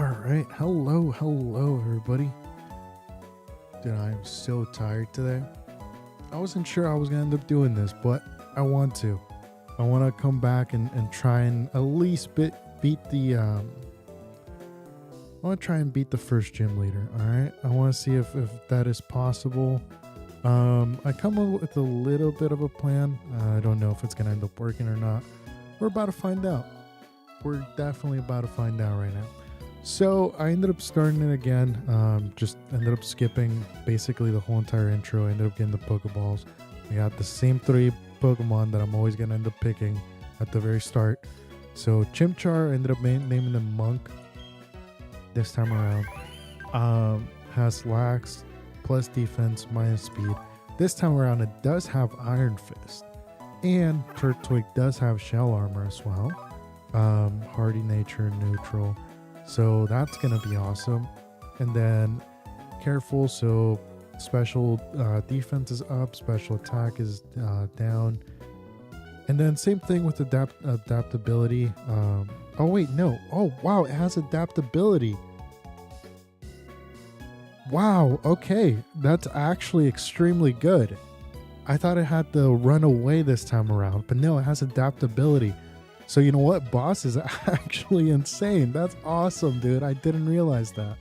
Alright, hello everybody. Dude, I'm so tired today. I wasn't sure I was gonna end up doing this, but I want to. I want to come back and try and at least beat the I want to try and beat the first gym leader. Alright, I want to see if that is possible. I come up with a little bit of a plan. I don't know if it's gonna end up working or not. We're about to find out. We're definitely about to find out right now. So I ended up starting it again. Just ended up skipping basically the whole entire intro. I ended up getting the Pokeballs. I got the same 3 Pokemon that I'm always gonna end up picking at the very start. So Chimchar, I ended up naming them Monk this time around. Has Lax plus defense minus speed. This time around it does have Iron Fist, and Turtwig does have Shell Armor as well. Hardy nature, neutral. So that's going to be awesome. And then careful, so special defense is up, special attack is down. And then same thing with adaptability. Oh wait, no. Oh wow, it has adaptability. Wow, okay. That's actually extremely good. I thought it had to run away this time around, but no, it has adaptability. So you know what? Boss is actually insane. That's awesome, dude. I didn't realize that.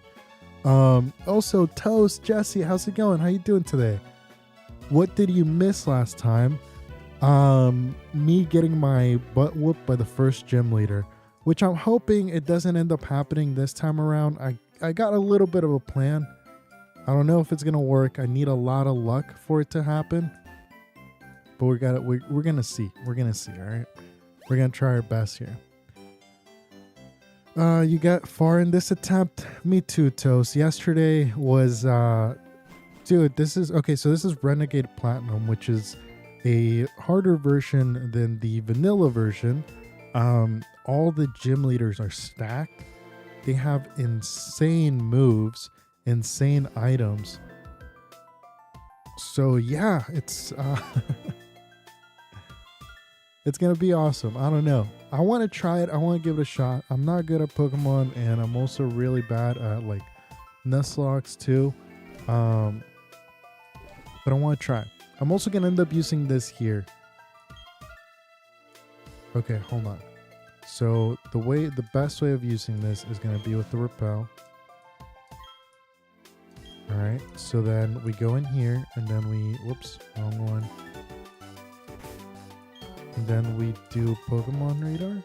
Also, Toast, Jesse, how's it going? How you doing today? What did you miss last time? Me getting my butt whooped by the first gym leader, which I'm hoping it doesn't end up happening this time around. I got a little bit of a plan. I don't know if it's gonna work. I need a lot of luck for it to happen. But we're gonna see. We're gonna see, alright? We're gonna try our best here. You got far in this attempt? Me too, Toast. Yesterday was dude, this is okay, so this is Renegade Platinum, which is a harder version than the vanilla version. All the gym leaders are stacked. They have insane moves, insane items. So yeah, it's it's going to be awesome. I don't know. I want to try it. I want to give it a shot. I'm not good at Pokemon, and I'm also really bad at like Nuzlocke too. But I want to try. I'm also going to end up using this here. Okay, hold on. So the best way of using this is going to be with the Repel. All right. So then we go in here, and then we, whoops, wrong one. And then we do Pokemon Radar.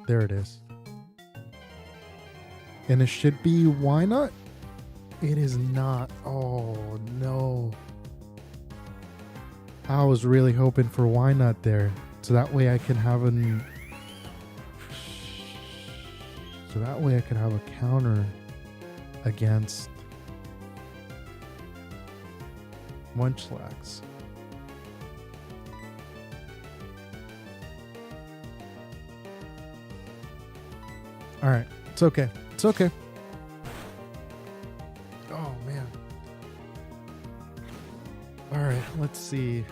There it is. And it should be why not? It is not. Oh no. I was really hoping for why not there. So that way I can have a counter against Munchlax. All right, it's okay. It's okay. Oh man. All right, let's see.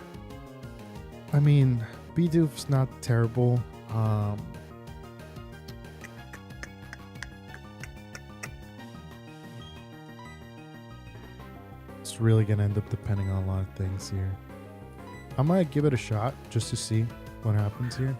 I mean, Bidoof's not terrible. It's really gonna end up depending on a lot of things here. I might give it a shot just to see what happens here.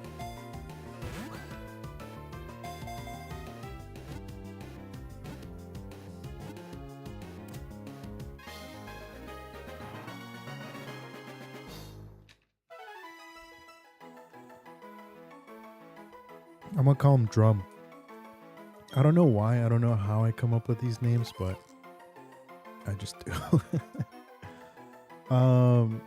I'm gonna call him Drum. I don't know why. I don't know how I come up with these names, but I just do. I'm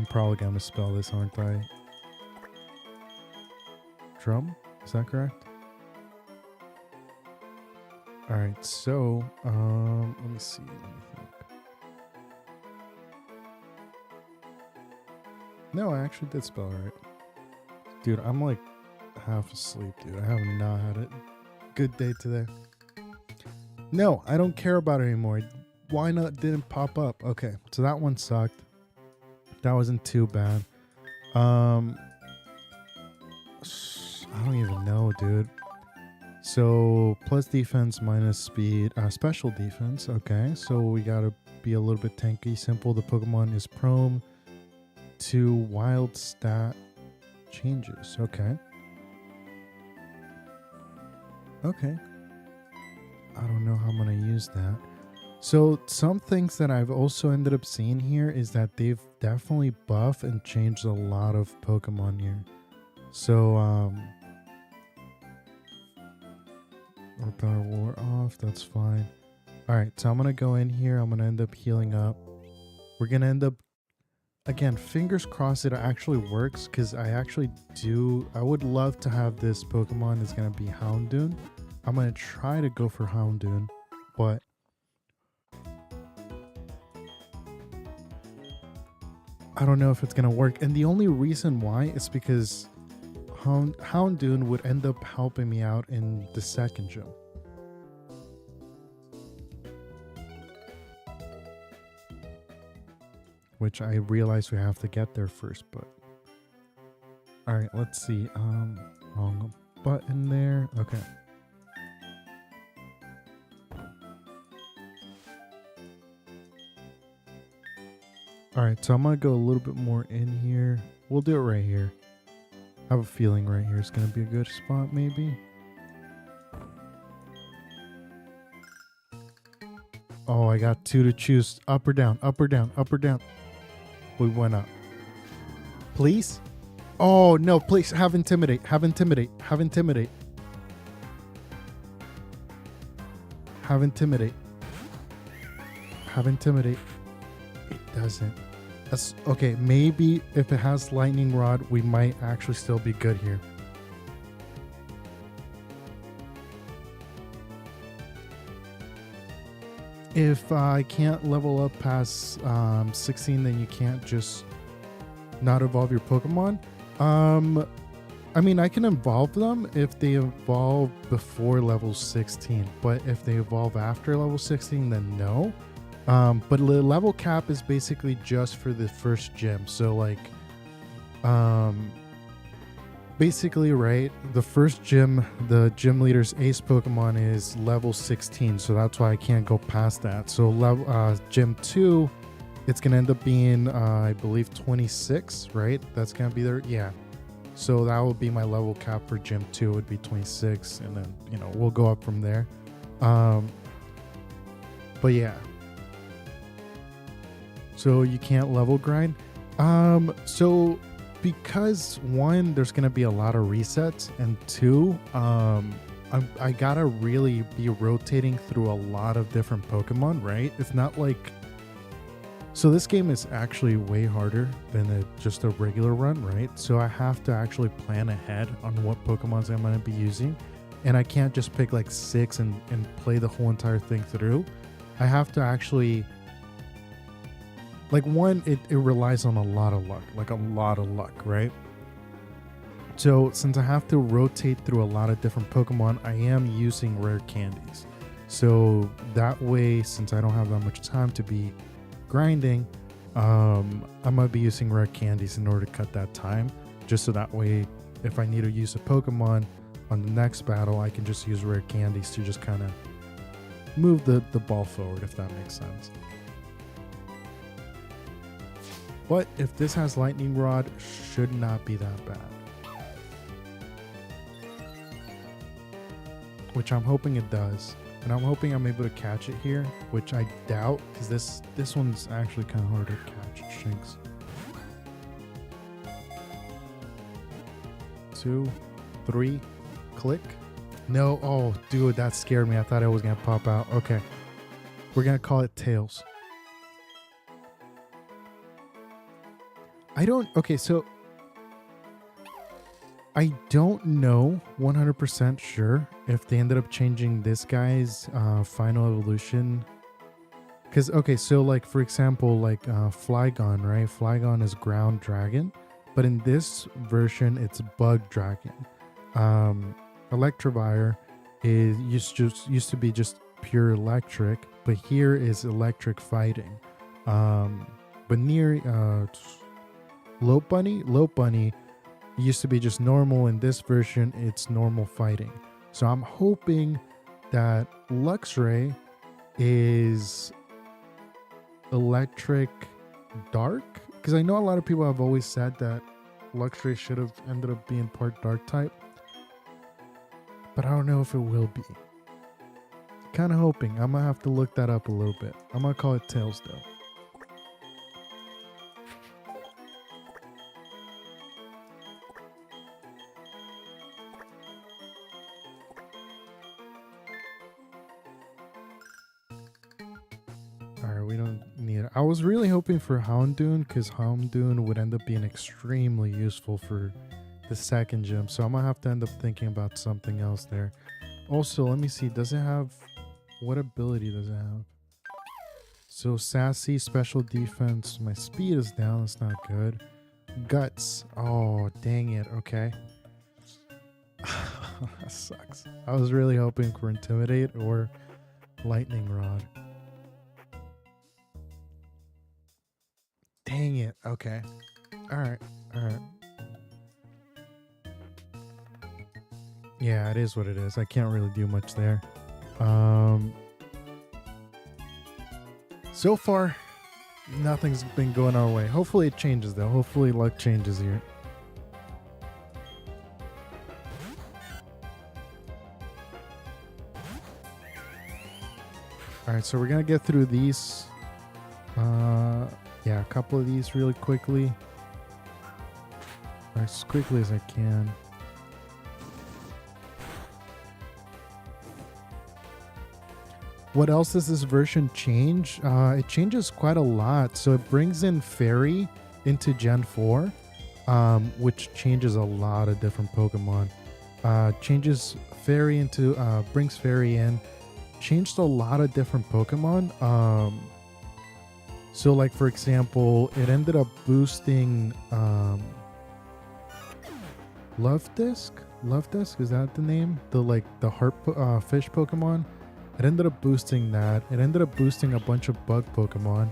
probably gonna misspell this, aren't I? Drum? Is that correct? Alright, so let me see. Let me think. No, I actually did spell it right. Dude, I'm like half asleep, dude. I have not had a good day today. No, I don't care about it anymore. Why not didn't pop up? Okay, so that one sucked. That wasn't too bad. I don't even know, dude. So plus defense minus speed, special defense. Okay, so we gotta be a little bit tanky. Simple. The Pokemon is prone to wild stat changes. Okay. Okay. I don't know how I'm gonna use that. So some things that I've also ended up seeing here is that they've definitely buffed and changed a lot of Pokemon here. So Repair War off, that's fine. Alright, so I'm gonna go in here, I'm gonna end up healing up. We're gonna end up, again, fingers crossed it actually works, because I would love to have this Pokemon is gonna be Houndoom. I'm gonna try to go for Houndoom, but I don't know if it's gonna work. And the only reason why is because Houndoom would end up helping me out in the second gym. Which I realize we have to get there first, but alright, let's see. Wrong button there. Okay. Alright, so I'm gonna go a little bit more in here. We'll do it right here. I have a feeling right here is going to be a good spot, maybe. Oh, I got two to choose. Up or down, up or down, up or down. We went up. Please? Oh, no, please. Have Intimidate. Have Intimidate. Have Intimidate. Have Intimidate. Have Intimidate. It doesn't. That's okay. Maybe if it has Lightning Rod, we might actually still be good here. If I can't level up past 16, then you can't just not evolve your Pokemon. I mean, I can evolve them if they evolve before level 16, but if they evolve after level 16, then no. But the level cap is basically just for the first gym. So like, basically, right, the first gym, the gym leader's ace Pokemon is level 16. So that's why I can't go past that. So level, gym 2, it's going to end up being, I believe 26, right? That's going to be there. Yeah. So that would be my level cap for gym 2 would be 26. And then, you know, we'll go up from there. But yeah. So you can't level grind. So because one, there's gonna be a lot of resets, and two, I gotta really be rotating through a lot of different Pokemon, right? It's not like, so this game is actually way harder than just a regular run, right? So I have to actually plan ahead on what Pokemons I'm gonna be using, and I can't just pick like 6 and play the whole entire thing through. I have to actually, like, one, it relies on a lot of luck, right? So since I have to rotate through a lot of different Pokemon, I am using rare candies. So that way, since I don't have that much time to be grinding, I'm gonna be using rare candies in order to cut that time. Just so that way, if I need to use a Pokemon on the next battle, I can just use rare candies to just kind of move the ball forward, if that makes sense. But if this has Lightning Rod, should not be that bad. Which I'm hoping it does. And I'm hoping I'm able to catch it here, which I doubt, because this one's actually kind of hard to catch. It shinks. 2, 3, click. No, oh, dude, that scared me. I thought it was going to pop out. Okay. We're going to call it Tails. Okay, so I don't know 100% sure if they ended up changing this guy's final evolution. Because, okay, so like, for example, like Flygon, right? Flygon is ground dragon, but in this version, it's bug dragon. Electivire used to be just pure electric, but here is electric fighting. But near, Lope Bunny used to be just normal. In this version, it's normal fighting. So I'm hoping that Luxray is electric dark, because I know a lot of people have always said that Luxray should have ended up being part dark type, but I don't know if it will be. Kind of hoping. I'm gonna have to look that up a little bit. I'm gonna call it Tails though. Alright, we don't need it. I was really hoping for Houndoom, because Houndoom would end up being extremely useful for the second gym. So I'm gonna have to end up thinking about something else there. Also, let me see. Does it have... What ability does it have? So Sassy, special defense. My speed is down. That's not good. Guts. Oh, dang it. Okay. That sucks. I was really hoping for Intimidate or Lightning Rod. Dang it. Okay. Alright. Alright. Yeah, it is what it is. I can't really do much there. So far, nothing's been going our way. Hopefully it changes though. Hopefully luck changes here. Alright, so we're gonna get through these. Yeah, a couple of these really quickly. Or as quickly as I can. What else does this version change? It changes quite a lot. So it brings in Fairy into Gen 4, which changes a lot of different Pokemon. Changes Fairy into, brings Fairy in. Changed a lot of different Pokemon. So like, for example, it ended up boosting Love Disc? Love Disc, is that the name? The heart fish Pokemon? It ended up boosting that. It ended up boosting a bunch of bug Pokemon.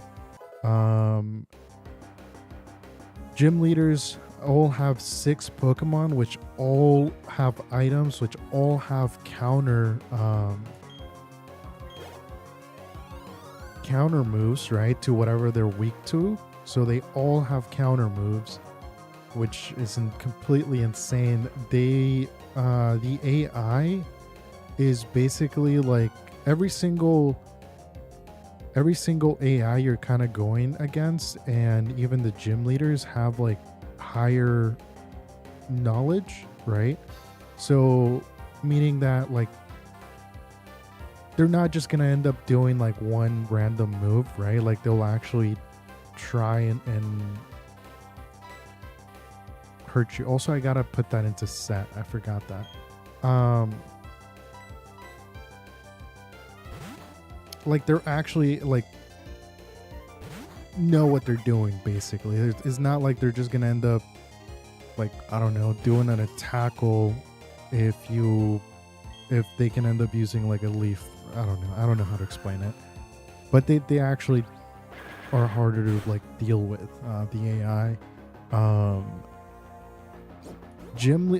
Gym leaders all have 6 Pokemon, which all have items, which all have counter moves, right, to whatever they're weak to. So they all have counter moves, which is completely insane. The AI is basically like every single AI you're kind of going against, and even the gym leaders have like higher knowledge, right? So meaning that like they're not just gonna end up doing like one random move, right? Like they'll actually try and hurt you. Also, I gotta put that into set. I forgot that. Like they're actually like know what they're doing basically. It's not like they're just gonna end up like, I don't know, doing an tackle if they can end up using like a leaf. I don't know how to explain it, but they actually are harder to like deal with, the AI.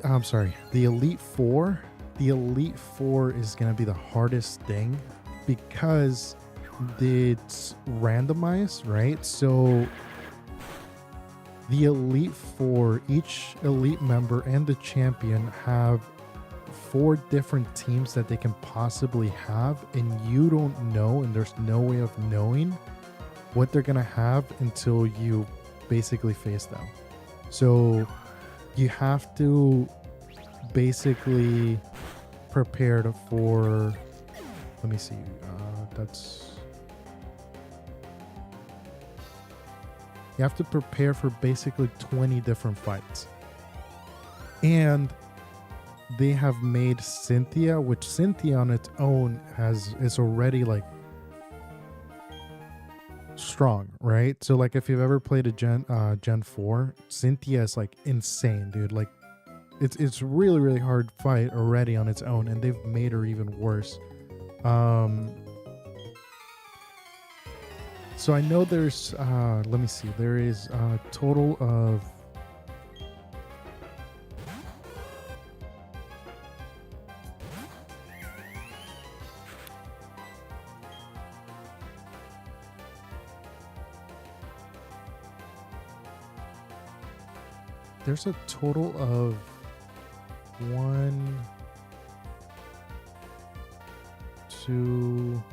I'm sorry, the Elite Four is gonna be the hardest thing because it's randomized, right? So the Elite Four, each elite member and the champion have 4 different teams that they can possibly have, and you don't know, and there's no way of knowing what they're gonna have until you basically face them. So you have to basically prepare for, let me see, you have to prepare for basically 20 different fights. And they have made Cynthia, which Cynthia on its own is already like strong, right? So like if you've ever played a Gen 4, Cynthia is like insane, dude. Like it's really, really hard fight already on its own, and they've made her even worse. So I know there's let me see, there is a total of there's a total of 1, 2,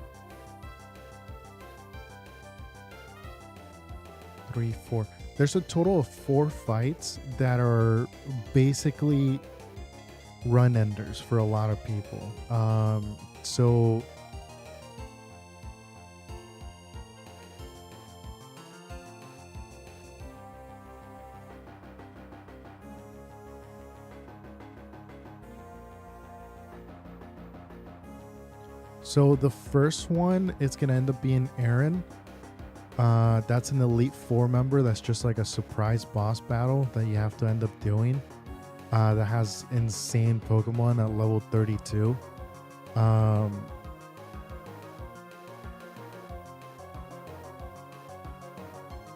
3, 4. There's a total of 4 fights that are basically run enders for a lot of people. So the first one, it's gonna end up being Aaron. That's an Elite 4 member. That's just like a surprise boss battle that you have to end up doing. That has insane Pokemon at level 32. The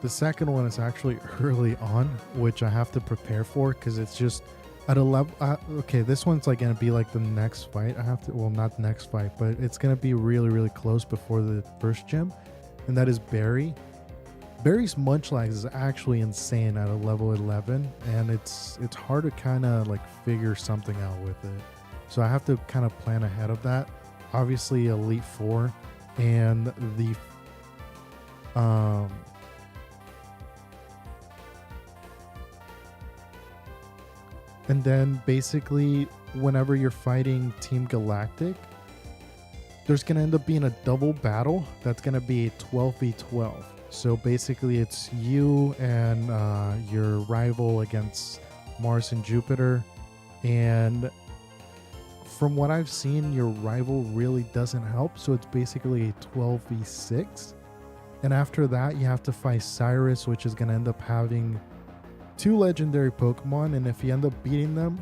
second one is actually early on, which I have to prepare for because it's just at a level. Okay, this one's like gonna be like the next fight. I have to, well, not the next fight, but it's gonna be really, really close before the first gym, and that is Barry. Barry's Munchlax is actually insane at a level 11, and it's hard to kind of like figure something out with it. So I have to kind of plan ahead of that. Obviously, Elite 4 and the and then basically whenever you're fighting Team Galactic, there's going to end up being a double battle that's going to be a 12v12. So basically it's you and your rival against Mars and Jupiter. And from what I've seen, your rival really doesn't help. So it's basically a 12v6. And after that, you have to fight Cyrus, which is going to end up having 2 legendary Pokemon. And if you end up beating them,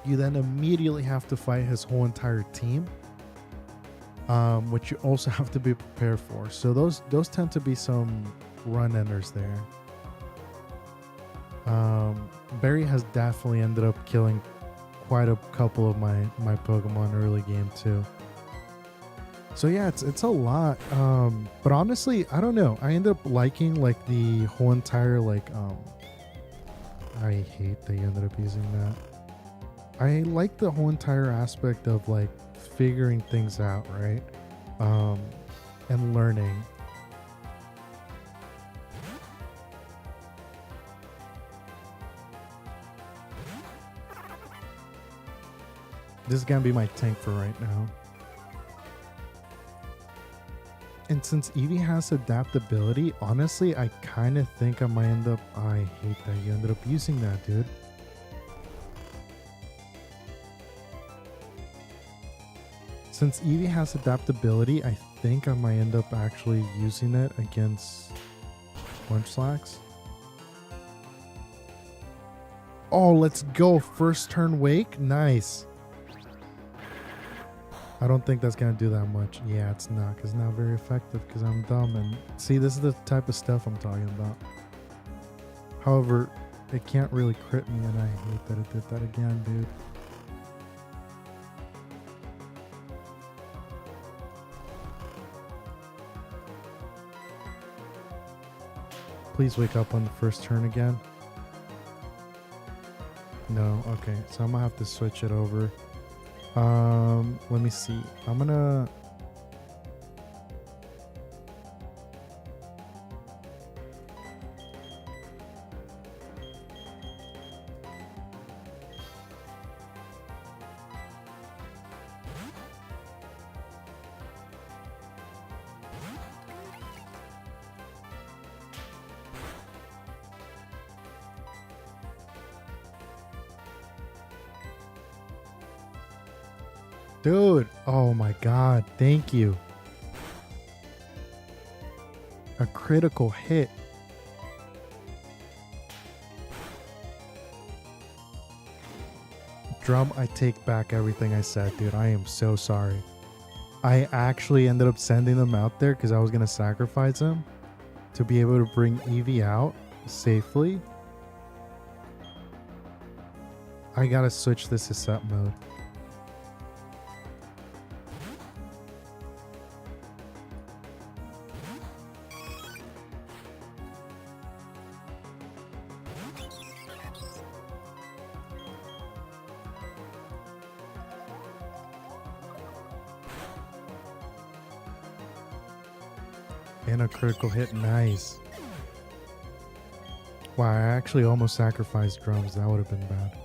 you then immediately have to fight his whole entire team. Which you also have to be prepared for. So those tend to be some run enders there. Barry has definitely ended up killing quite a couple of my Pokemon early game too. So yeah, it's a lot. But honestly, I don't know. I ended up liking like the whole entire like I hate that you ended up using that. I like the whole entire aspect of like figuring things out, right? And learning. This is gonna be my tank for right now. And since Eevee has adaptability, honestly, I kind of think I might end up... I hate that you ended up using that, dude. Since Eevee has adaptability, I think I might end up actually using it against Munchlax. Oh, let's go. First turn wake. Nice. I don't think that's going to do that much. Yeah, it's not, because it's not very effective because I'm dumb. And see, this is the type of stuff I'm talking about. However, it can't really crit me, and I hate that it did that again, dude. Please wake up on the first turn again. No, okay. So I'm gonna have to switch it over. Let me see. I'm gonna... Dude, oh my god, thank you. A critical hit. Drum, I take back everything I said, dude. I am so sorry. I actually ended up sending them out there because I was going to sacrifice them to be able to bring Eevee out safely. I got to switch this to set mode. And a critical hit. Nice. Wow, I actually almost sacrificed drums. That would have been bad.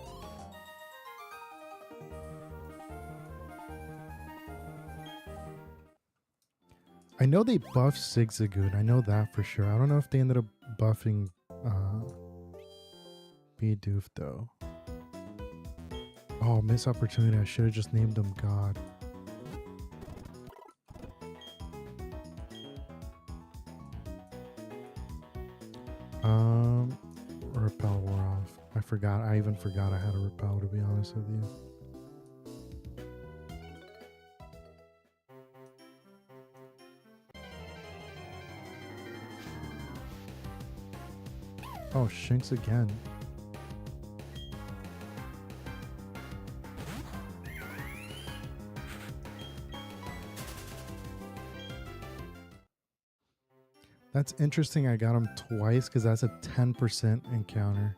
I know they buffed Zigzagoon. I know that for sure. I don't know if they ended up buffing Bidoof though. Oh, missed opportunity. I should have just named him God. Repel wore off. I forgot. I even forgot I had a repel, to be honest with you. Oh, Shinx again. That's interesting. I got him twice because that's a 10% encounter.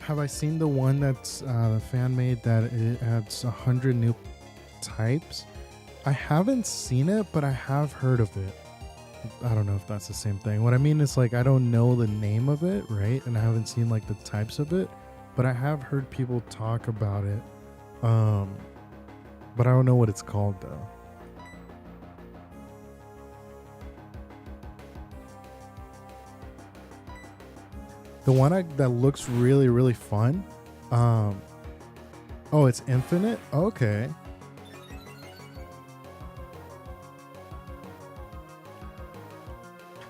Have I seen the one that's the fan made that it adds 100 new types? I haven't seen it, but I have heard of it. I don't know if that's the same thing. What I mean is, like, I don't know the name of it, right? And I haven't seen like the types of it, but I have heard people talk about it. But I don't know what it's called though. The one that looks really, really fun. Oh, it's infinite? Okay.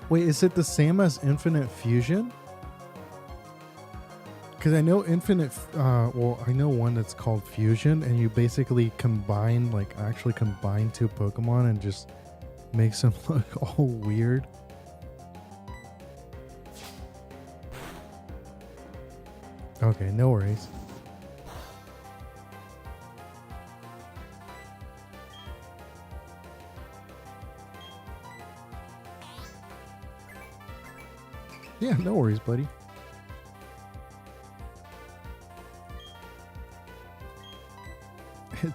Wait, is it the same as Infinite Fusion? Because I know Infinite, well, I know one that's called Fusion, and you basically combine, like, actually combine two Pokemon and just makes them look all weird. Okay, no worries. Yeah, no worries, buddy.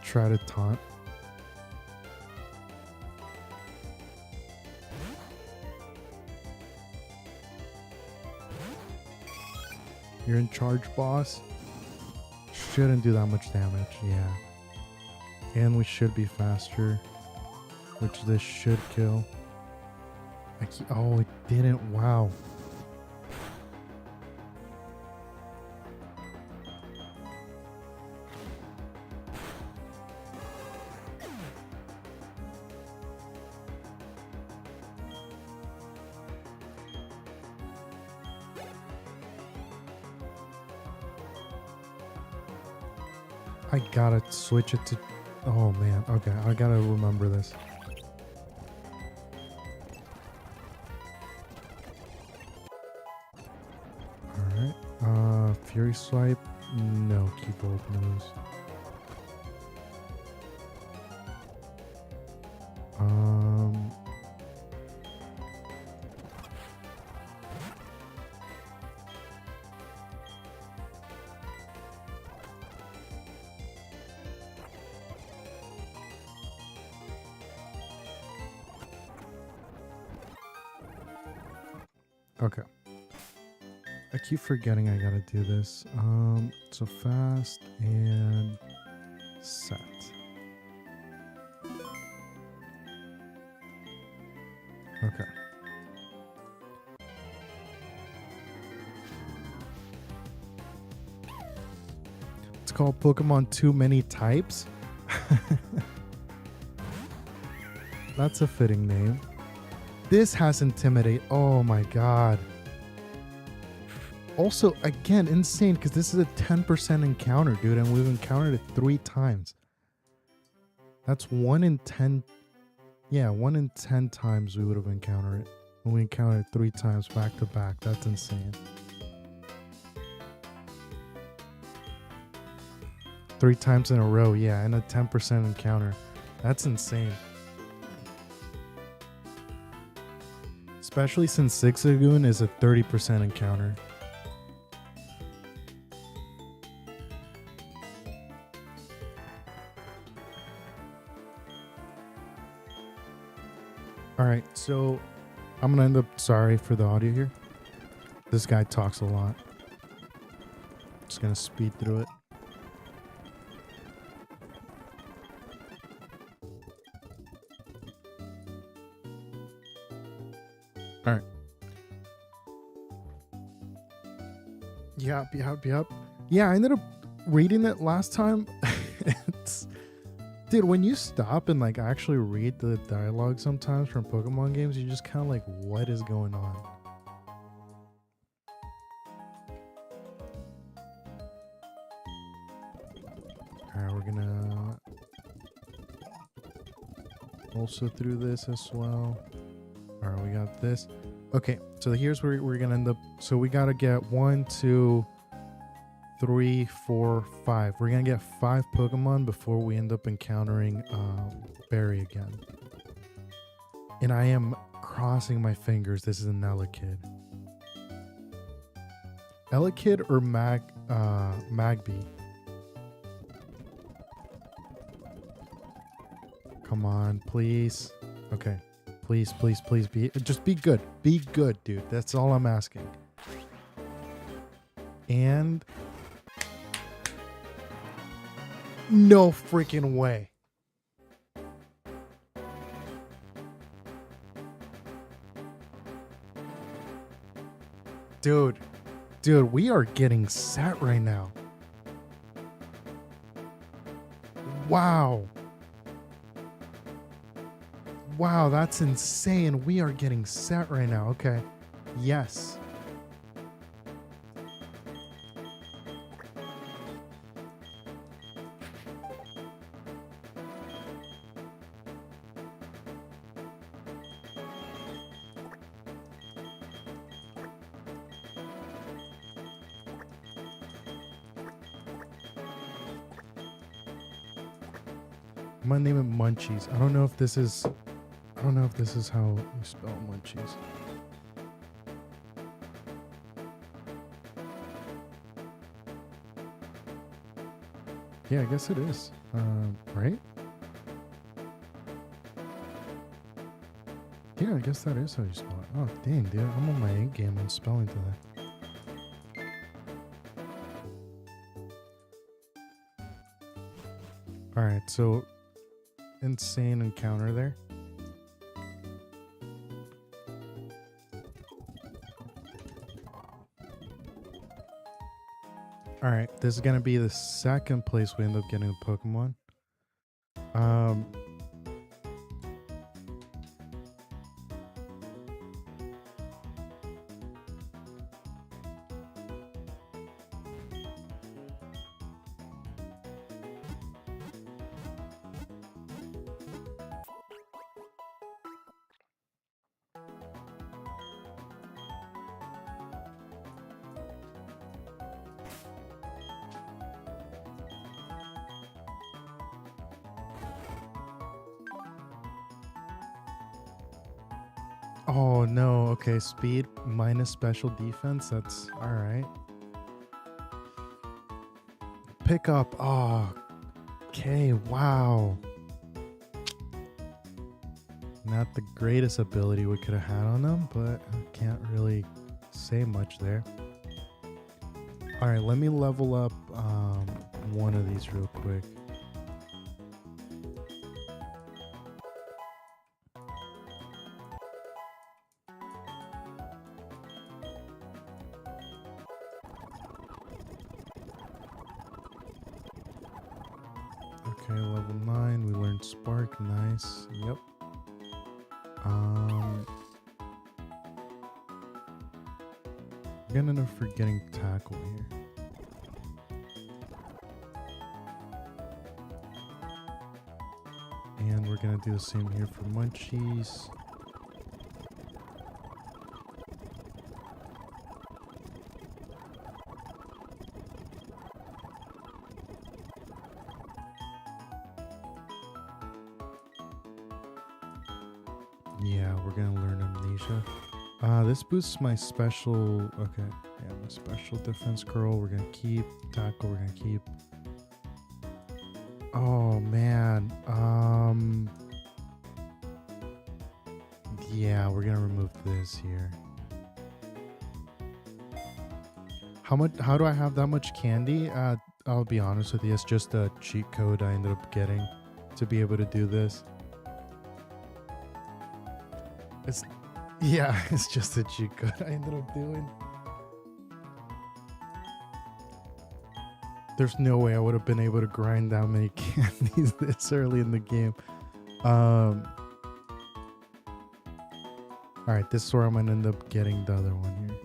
Try to taunt. You're in charge, boss. Shouldn't do that much damage, yeah. And we should be faster, which this should kill. Oh, it didn't. Wow. I gotta switch it to... Oh man, okay, I gotta remember this. Alright, Fury Swipe, no, keep both moves. Okay. I keep forgetting I gotta do this. So fast and set. Okay. It's called Pokemon Too Many Types. That's a fitting name. This has Intimidate. Oh my god. Also, again, insane because this is a 10% encounter, dude, and we've encountered it 3 times. That's 1 in 10. Yeah, 1 in 10 times we would have encountered it. And we encountered it 3 times back to back. That's insane. 3 times in a row, yeah, and a 10% encounter. That's insane. Especially since Zigzagoon is a 30% encounter. Alright, so I'm gonna end up, sorry for the audio here. This guy talks a lot. Just gonna speed through it. Alright. Yep. Yeah, I ended up reading it last time. Dude, when you stop and like actually read the dialogue sometimes from Pokemon games, you're just kind of like, what is going on? Alright, we're gonna also through this as well. Alright, we got this. Okay, so here's where we're gonna end up. So we gotta get 1, 2, 3, 4, 5. We're gonna get 5 Pokemon before we end up encountering Barry again. And I am crossing my fingers this is an Elekid. Elekid or Magby? Come on, please. Okay. Please just be good. Be good, dude. That's all I'm asking. And no freaking way. Dude, we are getting set right now. Wow, that's insane. We are getting set right now. Okay. Yes. I'm gonna name it Munchies. I don't know if this is how you spell Munchies. Yeah, I guess it is. Right? Yeah, I guess that is how you spell it. Oh, dang, dude. I'm on my A game on spelling today. Alright, so insane encounter there. Alright, this is gonna be the second place we end up getting a Pokemon. Oh no, okay, speed minus special defense, that's alright. Pick up, oh, okay, wow. Not the greatest ability we could have had on them, but I can't really say much there. Alright, let me level up one of these real quick. Okay, level 9, we learned Spark, nice, yep. gonna end up forgetting tackle here. And we're gonna do the same here for munchies. Yeah, we're gonna learn amnesia. This boosts my special. Okay, yeah, my special defense curl. We're gonna keep tackle. We're gonna keep. Oh man. Yeah, we're gonna remove this here. How do I have that much candy? I'll be honest with you. It's just a cheat code I ended up getting to be able to do this. Yeah, it's just a cheat code I ended up doing. There's no way I would have been able to grind that many candies this early in the game. Alright, this is where I'm gonna end up getting the other one here.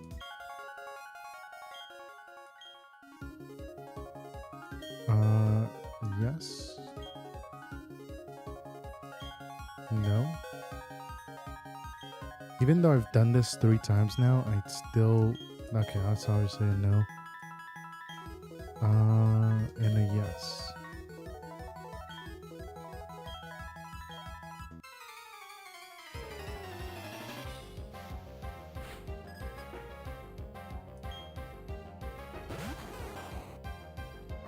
Yes. No. Even though I've done this 3 times now, I still... Okay, that's obviously a no. And a yes.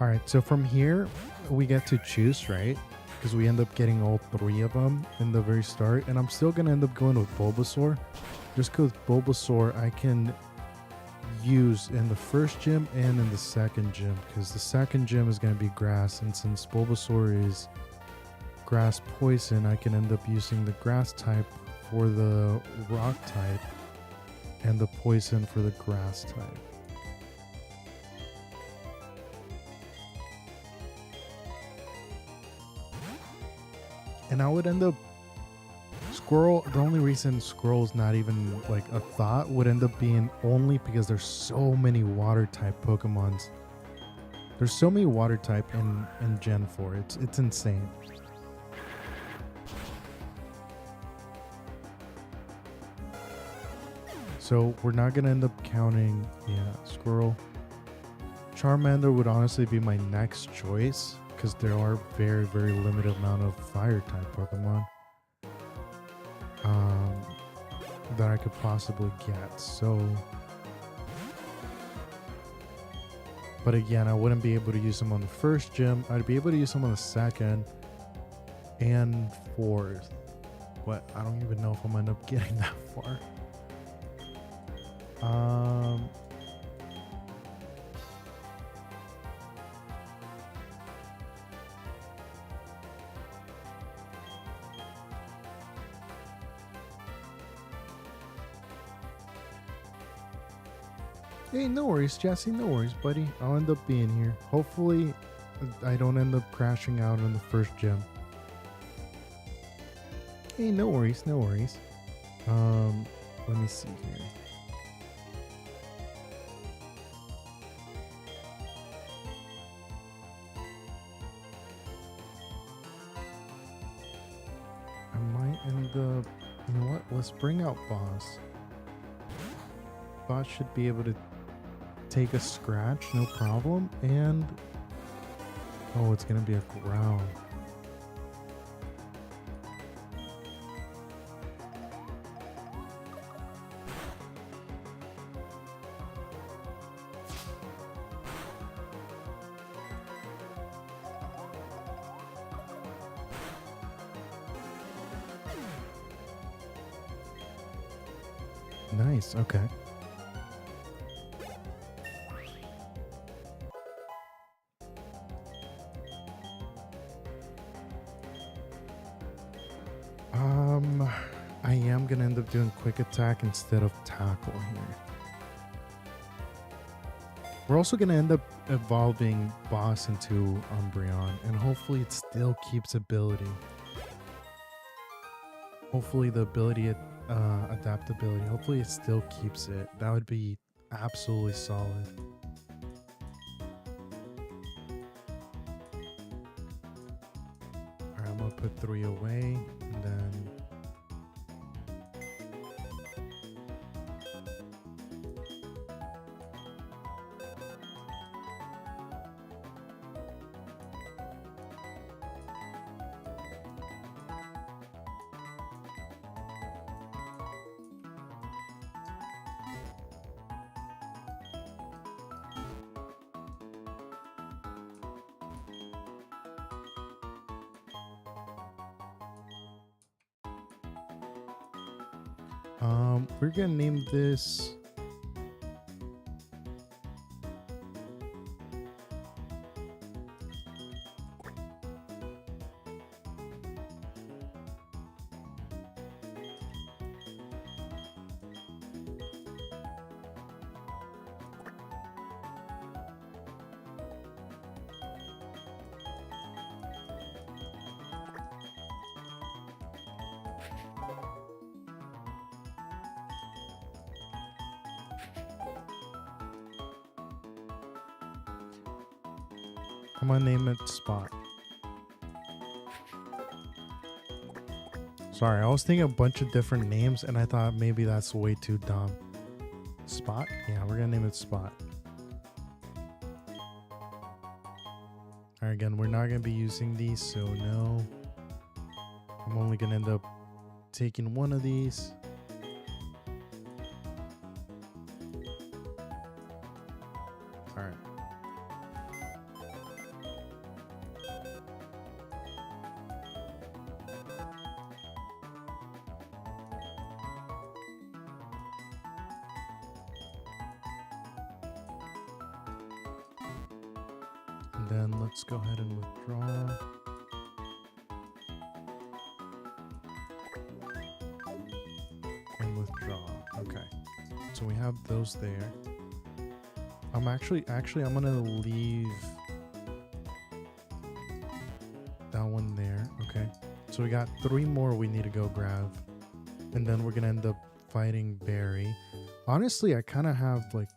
Alright, so from here, we get to choose, right? Because we end up getting all 3 of them in the very start. And I'm still going to end up going with Bulbasaur. Just because Bulbasaur I can use in the first gym and in the second gym. Because the second gym is going to be grass. And since Bulbasaur is grass poison, I can end up using the grass type for the rock type. And the poison for the grass type. And I would end up Squirrel. The only reason Squirrel is not even like a thought would end up being only because there's so many water type Pokemons. There's so many water type in Gen 4. It's insane. So we're not gonna end up counting. Yeah, Squirrel. Charmander would honestly be my next choice, because there are very, very limited amount of fire type Pokemon that I could possibly get. So, but again, I wouldn't be able to use them on the first gym. I'd be able to use them on the second and fourth, but I don't even know if I'm gonna end up getting that far. Hey, no worries, Jesse. No worries, buddy. I'll end up being here. Hopefully, I don't end up crashing out in the first gym. Hey, no worries. No worries. Let me see here. I might end up... You know what? Let's bring out Boss. Boss should be able to take a scratch, no problem. And oh, it's gonna be a ground. Nice, okay. I am gonna end up doing quick attack instead of tackle here. We're also gonna end up evolving Boss into Umbreon, and hopefully it still keeps ability. Hopefully the ability, adaptability, hopefully it still keeps it. That would be absolutely solid. Alright, I'm gonna put 3 away, and then we're gonna name this I'm gonna name it Spot. Sorry, I was thinking a bunch of different names and I thought maybe that's way too dumb. Spot? Yeah, we're gonna name it Spot. Alright, again, we're not gonna be using these, so no. I'm only gonna end up taking one of these. Alright. And then let's go ahead and withdraw. And withdraw. Okay. So we have those there. I'm actually I'm gonna leave that one there. Okay. So we got 3 more we need to go grab. And then we're gonna end up fighting Barry. Honestly, I kind of have like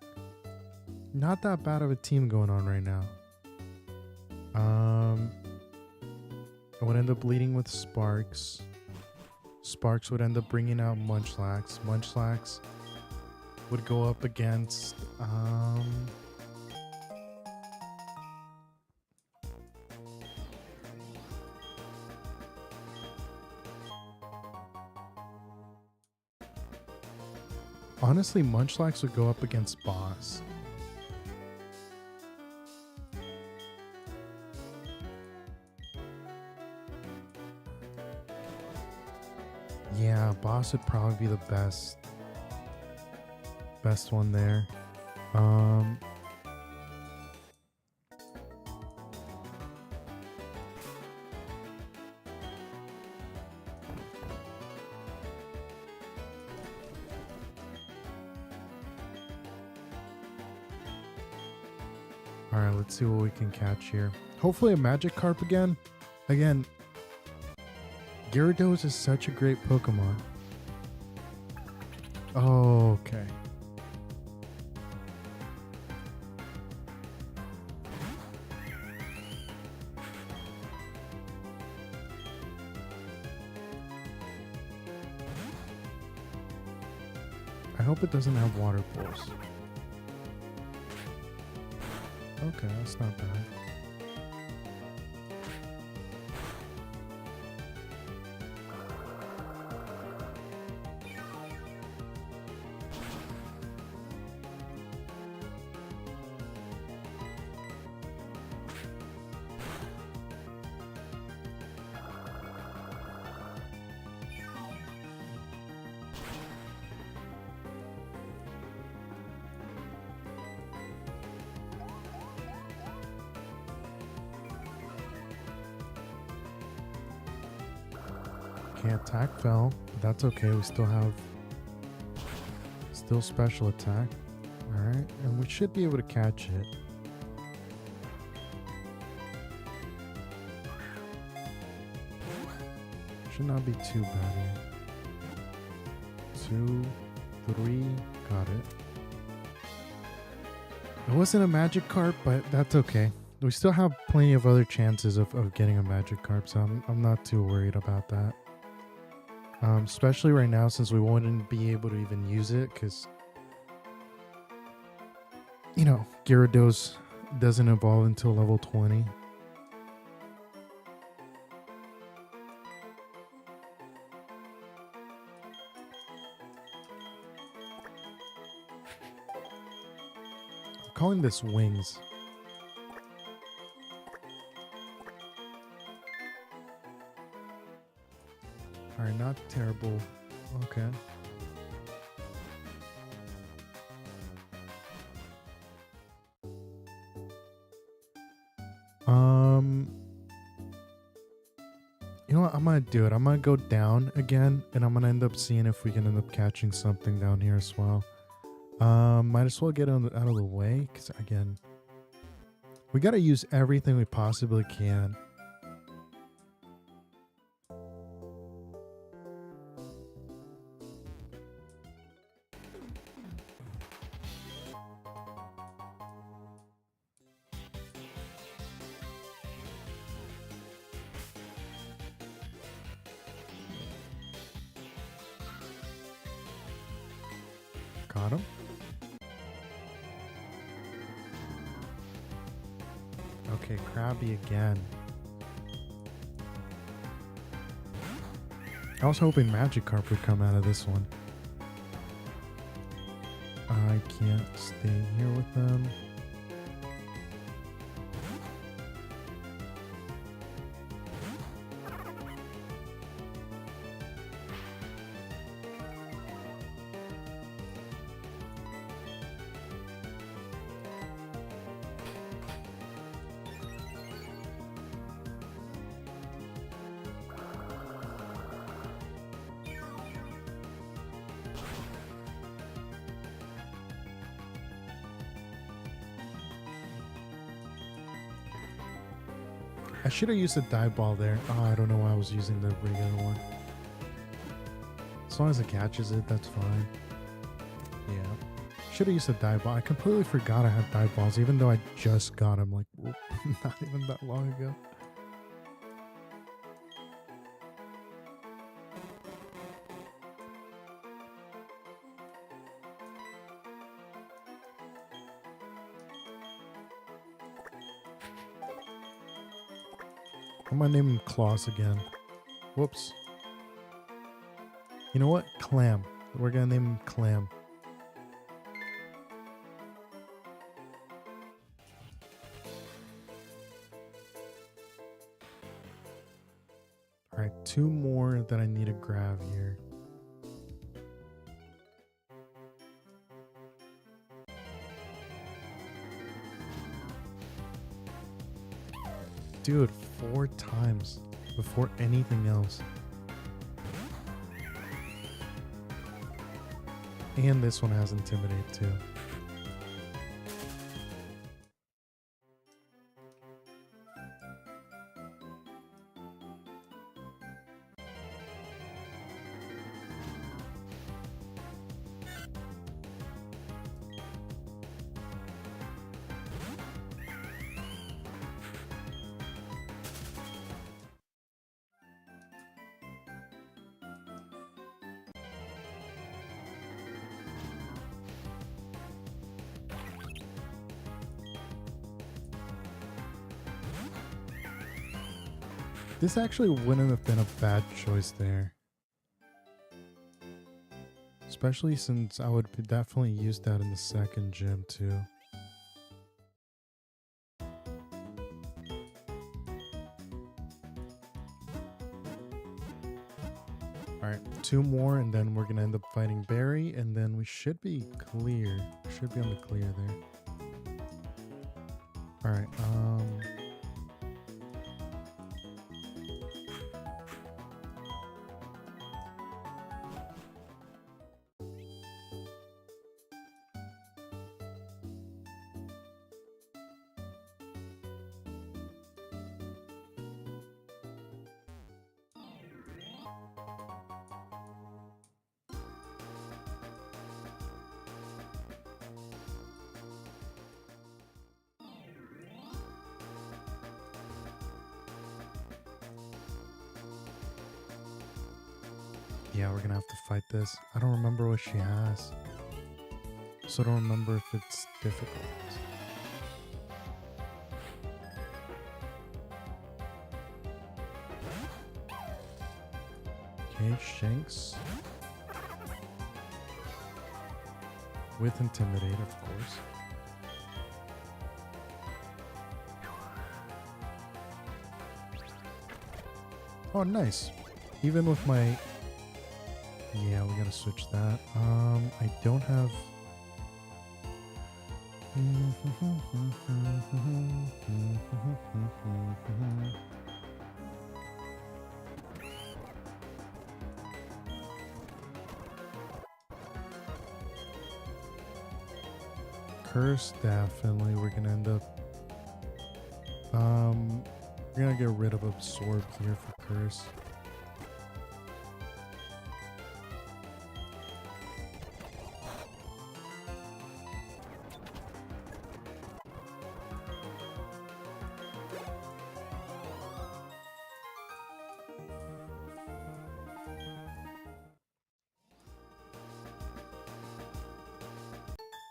not that bad of a team going on right now. I would end up leading with Sparks. Sparks would end up bringing out Munchlax. Munchlax would go up against honestly, Munchlax would go up against Boss. Yeah, Boss would probably be the best one there. Alright, let's see what we can catch here. Hopefully a Magikarp again. Again, Gyarados is such a great Pokemon. Oh, okay. I hope it doesn't have water pulse. Okay, that's not bad. Okay, attack fell, but that's okay. We still have special attack. Alright, and we should be able to catch it. Should not be too bad here. 2, 3, got it. It wasn't a magic carp, but that's okay. We still have plenty of other chances of getting a magic carp, so I'm not too worried about that. Especially right now, since we wouldn't be able to even use it, because, you know, Gyarados doesn't evolve until level 20. I'm calling this wings. Alright, not terrible. Okay. You know what? I'm gonna do it. I'm gonna go down again, and I'm gonna end up seeing if we can end up catching something down here as well. Might as well get out of the way, because again, we gotta use everything we possibly can. Got him. Okay, Krabby again. I was hoping Magikarp would come out of this one. I can't stay here with them. I should have used a dive ball there. Oh, I don't know why I was using the regular one. As long as it catches it, that's fine. Yeah. Should have used a dive ball. I completely forgot I had dive balls, even though I just got them like not even that long ago. I'm gonna name him Claus again. Whoops. You know what? Clam. We're gonna name him Clam. Alright, 2 more that I need to grab here. Dude, 4 times before anything else. And this one has Intimidate too. This actually wouldn't have been a bad choice there. Especially since I would definitely use that in the second gym too. Alright, 2 more and then we're gonna end up fighting Barry and then we should be clear. Should be on the clear there. Alright, Yeah, we're gonna have to fight this. I don't remember what she has. So I don't remember if it's difficult. Okay, Shanks. With Intimidate, of course. Oh, nice. Even with my... Yeah, we gotta switch that. I don't have... Curse, definitely. We're gonna end up... We're gonna get rid of Absorb here for Curse.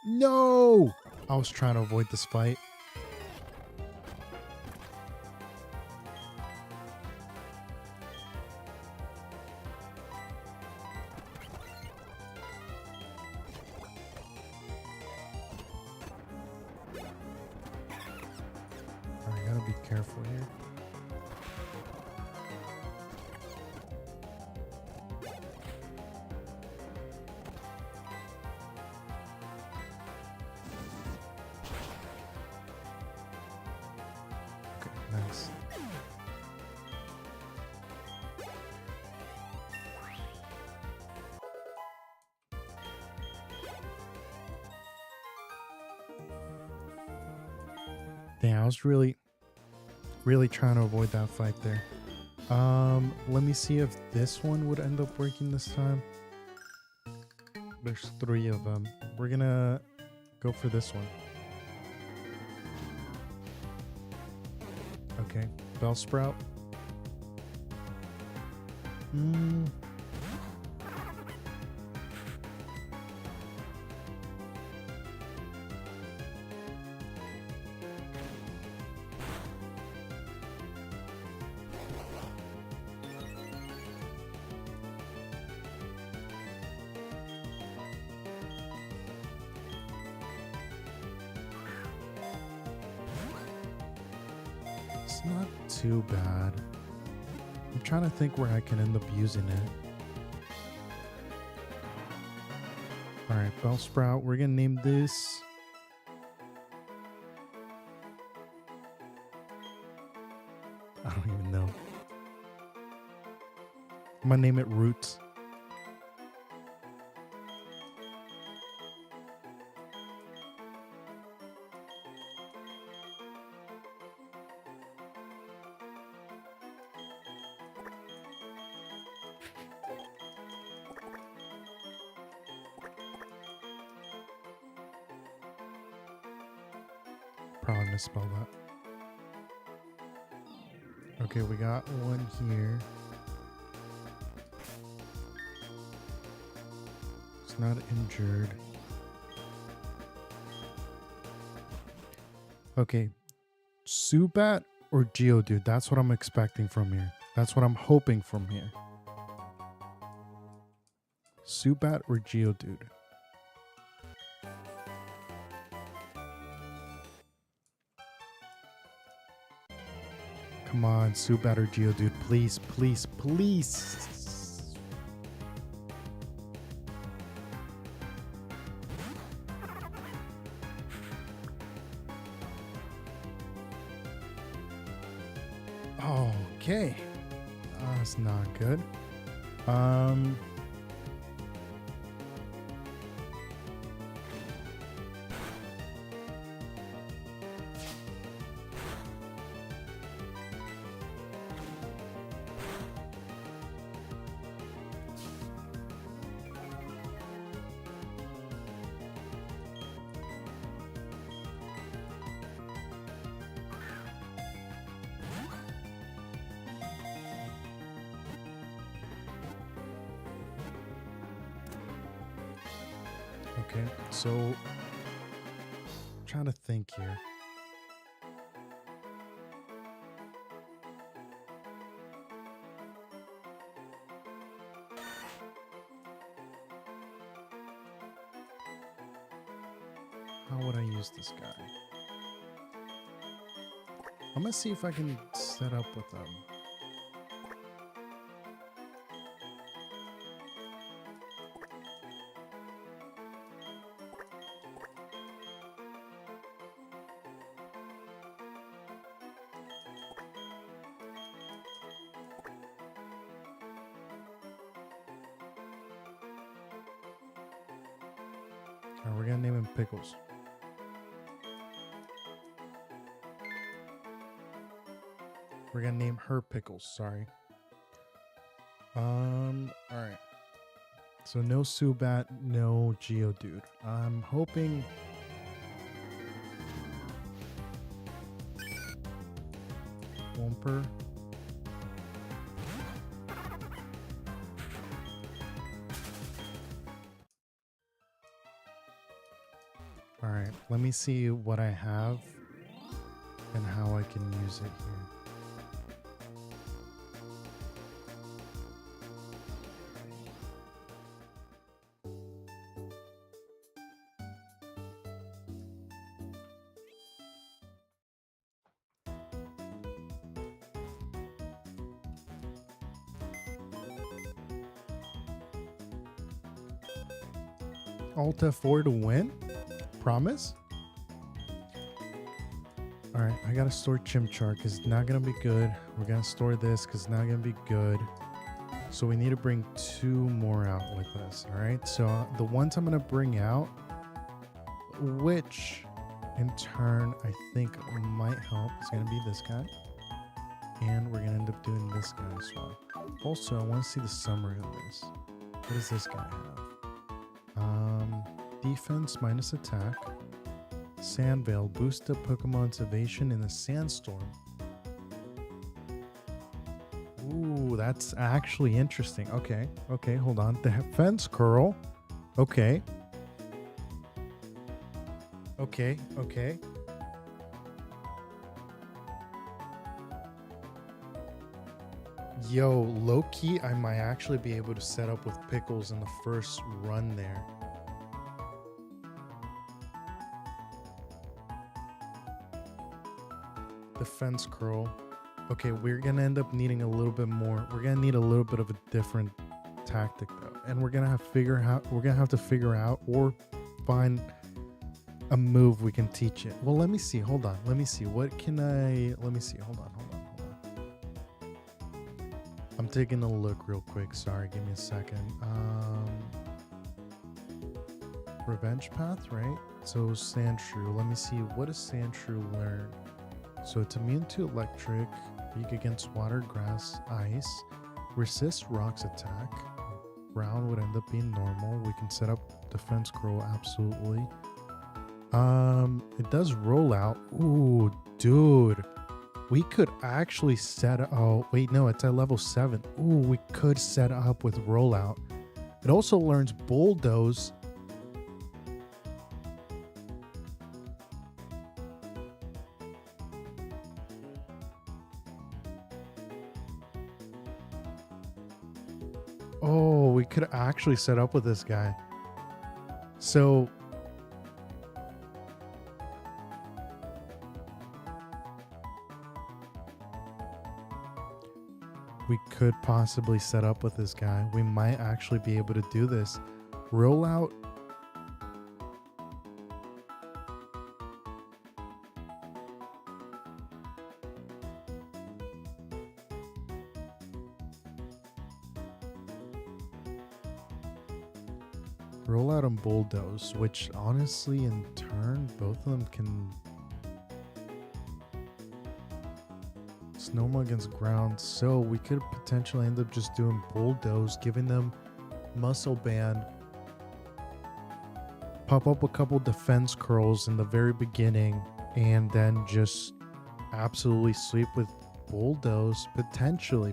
No! I was trying to avoid this fight. I gotta be careful here. Nice. Damn, I was really trying to avoid that fight there. Let me see if this one would end up working this time. There's 3 of them. We're gonna go for this one. Okay, Bellsprout. It's not too bad. I'm trying to think where I can end up using it. Alright, Bellsprout. We're gonna name this... I don't even know. I'm gonna name it Roots. Probably misspelled that. Okay, we got one here. It's not injured. Okay. Zubat or Geodude? That's what I'm expecting from here. That's what I'm hoping from here. Zubat or Geodude? Come on, Zubat or Geodude, please, please, please. Okay. That's not good. Okay, so trying to think here. How would I use this guy? I'm gonna see if I can set up with them. Alright, we're gonna name him Pickles. We're gonna name her Pickles, sorry. Alright. So no Subat, no Geodude. I'm hoping Wumper. Alright, let me see what I have and how I can use it here. Alt F4 to win? Promise? Alright, I gotta store Chimchar because it's not gonna be good. We're gonna store this because it's not gonna be good. So we need to bring 2 more out with us. Alright, so the ones I'm gonna bring out, which in turn I think might help, is gonna be this guy. And we're gonna end up doing this guy as well. Also, I want to see the summary of this. What does this guy have? Defense minus attack. Sandveil, boost up Pokemon's evasion in a sandstorm. Ooh, that's actually interesting. Okay, okay, hold on. Defense curl. Okay. Okay, okay. Yo, low-key, I might actually be able to set up with Pickles in the first run there. Defense curl. Okay, we're gonna end up needing a little bit more. We're gonna need a little bit of a different tactic though, and we're gonna have to figure out or find a move we can teach it. Well, let me see. Hold on. Let me see. What can I? Let me see. Hold on. I'm taking a look real quick. Sorry, give me a second. Revenge path, right? So Sandshrew. Let me see. What does Sandshrew learn? So it's immune to electric, weak against water, grass, ice, resist rocks attack. Ground would end up being normal. We can set up defense curl, absolutely. It does roll out. Ooh, dude. We could actually set up, oh wait, no, it's at level 7. Ooh, we could set up with rollout. It also learns bulldoze. Oh, we could actually set up with this guy. So we could possibly set up with this guy. We might actually be able to do this. Rollout. Rollout and bulldoze, which honestly in turn, both of them can snowball against ground, so we could potentially end up just doing bulldoze, giving them muscle band, pop up a couple defense curls in the very beginning, and then just absolutely sweep with bulldoze, potentially.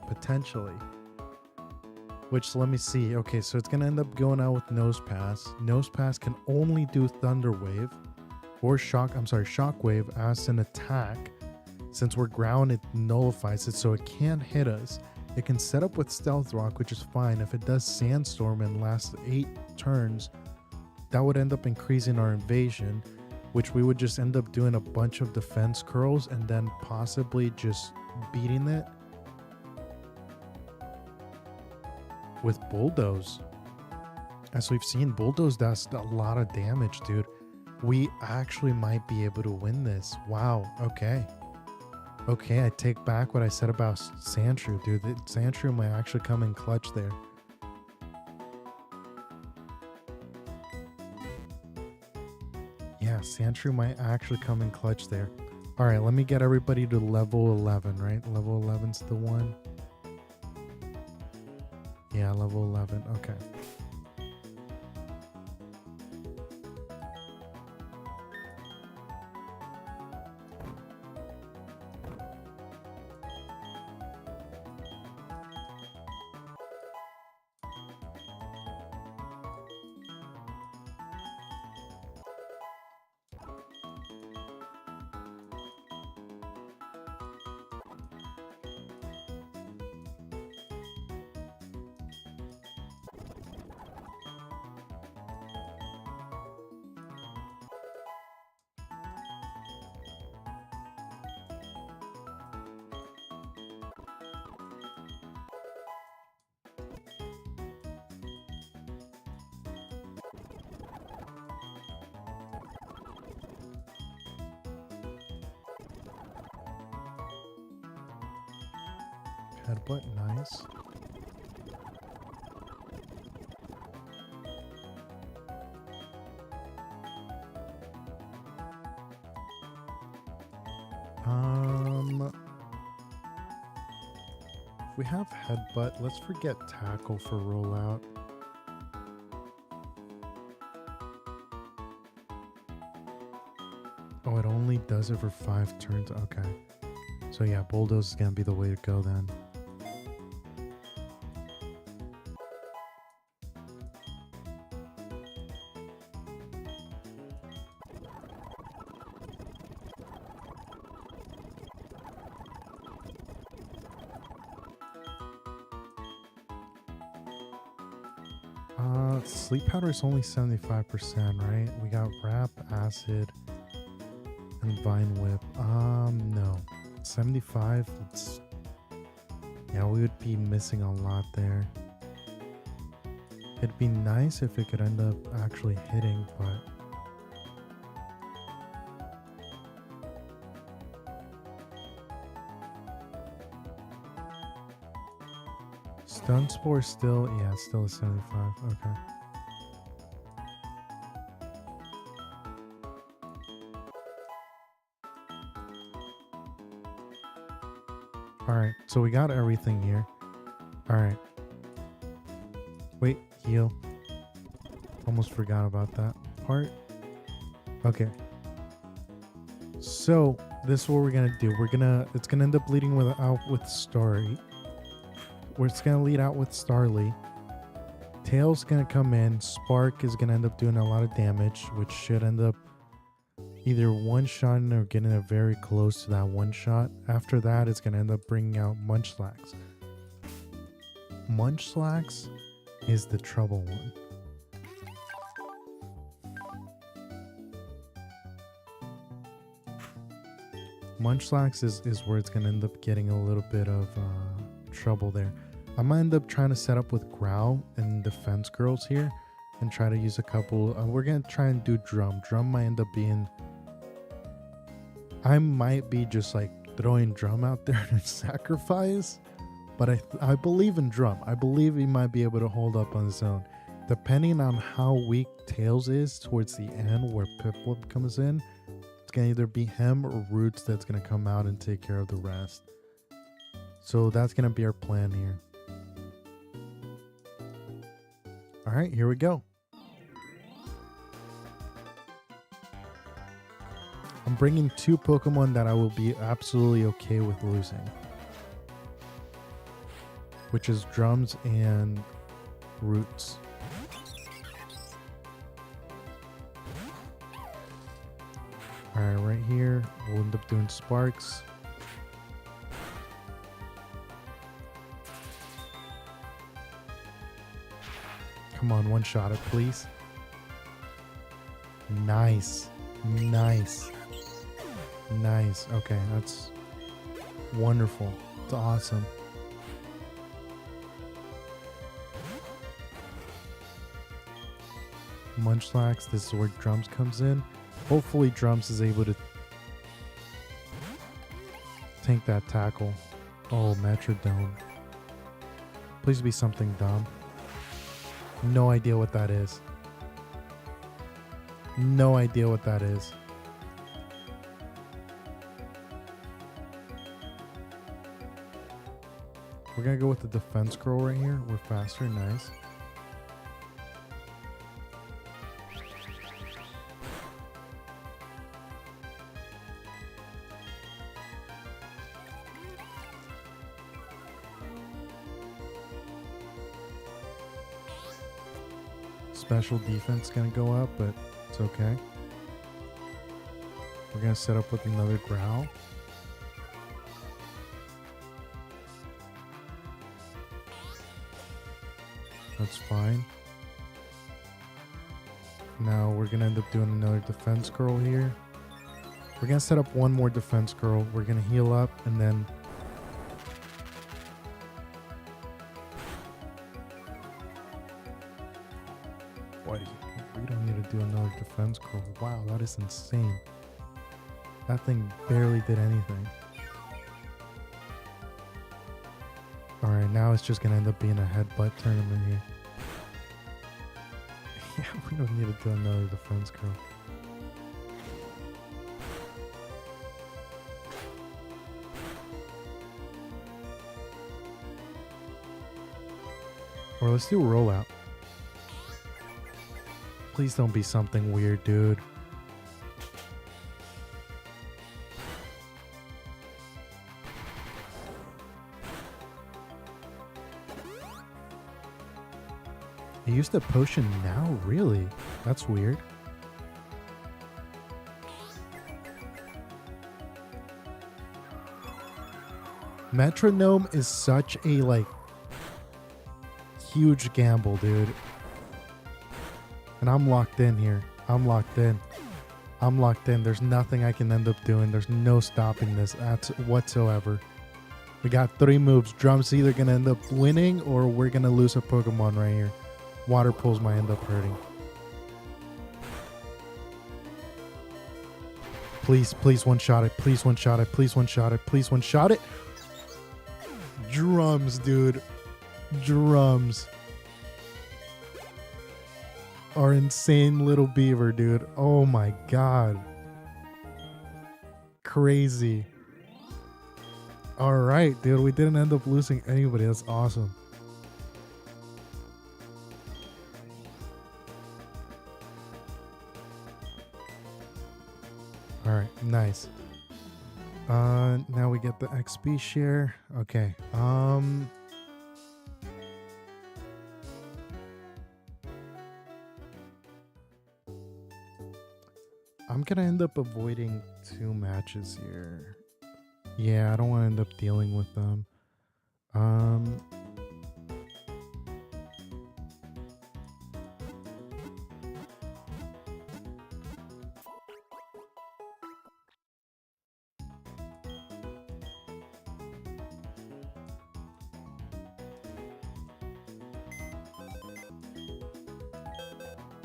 Which, let me see. Okay, so it's going to end up going out with Nose Pass. Nose Pass can only do Thunder Wave or Shock Wave as an attack. Since we're ground, it nullifies it, so it can't hit us. It can set up with Stealth Rock, which is fine. If it does Sandstorm and lasts 8 turns, that would end up increasing our invasion, which we would just end up doing a bunch of defense curls and then possibly just beating it with Bulldoze. As we've seen, Bulldoze does a lot of damage, dude. We actually might be able to win this. Wow, okay. Okay, I take back what I said about Sandshrew, dude. Sandshrew might actually come in clutch there. Yeah, Sandshrew might actually come in clutch there. All right, let me get everybody to level 11, right? Level 11's the one. Yeah, level 11. Okay. Headbutt, nice. If we have Headbutt, let's forget Tackle for rollout. Oh, it only does it for 5 turns. Okay. So yeah, Bulldoze is gonna be the way to go then. Sleep powder is only 75%, right? We got Wrap, Acid, and Vine Whip. No. 75, yeah, we would be missing a lot there. It'd be nice if it could end up actually hitting, but Stun Spore still, yeah, it's still a 75. Okay. Alright, so we got everything here. Alright. Wait, heal. Almost forgot about that part. Okay. So, this is what we're gonna do. It's gonna end up leading out with Starry. It's gonna lead out with Starly. Tail's gonna come in. Spark is gonna end up doing a lot of damage, which should end up either one-shotting or getting it very close to that one-shot. After that, it's going to end up bringing out Munchlax. Munchlax is the trouble one. Munchlax is where it's going to end up getting a little bit of trouble there. I might end up trying to set up with Growl and Defense Girls here and try to use a couple. We're going to try and do Drum. Drum might end up being... I might be just like throwing Drum out there to sacrifice, but I believe in Drum. I believe he might be able to hold up on his own. Depending on how weak Tails is towards the end where Piplup comes in, it's going to either be him or Roots that's going to come out and take care of the rest. So that's going to be our plan here. All right, here we go. I'm bringing 2 Pokemon that I will be absolutely okay with losing, which is Drums and roots. Alright, right here, we'll end up doing sparks. Come on, one shot it, please. Nice. Nice. Nice. Okay, that's wonderful. It's awesome. Munchlax, this is where Drums comes in. Hopefully Drums is able to tank that tackle. Oh, Metrodome. Please be something dumb. No idea what that is. No idea what that is. We're gonna go with the defense scroll right here. We're faster, nice. Special defense gonna go up, but it's okay. We're gonna set up with another growl. That's fine. Now we're gonna end up doing another defense scroll here. We're gonna set up one more defense scroll. We're gonna heal up and then we don't need to do another defense scroll. Wow, that is insane. That thing barely did anything. Alright, now it's just gonna end up being a headbutt tournament here. Yeah, we don't need to do another defense scroll. Or let's do a rollout. Please don't be something weird, dude. He used a potion now? Really? That's weird. Metronome is such a, like, huge gamble, dude. And I'm locked in here. I'm locked in. I'm locked in. There's nothing I can end up doing. There's no stopping this whatsoever. We got 3 moves. Drum's either going to end up winning or we're going to lose a Pokemon right here. Water pulls might end up hurting. Please, please one-shot it. Please one-shot it. Please one-shot it. Please one-shot it. Drums, dude. Drums. Our insane little beaver, dude. Oh my god. Crazy. Alright, dude. We didn't end up losing anybody. That's awesome. Alright, nice. Now we get the XP share. Okay. I'm gonna end up avoiding 2 matches here. Yeah, I don't want to end up dealing with them.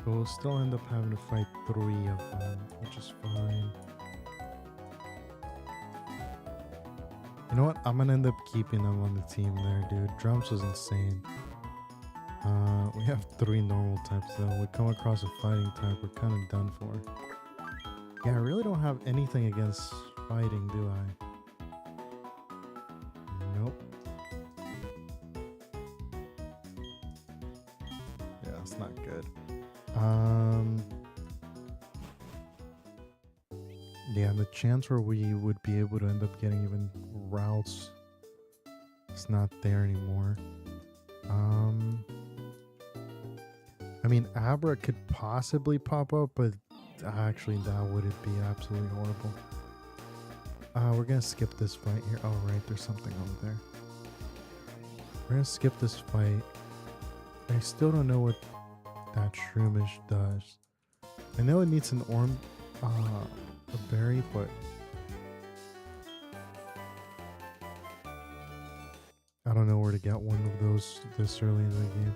We'll still end up having to fight 3 of them, which is fine. You know what? I'm gonna end up keeping them on the team there, dude. Drums was insane. We have 3 normal types though. We come across a fighting type, we're kind of done for. Yeah, I really don't have anything against fighting, do I? Nope. Yeah, it's not good. Yeah, the chance where we would be able to end up getting even routes, it's not there anymore. mean, Abra could possibly pop up, but actually that would be absolutely horrible. We're gonna skip this fight here. Oh, right, there's something over there. We're gonna skip this fight. I still don't know what that Shroomish does. I know it needs an a berry, but I don't know where to get one of those this early in the game.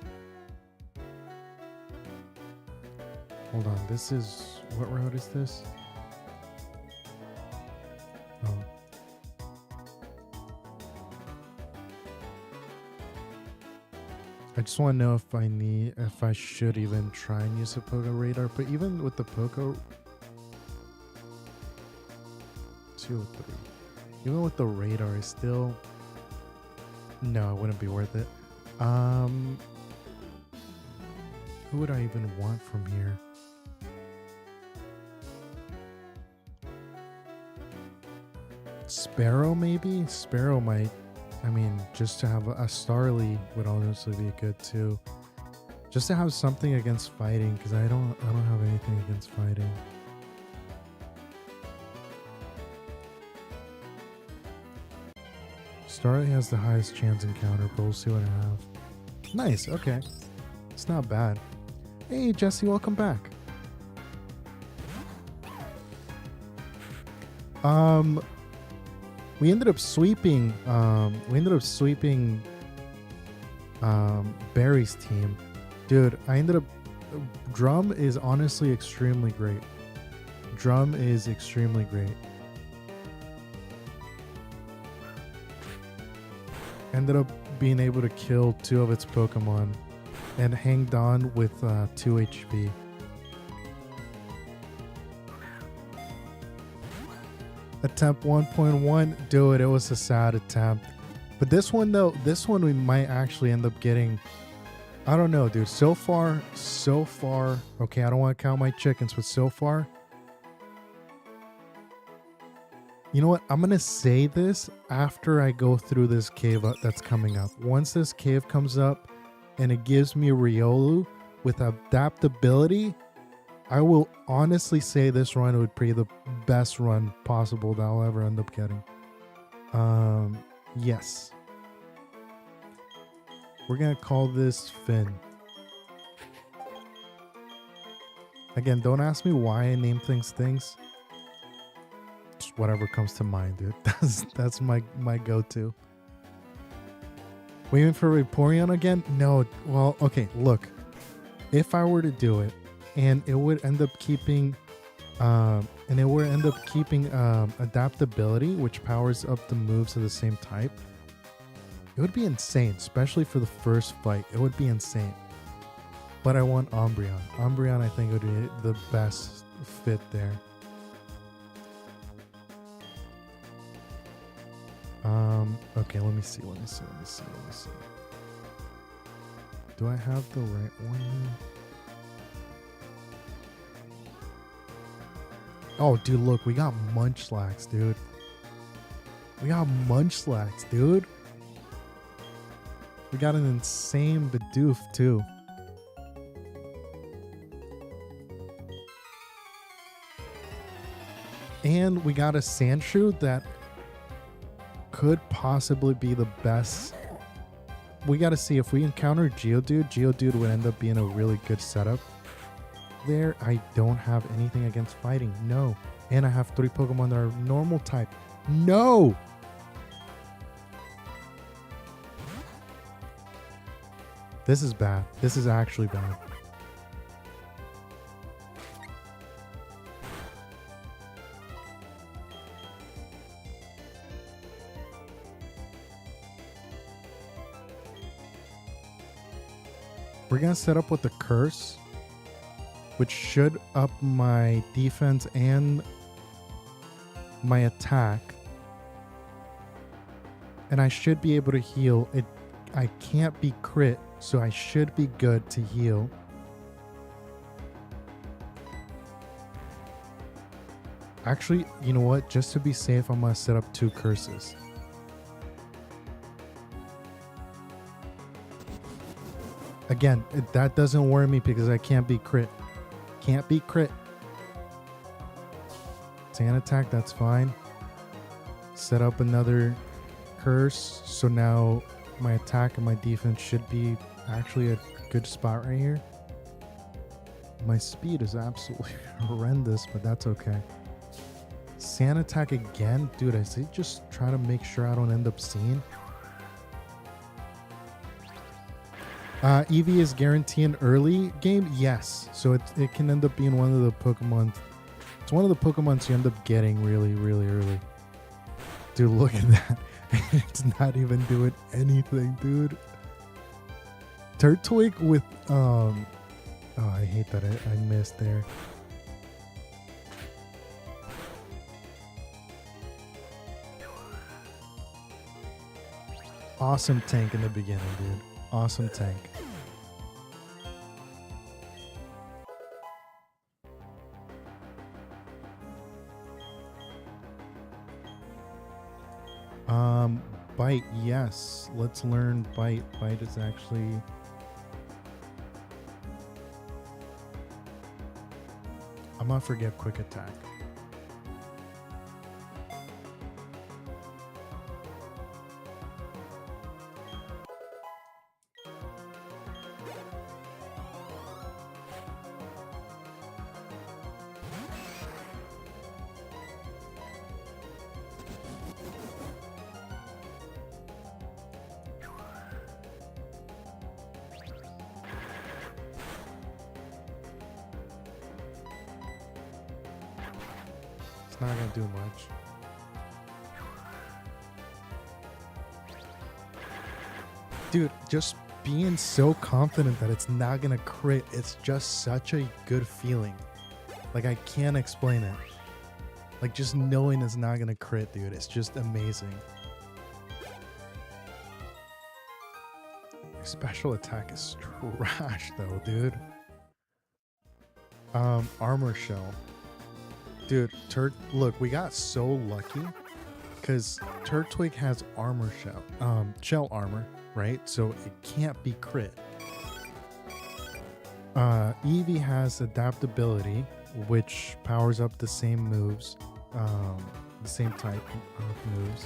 Hold on, this is... what route is this? Oh. I just want to know if I should even try and use a Poké Radar, but even with the Poké... 2 or 3. Even with the radar, it's still... no, it wouldn't be worth it. Who would I even want from here? Sparrow, maybe? Sparrow might. I mean, just to have a Starly would honestly be good too. Just to have something against fighting, because I don't have anything against fighting. Starly has the highest chance encounter, but we'll see what I have. Nice, okay. It's not bad. Hey Jesse, welcome back. We ended up sweeping Barry's team. Dude, Drum is honestly extremely great. Drum is extremely great. Ended up being able to kill 2 of its Pokemon and hanged on with 2 HP. Attempt 1.1, dude, it was a sad attempt. But this one though, we might actually end up getting, I don't know, dude. So far, okay, I don't want to count my chickens, but so far, you know what? I'm going to say this after I go through this cave that's coming up. Once this cave comes up and it gives me a Riolu with adaptability, I will honestly say this run would be the best run possible that I'll ever end up getting. Yes. We're going to call this Finn. Again, don't ask me why I name things. Just whatever comes to mind, dude. That's my go-to. Waiting for Vaporeon again? No. Well, okay, look. If I were to do it, and it would end up keeping adaptability, which powers up the moves of the same type. It would be insane, especially for the first fight. It would be insane. But I want Umbreon. Umbreon, I think, would be the best fit there. Okay, let me see. Do I have the right one here? Oh, dude, look, we got Munchlax, dude. We got an insane Bidoof, too. And we got a Sandshrew that could possibly be the best. We got to see if we encounter Geodude. Geodude would end up being a really good setup. There, I don't have anything against fighting. No. And I have 3 Pokemon that are normal type. No! This is bad. This is actually bad. We're going to set up with the Curse, which should up my defense and my attack. And I should be able to heal. I can't be crit, so I should be good to heal. Actually, you know what? Just to be safe, I'm going to set up 2 curses. Again, that doesn't worry me because I can't be crit. Can't be crit. Sand attack, that's fine. Set up another curse. So now my attack and my defense should be actually a good spot right here. My speed is absolutely horrendous, but that's okay. Sand attack again. Dude, I say just try to make sure I don't end up seeing. Eevee is guaranteed early game? Yes. So it can end up being one of the Pokemon. It's one of the Pokemons you end up getting really, really early. Dude, look at that. It's not even doing anything, dude. Turtwig with oh, I hate that I missed there. Awesome tank in the beginning, dude. Awesome tank. Bite, yes. Let's learn bite. Bite is actually I'm gonna forget quick attack. It's not gonna do much. Dude, just being so confident that it's not gonna crit, it's just such a good feeling. Like, I can't explain it. Like, just knowing it's not gonna crit, dude, it's just amazing. Your special attack is trash though, dude. Armor shell. Dude, look, we got so lucky because Turtwig has armor shell armor, right? So it can't be crit. Eevee has adaptability, which powers up the same moves, the same type of moves.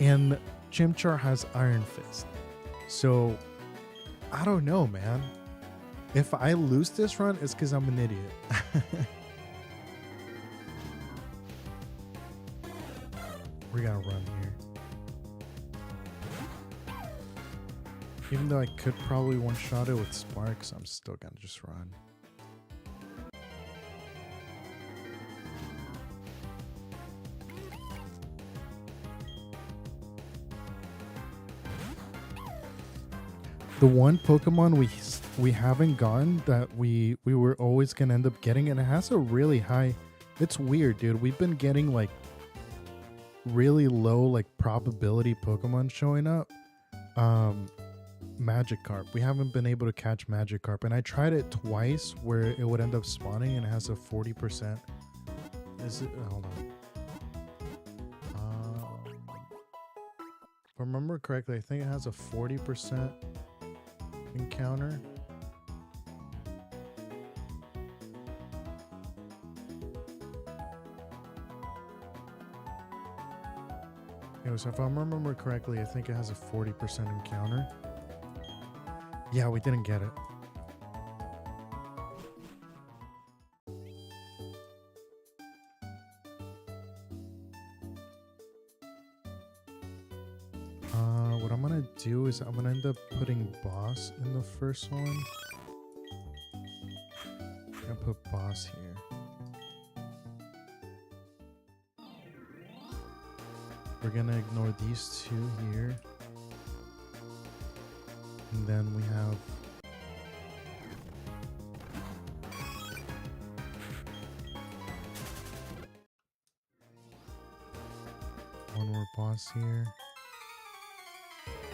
And Chimchar has Iron Fist. So I don't know, man. If I lose this run, it's because I'm an idiot. We're gonna run here. Even though I could probably one-shot it with Sparks, I'm still gonna just run. The one Pokemon we haven't gotten that we were always gonna end up getting, and it has a really high. It's weird, dude. We've been getting like really low like probability Pokemon showing up. Magikarp. We haven't been able to catch Magikarp, and I tried it twice where it would end up spawning and it has a 40%. Is it? Hold on. If I remember correctly, I think it has a 40% encounter. So if I remember correctly, I think it has a 40% encounter. Yeah, we didn't get it. What I'm gonna do is I'm gonna end up putting boss in the first one. I'm gonna put boss here. We're gonna ignore these two here. And then we have one more boss here.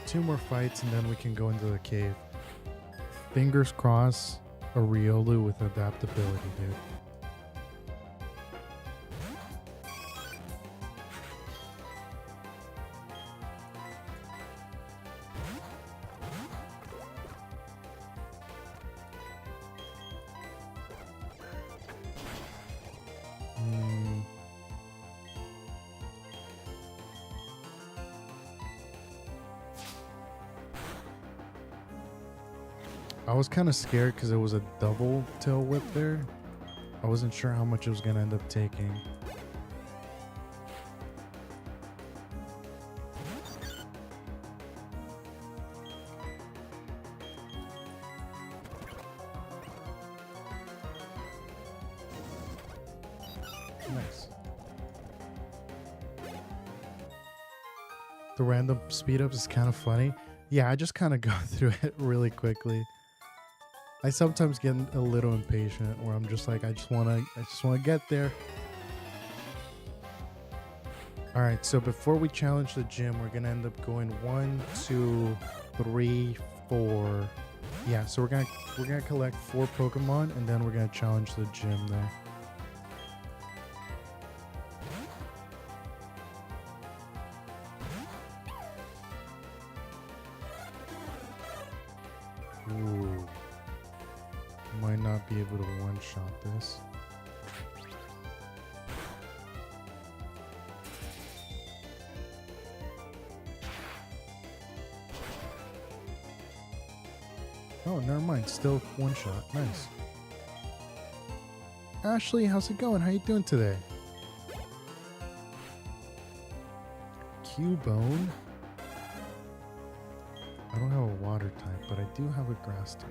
Two more fights and then we can go into the cave. Fingers crossed, a Riolu with adaptability, dude. I was kind of scared because it was a double tail whip there. I wasn't sure how much it was going to end up taking. Nice. The random speed ups is kind of funny. Yeah, I just kind of go through it really quickly. I sometimes get a little impatient where I'm just like, I just want to get there. All right, so before we challenge the gym, we're gonna end up going 1, 2, 3, 4. Yeah, so we're gonna collect 4 Pokemon, and then we're gonna challenge the gym there. Ooh. Might not be able to one-shot this. Oh, never mind. Still one-shot. Nice. Ashley, how's it going? How you doing today? Cubone. I don't have a water type, but I do have a grass type.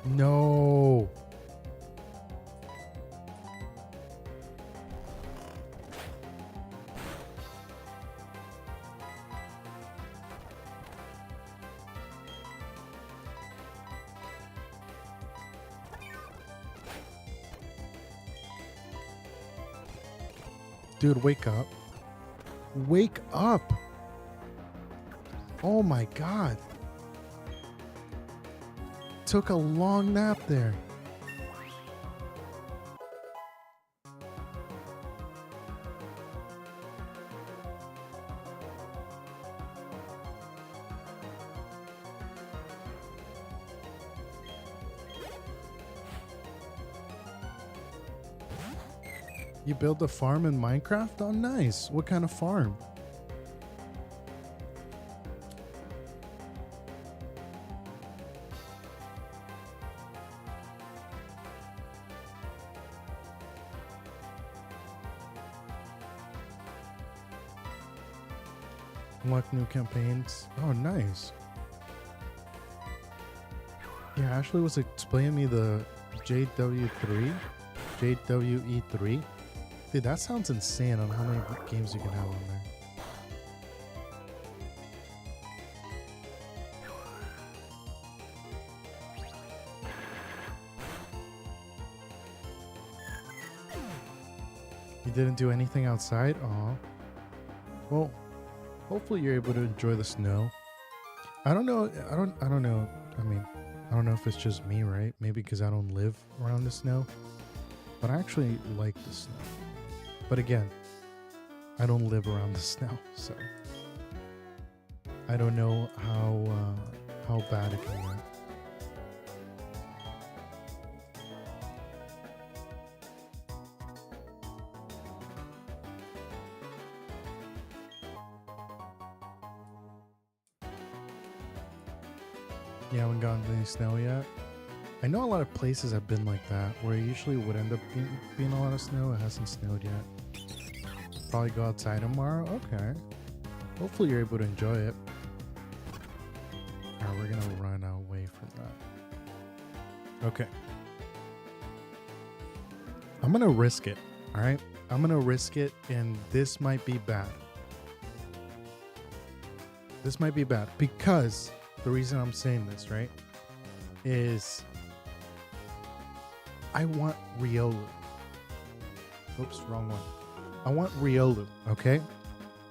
No. Dude, wake up. Wake up. Oh my God. Took a long nap there. You build a farm in Minecraft? Oh, nice. What kind of farm? Unlock new campaigns. Oh, nice. Yeah, Ashley was explaining me the JW3, JWE3. Dude, that sounds insane on how many games you can have on there. You didn't do anything outside? Aw. Well, hopefully you're able to enjoy the snow. I don't know. I don't know. I mean, I don't know if it's just me, right? Maybe because I don't live around the snow. But I actually like the snow. But again, I don't live around the snow, so I don't know how bad it can get. You haven't gotten any snow yet? I know a lot of places have been like that, where it usually would end up being a lot of snow. It hasn't snowed yet. Probably go outside tomorrow? Okay. Hopefully you're able to enjoy it. Alright, we're gonna run away from that. Okay. I'm gonna risk it, alright? I'm gonna risk it, and this might be bad. This might be bad, because the reason I'm saying this, right, is I want Riolu. Oops, wrong one. I want Riolu, okay?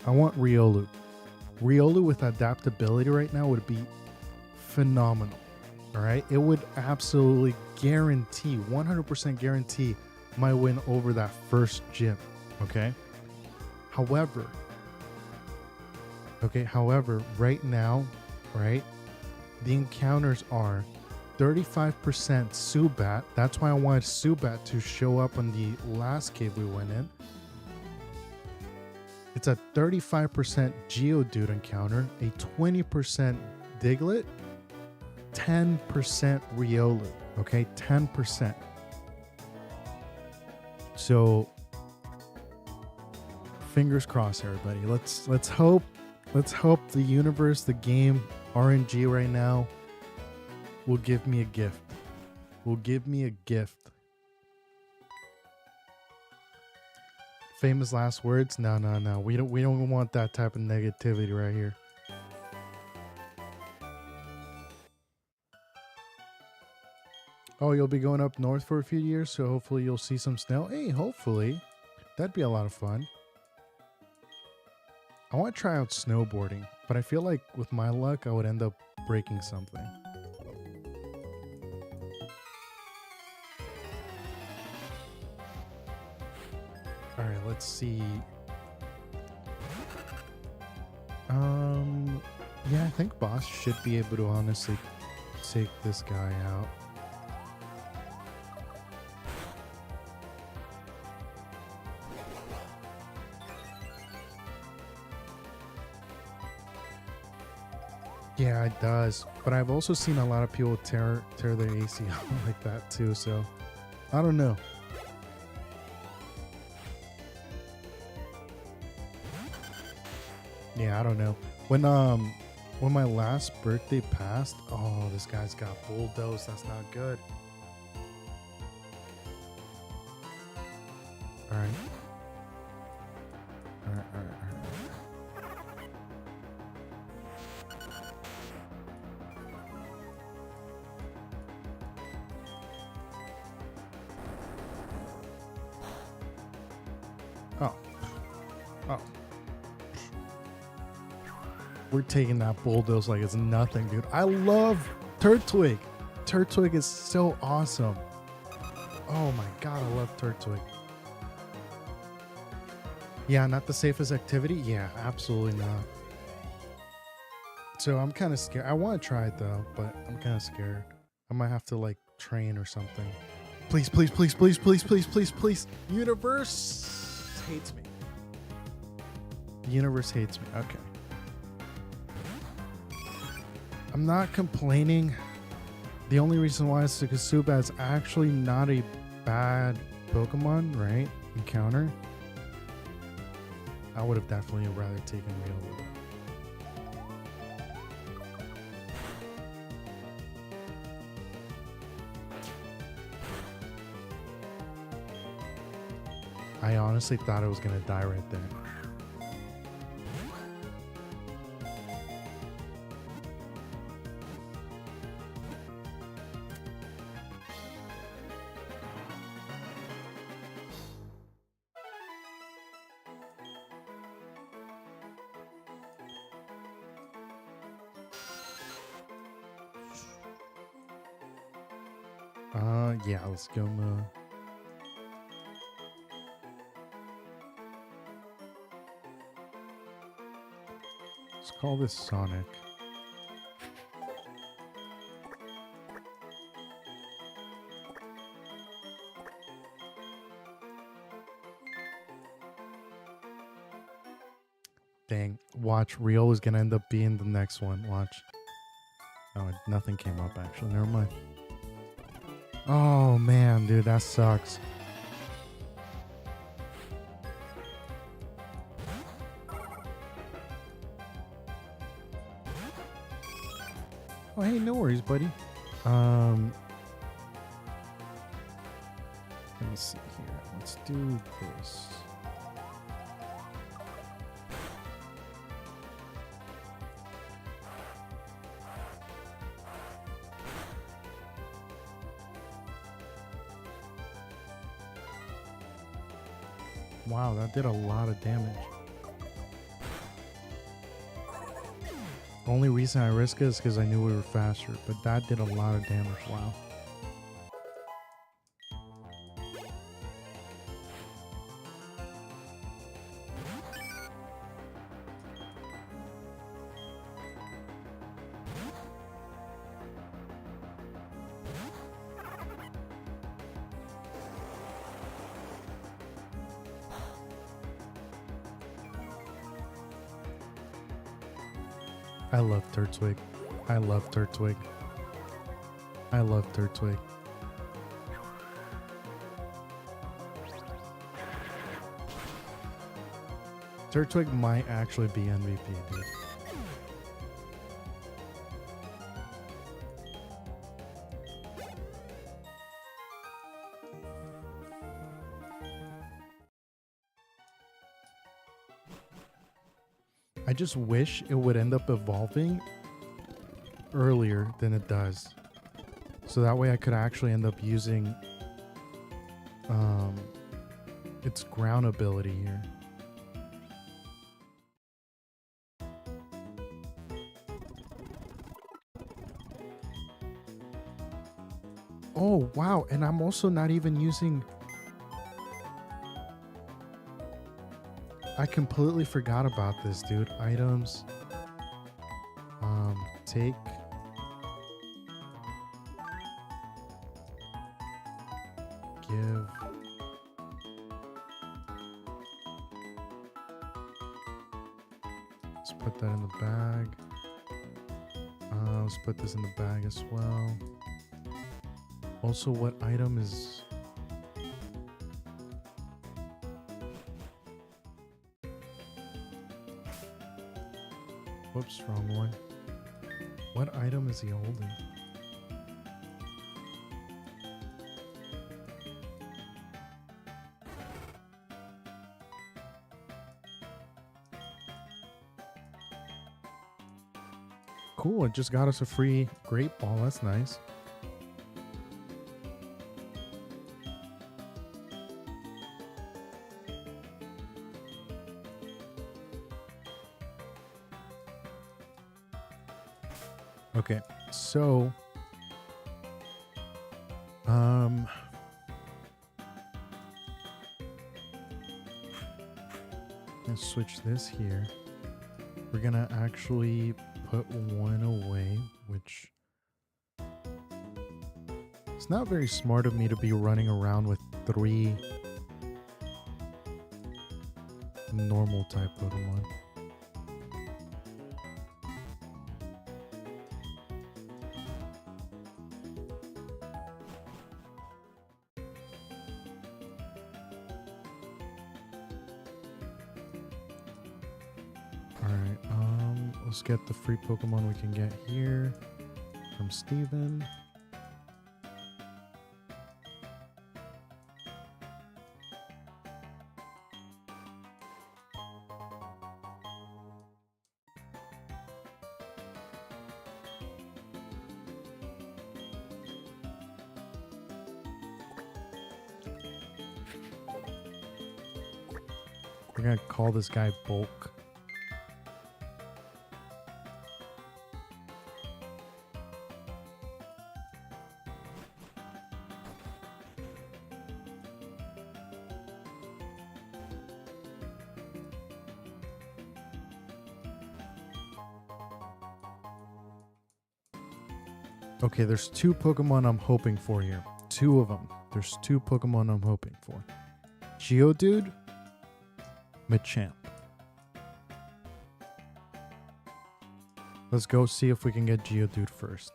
I want Riolu. Riolu with adaptability right now would be phenomenal, all right? It would absolutely guarantee, 100% guarantee my win over that first gym, okay? However, right now, right, the encounters are 35% Subat. That's why I wanted Subat to show up on the last cave we went in. It's a 35% Geodude encounter, a 20% Diglett, 10% Riolu. Okay, 10%. So fingers crossed, everybody. Let's hope the universe, the game, RNG right now will give me a gift. Will give me a gift. Famous last words? No. We don't want that type of negativity right here. Oh, you'll be going up north for a few years, so hopefully you'll see some snow. Hey, hopefully. That'd be a lot of fun. I want to try out snowboarding, but I feel like with my luck, I would end up breaking something. All right, let's see. Yeah, I think boss should be able to honestly take this guy out. Yeah, it does. But I've also seen a lot of people tear their ACL like that too, so I don't know. Yeah, I don't know. When my last birthday passed, oh, this guy's got bulldozed. That's not good. All right. Oh. We're taking that bulldoze like it's nothing, dude. I love Turtwig. Turtwig is so awesome. Oh my god, I love Turtwig. Yeah, not the safest activity? Yeah, absolutely not. So I'm kind of scared. I want to try it though, but I'm kind of scared. I might have to like train or something. Please. Universe hates me. The universe hates me. Okay. I'm not complaining. The only reason why is because Subat's actually not a bad Pokemon, right? Encounter. I would have definitely rather taken Riolu. I honestly thought I was gonna die right there. Yeah, let's go. Let's call this Sonic. Dang, watch, Rio is gonna end up being the next one. Watch. Oh, nothing came up actually. Never mind. Oh man, dude, that sucks. Oh, hey, no worries, buddy. Let me see here. Let's do this. Wow, that did a lot of damage. Only reason I risked it is because I knew we were faster, but that did a lot of damage. Wow. I love Turtwig. I love Turtwig. I love Turtwig. Turtwig might actually be MVP, dude. I just wish it would end up evolving earlier than it does. So that way I could actually end up using its ground ability here. Oh, wow. And I'm also not even using... I completely forgot about this, dude. Items. Take. Give. Let's put that in the bag. Let's put this in the bag as well. Also, what item is... Whoops, wrong one. What item is he holding? Cool, it just got us a free great ball. That's nice. Okay, so let's switch this here. We're gonna actually put one away, which it's not very smart of me to be running around with 3 normal type Pokemon. Alright, let's get the free Pokemon we can get here from Steven. We're gonna call this guy Bulk. Okay, there's 2 Pokemon I'm hoping for here. 2 of them. There's 2 Pokemon I'm hoping for. Geodude, Machamp. Let's go see if we can get Geodude first.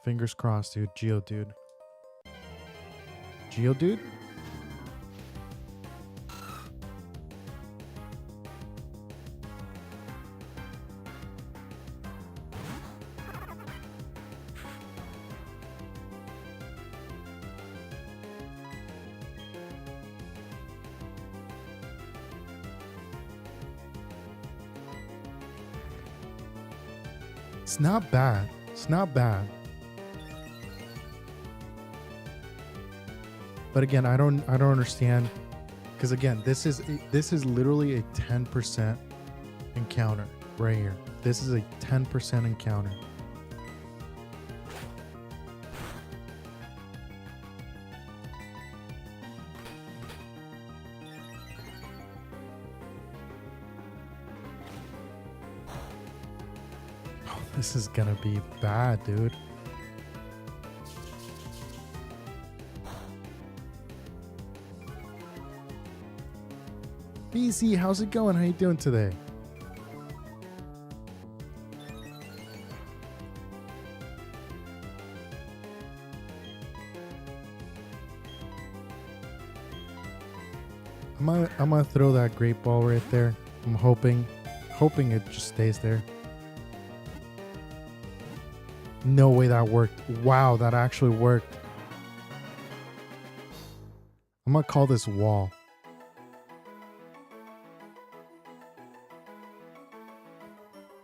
Fingers crossed, dude. Geodude. Geodude? It's not bad. It's not bad. But again, I don't understand, because again, this is literally a 10% encounter right here. This is a 10% encounter. This is gonna be bad, dude. BZ, how's it going? How you doing today? I'm gonna throw that great ball right there. I'm hoping it just stays there. No way that worked. Wow, that actually worked. I'm gonna call this wall.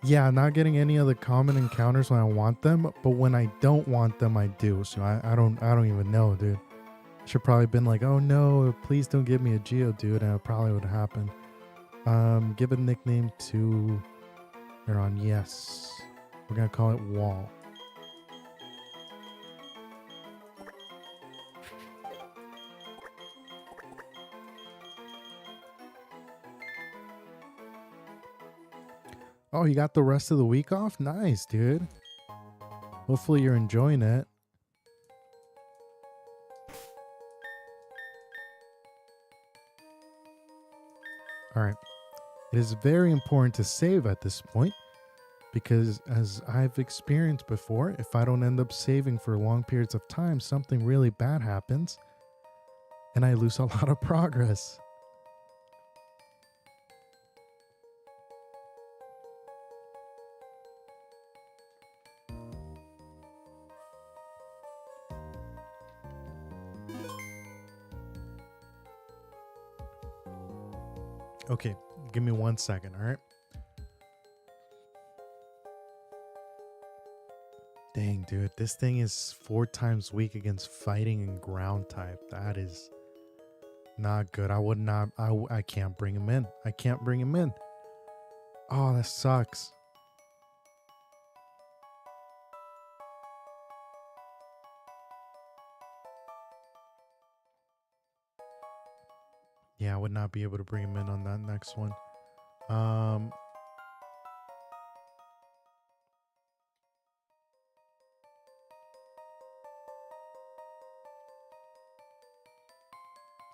Yeah, not getting any of the common encounters when I want them, but when I don't want them, I do. So I don't even know, dude. Should probably been like, oh no, please don't give me a Geodude, and it probably would have happened. Give a nickname to Heron. Yes, we're gonna call it Wall. Oh, you got the rest of the week off? Nice, dude. Hopefully you're enjoying it. All right. It is very important to save at this point because, as I've experienced before, if I don't end up saving for long periods of time, something really bad happens and I lose a lot of progress. Okay, give me 1 second, all right? Dang, dude, this thing is 4 times weak against fighting and ground type. That is not good. I can't bring him in. I can't bring him in. Oh, that sucks. Yeah, I would not be able to bring him in on that next one.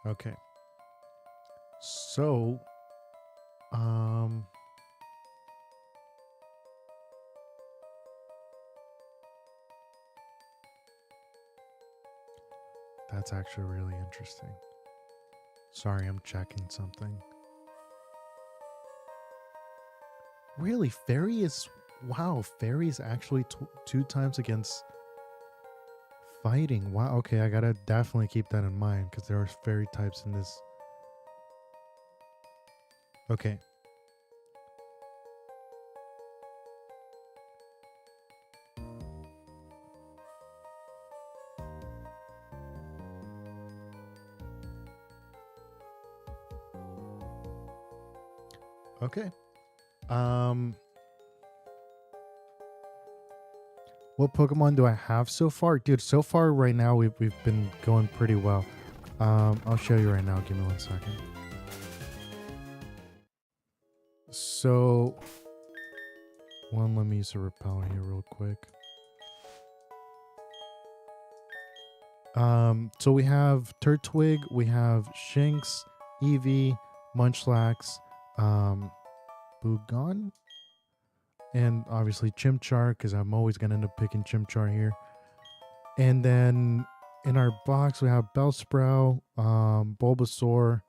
Okay. So, that's actually really interesting. Sorry, I'm checking something. Really, Fairy is... Wow, Fairy is actually 2 times against fighting. Wow, okay, I gotta definitely keep that in mind because there are Fairy types in this. Okay. Okay. What Pokemon do I have so far? Dude, so far right now we've been going pretty well. I'll show you right now. Give me 1 second. So, let me use a repel here real quick. So we have Turtwig, we have Shinx, Eevee, Munchlax, Bugon, and obviously Chimchar, because I'm always going to end up picking Chimchar here. And then in our box, we have Bellsprout, Bulbasaur,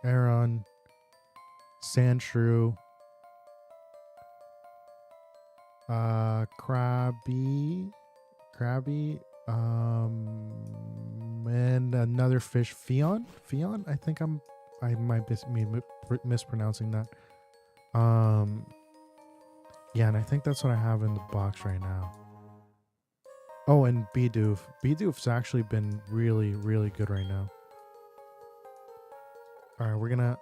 Aron, Sandshrew, Krabby, and another fish, Fion, I think I might be mispronouncing that. Yeah, and I think that's what I have in the box right now. Oh, and Bidoof. Bidoof's actually been really, really good right now. All right, we're gonna...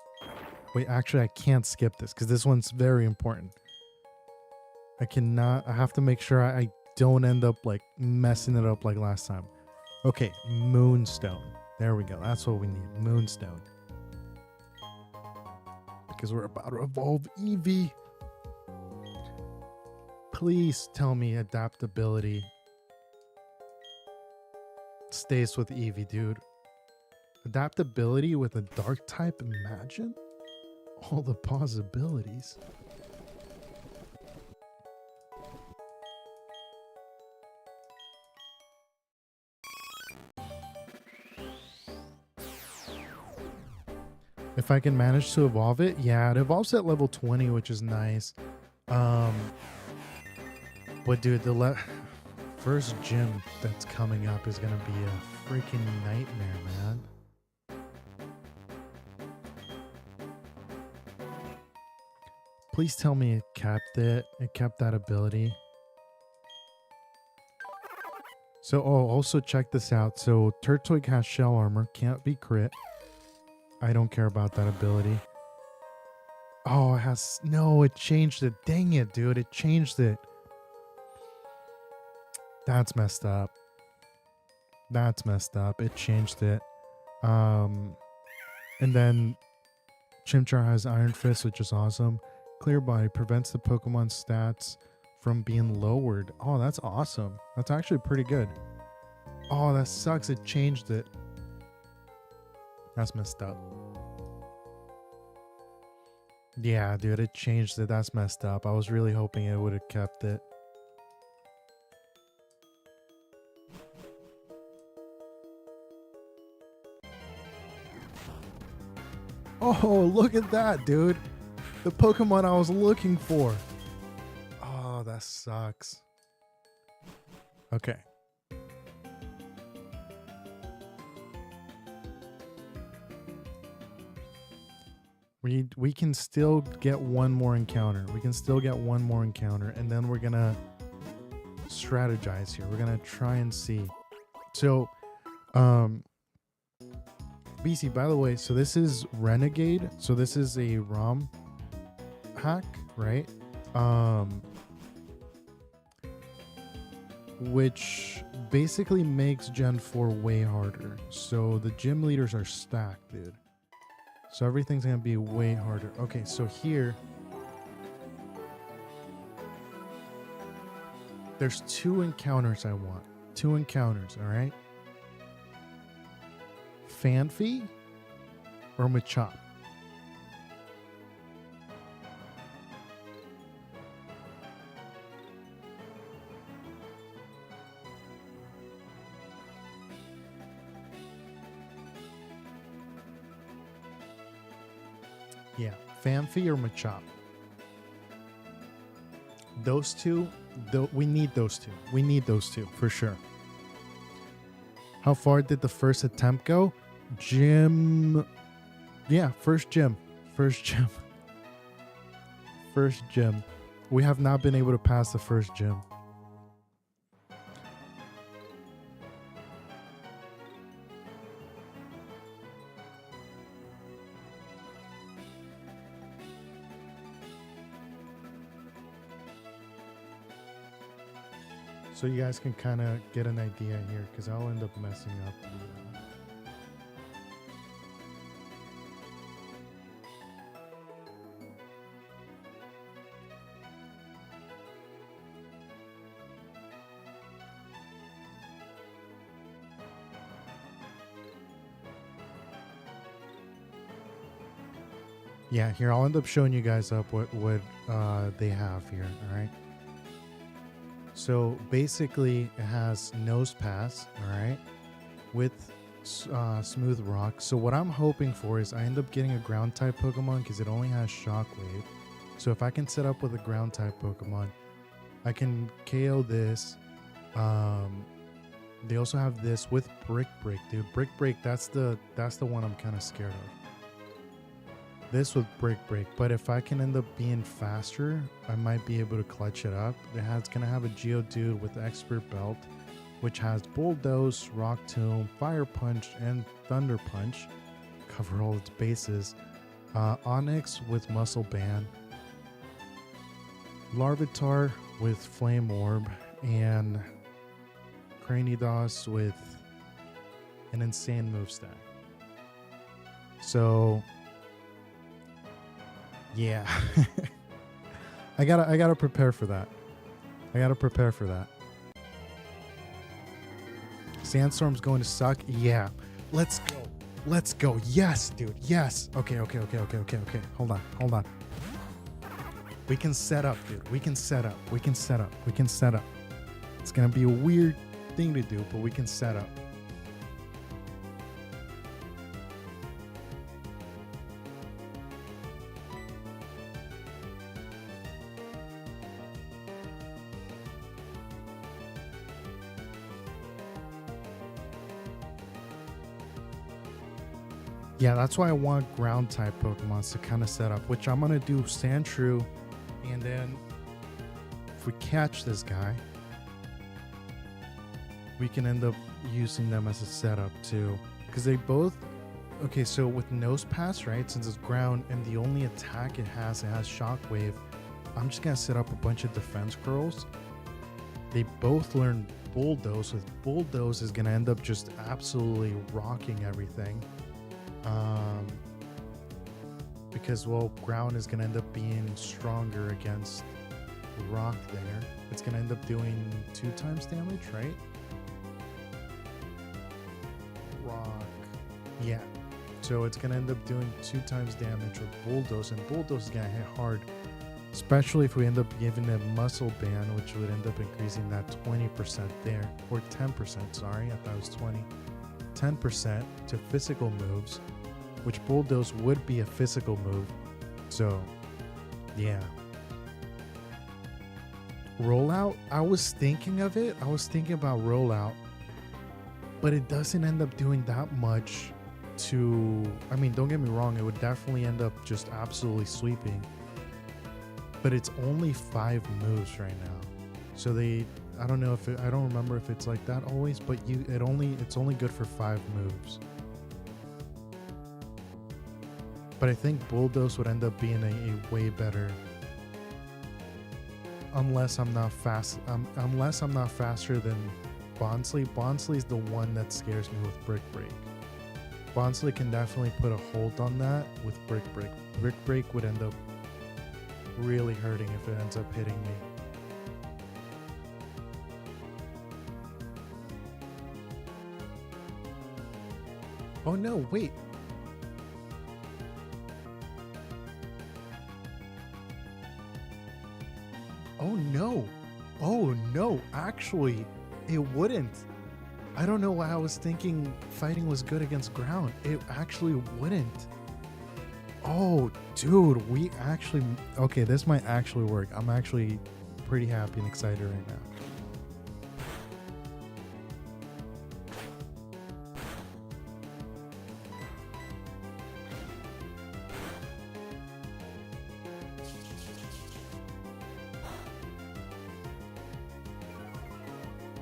Wait, actually, I can't skip this because this one's very important. I have to make sure I don't end up like messing it up like last time. Okay, Moonstone. There we go. That's what we need. Moonstone. Because we're about to evolve Eevee. Please tell me adaptability stays with Eevee, dude. Adaptability with a dark type? Imagine all the possibilities. If I can manage to evolve it, yeah, it evolves at level 20, which is nice. But dude, the first gym that's coming up is gonna be a freaking nightmare, man. Please tell me it kept it. It kept that ability. So, oh, also check this out. So, Turtwig has shell armor. Can't be crit. I don't care about that ability. Oh, it has... No, it changed it. Dang it, dude. It changed it. That's messed up. That's messed up. It changed it. And then Chimchar has Iron Fist, which is awesome. Clear Body prevents the Pokemon stats from being lowered. Oh, that's awesome. That's actually pretty good. Oh, that sucks. It changed it. That's messed up. Yeah, dude, it changed it. That's messed up. I was really hoping it would have kept it. Oh, look at that, dude. The Pokemon I was looking for. Oh, that sucks. Okay. We can still get one more encounter. We can still get one more encounter, and then we're gonna strategize here. We're gonna try and see. So, BC, by the way, so this is Renegade. So this is a ROM hack, right? Which basically makes Gen 4 way harder. So the gym leaders are stacked, dude. So everything's gonna be way harder. Okay, so here there's 2 encounters I want. 2 encounters, all right? Fanfi or Machop? Yeah, Fanfi or Machop. Those two, we need those two. We need those two for sure. How far did the first attempt go? Gym. Yeah, first gym. First gym. First gym. We have not been able to pass the first gym. So you guys can kind of get an idea here, because I'll end up messing up the yeah, here, I'll end up showing you guys up what they have here, all right? So basically, it has Nose Pass, all right, with Smooth Rock. So what I'm hoping for is I end up getting a Ground-type Pokemon because it only has Shockwave. So if I can set up with a Ground-type Pokemon, I can KO this. They also have this with Brick Break, dude. Brick Break, that's the one I'm kind of scared of. This with Brick Break, but if I can end up being faster, I might be able to clutch it up. It's gonna have a Geodude with Expert Belt, which has Bulldoze, Rock Tomb, Fire Punch, and Thunder Punch. Cover all its bases. Onyx with Muscle Band, Larvitar with Flame Orb, and Cranidos with an insane moveset. So yeah, I gotta prepare for that. I gotta prepare for that. Sandstorm's going to suck. Yeah, let's go. Let's go. Yes, dude. Yes. Okay. Hold on. We can set up, dude. We can set up. It's gonna be a weird thing to do, but we can set up. Yeah, that's why I want ground type Pokemons to kind of set up, which I'm gonna do Sandshrew, and then if we catch this guy, we can end up using them as a setup too, because they both. Okay, so with Nose Pass, right? Since it's ground and the only attack it has Shockwave, I'm just gonna set up a bunch of defense curls. They both learn Bulldoze. With Bulldoze is gonna end up just absolutely rocking everything. Because, well, ground is going to end up being stronger against rock there. It's going to end up doing 2 times damage, right? Rock. Yeah. So it's going to end up doing 2 times damage with Bulldoze, and Bulldoze is going to hit hard, especially if we end up giving it Muscle Band, which would end up increasing that 20% there, or 10%, sorry, I thought it was 20. 10% to physical moves, which Bulldoze would be a physical move. So, yeah. Rollout, I was thinking of it. I was thinking about Rollout, but it doesn't end up doing that much to... I mean, don't get me wrong, it would definitely end up just absolutely sweeping. But it's only 5 moves right now. So I don't know if I don't remember if it's like that always, but it's only good for 5 moves. But I think Bulldoze would end up being a way better, unless I'm not fast. Unless I'm not faster than Bonsly. Bonsly's the one that scares me with Brick Break. Bonsly can definitely put a hold on that with Brick Break. Brick Break would end up really hurting if it ends up hitting me. Oh no, wait. Oh no. Oh no, actually, it wouldn't. I don't know why I was thinking fighting was good against ground. It actually wouldn't. Oh, dude, we actually... Okay, this might actually work. I'm actually pretty happy and excited right now.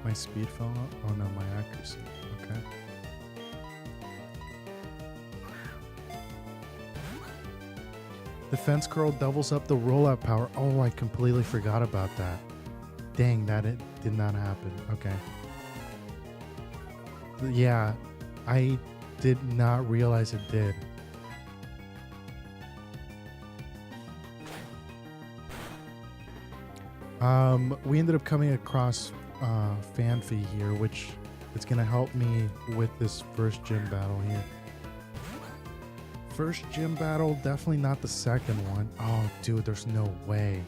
My speed fell out? Oh no, my accuracy. Okay. Defense curl doubles up the rollout power. Oh, I completely forgot about that. Dang, it did not happen. Okay. Yeah, I did not realize it did. We ended up coming across Fanfi here, which is going to help me with this first gym battle here. First gym battle, definitely not the second one. Oh, dude, there's no way.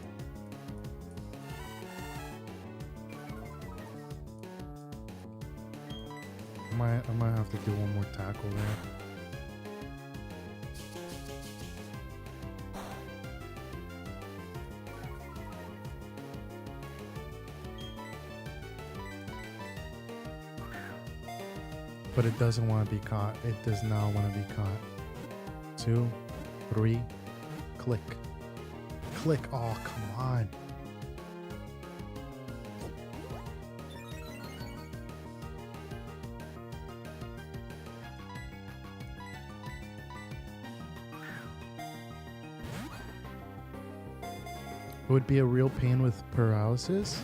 I might have to do one more tackle there. But it doesn't want to be caught. It does not want to be caught. 2, 3, click. Click. Oh, come on. It would be a real pain with paralysis.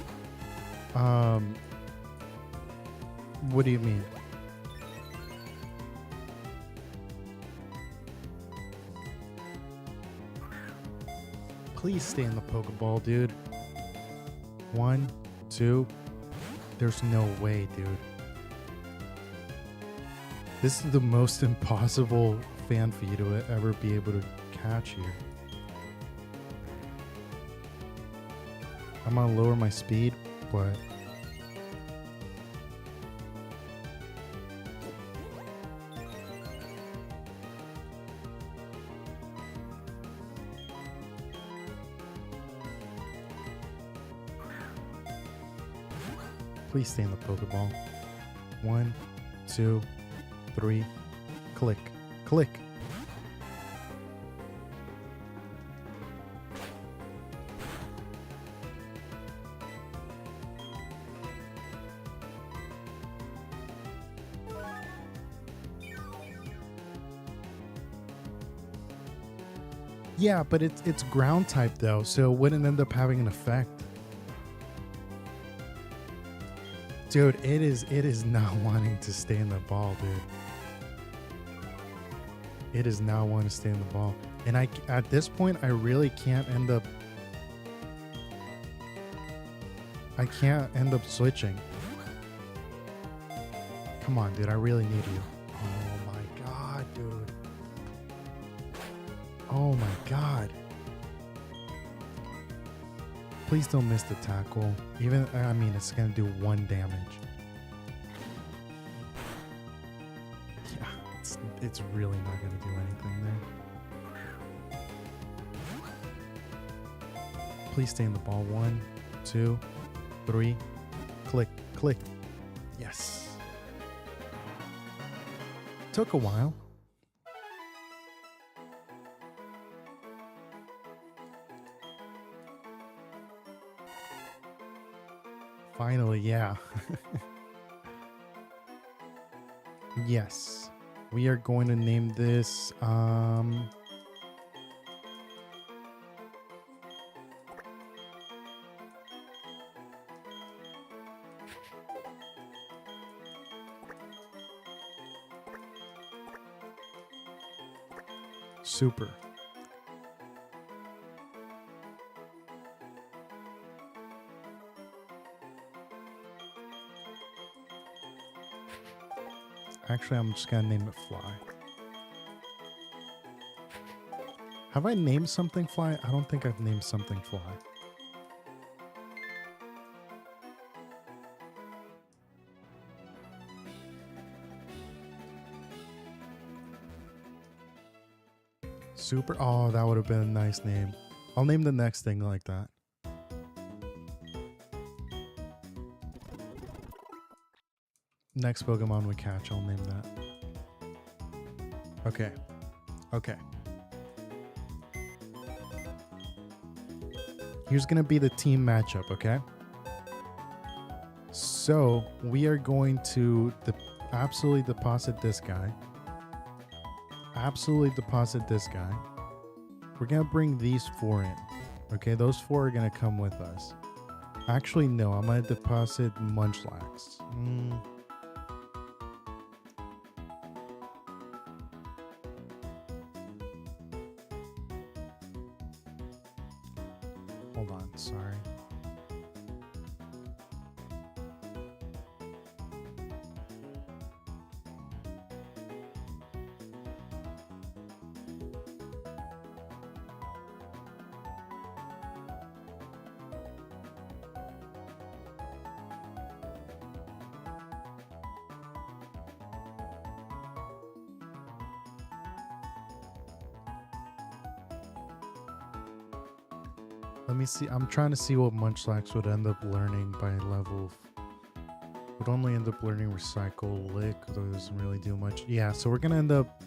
What do you mean? Please stay in the Pokeball, dude. 1, 2. There's no way, dude. This is the most impossible Fanfi to ever be able to catch here. I'm gonna lower my speed, but... Please stay in the Pokeball. 1, 2, 3, click. Click. Yeah, but it's ground type though, so it wouldn't end up having an effect. Dude, it is not wanting to stay in the ball, dude. It is not wanting to stay in the ball. And at this point, I really can't end up... I can't end up switching. Come on, dude, I really need you. Oh my god, dude. Oh my god. Please don't miss the tackle. Even, I mean, it's gonna do 1 damage. Yeah, it's really not gonna do anything there. Please stay in the ball. 1, 2, 3. Click, click. Yes. Took a while. Finally, yeah. Yes. We are going to name this Super. Actually, I'm just gonna name it Fly. Have I named something Fly? I don't think I've named something Fly. Super. Oh, that would have been a nice name. I'll name the next thing like that. Next Pokemon we catch, I'll name that. Okay. Okay. Here's gonna be the team matchup, okay? So we are going to absolutely deposit this guy. Absolutely deposit this guy. We're gonna bring these 4 in. Okay, those 4 are gonna come with us. Actually, no, I'm gonna deposit Munchlax. Hold on, sorry. Let me see. I'm trying to see what Munchlax would end up learning by level. Would only end up learning Recycle, Lick, though it doesn't really do much. Yeah, so we're gonna end up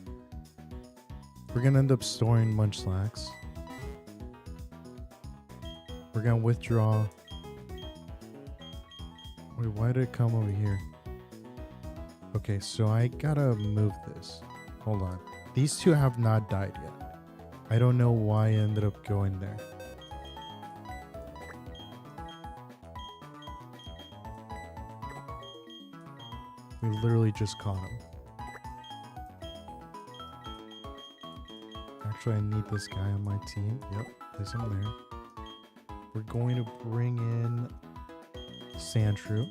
storing Munchlax. We're gonna withdraw. Wait, why did it come over here? Okay, so I gotta move this. Hold on. These 2 have not died yet. I don't know why I ended up going there. We literally just caught him. Actually, I need this guy on my team. Yep, place him there. We're going to bring in Sandshrew.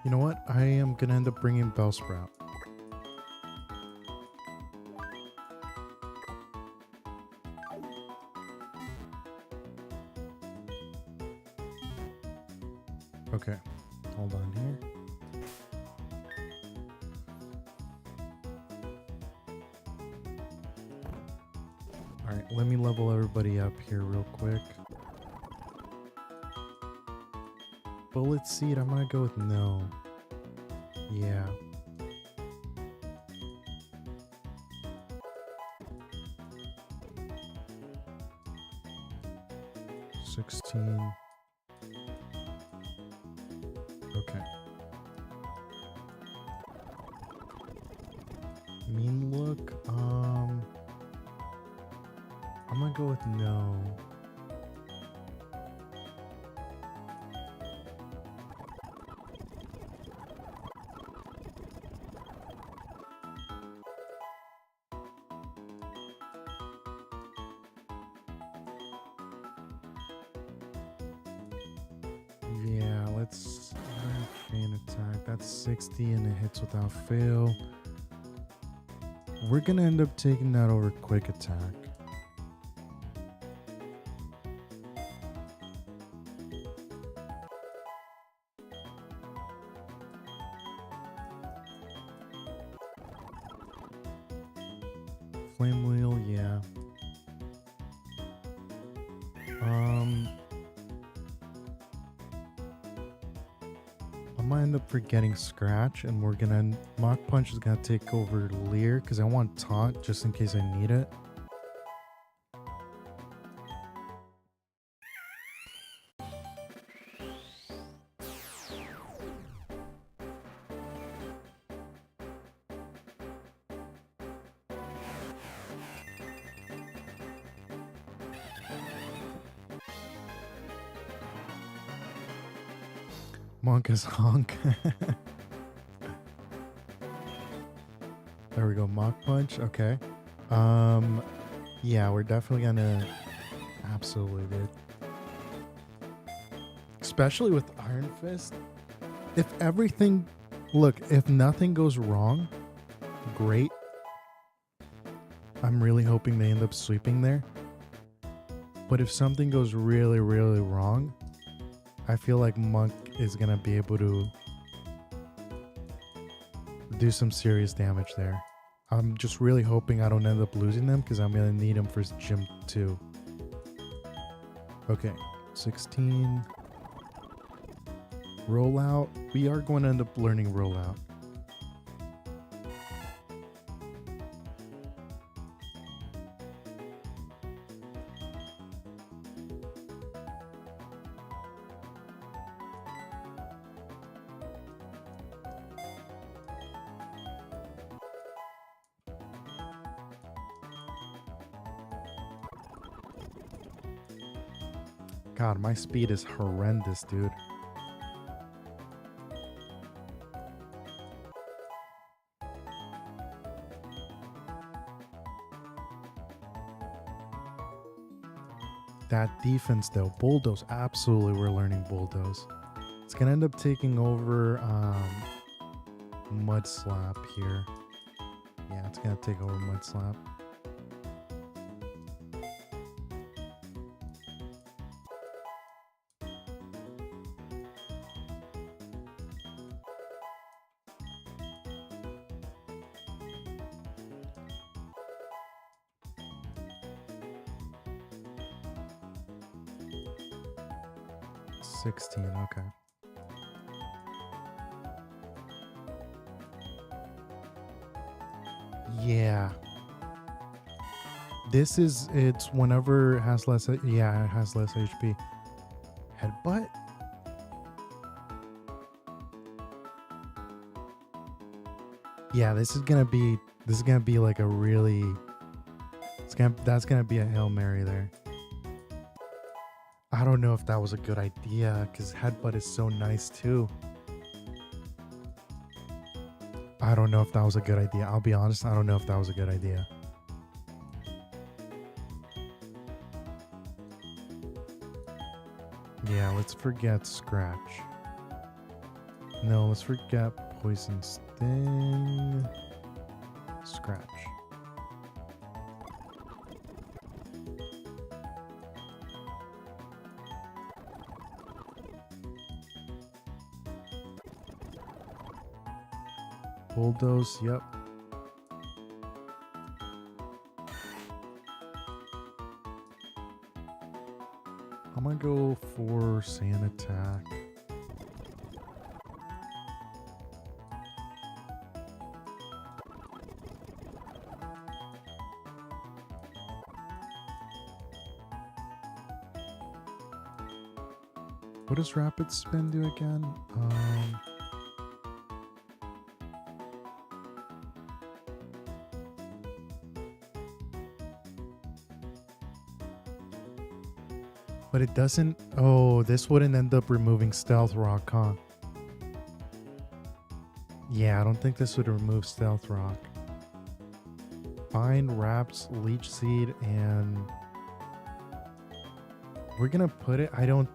You know what? I am gonna end up bringing Bellsprout. Okay, hold on here. All right, let me level everybody up here real quick. Bullet seed, I'm gonna go with no. Yeah. $16. Okay. Mean look, I'm gonna go with no. Yeah, let's chain attack. That's 60 and it hits without fail. We're gonna end up taking that over quick attack. Flame wheel, yeah. I might end up forgetting Scratch, and we're gonna Mach Punch is gonna take over Leer because I want Taunt just in case I need it. Monka's honk. There we go. Mach Punch. Okay. Yeah, we're definitely gonna absolutely, dude. Especially with Iron Fist. If everything, look, if nothing goes wrong, great. I'm really hoping they end up sweeping there. But if something goes really, really wrong, I feel like Monk is going to be able to do some serious damage there. I'm just really hoping I don't end up losing them because I'm going to need him for Gym 2. Okay, 16. Rollout. We are going to end up learning Rollout. God, my speed is horrendous, dude. That defense, though, Bulldoze, absolutely we're learning Bulldoze. It's going to end up taking over Mud Slap here. Yeah, it's going to take over Mud Slap. Okay. Yeah. This is, it's whenever it has less, yeah, it has less HP. Headbutt? Yeah, this is gonna be like a really, that's gonna be a Hail Mary there. I don't know if that was a good idea because Headbutt is so nice too. I don't know if that was a good idea. I'll be honest, I don't know if that was a good idea. Yeah, let's forget Scratch. No, let's forget poison sting. Scratch. Bulldoze, yep. I'm gonna go for sand attack. What does rapid spin do again? But it doesn't. Oh, this wouldn't end up removing Stealth Rock, huh? Yeah, I don't think this would remove Stealth Rock. Bind, Wraps, Leech Seed, and we're gonna put it. I don't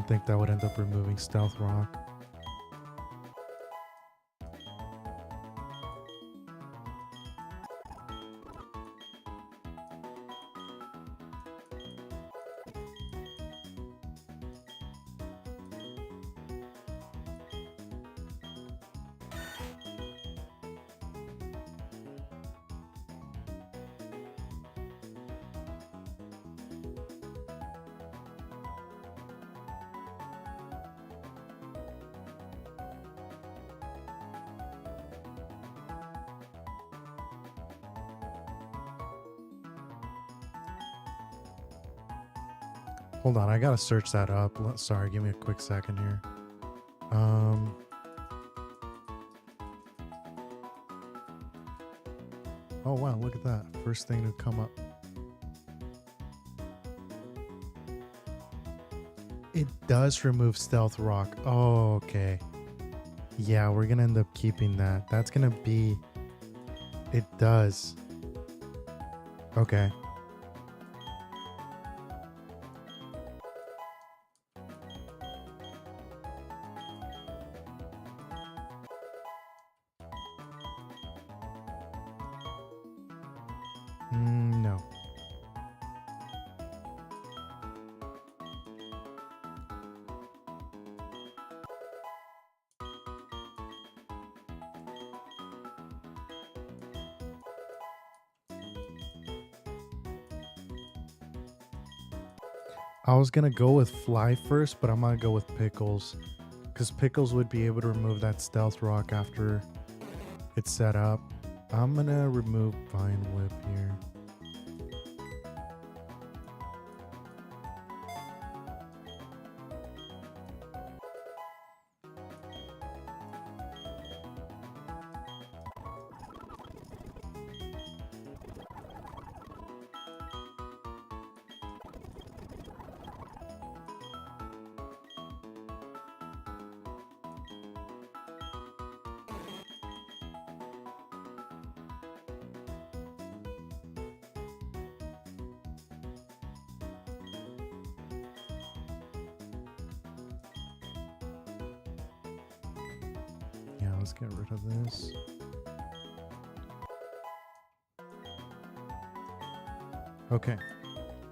think that would end up removing Stealth Rock. Hold on, I gotta search that up. Sorry, give me a quick second here. Oh wow, look at that. First thing to come up. It does remove Stealth Rock. Oh, okay. Yeah, we're gonna end up keeping that. That's gonna be... It does. Okay. No. I was gonna go with Fly first, but I'm gonna go with Pickles. Because Pickles would be able to remove that Stealth Rock after it's set up. I'm gonna remove Vine Whip here. Yeah, let's get rid of this. Okay.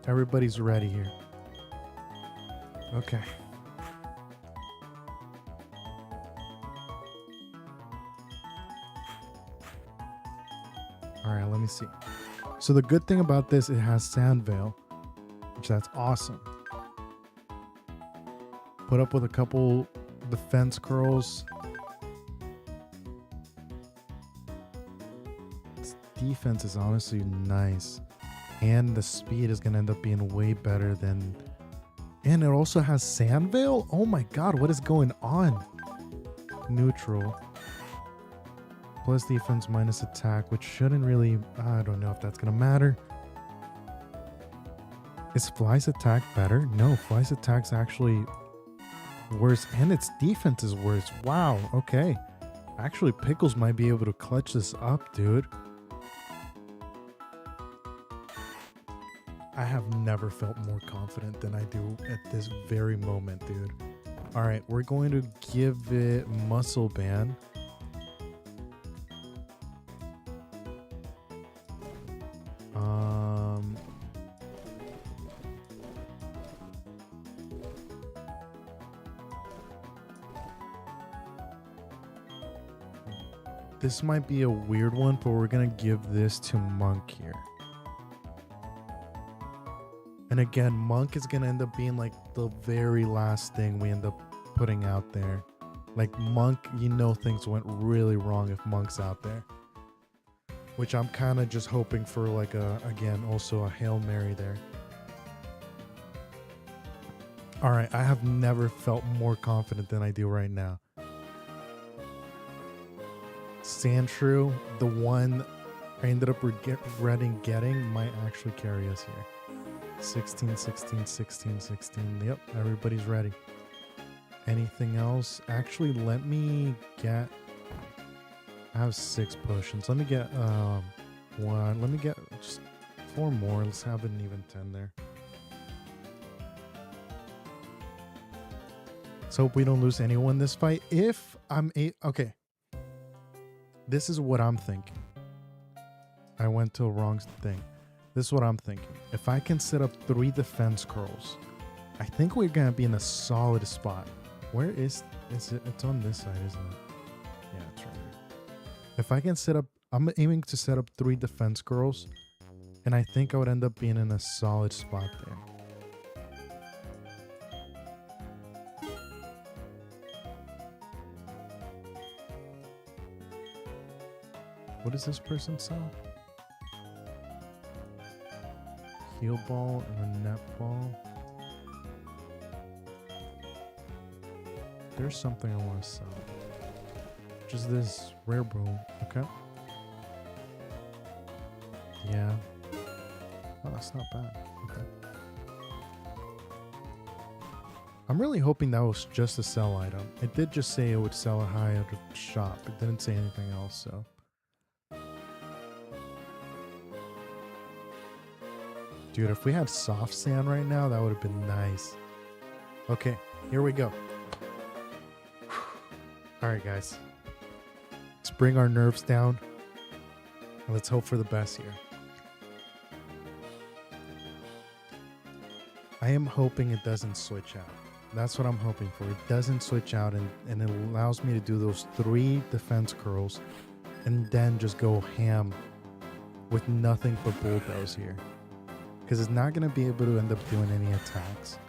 Everybody's ready here. Okay. All right, let me see. So the good thing about this, it has Sand Veil, which that's awesome. Put up with a couple defense curls. This defense is honestly nice. And the speed is going to end up being way better than... And it also has Sand Veil? Oh my god, what is going on? Neutral. Plus defense minus attack, which shouldn't really... I don't know if that's going to matter. Is Fly's attack better? No, Fly's attack's actually worse. And its defense is worse. Wow, okay. Actually, Pickles might be able to clutch this up, dude. I have never felt more confident than I do at this very moment, dude. All right, we're going to give it muscle band. This might be a weird one, but we're gonna give this to Monk here. And again, Monk is gonna end up being like the very last thing we end up putting out there. Like Monk, you know things went really wrong if Monk's out there. Which I'm kind of just hoping for like again, also a Hail Mary there. All right, I have never felt more confident than I do right now. Sandshrew, the one I ended up getting, might actually carry us here. 16, 16, 16, 16. Yep, everybody's ready. Anything else? Actually, let me get... I have 6 potions. Let me get one. Let me get just 4 more. Let's have an even 10 there. Let's hope we don't lose anyone this fight. If I'm okay. This is what I'm thinking. I went to a wrong thing. This is what I'm thinking. If I can set up 3 defense curls, I think we're gonna be in a solid spot. Where is it? It's on this side, isn't it? Yeah, it's right here. If I can set up, I'm aiming to set up 3 defense curls, and I think I would end up being in a solid spot there. What does this person sell? Heal ball and a net ball. There's something I want to sell. Just this rare broom. Okay. Yeah. Oh, that's not bad. Okay. I'm really hoping that was just a sell item. It did just say it would sell a high at the shop. It didn't say anything else, so. Dude, if we had soft sand right now, that would have been nice. Okay, here we go. All right, guys. Let's bring our nerves down. And let's hope for the best here. I am hoping it doesn't switch out. That's what I'm hoping for. It doesn't switch out and it allows me to do those 3 defense curls and then just go ham with nothing but bulldoze here. Because it's not going to be able to end up doing any attacks.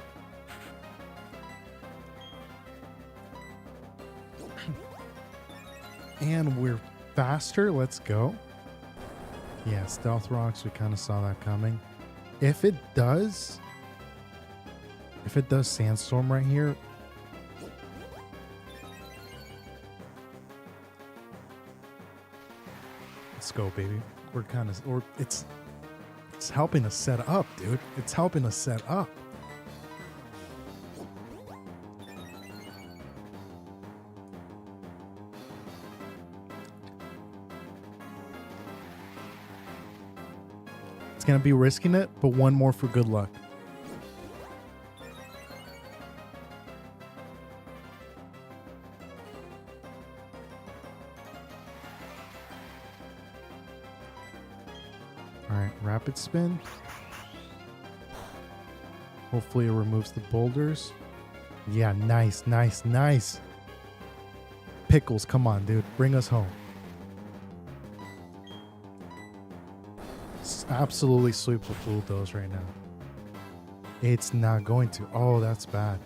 And we're faster. Let's go. Yeah, Stealth Rocks. We kind of saw that coming. If it does Sandstorm right here. Let's go, baby. We're kind of... or it's helping us set up, dude. It's helping us set up. It's going to be risking it, but 1 more for good luck. Alright, rapid spin. Hopefully it removes the boulders. Yeah, nice, nice, nice. Pickles, come on, dude. Bring us home. Absolutely sweeps with bulldoze right now. It's not going to. Oh, that's bad.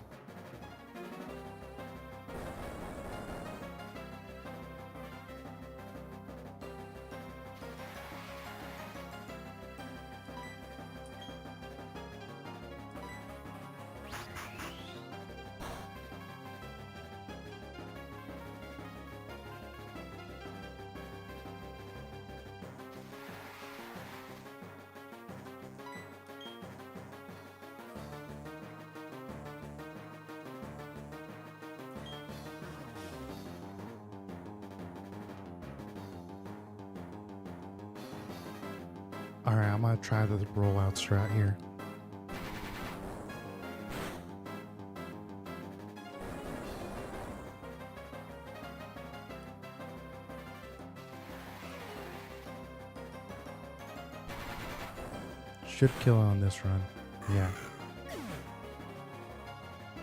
Alright, I'm gonna try the rollout strat here. Should kill on this run. Yeah.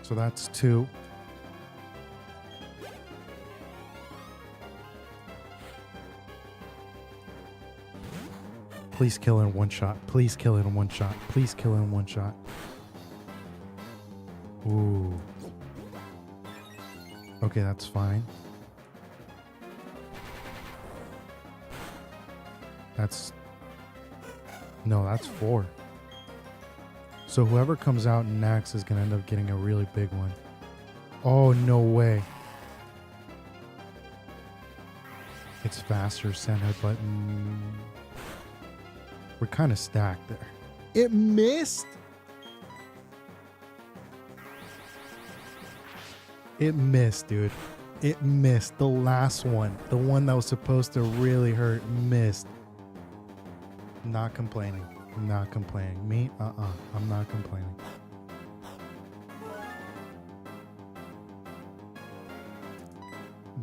So that's 2. Please kill in one shot. Please kill it in one shot. Please kill it in one shot. Ooh. Okay, that's fine. No, that's 4. So whoever comes out next is going to end up getting a really big one. Oh, no way. It's faster, sand headbutt. We're kind of stacked there. It missed. It missed, dude. It missed. The last one. The one that was supposed to really hurt missed. Not complaining. Not complaining. Me? I'm not complaining.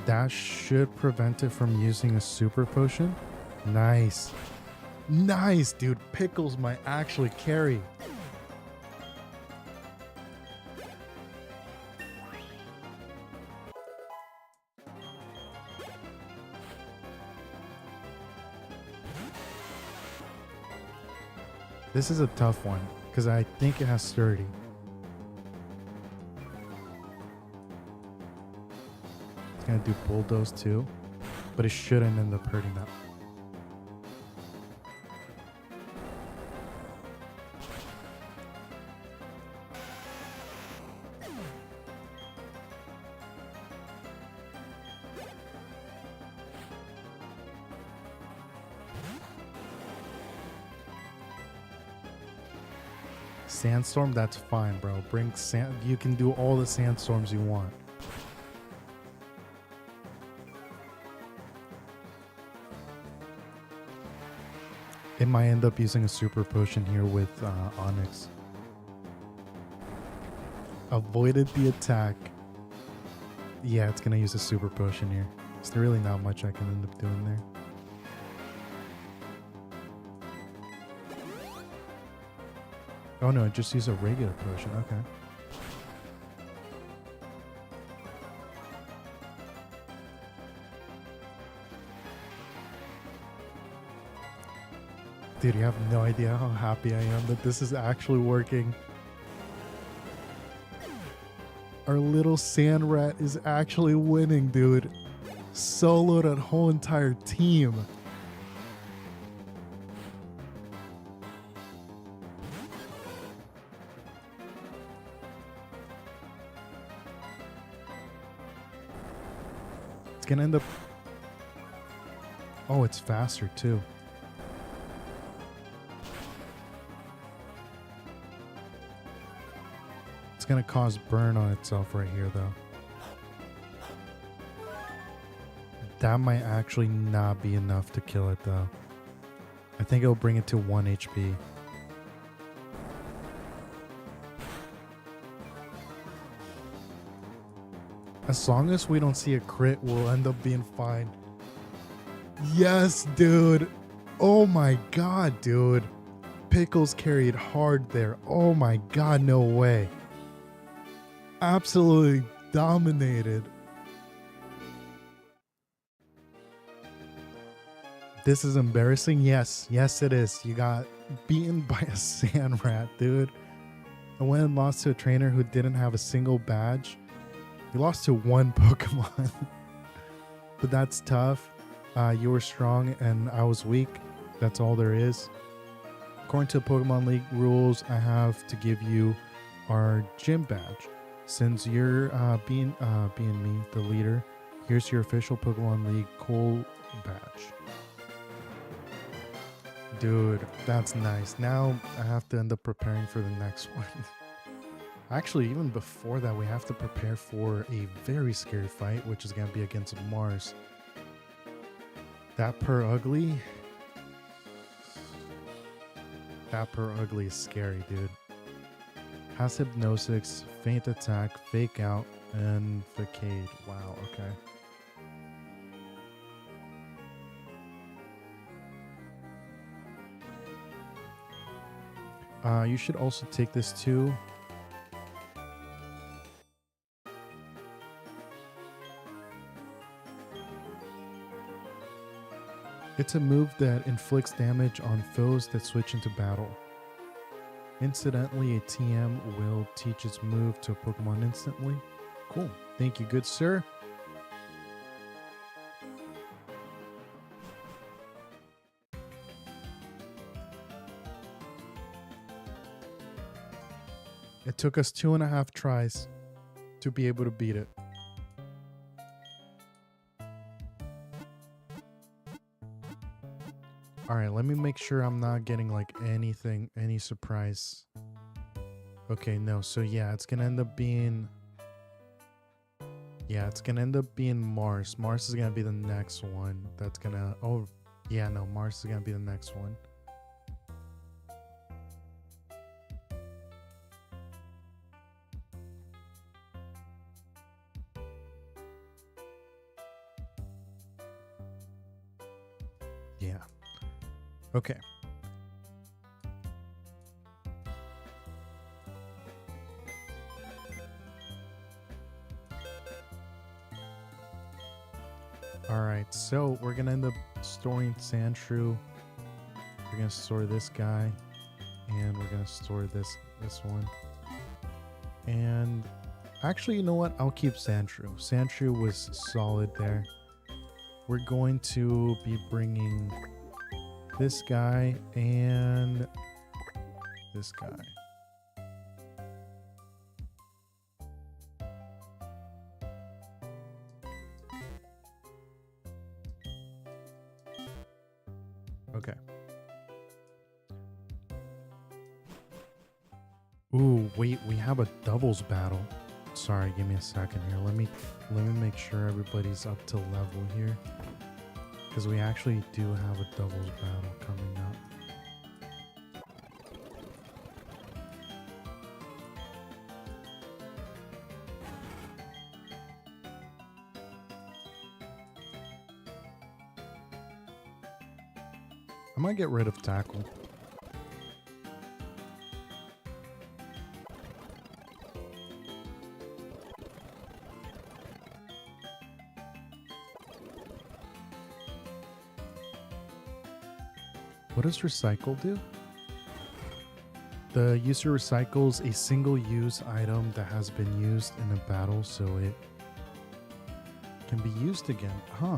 That should prevent it from using a super potion. Nice. Nice, dude. Pickles might actually carry. This is a tough one because I think it has sturdy. It's gonna do bulldoze too, but it shouldn't end up hurting that. Sandstorm, that's fine, bro. Bring sand. You can do all the sandstorms you want. It might end up using a super potion here with Onyx. Avoided the attack. Yeah, it's gonna use a super potion here. There's really not much I can end up doing there. Oh no, just use a regular potion. Okay. Dude, you have no idea how happy I am that this is actually working. Our little sand rat is actually winning, dude. Soloed that whole entire team. It's gonna end up... Oh, it's faster too. It's gonna cause burn on itself right here though. That might actually not be enough to kill it though. I think it'll bring it to 1 HP. As long as we don't see a crit, we'll end up being fine. Yes, dude. Oh my god, dude. Pickles carried hard there. Oh my god, no way. Absolutely dominated. This is embarrassing. Yes, it is. You got beaten by a sand rat, dude. I went and lost to a trainer who didn't have a single badge. You lost to one Pokemon. But that's tough. You were strong and I was weak. That's all there is. According to Pokemon League rules, I have to give you our gym badge. Since you're being me, the leader, here's your official Pokemon League Cool badge. Dude, that's nice. Now I have to end up preparing for the next one. Actually, even before that, we have to prepare for a very scary fight, which is going to be against Mars. That per ugly is scary, dude. Has hypnosis, faint attack, fake out, and facade. Wow, okay. You should also take this too. It's a move that inflicts damage on foes that switch into battle. Incidentally, a TM will teach its move to a Pokemon instantly. Cool. Thank you, good sir. It took us 2.5 tries to be able to beat it. All right, let me make sure I'm not getting like anything, any surprise. Okay, no. So yeah, it's gonna end up being... Yeah, it's gonna end up being Mars. Mars is gonna be the next one. That's gonna... Oh, yeah, no. Mars is gonna be the next one. Yeah. Okay. Alright, so we're gonna end up storing Sandshrew. We're gonna store this guy. And we're gonna store this one. And actually, you know what? I'll keep Sandshrew. Sandshrew was solid there. We're going to be bringing this guy and this guy. Okay. Ooh, wait, we have a doubles battle. Sorry, give me a second here. Let me make sure everybody's up to level here. Because we actually do have a doubles battle coming up. I might get rid of Tackle. What does recycle do? The user recycles a single-use item that has been used in a battle, so it can be used again. Huh.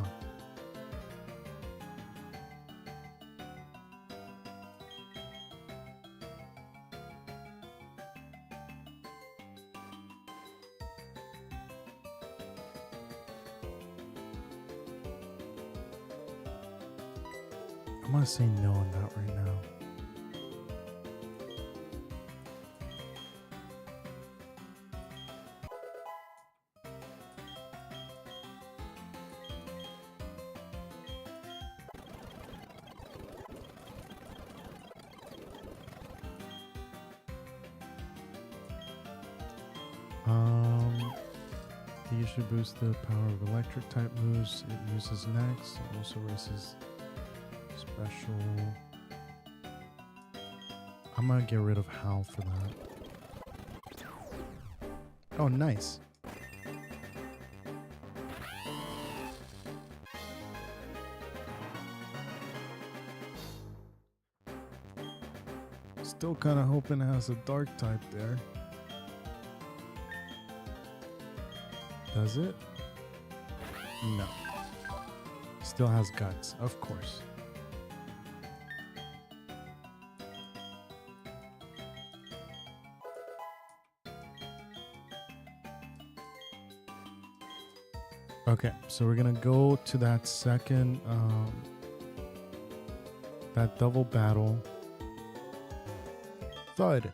I'm gonna say no on that right now. It usually boosts the power of electric type moves it uses next. It also raises special. I'm gonna get rid of Howl for that. Oh, nice. Still kind of hoping it has a dark type there. Does it? No. Still has guts, of course. Okay, so we're gonna go to that second, that double battle. Thud.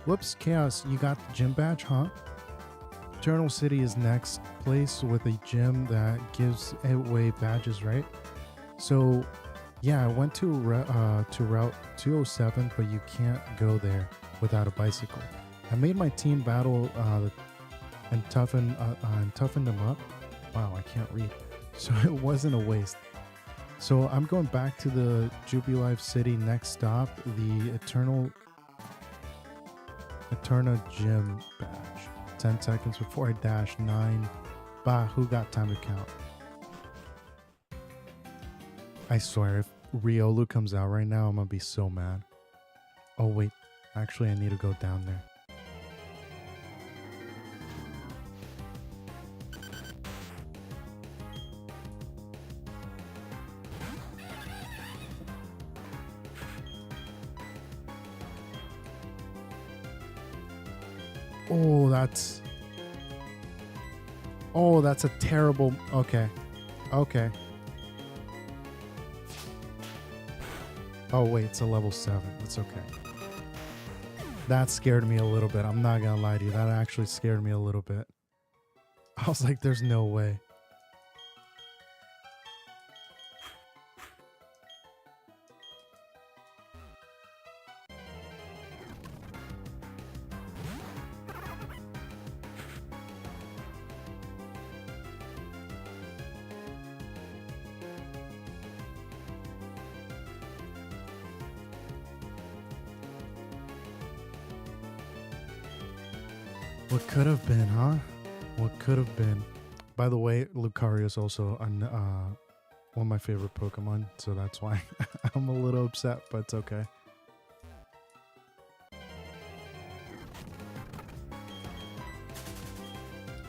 Whoops, Chaos, you got the gym badge, huh? Eternal City is next place with a gym that gives away badges, right? So, yeah, I went to Route 207, but you can't go there without a bicycle. I made my team battle and toughened them up. Wow, I can't read. So it wasn't a waste. So I'm going back to the Jubilife City next stop, the Eternal Eterna Gym badge. 10 seconds before I dash. 9. Bah, who got time to count? I swear, if Riolu comes out right now, I'm gonna be so mad. Oh, wait. Actually, I need to go down there. Oh, that's... Oh, that's a terrible... Okay. Okay. Oh, wait, it's a level 7. That's okay. That scared me a little bit. I'm not gonna lie to you. That actually scared me a little bit. I was like, there's no way. What could have been, huh? What could have been? By the way, Lucario is also one of my favorite Pokemon, so that's why I'm a little upset, but it's okay.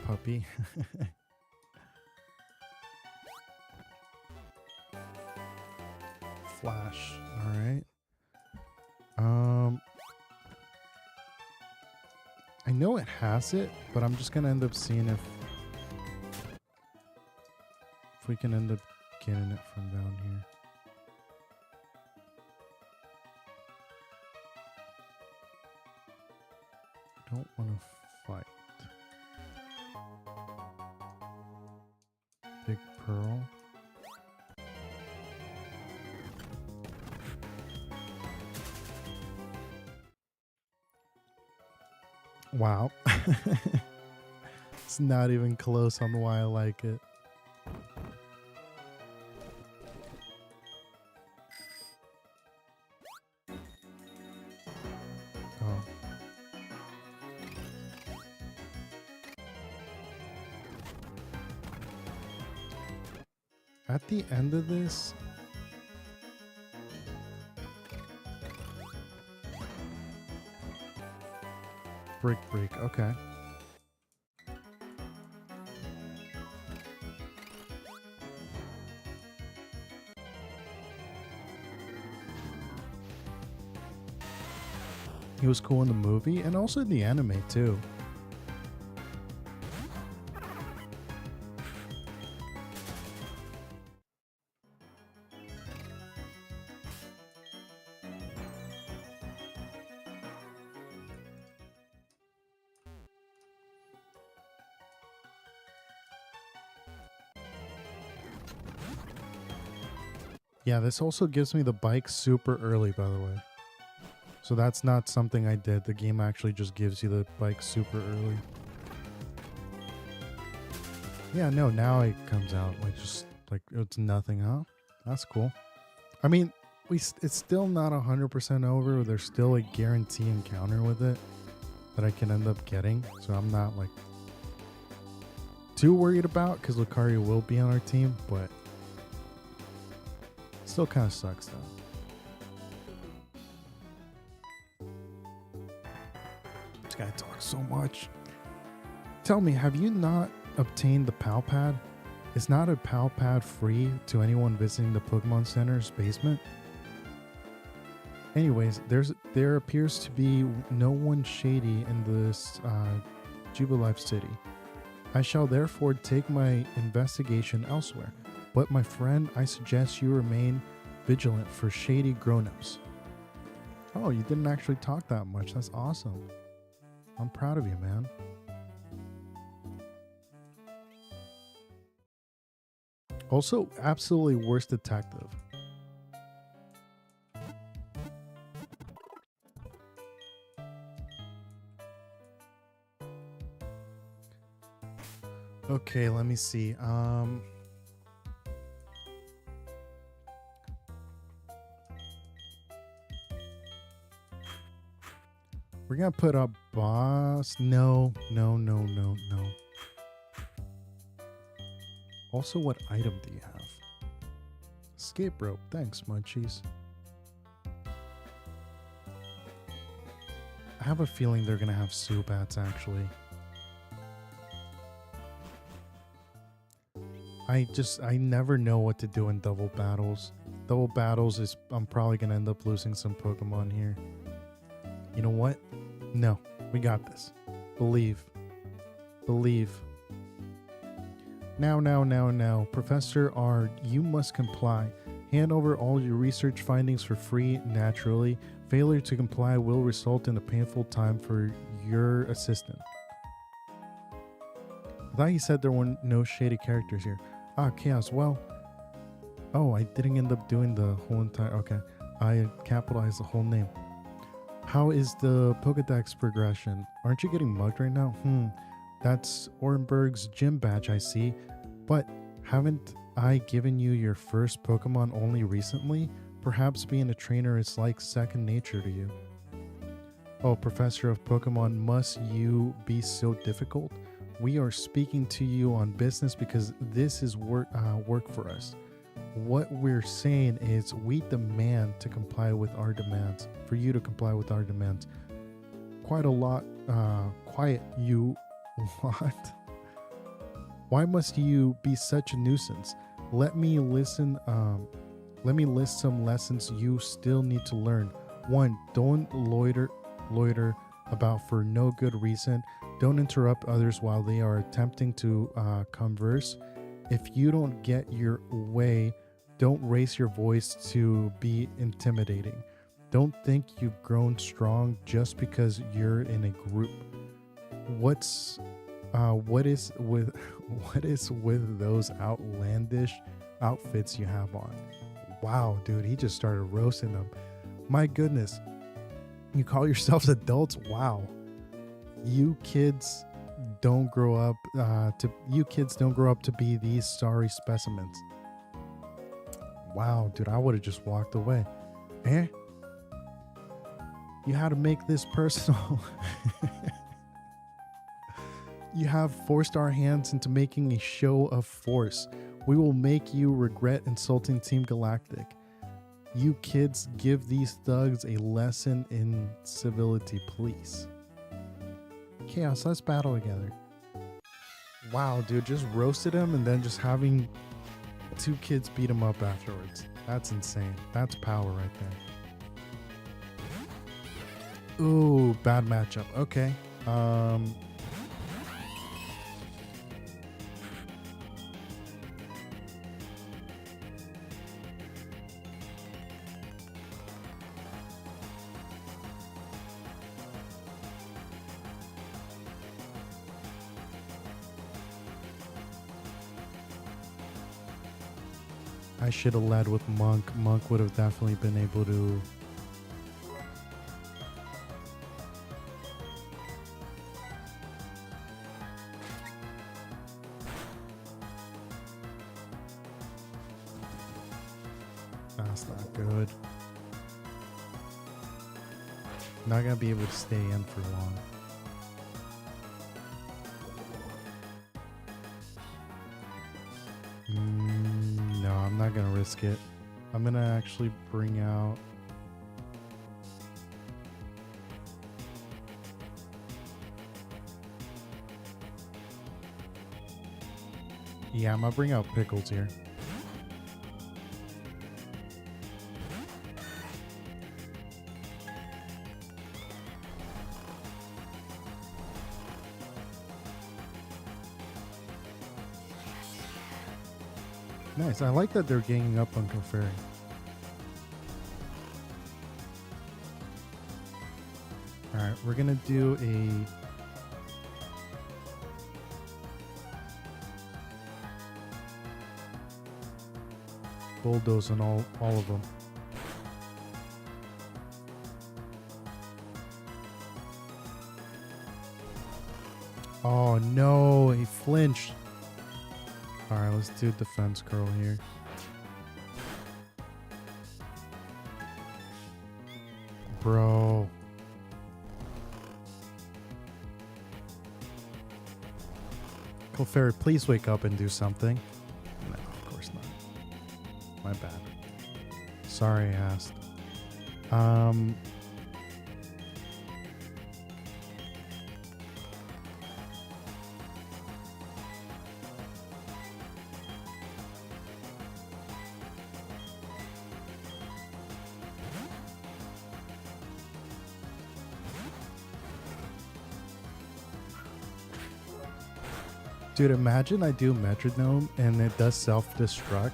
Puppy. Flash. All right. I know it has it, but I'm just gonna end up seeing if we can end up getting it from down here. Don't want to fight. Big Pearl. Wow. It's not even close on why I like it. Oh. At the end of this, break, okay. He was cool in the movie and also in the anime too. Yeah, this also gives me the bike super early, by the way. So that's not something I did. The game actually just gives you the bike super early. Yeah, no, now it comes out like just like it's nothing, huh? That's cool. I mean, it's still not 100% over. There's still a guarantee encounter with it that I can end up getting. So I'm not like too worried about because Lucario will be on our team, but still kind of sucks though. This guy talks so much. Tell me, have you not obtained the PAL Pad? Is not a PAL Pad free to anyone visiting the Pokemon Center's basement? Anyways, there appears to be no one shady in this Jubilife City. I shall therefore take my investigation elsewhere. But my friend, I suggest you remain vigilant for shady grown-ups. Oh, you didn't actually talk that much. That's awesome. I'm proud of you, man. Also, absolutely worst detective. Okay, let me see. We're gonna put up boss. No, no, no, no, no. Also, what item do you have? Escape rope. Thanks, Munchies. I have a feeling they're gonna have Subats actually. I never know what to do in double battles. Double battles is, I'm probably gonna end up losing some Pokemon here. You know what? No, we got this. Believe. Believe. Now. Professor R, you must comply. Hand over all your research findings for free, naturally. Failure to comply will result in a painful time for your assistant. I thought you said there were no shady characters here. Ah, Chaos, well. Oh, I didn't end up doing the whole entire... Okay, I capitalized the whole name. How is the Pokedex progression? Aren't you getting mugged right now? That's Orenberg's gym badge, I see. But haven't I given you your first Pokemon only recently? Perhaps being a trainer is like second nature to you. Oh, Professor of Pokemon, must you be so difficult? We are speaking to you on business because this is work for us. What we're saying is we demand to comply with our demands. For you to comply with our demands. Quite a lot. Quiet, you. What? Why must you be such a nuisance? Let me listen. Let me list some lessons you still need to learn. 1. Don't loiter about for no good reason. Don't interrupt others while they are attempting to converse. If you don't get your way, don't raise your voice to be intimidating. Don't think you've grown strong just because you're in a group. What is with those outlandish outfits you have on? Wow, dude, he just started roasting them. My goodness. You call yourselves adults? Wow. You kids don't grow up to be these sorry specimens. Wow, dude, I would have just walked away. Eh? You had to make this personal. You have forced our hands into making a show of force. We will make you regret insulting Team Galactic. You kids, give these thugs a lesson in civility, please. Chaos, let's battle together. Wow, dude, just roasted him and then just having 2 kids beat him up afterwards. That's insane. That's power right there. Ooh, bad matchup. Okay. I should have led with Monk. Monk would have definitely been able to... That's not good. Not gonna be able to stay in for long. No, I'm not gonna risk it. I'm gonna actually bring out... Yeah, I'm gonna bring out Pickles here. Nice. I like that they're ganging up on Clefairy. Alright, we're gonna do a... bulldoze on all of them. Oh no, he flinched. Alright, let's do defense curl here. Bro. Clefairy, please wake up and do something. No, of course not. My bad. Sorry I asked. Dude, imagine I do metronome and it does self-destruct.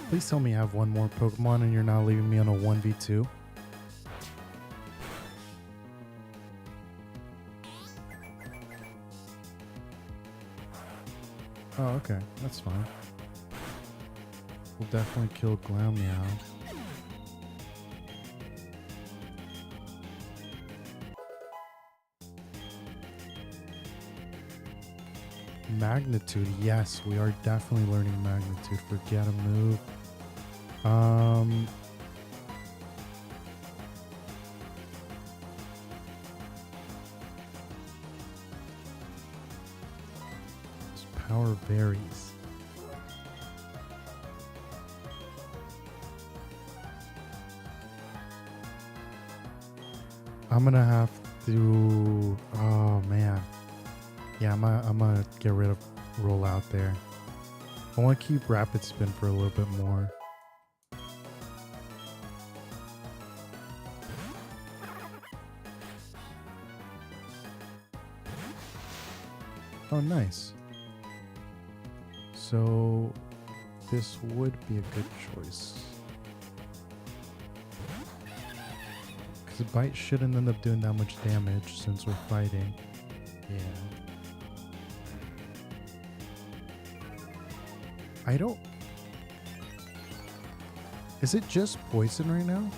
Please tell me I have one more Pokemon and you're not leaving me on a 1v2. Oh, okay. That's fine. We'll definitely kill Glameow. Magnitude. Yes, we are definitely learning Magnitude. Forget a move. Power varies. I'm gonna have to. Oh man. Yeah, I'm gonna get rid of roll out there. I want to keep rapid spin for a little bit more. Oh, nice. So this would be a good choice. Because Bite shouldn't end up doing that much damage since we're fighting. Yeah. I don't... Is it just poison right now?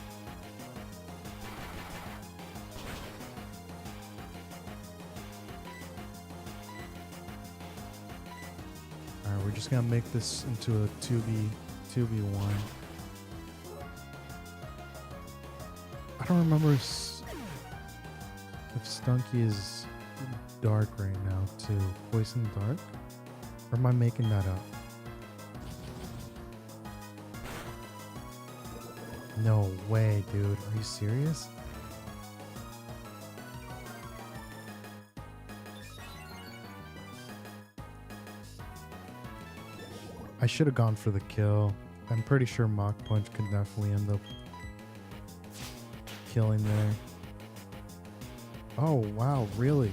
Alright, we're just gonna make this into a 2v1. I don't remember if Stunky is dark right now too. Poison dark? Or am I making that up? No way, dude. Are you serious? I should have gone for the kill. I'm pretty sure Mach Punch could definitely end up killing there. Oh, wow, really?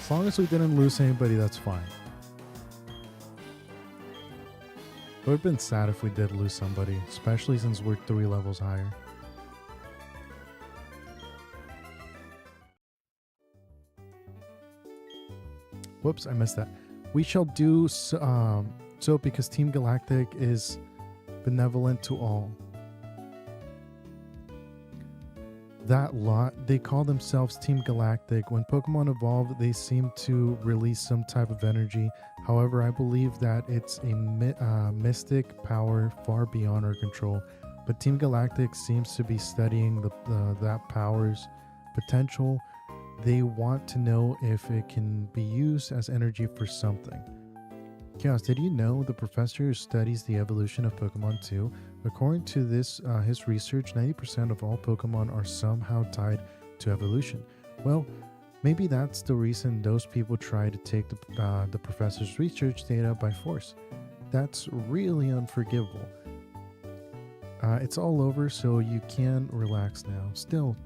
As long as we didn't lose anybody, that's fine. It would have been sad if we did lose somebody, especially since we're 3 levels higher. Whoops, I missed that. We shall do so because Team Galactic is benevolent to all. That lot, they call themselves Team Galactic. When Pokemon evolve, they seem to release some type of energy. However, I believe that it's a mystic power far beyond our control. But Team Galactic seems to be studying that power's potential. They want to know if it can be used as energy for something. Chaos, did you know the professor who studies the evolution of Pokemon too? According to this, his research, 90% of all Pokemon are somehow tied to evolution. Well, maybe that's the reason those people try to take the professor's research data by force. That's really unforgivable. It's all over, so you can relax now. Still,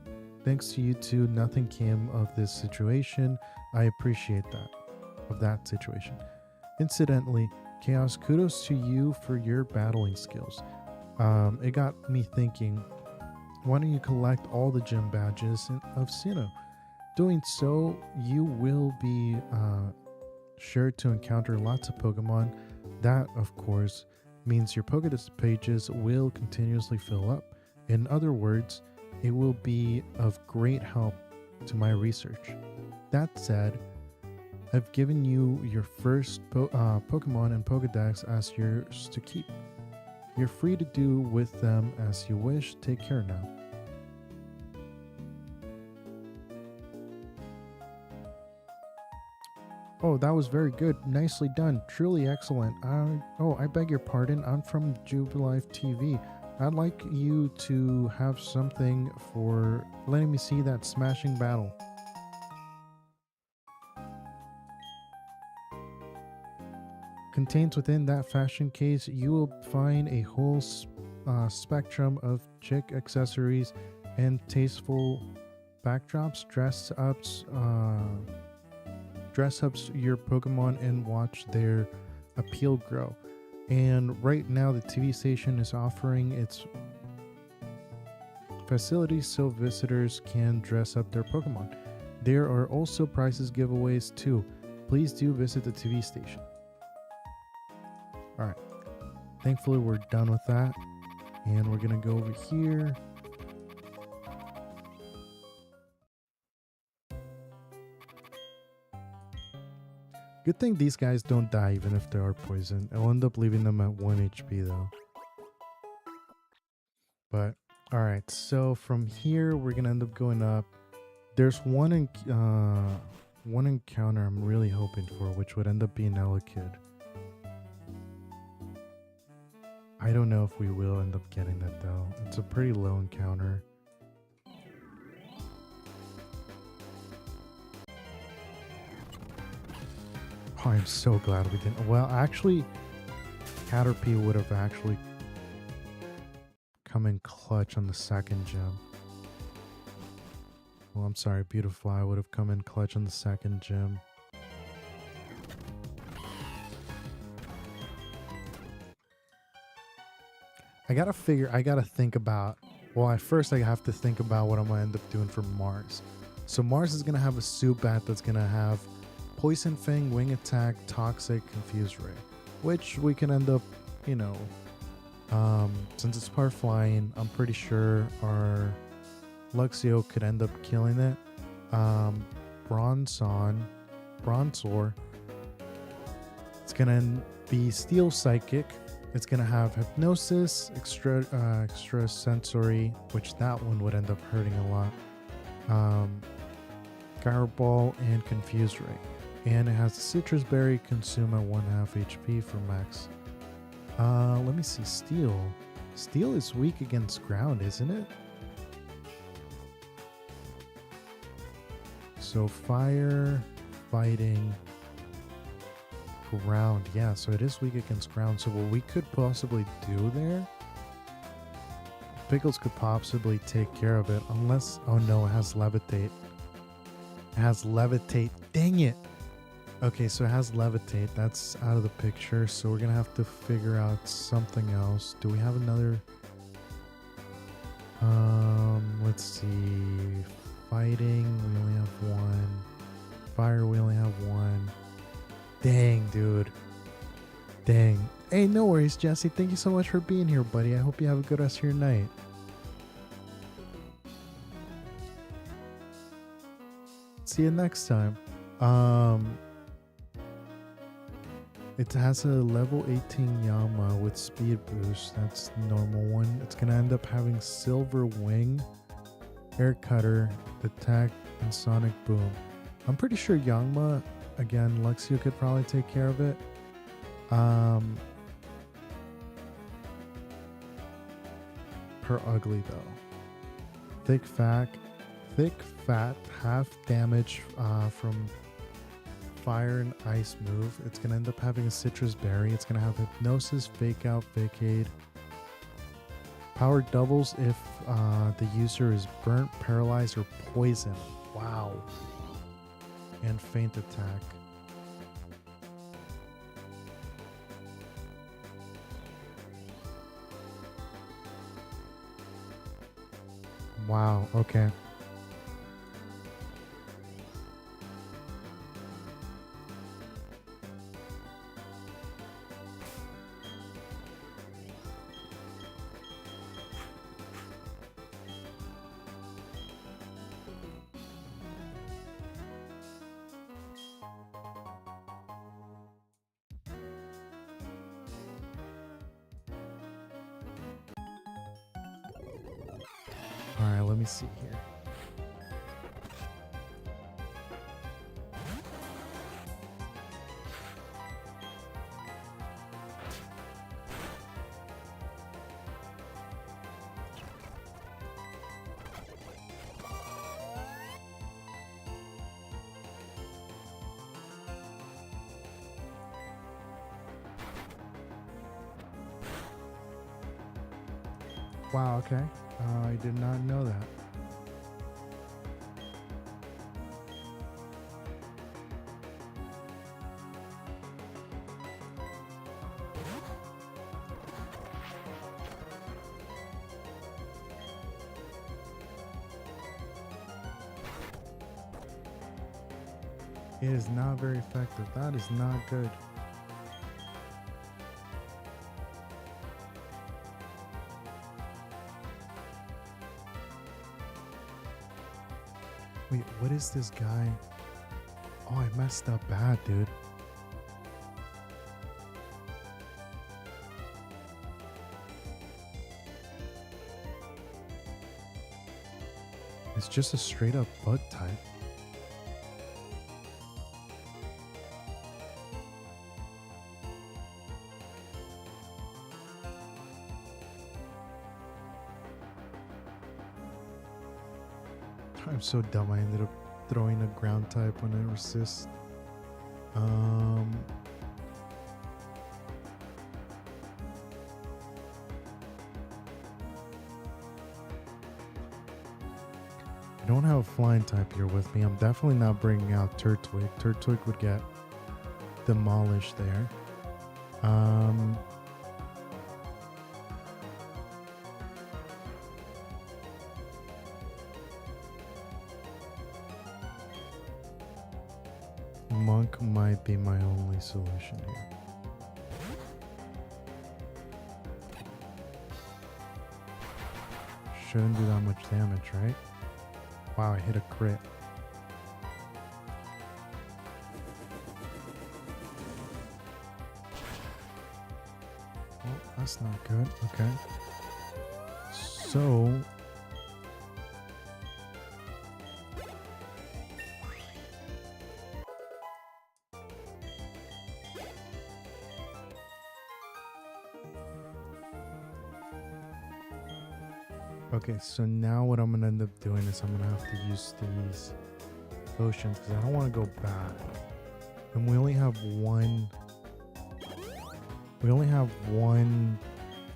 thanks to you two, nothing came of this situation. I appreciate that. of that situation. Incidentally, Chaos, kudos to you for your battling skills. It got me thinking, why don't you collect all the gym badges of Sinnoh? Doing so, you will be sure to encounter lots of Pokemon. That, of course, means your Pokédex pages will continuously fill up. In other words, it will be of great help to my research. That said, I've given you your first Pokemon and Pokédex as yours to keep. You're free to do with them as you wish. Take care now. Oh, that was very good. Nicely done. Truly excellent. I beg your pardon. I'm from Jubilife TV. I'd like you to have something for letting me see that smashing battle. Contains within that fashion case, you will find a whole spectrum of chic accessories and tasteful backdrops, dress ups your Pokemon and watch their appeal grow. And right now the TV station is offering its facilities so visitors can dress up their Pokemon. There are also prizes giveaways too. Please do visit the TV station. Alright, thankfully we're done with that, and we're gonna go over here. Good thing these guys don't die even if they are poisoned. I'll end up leaving them at 1 HP though. But alright, so from here we're gonna end up going up. There's one encounter I'm really hoping for, which would end up being Elekid. I don't know if we will end up getting that though. It's a pretty low encounter. Oh, I'm so glad we didn't. Well, actually, Caterpie would have actually come in clutch on the second gym. Well, I'm sorry, Beautifly would have come in clutch on the second gym. I gotta think about, well, at first I have to think about what I'm gonna end up doing for Mars. So Mars is gonna have a Zubat that's gonna have Poison Fang, Wing Attack, Toxic, Confuse Ray, which we can end up, you know, since it's part flying, I'm pretty sure our Luxio could end up killing it. Bronzor, it's gonna be Steel Psychic. It's gonna have Hypnosis, extra sensory, which that one would end up hurting a lot. Gyro Ball and Confuse Ray, and it has Citrus Berry, consume at 1/2 HP for max. Let me see. Steel is weak against ground, isn't it? So fire, fighting, ground. Yeah, so it is weak against ground. So what we could possibly do there, Pickles could possibly take care of it, unless, oh no, it has Levitate. It has Levitate. Dang it. Okay, so it has Levitate. That's out of the picture. So we're gonna have to figure out something else. Do we have another? Let's see. Fighting, we only have one. Fire, we only have one. Dang, dude. Dang. Hey, no worries, Jesse. Thank you so much for being here, buddy. I hope you have a good rest of your night. See you next time. It has a level 18 Yama with speed boost. That's the normal one. It's gonna end up having Silver Wing, Air Cutter, Attack, and Sonic Boom. I'm pretty sure Yama, again, Luxio could probably take care of it. Per ugly though. Thick fat, half damage from fire and ice move. It's gonna end up having a Citrus Berry. It's gonna have Hypnosis, Fake Out, Vacate. Power doubles if the user is burnt, paralyzed, or poisoned. Wow. And Faint Attack. Wow, okay. Alright, let me see here. Wow, okay. I did not know that. It is not very effective. That is not good. Wait, what is this guy? Oh, I messed up bad, dude. It's just a straight up bug type. I'm so dumb. I ended up throwing a ground type when I resist. I don't have a flying type here with me. I'm definitely not bringing out Turtwig. Turtwig would get demolished there. Monk might be my only solution here. Shouldn't do that much damage, right? Wow, I hit a crit. Well, that's not good. Okay. So... okay, so now what I'm going to end up doing is I'm going to have to use these potions because I don't want to go back. And we only have one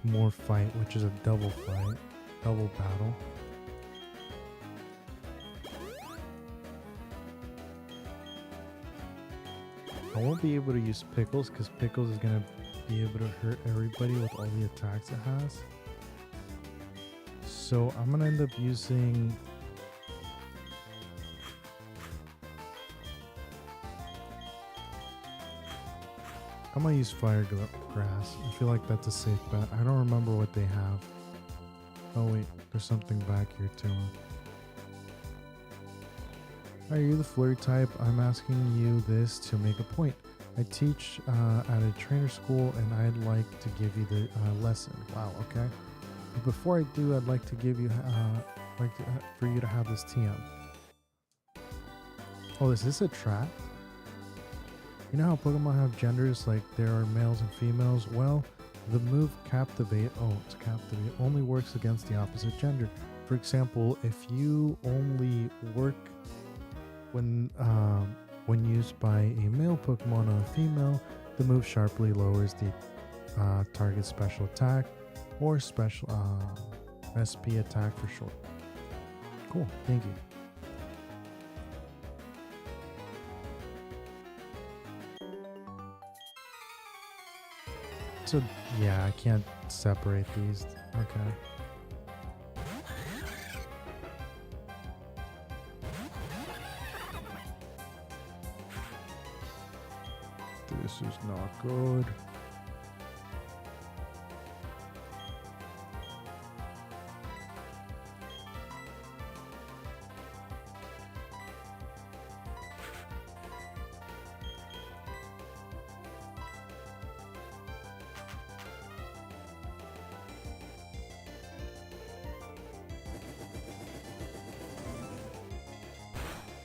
more fight, which is a double fight, double battle. I won't be able to use Pickles because Pickles is going to be able to hurt everybody with all the attacks it has. So I'm gonna end up using I'm gonna use Fire Grass. I feel like that's a safe bet. I don't remember what they have. Oh wait, there's something back here too. Are you the flurry type? I'm asking you this to make a point. I teach at a trainer school and I'd like to give you the lesson. Wow, okay. But before I do, I'd like to give you, for you to have this TM. Oh, is this a trap? You know how Pokemon have genders, like there are males and females? Well, the move Captivate, only works against the opposite gender. For example, if you only work when used by a male Pokemon on a female, the move sharply lowers the target's special attack, or special SP attack for short. Cool, thank you. So yeah, I can't separate these. Okay. This is not good.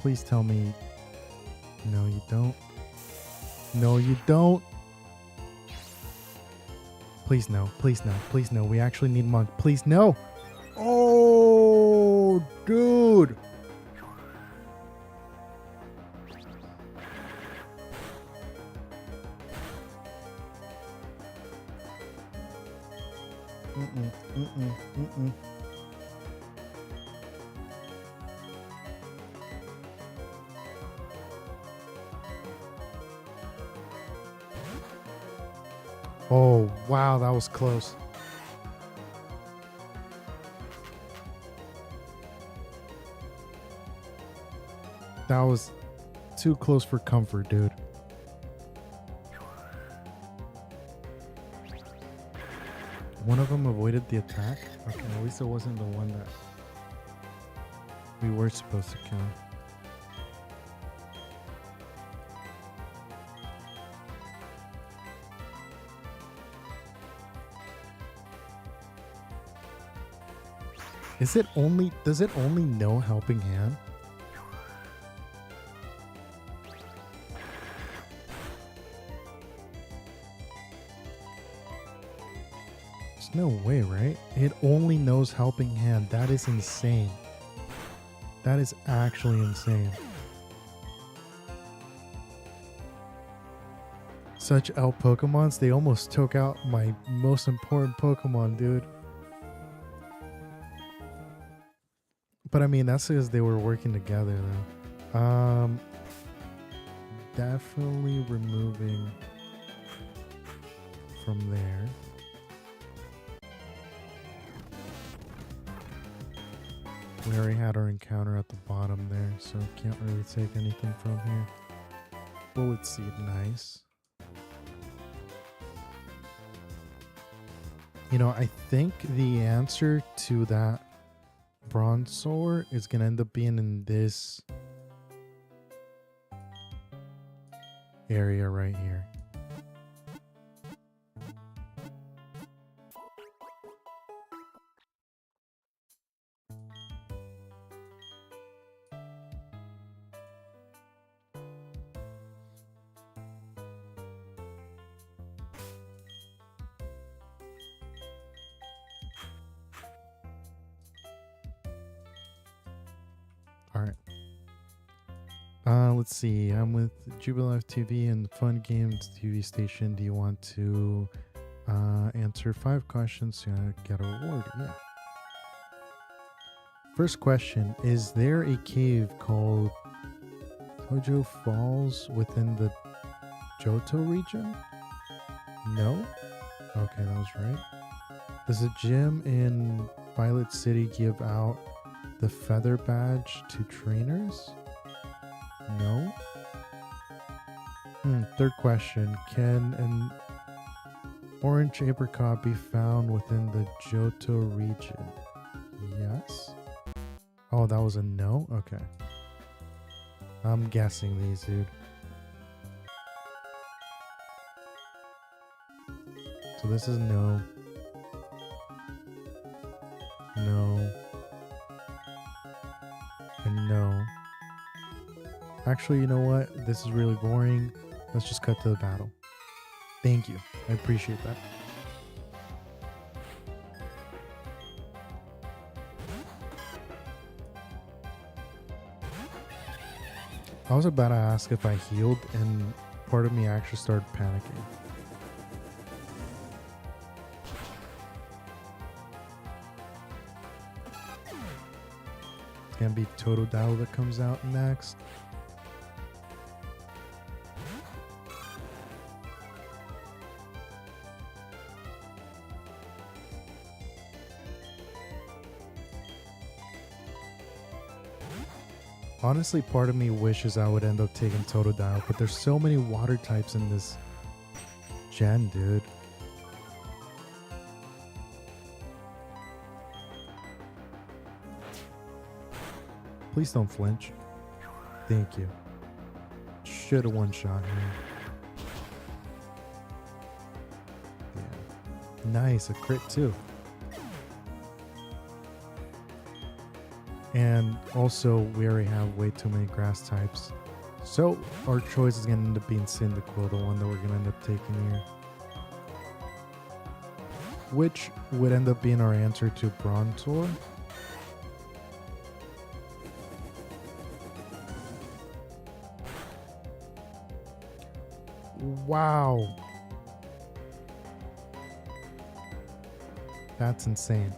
Please tell me. No, you don't. No, you don't. Please no. Please no. Please no. We actually need monk. Please no. Oh, dude. Oh, wow, that was close. That was too close for comfort, dude. One of them avoided the attack? Okay, at least it wasn't the one that we were supposed to kill. Does it only know Helping Hand? There's no way, right? It only knows Helping Hand. That is insane. That is actually insane. Such L Pokemons, they almost took out my most important Pokemon, dude. But I mean, that's because they were working together, though. Definitely removing from there. We already had our encounter at the bottom there, so can't really take anything from here. Bullet Seed, nice. You know, I think the answer to that Bronzor is going to end up being in this area right here. Let's see. I'm with Jubilife TV and Fun Games TV station. Do you want to answer 5 questions to get a reward? Yeah. First question: is there a cave called Tojo Falls within the Johto region? No. Okay, that was right. Does a gym in Violet City give out the feather badge to trainers? No. Third question. Can an orange apricot be found within the Johto region? Yes. Oh, that was a no? Okay. I'm guessing these, dude. So this is no. No. And no. Actually, you know what? This is really boring. Let's just cut to the battle. Thank you. I appreciate that. I was about to ask if I healed, and part of me actually started panicking. It's gonna be Totodile that comes out next. Honestly, part of me wishes I would end up taking Totodile, but there's so many water types in this gen, dude. Please don't flinch. Thank you. Should have one-shot here. Yeah. Nice, a crit too. And also, we already have way too many grass types. So, our choice is going to end up being Cyndaquil, the one that we're going to end up taking here. Which would end up being our answer to Bronzor. Wow. That's insane.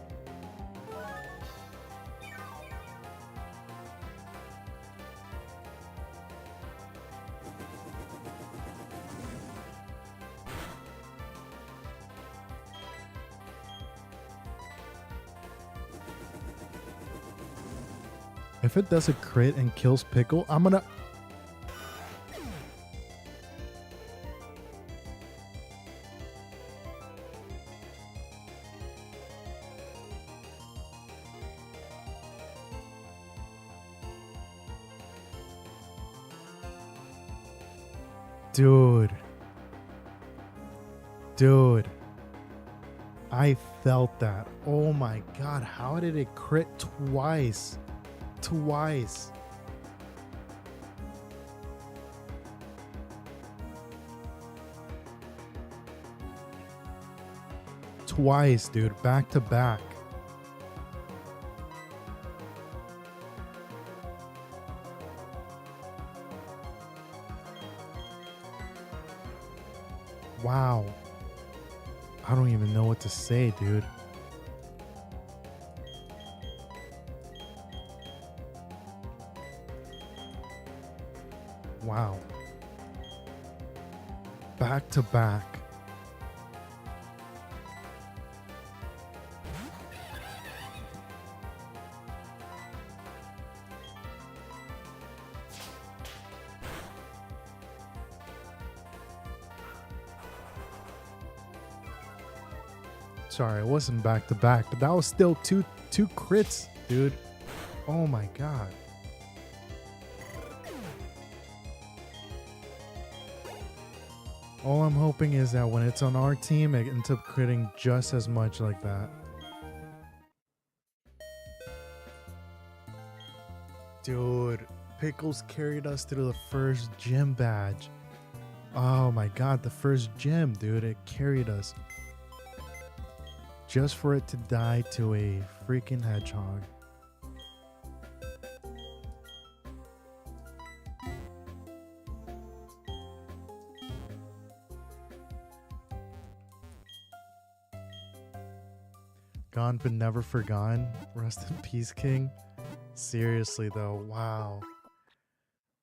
If it does a crit and kills Pickle, I'm gonna... Dude. Dude. I felt that. Oh my god, how did it crit twice? Twice. Twice, dude. Back to back. Wow. I don't even know what to say, dude. Wow. Back to back. Sorry, it wasn't back to back, but that was still two crits, dude. Oh my god. All I'm hoping is that when it's on our team, it ends up critting just as much like that. Dude, Pickles carried us through the first gym badge. Oh my god, the first gym, dude. It carried us. Just for it to die to a freaking hedgehog. Gone but never forgotten. Rest in peace, King. Seriously though, wow.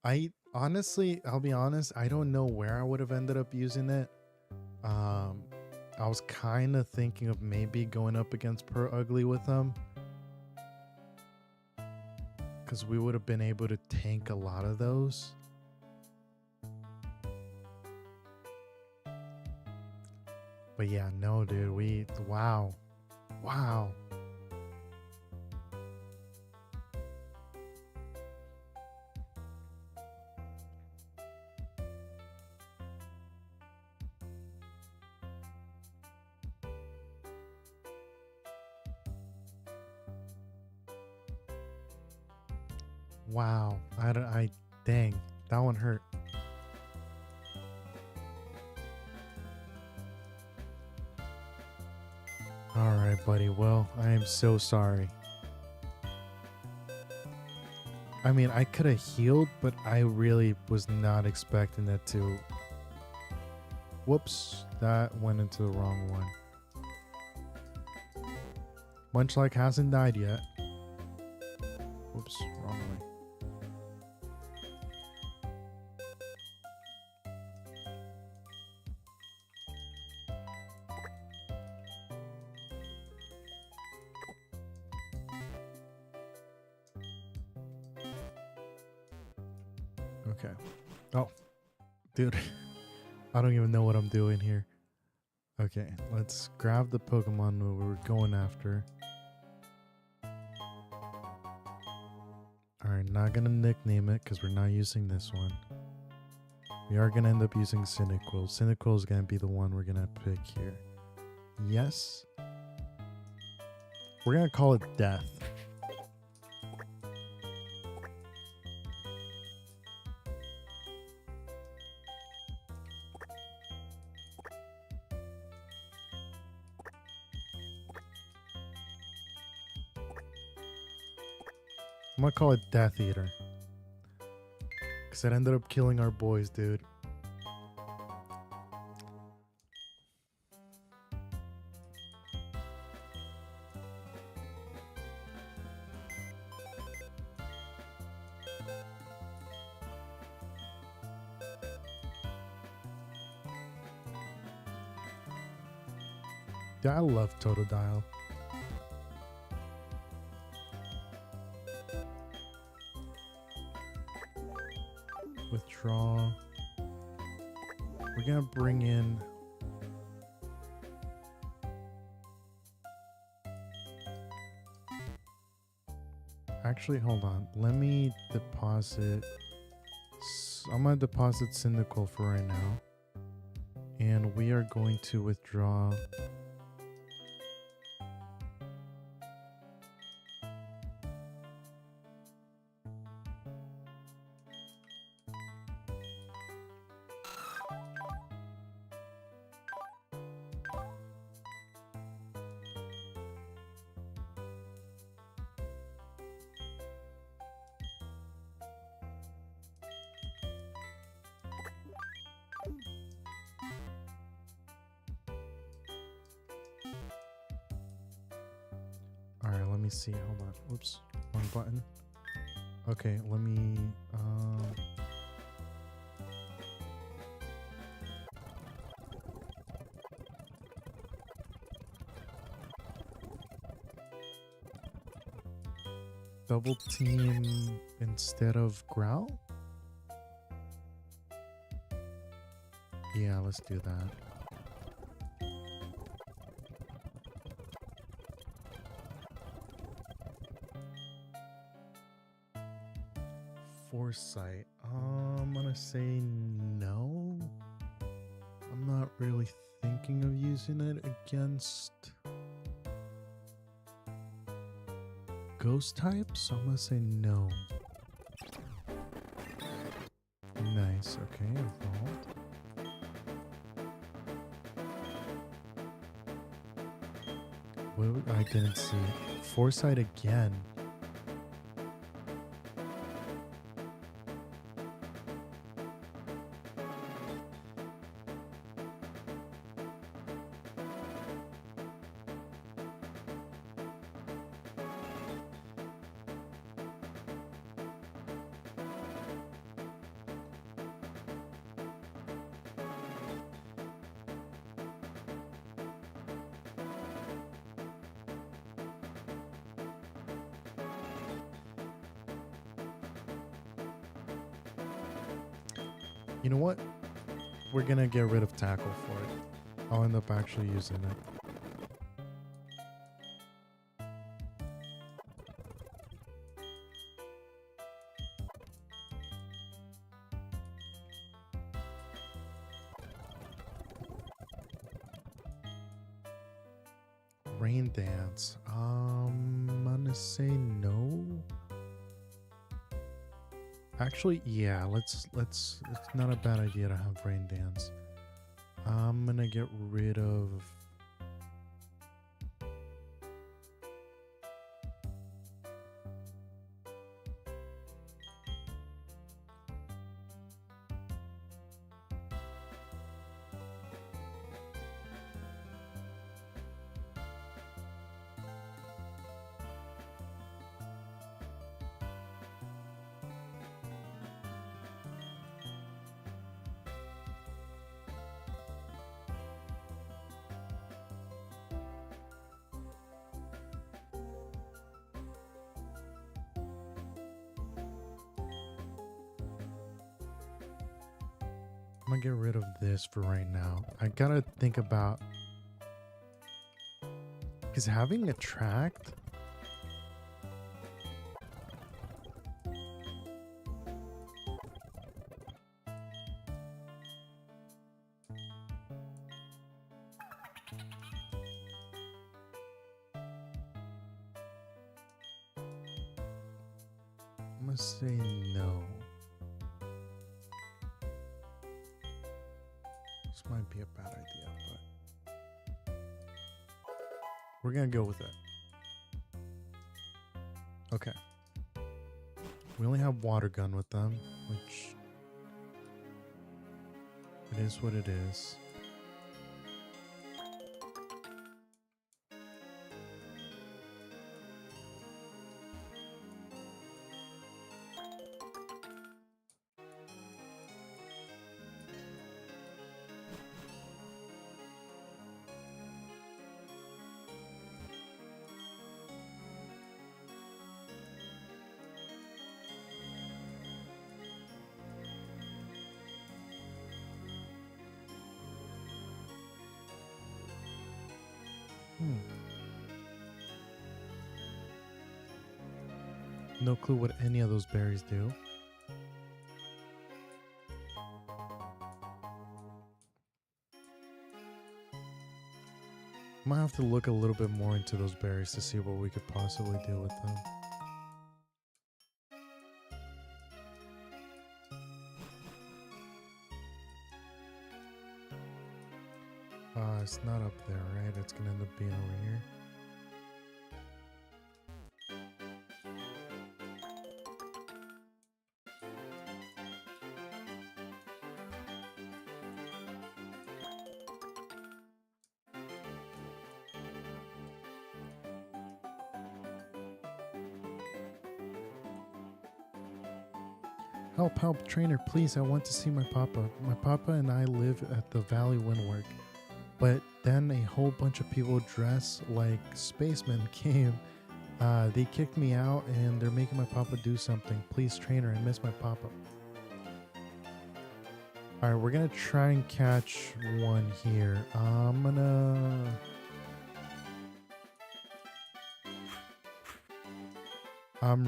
I honestly, I'll be honest, I don't know where I would have ended up using it. I was kind of thinking of maybe going up against Per Ugly with him, because we would have been able to tank a lot of those. But yeah, no, dude, wow. Wow. Wow. Dang, that one hurt. All right, buddy. Well, I am so sorry. I mean, I could have healed, but I really was not expecting it to. Whoops, that went into the wrong one. Much like hasn't died yet. Whoops, wrong way. Okay. Oh, dude. I don't even know what I'm doing here. Okay, let's grab the Pokemon we were going after. Alright, not gonna nickname it because we're not using this one. We are gonna end up using Cyndaquil. Cyndaquil is gonna be the one we're gonna pick here. Yes. We're gonna call it Death. I'm gonna call it Death Eater. Because it ended up killing our boys, dude. Yeah, I love Totodile. Withdraw. We're gonna bring in... Actually, hold on. Let me deposit... I'm gonna deposit Cyndaquil for right now. And we are going to withdraw... Alright, let me see. Hold on. Oops. Wrong button. Okay, let me... double team instead of Growl? Yeah, let's do that. Foresight. I'm gonna say no. I'm not really thinking of using it against ghost types, so I'm gonna say no. Nice. Okay, evolved. What? I didn't see. Foresight again. You know what? We're gonna get rid of Tackle for it. I'll end up actually using it. Rain Dance. I'm gonna say no. Actually, yeah, it's not a bad idea to have Rain Dance. I'm gonna get rid of... I'm gonna get rid of this for right now. I gotta think about Is having attract? I'm gonna say no. This might be a bad idea, but we're gonna go with it. Okay. We only have water gun with them, which it is what it is. No clue what any of those berries do. Might have to look a little bit more into those berries to see what we could possibly do with them. It's not up there, right? It's gonna end up being over here. Help, help, trainer, please, I want to see my papa. My papa and I live at the Valley Windwork. But then a whole bunch of people dressed like spacemen came. They kicked me out and they're making my papa do something. Please, trainer, I miss my papa. Alright, we're gonna try and catch one here. I'm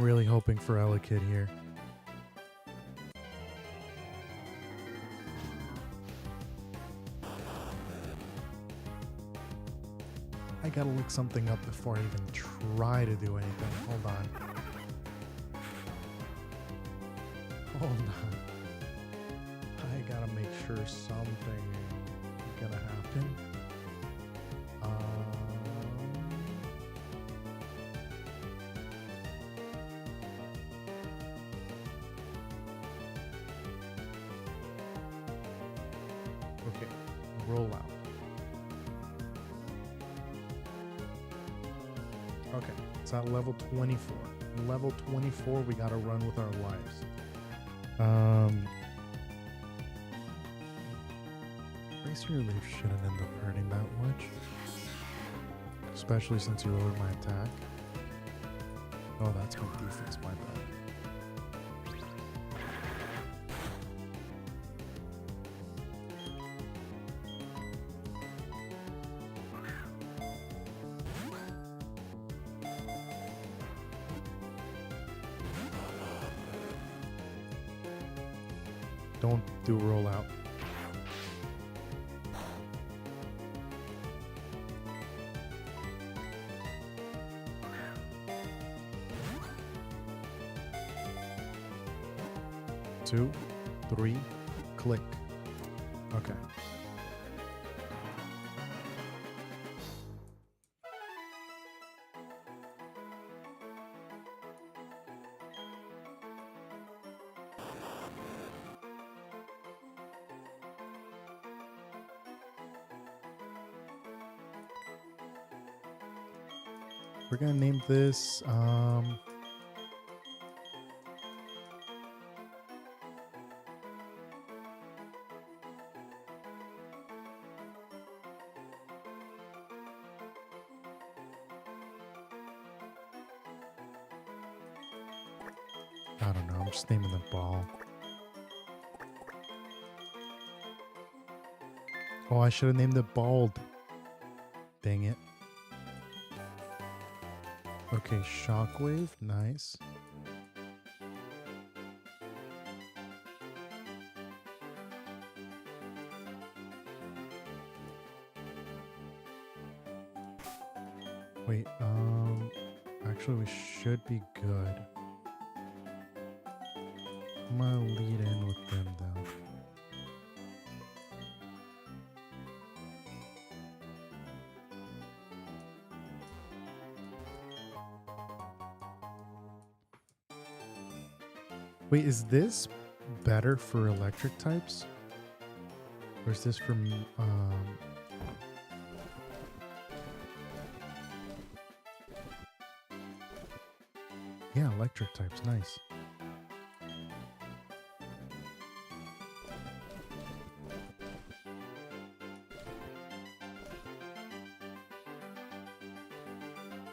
really hoping for Elekid here. I gotta look something up before I even try to do anything. Hold on. Hold on. I gotta make sure something is gonna happen. Okay, roll out. Okay, it's at level 24. Level 24, we gotta run with our lives. Racer Leaf shouldn't end up hurting that much. Especially since you lowered my attack. Oh, that's my defense, my bad. Don't do rollout. Two, three, click. Okay. We're gonna name this I don't know, I'm just naming the ball. Oh, I should have named it Bald. Dang it. Okay, shockwave, nice. Wait, actually we should be good. I'm gonna lead in with them though. Wait, is this better for electric types? Or is this from, yeah, electric types, nice.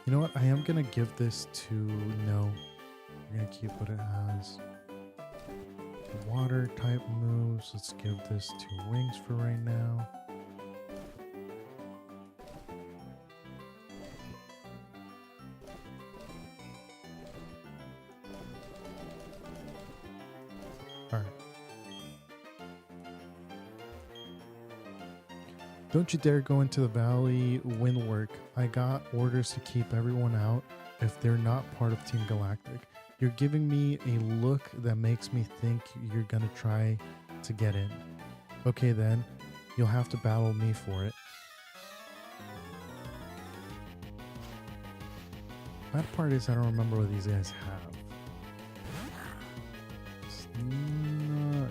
You know what, I am gonna give this to, no, we're gonna keep what it has. Water type moves, let's give this to wings for right now. Alright. Don't you dare go into the valley windwork. I got orders to keep everyone out if they're not part of Team Galactic. You're giving me a look that makes me think you're gonna try to get in. Okay then, you'll have to battle me for it. Bad part is I don't remember what these guys have. It's not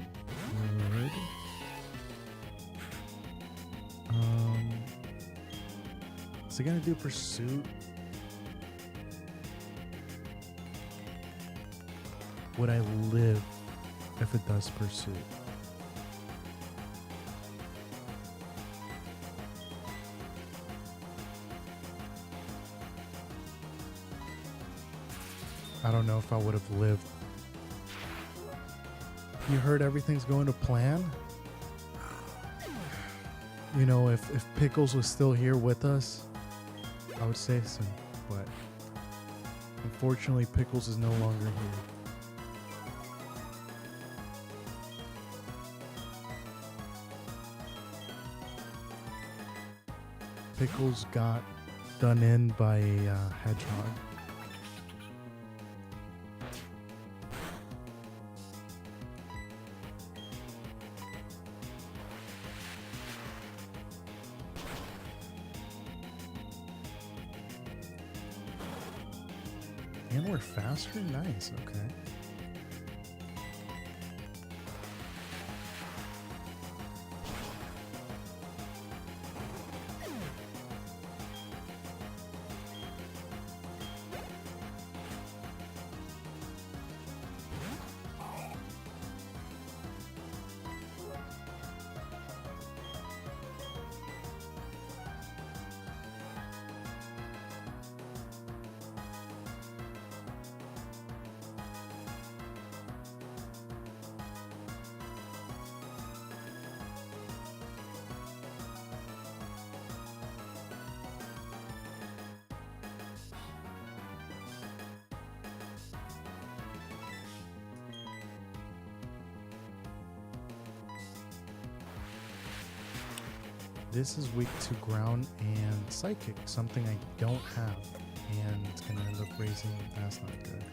good. Is it gonna do pursuit? Would I live if it does pursuit? I don't know if I would have lived. You heard everything's going to plan? You know, if Pickles was still here with us, I would say so, but unfortunately Pickles is no longer here. Pickles got done in by a hedgehog. And we're faster? Nice, okay. This is weak to ground and psychic, something I don't have. And it's going to end up raising. That's not good.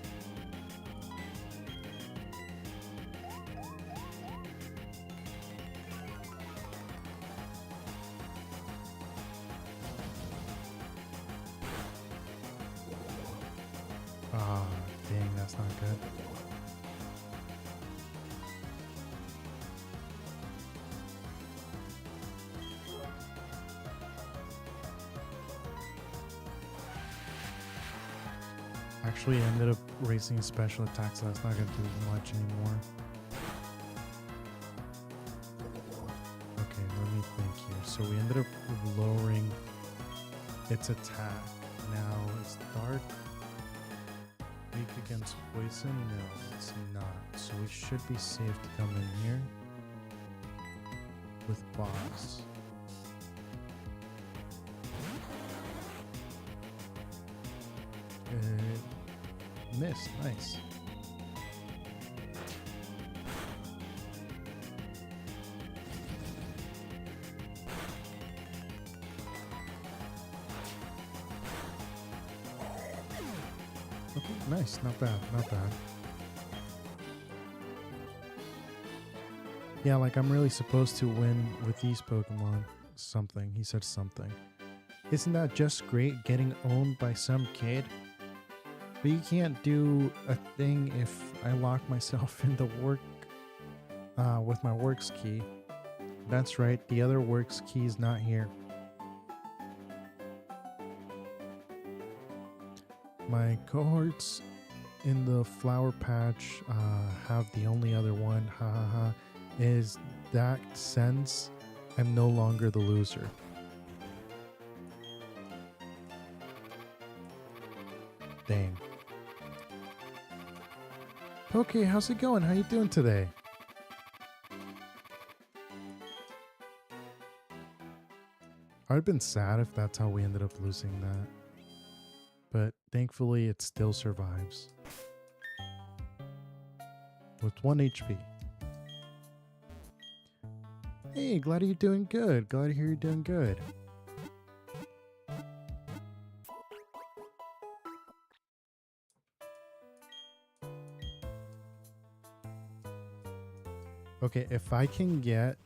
Ah, dang, that's not good. Actually, I ended up raising a special attack, so that's not going to do much anymore. Okay, let me think here. So we ended up lowering its attack. Now, it's dark. Weak against poison? No, it's not. So we should be safe to come in here with boss. Missed. Nice. Okay, nice. Not bad. Not bad. Yeah, like I'm really supposed to win with these Pokemon. Something. He said something. Isn't that just great getting owned by some kid? But you can't do a thing if I lock myself in the work with my works key. That's right, the other works key is not here. My cohorts in the flower patch have the only other one, ha ha ha. Is that sense I'm no longer the loser. Dang. Okay, how's it going? How you doing today? I'd have been sad if that's how we ended up losing that. But thankfully it still survives. With 1 HP. Hey, glad you're doing good. Glad to hear you're doing good. Okay, if I can get...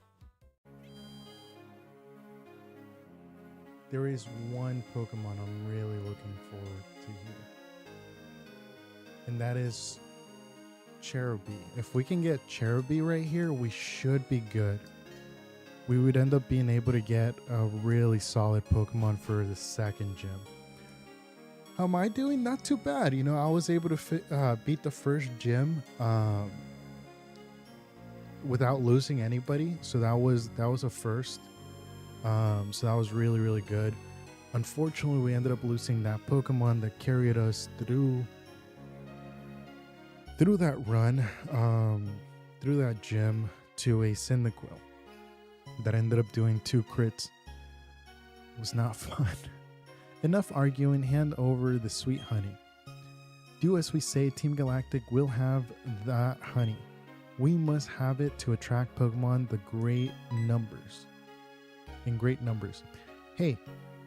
There is one Pokemon I'm really looking forward to here. And that is Cherubi. If we can get Cherubi right here, we should be good. We would end up being able to get a really solid Pokemon for the second gym. How am I doing? Not too bad. You know, I was able to beat the first gym without losing anybody. So that was a first. So that was really, really good. Unfortunately, we ended up losing that Pokemon that carried us through that run, through that gym to a Cyndaquil that ended up doing 2 crits. It was not fun. Enough arguing, hand over the sweet honey. Do as we say, Team Galactic will have that honey. We must have it to attract Pokemon in great numbers. Hey,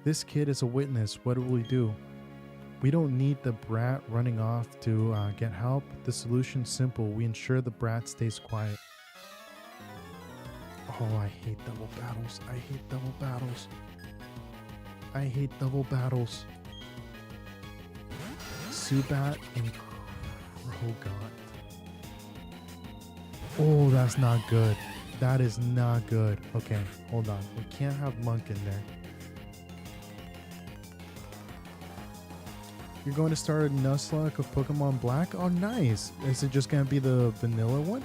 this kid is a witness. What will we do? We don't need the brat running off to get help. The solution's simple. We ensure the brat stays quiet. Oh, I hate double battles. I hate double battles. I hate double battles. Zubat and... Oh, God. Oh, that's not good. That is not good. Okay, hold on. We can't have Monk in there. You're going to start a Nuzlocke of Pokemon Black? Oh, nice. Is it just going to be the vanilla one?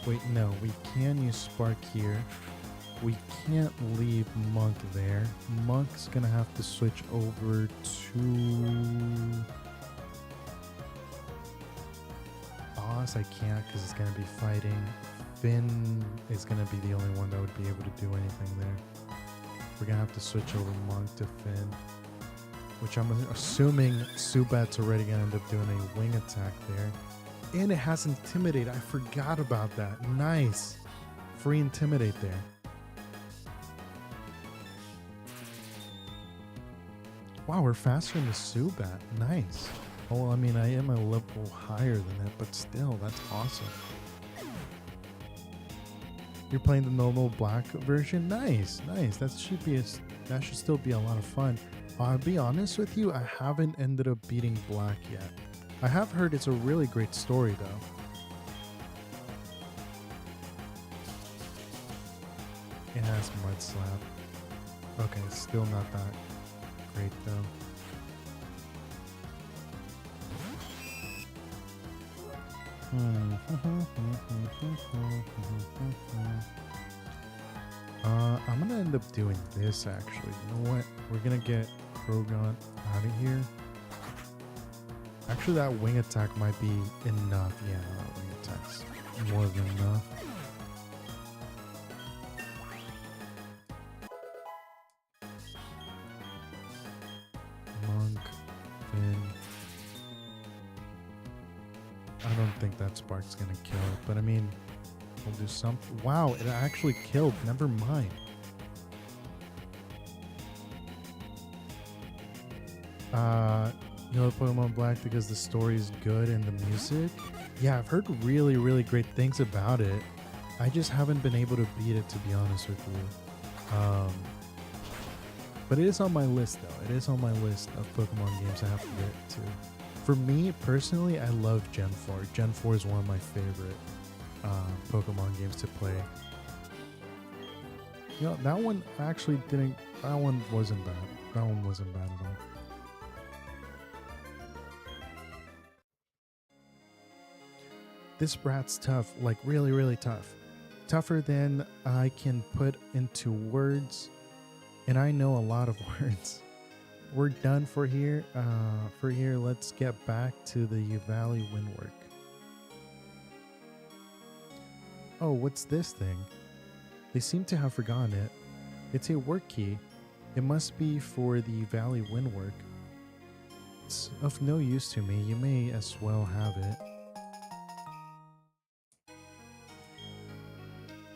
Wait, no. We can use Spark here. We can't leave Monk there. Monk's going to have to switch over to... Boss, I can't because it's going to be fighting. Finn is going to be the only one that would be able to do anything there. We're going to have to switch over Monk to Finn. Which I'm assuming Zubat's already going to end up doing a wing attack there. And it has Intimidate. I forgot about that. Nice. Free Intimidate there. Wow, we're faster than the Zubat. Nice. Well, I mean, I am a level higher than that, but still, that's awesome. You're playing the normal black version? Nice, nice. That should still be a lot of fun. I'll be honest with you, I haven't ended up beating black yet. I have heard it's a really great story though. It has Mud Slap. Okay, it's still not that great though. I'm gonna end up doing this actually. You know what? We're gonna get Krogon out of here. Actually, that wing attack might be enough. Yeah, that wing attack's more than enough. Monk, Finn. I don't think that spark's gonna kill it, but I mean, we'll do something. Wow, it actually killed. Never mind. You know Pokemon Black because the story is good and the music. Yeah, I've heard really, really great things about it. I just haven't been able to beat it, to be honest with you. But it is on my list, though. It is on my list of Pokemon games I have to get to. For me, personally, I love Gen 4. Gen 4 is one of my favorite Pokemon games to play. You know, that one actually didn't... That one wasn't bad. That one wasn't bad at all. This brat's tough, like really, really tough. Tougher than I can put into words. And I know a lot of words. We're done for here. Let's get back to the Valley Windwork. Oh, what's this thing? They seem to have forgotten it. It's a work key. It must be for the Valley Windwork. It's of no use to me. You may as well have it.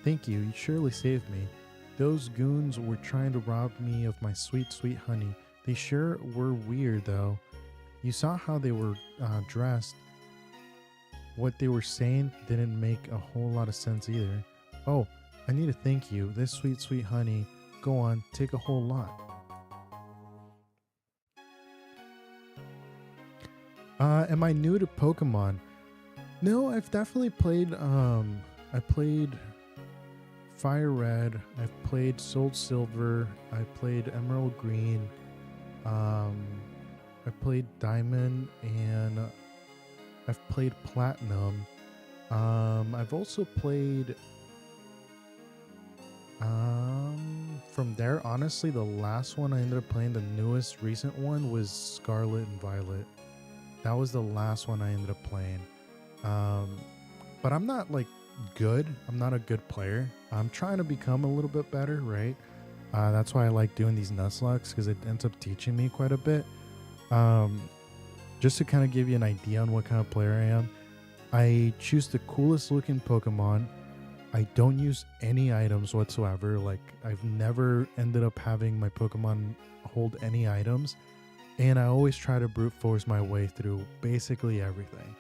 Thank you. You surely saved me. Those goons were trying to rob me of my sweet, sweet honey. They sure were weird, though. You saw how they were dressed. What they were saying didn't make a whole lot of sense either. Oh, I need to thank you. This sweet, sweet honey. Go on, take a whole lot. Am I new to Pokemon? No, I've definitely played, I played Fire Red, I've played Soul Silver, I played Emerald Green, I played Diamond, and I've played Platinum. I've also played from there, honestly, the last one I ended up playing, the newest recent one, was Scarlet and Violet. That was the last one I ended up playing. But I'm not like good. I'm not a good player. I'm trying to become a little bit better, right? That's why I like doing these Nuzlockes, because it ends up teaching me quite a bit. Just to kind of give you an idea on what kind of player I am, I choose the coolest looking Pokemon. I don't use any items whatsoever. Like, I've never ended up having my Pokemon hold any items. And I always try to brute force my way through basically everything.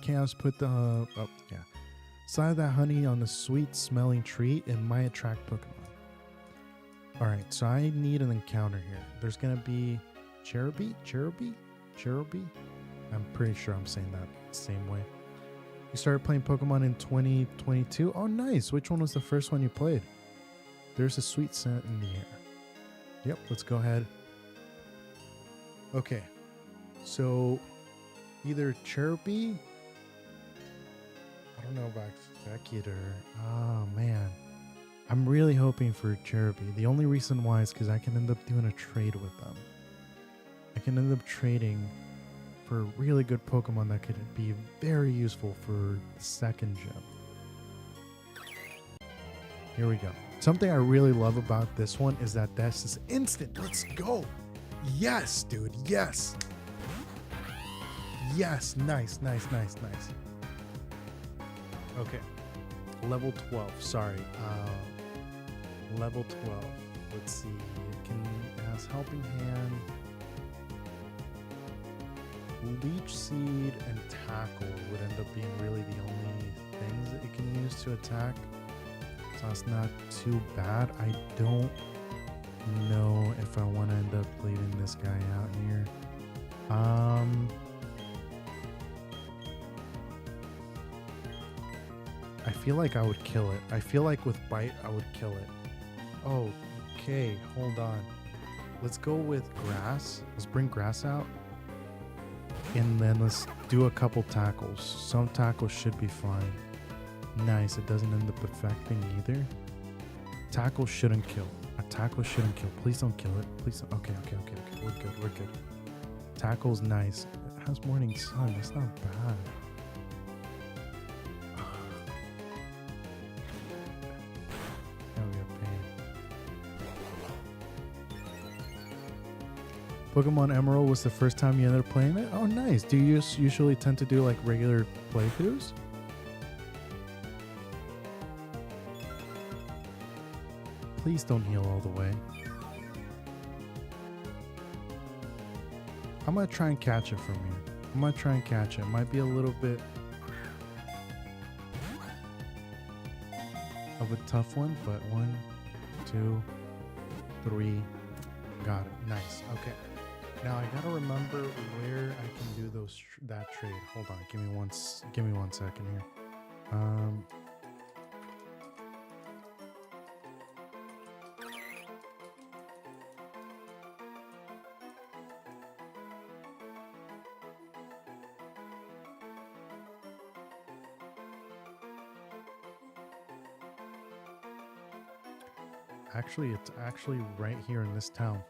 Chaos put the... oh, yeah. Slide that honey on the sweet smelling tree. It might attract Pokemon. Alright, so I need an encounter here. There's going to be Cherubi? I'm pretty sure I'm saying that the same way. You started playing Pokemon in 2022? Oh, nice. Which one was the first one you played? There's a sweet scent in the air. Yep, let's go ahead. Okay. So, either Cherubi. I don't know about Executor. Oh, man. I'm really hoping for Cherubi. The only reason why is because I can end up doing a trade with them. I can end up trading for a really good Pokemon that could be very useful for the second gym. Here we go. Something I really love about this one is that this is instant. Let's go. Yes, dude. Yes. Yes. Nice. Okay. Level 12. Sorry. Level 12. Let's see. It has Helping Hand, Leech Seed, and Tackle would end up being really the only things that it can use to attack. So it's not too bad. I don't know if I want to end up leaving this guy out here. I feel like I would kill it. I feel like with Bite, I would kill it. Oh, okay. Hold on. Let's go with Grass. Let's bring Grass out. And then let's do a couple tackles. Some tackles should be fine. Nice. It doesn't end up affecting either. Tackle shouldn't kill. A tackle shouldn't kill. Please don't kill it. Please don't. Okay. We're good. Tackle's nice. It has Morning Sun. That's not bad. Pokemon Emerald was the first time you ended up playing it? Oh, nice. Do you usually tend to do like regular playthroughs? Please don't heal all the way. I'm gonna try and catch it from here. I'm gonna try and catch it. Might be a little bit of a tough one, but 1, 2, 3. Got it. Nice. Okay. Now I gotta remember where I can do that trade. Hold on. Give me 1 second here. Actually, it's actually right here in this town.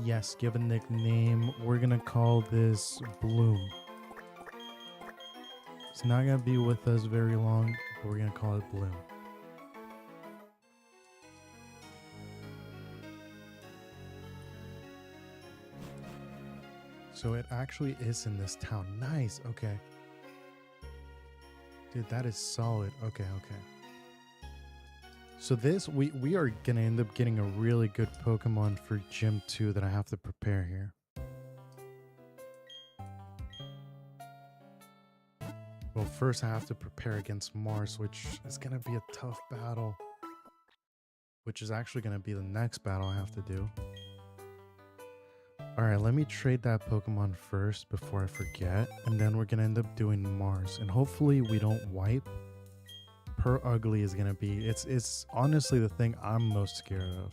Yes, give a nickname. We're gonna call this Bloom. It's not gonna be with us very long, but we're gonna call it Bloom. So it actually is in this town. Nice. Okay. Dude, that is solid. Okay, okay. So this, we are going to end up getting a really good Pokemon for Gym 2 that I have to prepare here. Well, first I have to prepare against Mars, which is going to be a tough battle. Which is actually going to be the next battle I have to do. Alright, let me trade that Pokemon first before I forget. And then we're going to end up doing Mars. And hopefully we don't wipe. Per ugly is gonna be it's honestly the thing I'm most scared of,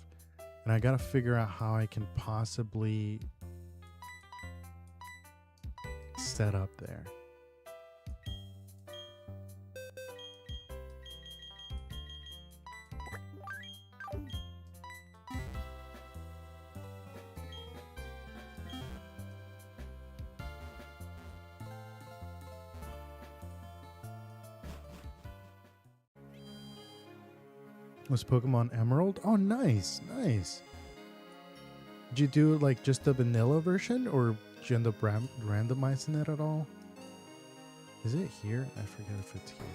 and I gotta figure out how I can possibly set up there. Was Pokemon Emerald? Oh, nice, nice. Did you do like just the vanilla version, or did you end up randomizing it at all? Is it here? I forget if it's here.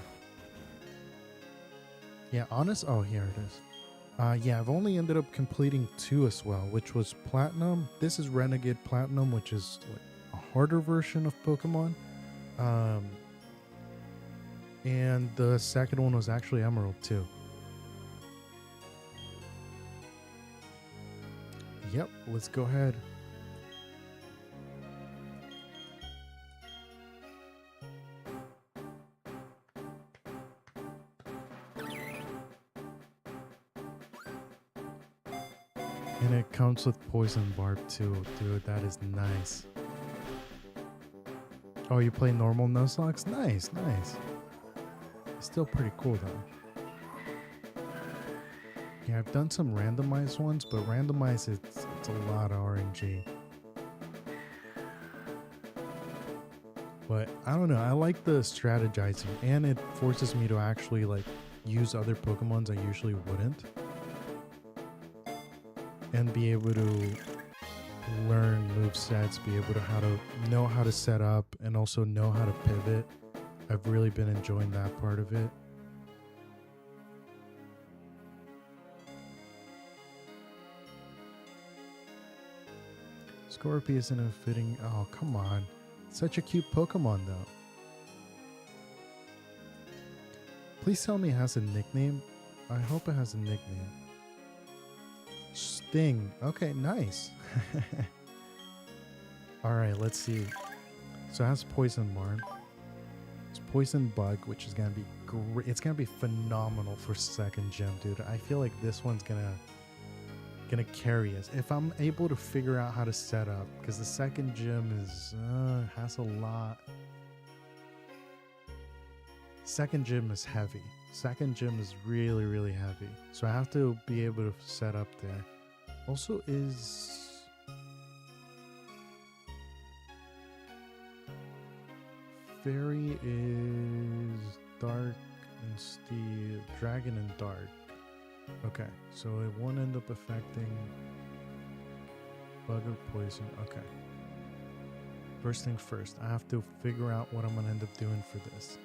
Yeah, oh, here it is. Yeah, I've only ended up completing 2 as well, which was Platinum. This is Renegade Platinum, which is like a harder version of Pokemon. And the second one was actually Emerald too. Yep, let's go ahead. And it comes with Poison Barb too, dude. That is nice. Oh, you play normal Nuzlocke? Nice, nice. It's still pretty cool though. Yeah, I've done some randomized ones, but randomized, it's a lot of RNG. But I don't know, I like the strategizing, and it forces me to actually like use other Pokemons I usually wouldn't. And be able to learn movesets, be able to know how to set up, and also know how to pivot. I've really been enjoying that part of it. Scorpy isn't a fitting... Oh, come on. Such a cute Pokemon, though. Please tell me it has a nickname. I hope it has a nickname. Sting. Okay, nice. Alright, let's see. So it has Poison Barb. It's Poison Bug, which is going to be great. It's going to be phenomenal for second gym, dude. I feel like this one's gonna carry us if I'm able to figure out how to set up, because the second gym is has a lot. Second gym is heavy. Second gym is really, really heavy, so I have to be able to set up there. Also, is Fairy is Dark and Steel, Dragon and Dark. Okay, so it won't end up affecting bug or poison. Okay. First thing first, I have to figure out what I'm gonna end up doing for this.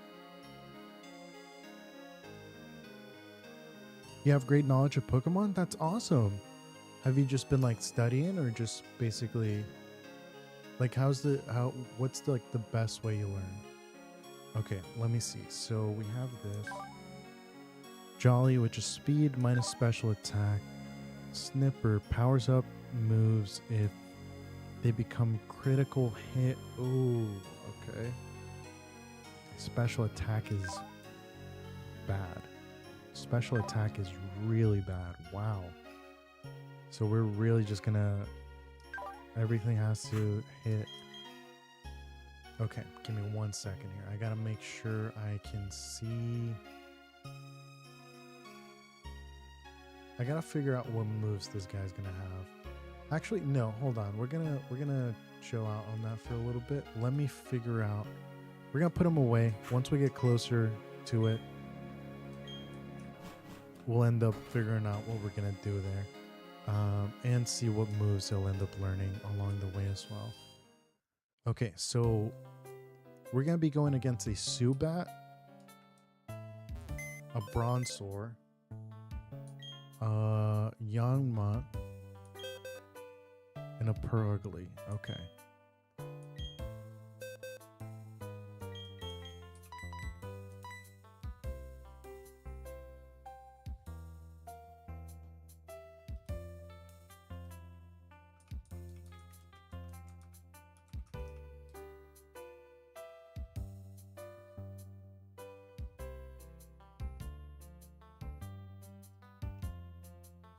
You have great knowledge of Pokemon? That's awesome. Have you just been like studying or just basically like what's the like the best way you learn? Okay, let me see. So we have this Jolly, which is speed minus special attack. Snipper powers up moves if they become critical hit. Oh, okay. Special attack is bad. Special attack is really bad. Wow. So we're really just gonna... Everything has to hit. Okay, give me 1 second here. I gotta make sure I can see... I gotta figure out what moves this guy's gonna have. Actually, no, hold on. We're gonna chill out on that for a little bit. Let me figure out. We're gonna put him away. Once we get closer to it, we'll end up figuring out what we're gonna do there, and see what moves he'll end up learning along the way as well. Okay, so we're gonna be going against a Zubat, a Bronzor, Yanma, and a Purugly. Okay.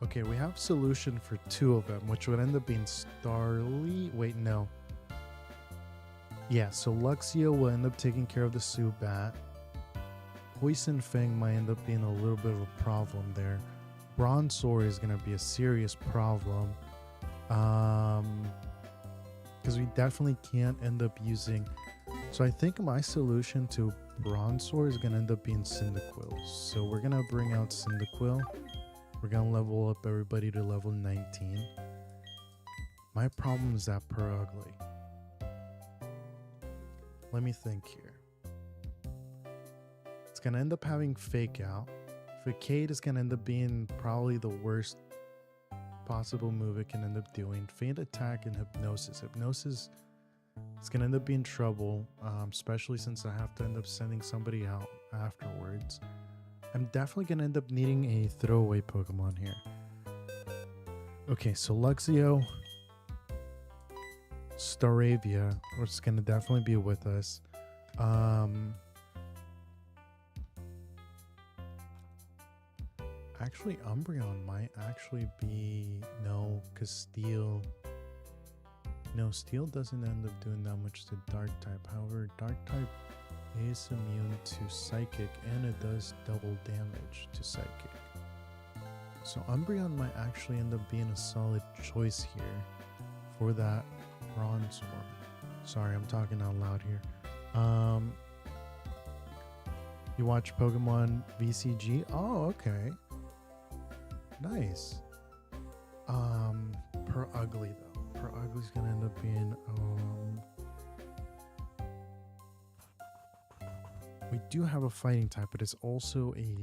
Okay, we have solution for 2 of them, which would end up being Starly. Wait, no. Yeah, so Luxio will end up taking care of the Zubat. Poison Fang might end up being a little bit of a problem there. Bronzor is going to be a serious problem. Because we definitely can't end up using... So I think my solution to Bronzor is going to end up being Cyndaquil. So we're going to bring out Cyndaquil. We're going to level up everybody to level 19. My problem is that Purugly. Let me think here. It's going to end up having Fake Out. Facade is going to end up being probably the worst possible move it can end up doing. Faint Attack and Hypnosis. Hypnosis is going to end up being trouble, especially since I have to end up sending somebody out afterwards. I'm definitely going to end up needing a throwaway Pokemon here. Okay, so Luxio, Staravia, which is going to definitely be with us. Actually, Umbreon might actually be... No, because Steel... No, Steel doesn't end up doing that much to Dark type. However, Dark type is immune to Psychic, and it does double damage to Psychic. So Umbreon might actually end up being a solid choice here for that Bronzor. Sorry, I'm talking out loud here. You watch Pokemon VCG? Oh, okay. Nice. Purugly though. Purugly's gonna end up being we do have a fighting type, but it's also a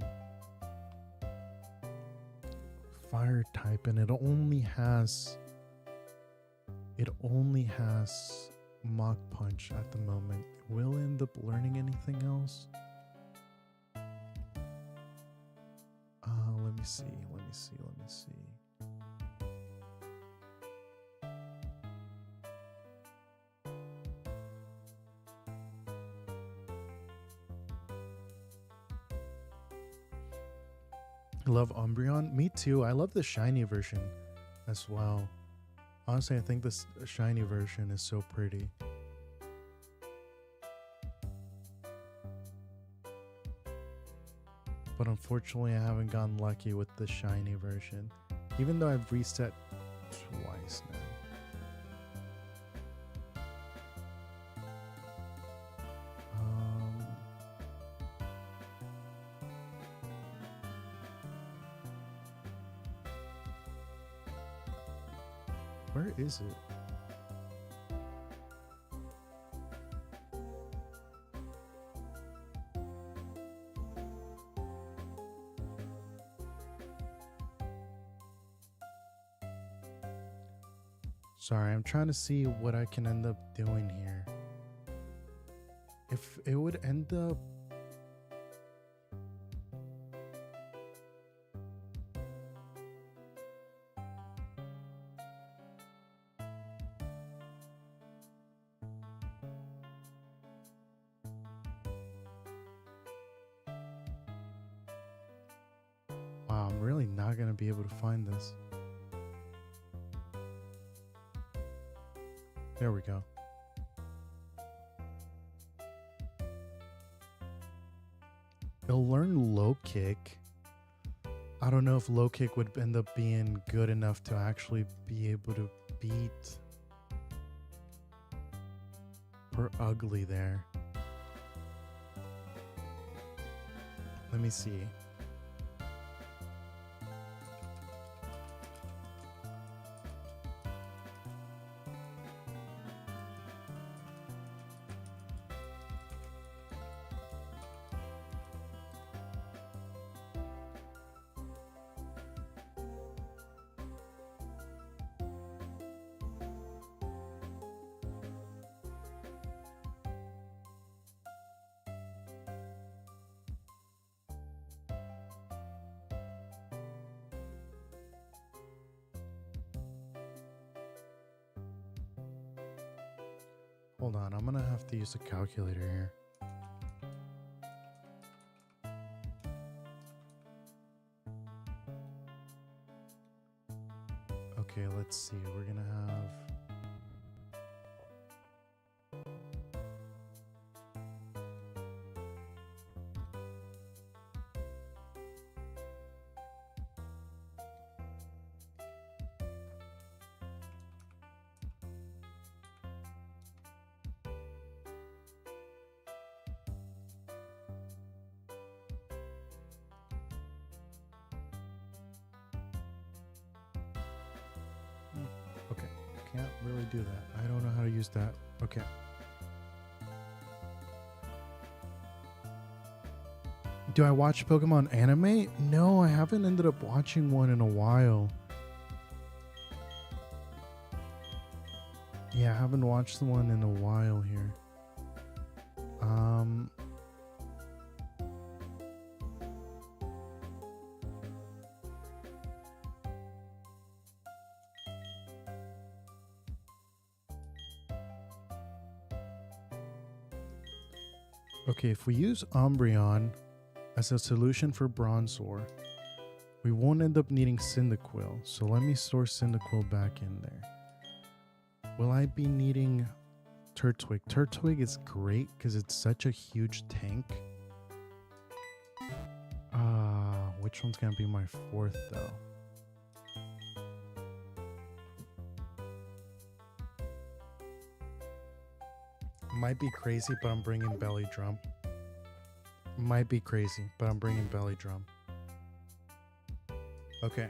fire type, and it only has Mach Punch at the moment. Will it end up learning anything else? Let me see. I love Umbreon. Me too. I love the shiny version as well. Honestly, I think this shiny version is so pretty. But unfortunately, I haven't gotten lucky with the shiny version, even though I've reset twice now. Where is it? Sorry, I'm trying to see what I can end up doing here. If it would end up... Wow, I'm really not going to be able to find this. There we go. It'll learn low kick. I don't know if low kick would end up being good enough to actually be able to beat per ugly there. Let me see. Hold on, I'm gonna have to use a calculator here. Okay, let's see. We're gonna have... Okay, can't really do that. I don't know how to use that. Okay. Do I watch Pokemon anime? No, I haven't ended up watching one in a while. Yeah, I haven't watched one in a while here. Okay, if we use Umbreon as a solution for Bronzor, we won't end up needing Cyndaquil. So let me store Cyndaquil back in there. Will I be needing Turtwig? Turtwig is great because it's such a huge tank. Which one's going to be my fourth though? Might be crazy, but I'm bringing Belly Drum. Might be crazy, but I'm bringing Belly Drum. Okay.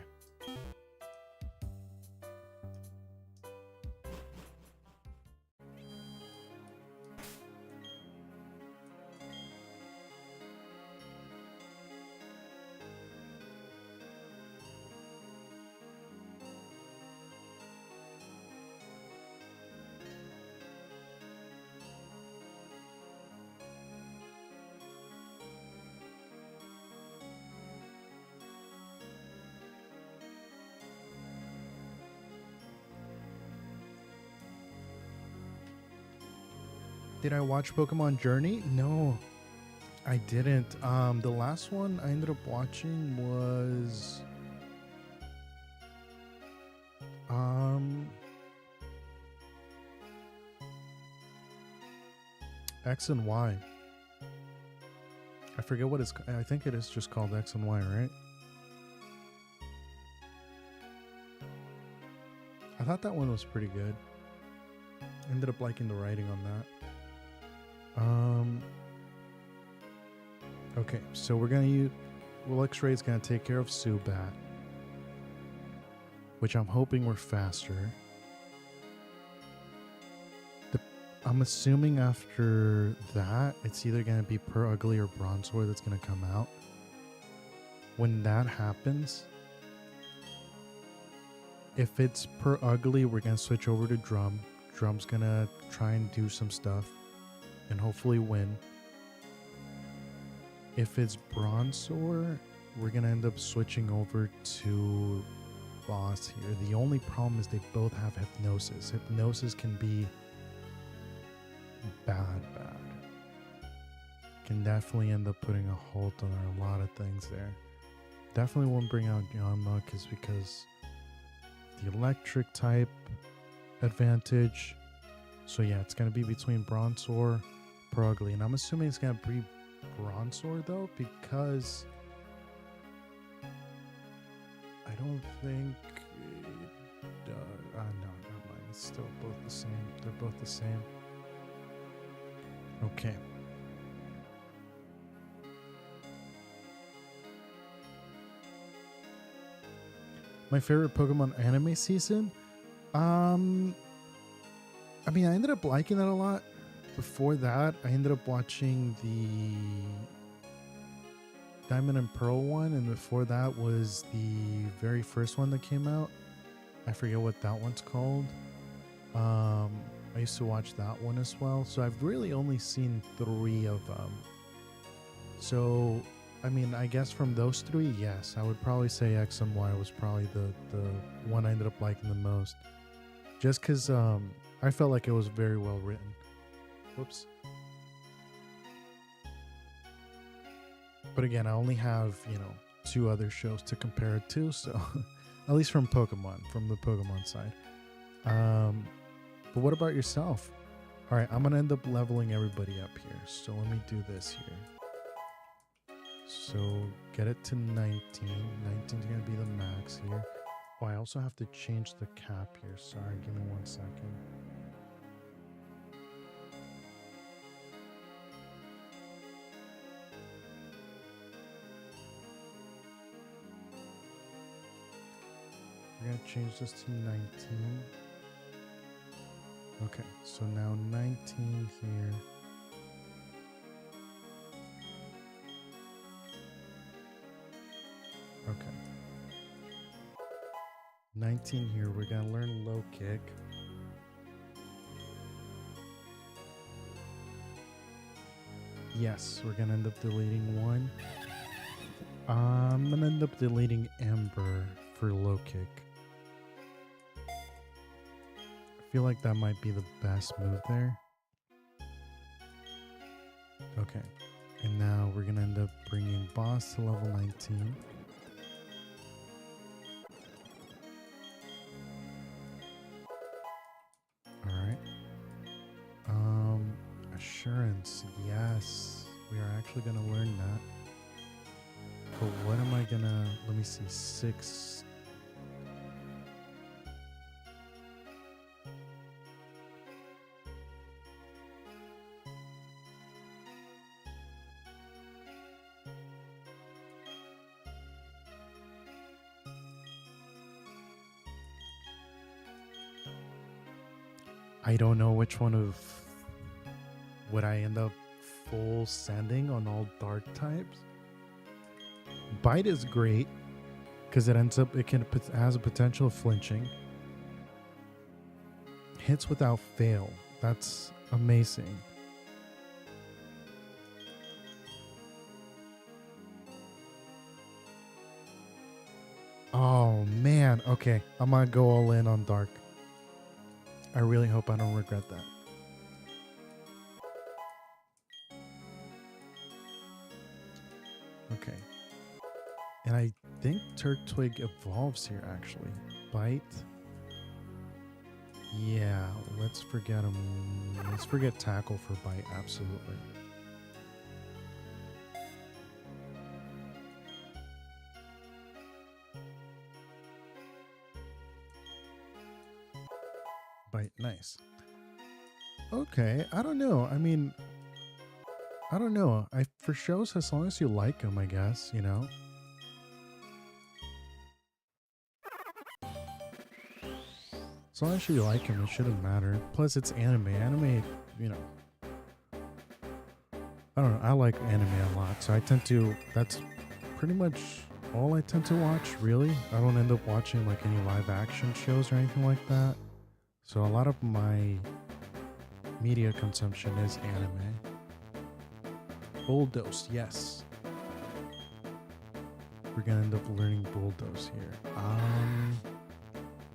Did I watch Pokemon Journey? No, I didn't. The last one I ended up watching was X and Y. I forget what it's. I think it is just called X and Y, right? I thought that one was pretty good. Ended up liking the writing on that. Okay, so we're gonna use... Well, X-Ray is gonna take care of Zubat, which I'm hoping we're faster. I'm assuming after that, it's either going to be Per Ugly or Bronzor that's going to come out. When that happens, if it's Per Ugly, we're going to switch over to Drum. Drum's going to try and do some stuff and hopefully win. If it's Bronzor, we're going to end up switching over to Boss here. The only problem is they both have Hypnosis. Hypnosis can be bad. Can definitely end up putting a halt on a lot of things there. Definitely won't bring out Yanmuk is because the electric type advantage. So yeah, it's going to be between Bronzor, Per Ugly. And I'm assuming it's going to be Bronzor though, because I don't think no, never mind. It's still both the same. They're both the same. Okay. My favorite Pokemon anime season? I mean, I ended up liking that a lot. Before that, I ended up watching the Diamond and Pearl one, and before that was the very first one that came out. I forget what that one's called. I used to watch that one as well. So I've really only seen 3 of them. So, I mean, I guess from those 3, yes, I would probably say X and Y was probably the one I ended up liking the most. Just because I felt like it was very well written. Whoops. But again, I only have, 2 other shows to compare it to. So, at least from Pokemon, from the Pokemon side. But what about yourself? All right, I'm going to end up leveling everybody up here. So let me do this here. So get it to 19. 19 is going to be the max here. Oh, I also have to change the cap here. Sorry, give me 1 second. We're going to change this to 19. Okay, so now 19 here. Okay. 19 here, we're gonna learn low kick. Yes, we're gonna end up deleting 1. I'm gonna end up deleting Ember for low kick. I feel like that might be the best move there. Okay, and now we're gonna end up bringing Boss to level 19. Alright. Assurance, yes. We are actually gonna learn that. But what am I gonna, let me see, 6. I don't know which one of would I end up full sending on all dark types. Bite is great because it has a potential of flinching. Hits without fail. That's amazing. Oh man, okay. I'm gonna go all in on dark. I really hope I don't regret that. Okay. And I think Turtwig evolves here, actually. Bite. Yeah, let's forget him. Let's forget Tackle for Bite, absolutely. Bite, nice. Okay, I don't know. I mean, I don't know. For shows, as long as you like them, I guess, you know. As long as you like him, it shouldn't matter. Plus, it's anime. Anime, you know, I don't know. I like anime a lot, so I tend to. That's pretty much all I tend to watch. Really, I don't end up watching like any live action shows or anything like that. So a lot of my media consumption is anime. Bulldoze, yes. We're gonna end up learning bulldoze here.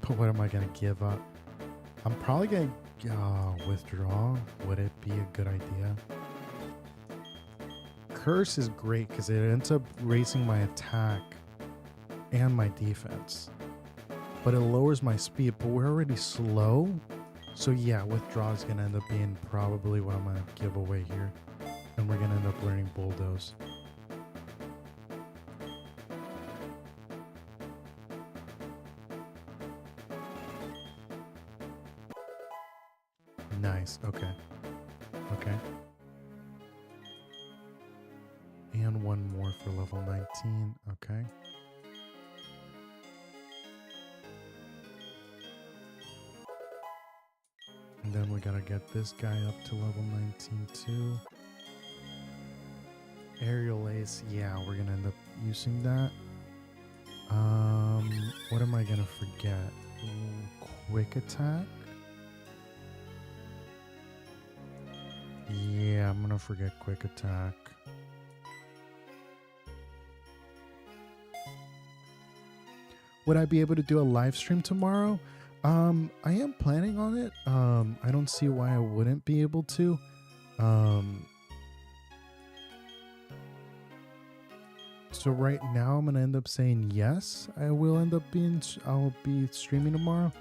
But what am I gonna give up? I'm probably gonna withdraw. Would it be a good idea? Curse is great because it ends up raising my attack and my defense, but it lowers my speed. But we're already slow, so yeah, withdraw is gonna end up being probably what I'm gonna give away here, and we're gonna end up learning bulldoze. Nice. Okay. Okay. And one more for level 19. Okay. And then we gotta get this guy up to level 19 too. Aerial Ace. Yeah, we're gonna end up using that. What am I gonna forget? Quick attack. Yeah, I'm gonna forget quick attack. Would I be able to do a live stream tomorrow? I am planning on it. I don't see why I wouldn't be able to. So right now I'm gonna end up saying yes. I'll be streaming tomorrow.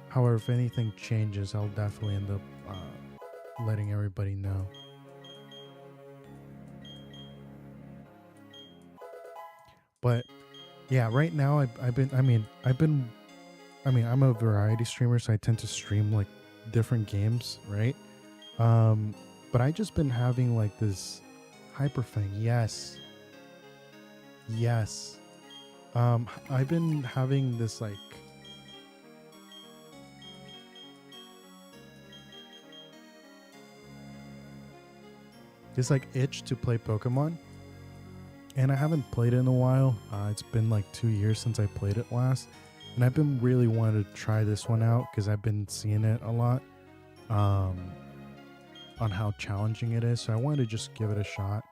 However, if anything changes, I'll definitely end up letting everybody know. But yeah, right now I'm a variety streamer, so I tend to stream like different games, right? But I just been having like this hyper thing. Yes. I've been having this like itch to play Pokemon, and I haven't played it in a while. It's been like 2 years since I played it last, and I've been really wanting to try this one out because I've been seeing it a lot on how challenging it is. So I wanted to just give it a shot.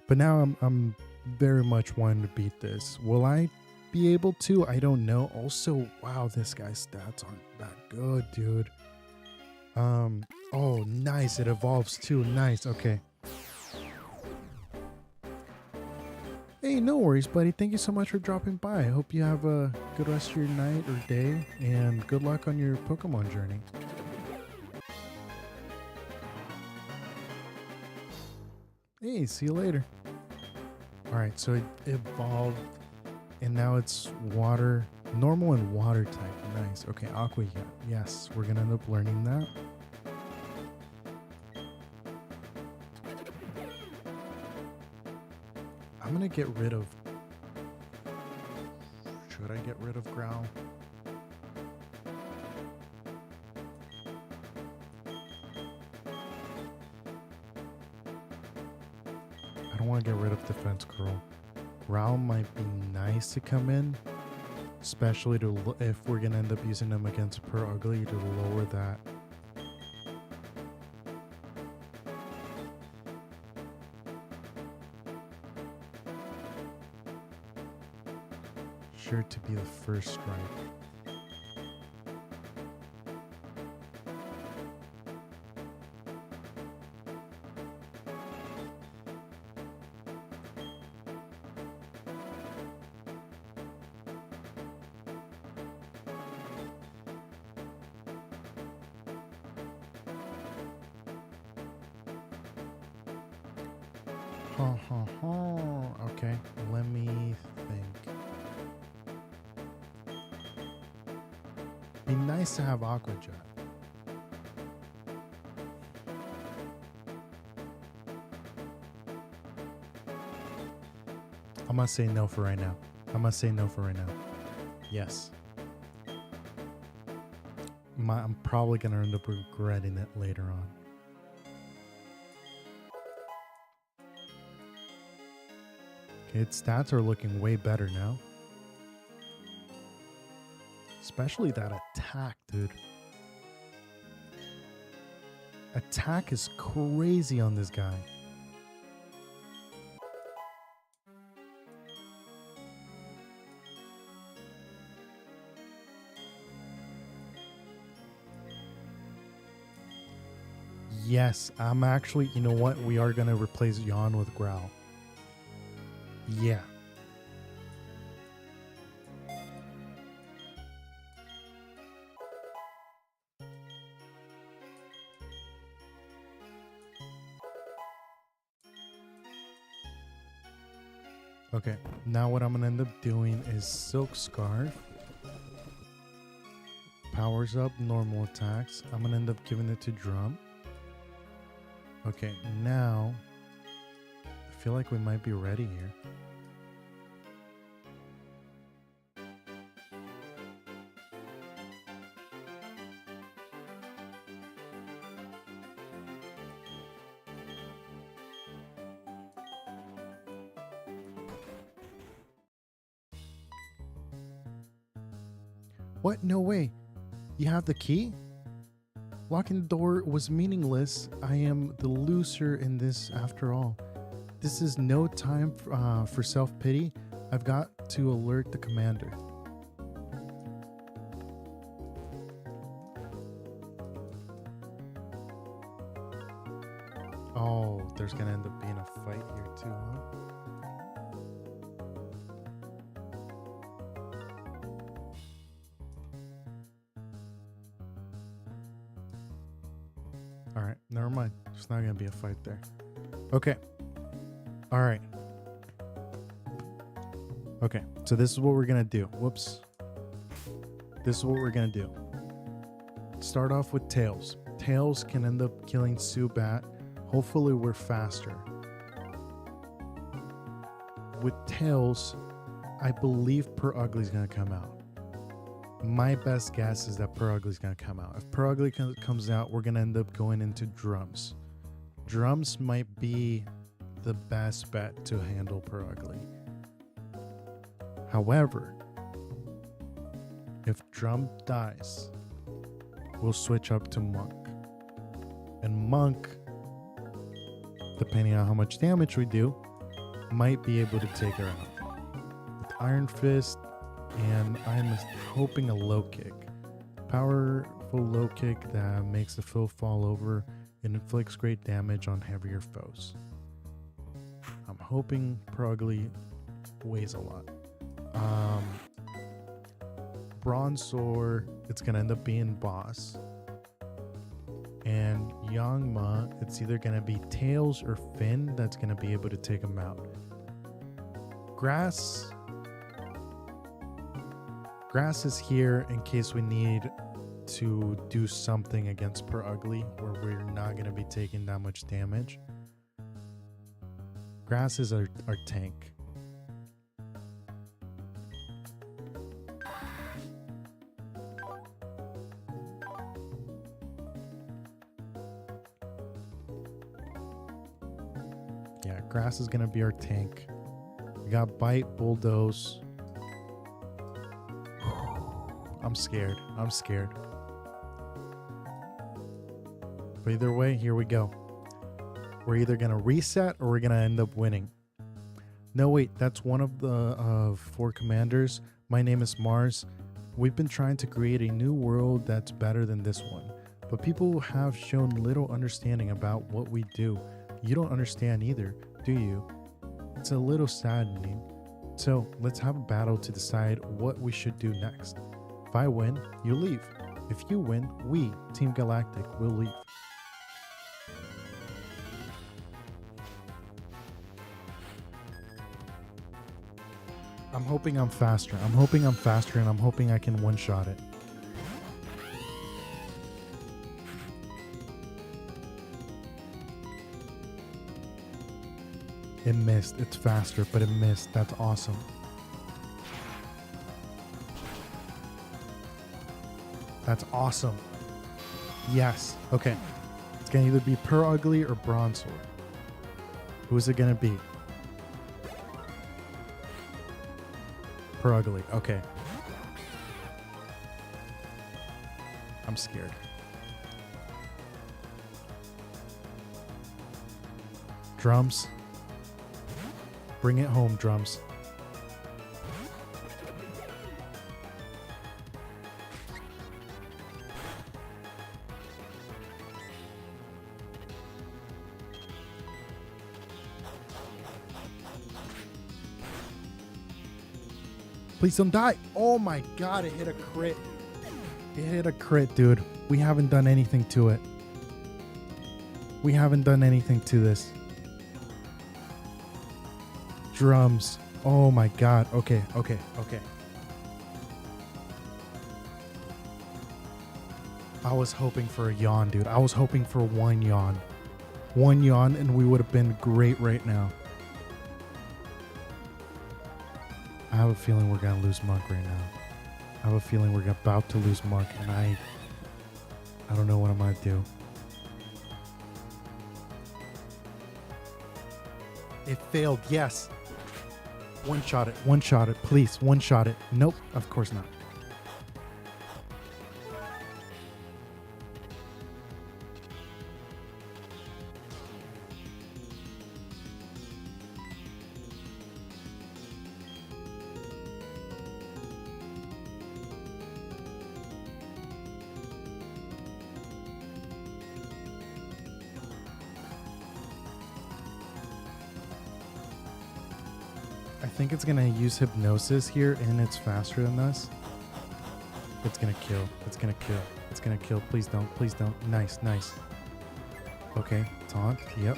But now I'm very much wanting to beat this. Will I be able to? I don't know. Also, wow, this guy's stats aren't that good, dude. Oh, nice. It evolves too. Nice. Okay. Hey, no worries, buddy. Thank you so much for dropping by. I hope you have a good rest of your night or day, and good luck on your Pokemon journey. Hey, see you later. Alright, so it evolved, and now it's water, normal and water type. Nice. Okay, Aqua, yes, we're gonna end up learning that. I'm gonna get rid of... Should I get rid of Growl? I don't want to get rid of Defense Curl. Growl might be nice to come in, especially if we're gonna end up using them against Per Ugly to lower that. Sure to be the first strike. Okay, let me think. Be nice to have Aqua Jet. I'm gonna say no for right now. Yes. I'm probably going to end up regretting it later on. Okay, its stats are looking way better now. Especially that attack, dude. Attack is crazy on this guy. Yes, I'm actually, you know what? We are going to replace Yawn with Growl. Yeah. Okay, now what I'm going to end up doing is Silk Scarf. Powers up normal attacks. I'm going to end up giving it to Drum. Okay, now I feel like we might be ready here. What? No way. You have the key? Locking the door was meaningless. I am the loser in this after all. This is no time for self-pity. I've got to alert the commander. Oh, there's gonna end up being a fight here too, huh? Alright, never mind. There's not gonna be a fight there. Okay. Alright. Okay, so this is what we're gonna do. Whoops. This is what we're gonna do. Start off with Tails. Tails can end up killing Zubat. Hopefully we're faster. With Tails, I believe Per Ugly's gonna come out. My best guess is that Per Ugly's gonna come out. If Per Ugly comes out, we're gonna end up going into Drums. Drums might be the best bet to handle Per Ugly. However, if Drum dies, we'll switch up to Monk. And Monk, depending on how much damage we do, might be able to take her out. With Iron Fist, and I'm hoping a low kick. Powerful low kick that makes the foe fall over and inflicts great damage on heavier foes. I'm hoping Per Ugly weighs a lot. Bronzor, it's gonna end up being boss. And Yangma, it's either gonna be Tails or Finn that's gonna be able to take him out. Grass is here in case we need to do something against Per Ugly where we're not gonna be taking that much damage. Grass is our tank. Yeah, Grass is gonna be our tank. We got Bite, Bulldoze. I'm scared. But either way, here we go. We're either gonna reset or we're gonna end up winning. No, wait, that's one of the 4 commanders. My name is Mars. We've been trying to create a new world that's better than this one, but people have shown little understanding about what we do. You don't understand either, do you? It's a little saddening. So let's have a battle to decide what we should do next. If I win, you leave. If you win, we, Team Galactic, will leave. I'm hoping I'm faster. And I'm hoping I can one-shot it. It missed. It's faster, but it missed. That's awesome. That's awesome. Yes. Okay. It's going to either be Per Ugly or Bronzor. Who's it going to be? Per Ugly. Okay. I'm scared. Drums. Bring it home, drums. Please don't die. Oh my god, it hit a crit. It hit a crit, dude. We haven't done anything to it. We haven't done anything to this. Drums. Oh my god. Okay. I was hoping for a yawn, dude. I was hoping for one yawn. One yawn and we would have been great right now. I have a feeling we're going to lose Monk right now. I have a feeling we're about to lose Monk, and I don't know what I'm going to do. It failed, yes. One-shot it, please, one-shot it. Nope, of course not. I think it's going to use Hypnosis here, and it's faster than us. It's going to kill. It's going to kill. It's going to kill. Please don't. Please don't. Nice. Okay. Taunt. Yep.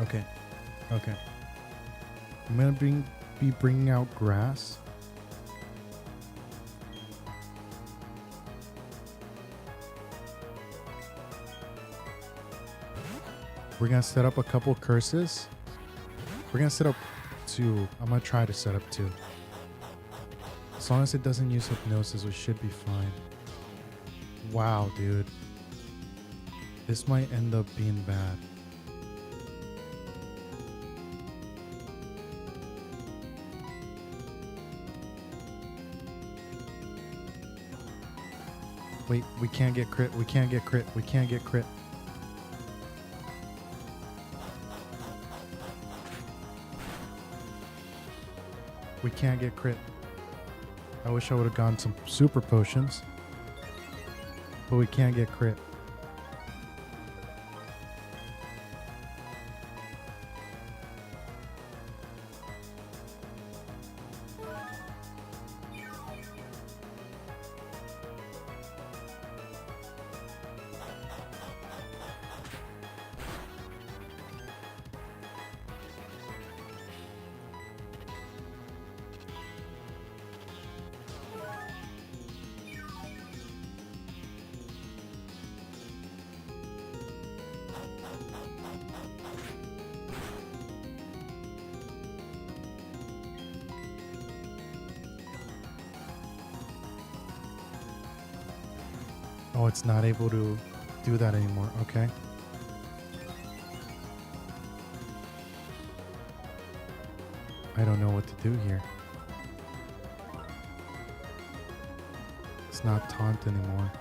Okay. I'm going to be bringing out Grass. We're going to set up a couple curses. We're going to set up 2. I'm going to try to set up 2. As long as it doesn't use Hypnosis, we should be fine. Wow, dude. This might end up being bad. Wait, we can't get crit. We can't get crit. We can't get crit. I wish I would have gone some super potions. But we can't get crit. Oh, it's not able to do that anymore. Okay. I don't know what to do here. It's not taunt anymore.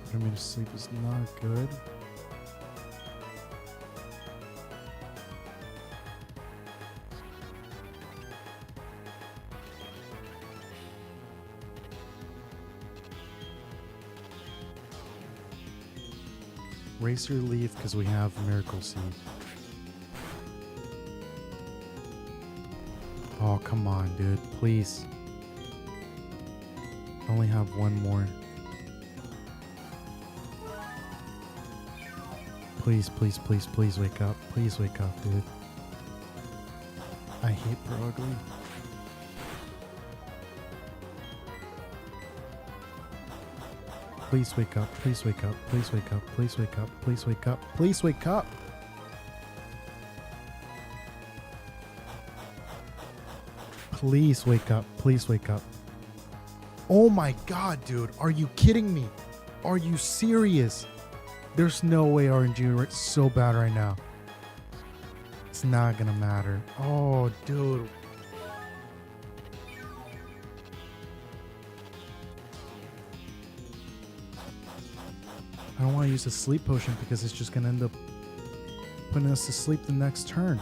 Putting me to sleep is not good. Racer Leaf because we have Miracle Seed. Oh, come on, dude. Please. Only have one more. Please wake up. Please wake up, dude. I hate Pro Ugly. Please wake up. Please wake up. Please wake up. Please wake up. Please wake up. Please wake up. Please wake up. Please wake up. Oh my god, dude. Are you kidding me? Are you serious? There's no way RNG is so bad right now. It's not gonna matter. Oh, dude. I don't want to use a sleep potion because it's just gonna end up putting us to sleep the next turn.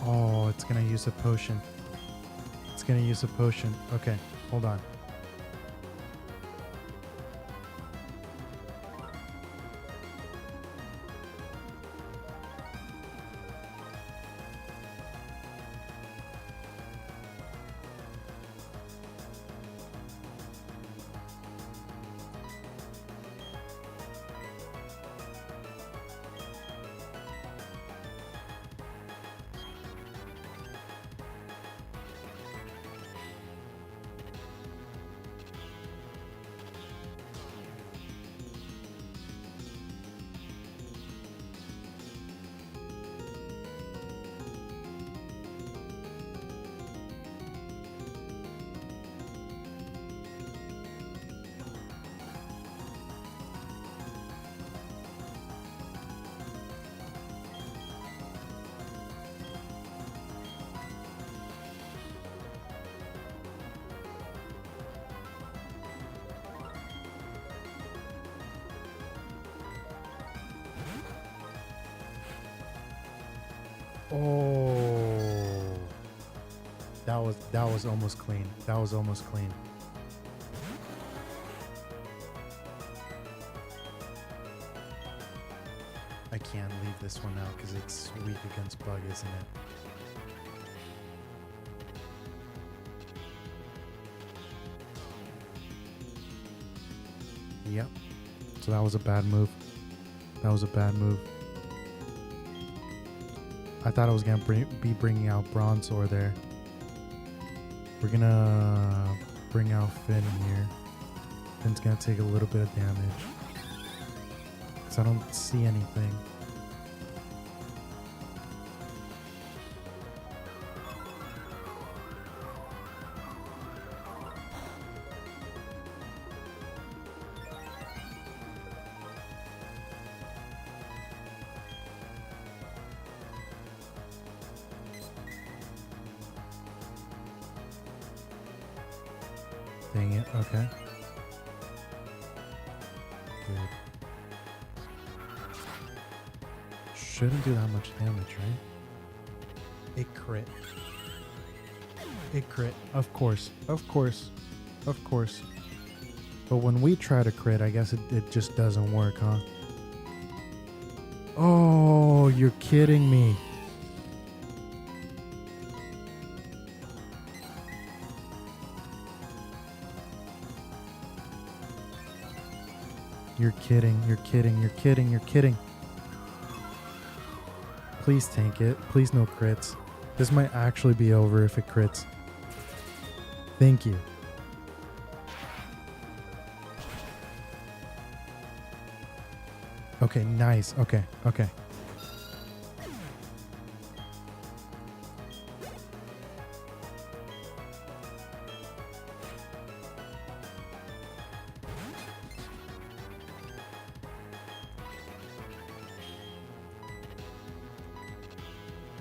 Oh, it's gonna use a potion. It's gonna use a potion. Okay, hold on. Oh, that was almost clean. That was almost clean. I can't leave this one out because it's weak against bug, isn't it? Yep. So that was a bad move. That was a bad move. I thought I was going to be bringing out Bronzor there. We're going to bring out Finn here. Finn's going to take a little bit of damage. Because I don't see anything. Dang it, okay. Good. Shouldn't do that much damage, right? It crit. It crit. Of course, of course, of course. But when we try to crit, I guess it just doesn't work, huh? Oh, you're kidding me. You're kidding, you're kidding, you're kidding, you're kidding. Please tank it. Please no crits. This might actually be over if it crits. Thank you. Okay, nice. Okay, okay.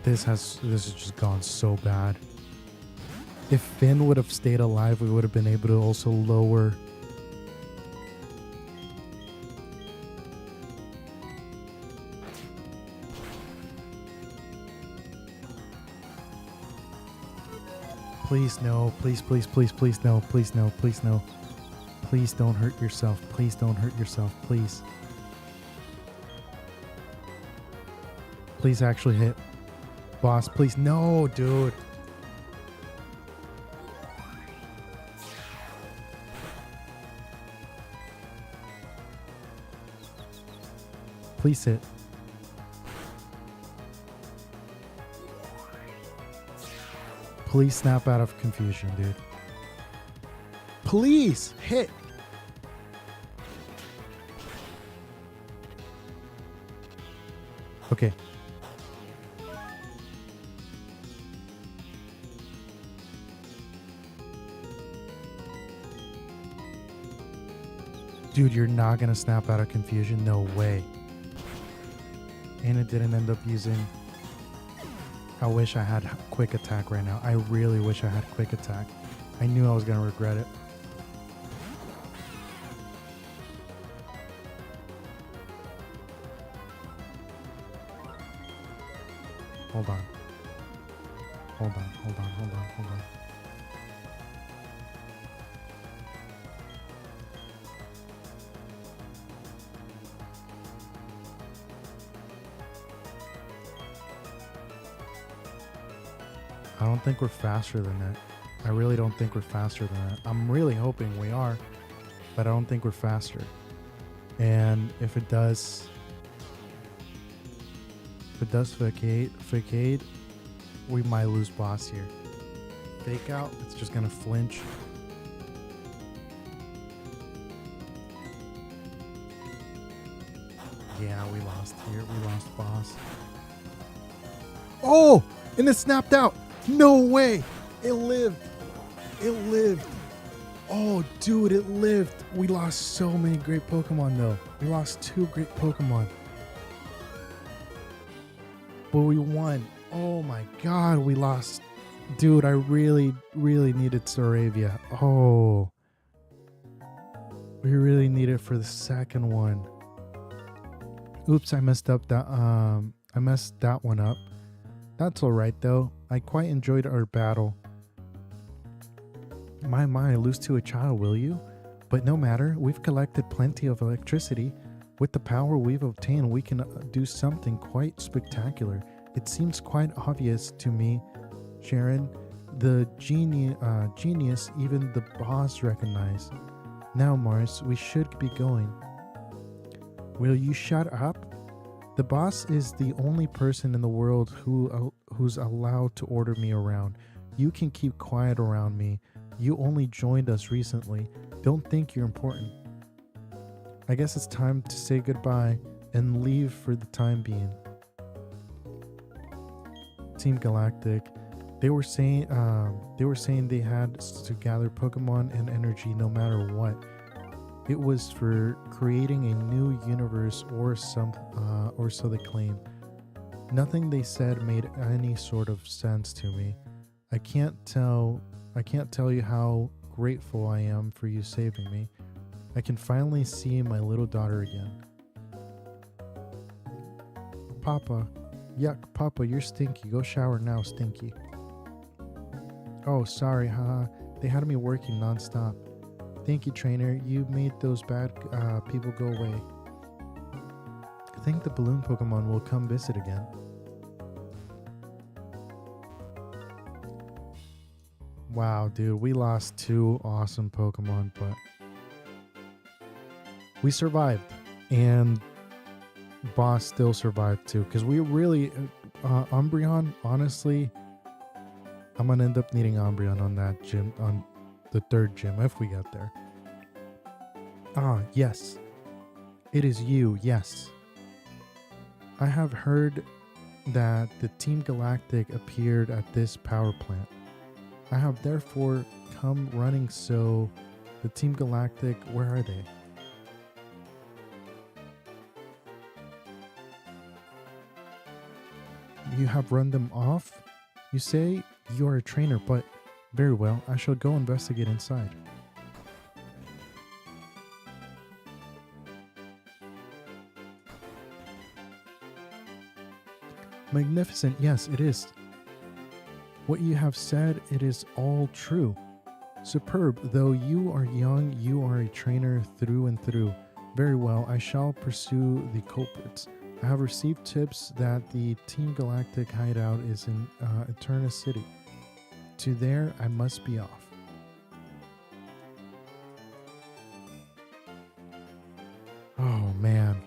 This has just gone so bad. If Finn would have stayed alive, we would have been able to also lower. Please no, please, please, please, please no, please no, please no. Please don't hurt yourself. Please don't hurt yourself, please. Please actually hit. Boss, please. No, dude. Please hit. Please snap out of confusion, dude. Please hit. Okay. Dude, you're not gonna snap out of confusion? No way. And it didn't end up using... I wish I had quick attack right now. I really wish I had quick attack. I knew I was gonna regret it. Hold on. Hold on, hold on, hold on, hold on. I don't think we're faster than that. I really don't think we're faster than that. I'm really hoping we are, but I don't think we're faster. And if it does facade, we might lose boss here. Fake out, it's just gonna flinch. Yeah, we lost here. We lost boss. Oh, and it snapped out. No way. It lived. It lived. Oh, dude, it lived. We lost so many great Pokemon, though. We lost 2 great Pokemon. But we won. Oh, my God. We lost. Dude, I really, really needed Saravia. Oh. We really need it for the second one. Oops, I messed up that. I messed that one up. That's all right, though. I quite enjoyed our battle. My, lose to a child, will you? But no matter, we've collected plenty of electricity. With the power we've obtained, we can do something quite spectacular. It seems quite obvious to me, Sharon. The genius even the boss recognize. Now, Mars, we should be going. Will you shut up? The boss is the only person in the world who's allowed to order me around. You can keep quiet around me. You only joined us recently. Don't think you're important. I guess it's time to say goodbye and leave for the time being. Team Galactic. They were saying they had to gather Pokemon and energy no matter what. It was for creating a new universe or so they claim. Nothing they said made any sort of sense to me. I can't tell you how grateful I am for you saving me. I can finally see my little daughter again. Papa. Yuck, Papa, you're stinky. Go shower now, stinky. Oh, sorry, haha. They had me working nonstop. Thank you, trainer. You made those bad people go away. I think the balloon Pokemon will come visit again. Wow, dude, we lost 2 awesome Pokemon, but we survived, and boss still survived too, because we really Umbreon, honestly, I'm gonna end up needing Umbreon on that gym, on the 3rd gym, if we get there. Ah, yes, it is you. Yes, I have heard that the Team Galactic appeared at this power plant. I have therefore come running. So the Team Galactic, where are they? You have run them off? You say you are a trainer, but very well, I shall go investigate inside. Magnificent, yes, it is. What you have said, it is all true. Superb, though you are young, you are a trainer through and through. Very well, I shall pursue the culprits. I have received tips that the Team Galactic hideout is in Eterna City. To there, I must be off. Oh, man.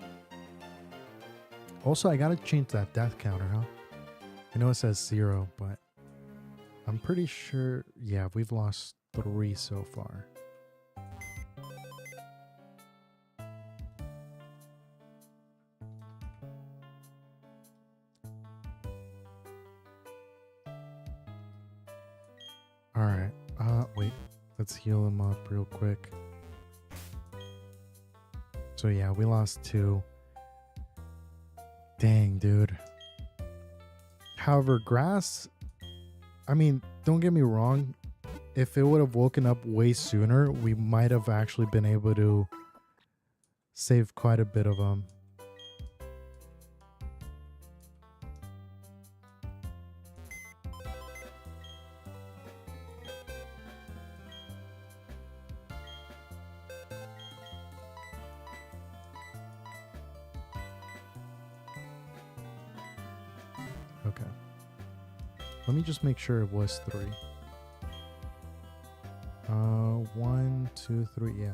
Also, I gotta change that death counter, huh? I know it says 0, but I'm pretty sure, yeah, we've lost 3 so far. Alright, wait, let's heal him up real quick. So yeah, we lost 2. Dang, dude. However, grass, I mean, don't get me wrong, if it would have woken up way sooner, we might have actually been able to save quite a bit of them. Okay. Let me just make sure it was 3. 1, 2, 3, yeah.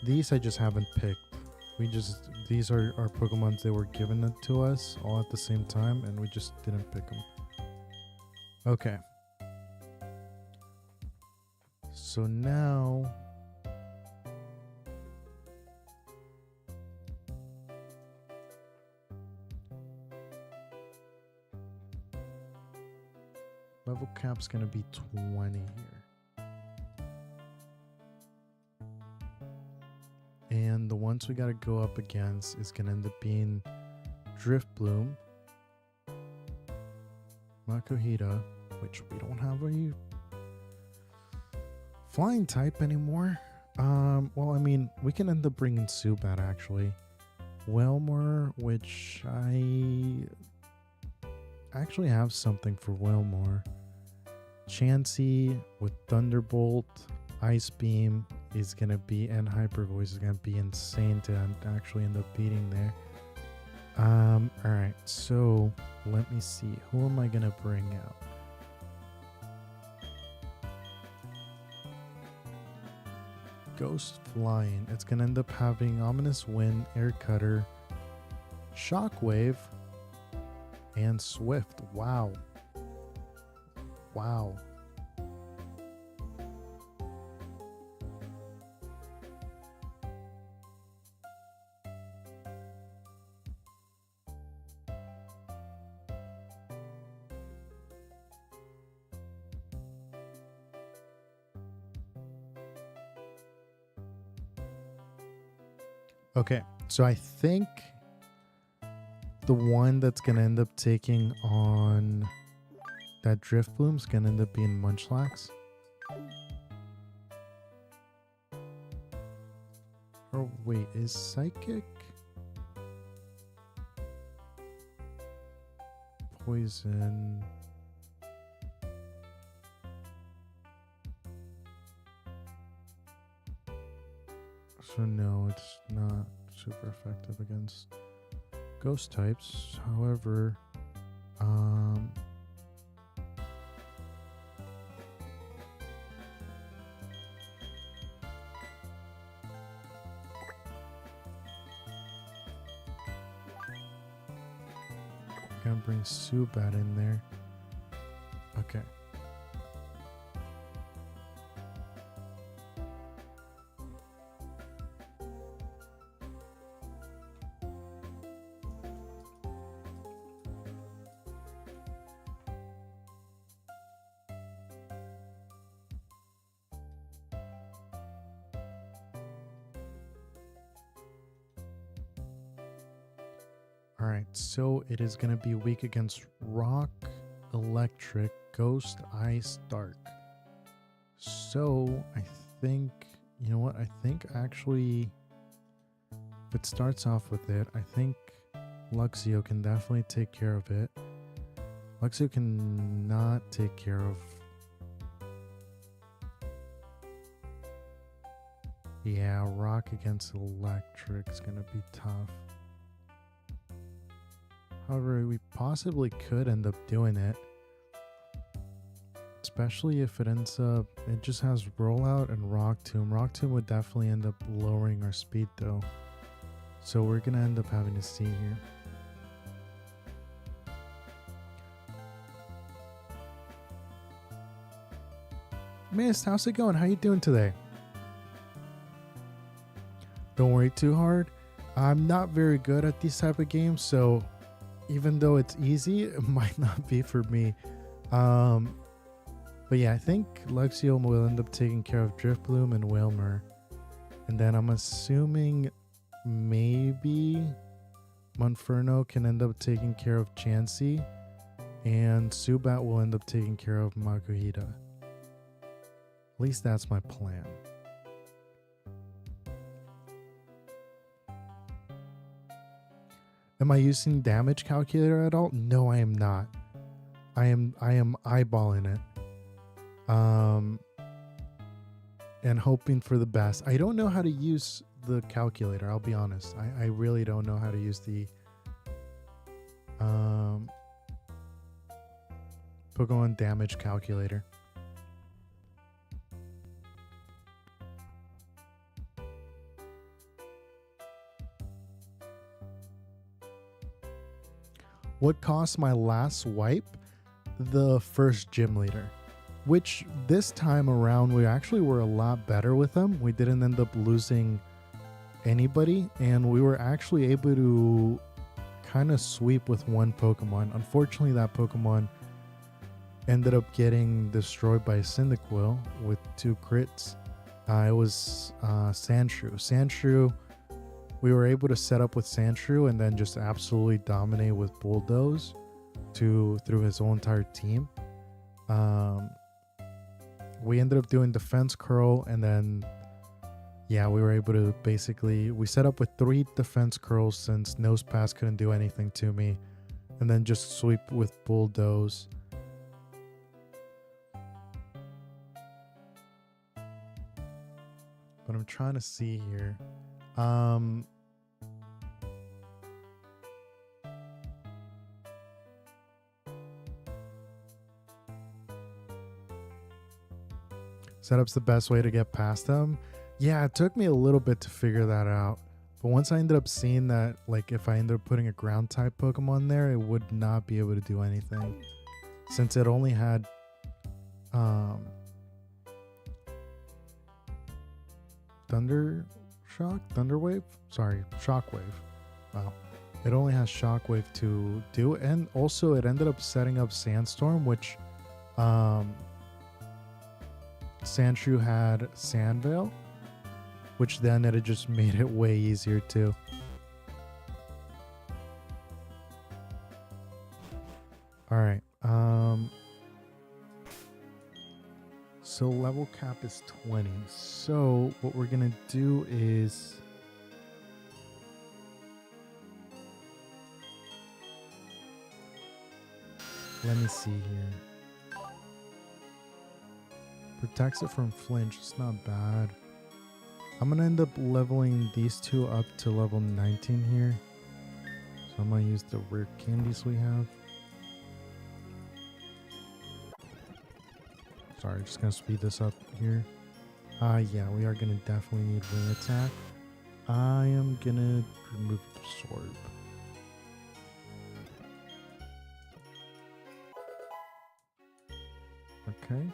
These I just haven't picked. These are our Pokemons that were given it to us all at the same time, and we just didn't pick them. Okay. So now... level cap's gonna be 20 here. And the ones we gotta go up against is gonna end up being Driftbloom, Makuhita, which we don't have a flying type anymore. Well, I mean, we can end up bringing Zubat actually. Whelmore, which I actually have something for Whelmore. Chansey with Thunderbolt, Ice Beam is going to be, and Hyper Voice is going to be insane to actually end up beating there. Alright, so let me see. Who am I going to bring out? Ghost Flying. It's going to end up having Ominous Wind, Air Cutter, Shockwave, and Swift. Wow. Wow. Okay, so I think the one that's going to end up taking on that Driftbloom is going to end up being Munchlax. Oh, wait, is Psychic Poison? So no, it's not super effective against ghost types. However, gonna bring Zubat in there. Okay. Alright, so it is going to be weak against Rock, Electric, Ghost, Ice, Dark. So, I think, you know what, I think actually, if it starts off with it, I think Luxio can definitely take care of it. Luxio can not take care of... Yeah, Rock against Electric is going to be tough. However, we possibly could end up doing it. Especially if it ends up... It just has Rollout and Rock Tomb. Rock Tomb would definitely end up lowering our speed though. So we're going to end up having to see here. Mist, how's it going? How you doing today? Don't worry too hard. I'm not very good at these type of games, so even though it's easy, it might not be for me. But yeah, I think Luxio will end up taking care of Driftbloom and Wilmer. And then I'm assuming maybe Monferno can end up taking care of Chansey. And Subat will end up taking care of Makuhita. At least that's my plan. Am I using damage calculator at all? No, I am not. I am eyeballing it. And hoping for the best. I don't know how to use the calculator, I'll be honest. I really don't know how to use the Pokemon damage calculator. What cost my last wipe? The first gym leader, which this time around we actually were a lot better with them. We didn't end up losing anybody, and we were actually able to kind of sweep with one Pokemon. Unfortunately, that Pokemon ended up getting destroyed by Cyndaquil with 2 crits. It was Sandshrew. Sandshrew, we were able to set up with Sandshrew and then just absolutely dominate with Bulldoze through his whole entire team. We ended up doing Defense Curl, and then yeah, we were able to we set up with 3 Defense Curls since Nosepass couldn't do anything to me, and then just sweep with Bulldoze. But I'm trying to see here. Setup's the best way to get past them. Yeah, it took me a little bit to figure that out. But once I ended up seeing that, like if I ended up putting a ground type Pokemon there, it would not be able to do anything. Since it only had Thunderwave? Sorry, Shockwave. Wow. It only has Shockwave to do, and also it ended up setting up Sandstorm, which Sandshrew had Sandveil, which then it just made it way easier too. Alright, so level cap is 20. So what we're gonna do is let me see here. Protects it from flinch, it's not bad. I'm gonna end up leveling these 2 up to level 19 here. So I'm gonna use the rare candies we have. Sorry, just gonna speed this up here. Yeah, we are gonna definitely need Wing Attack. I am gonna remove Absorb. Okay.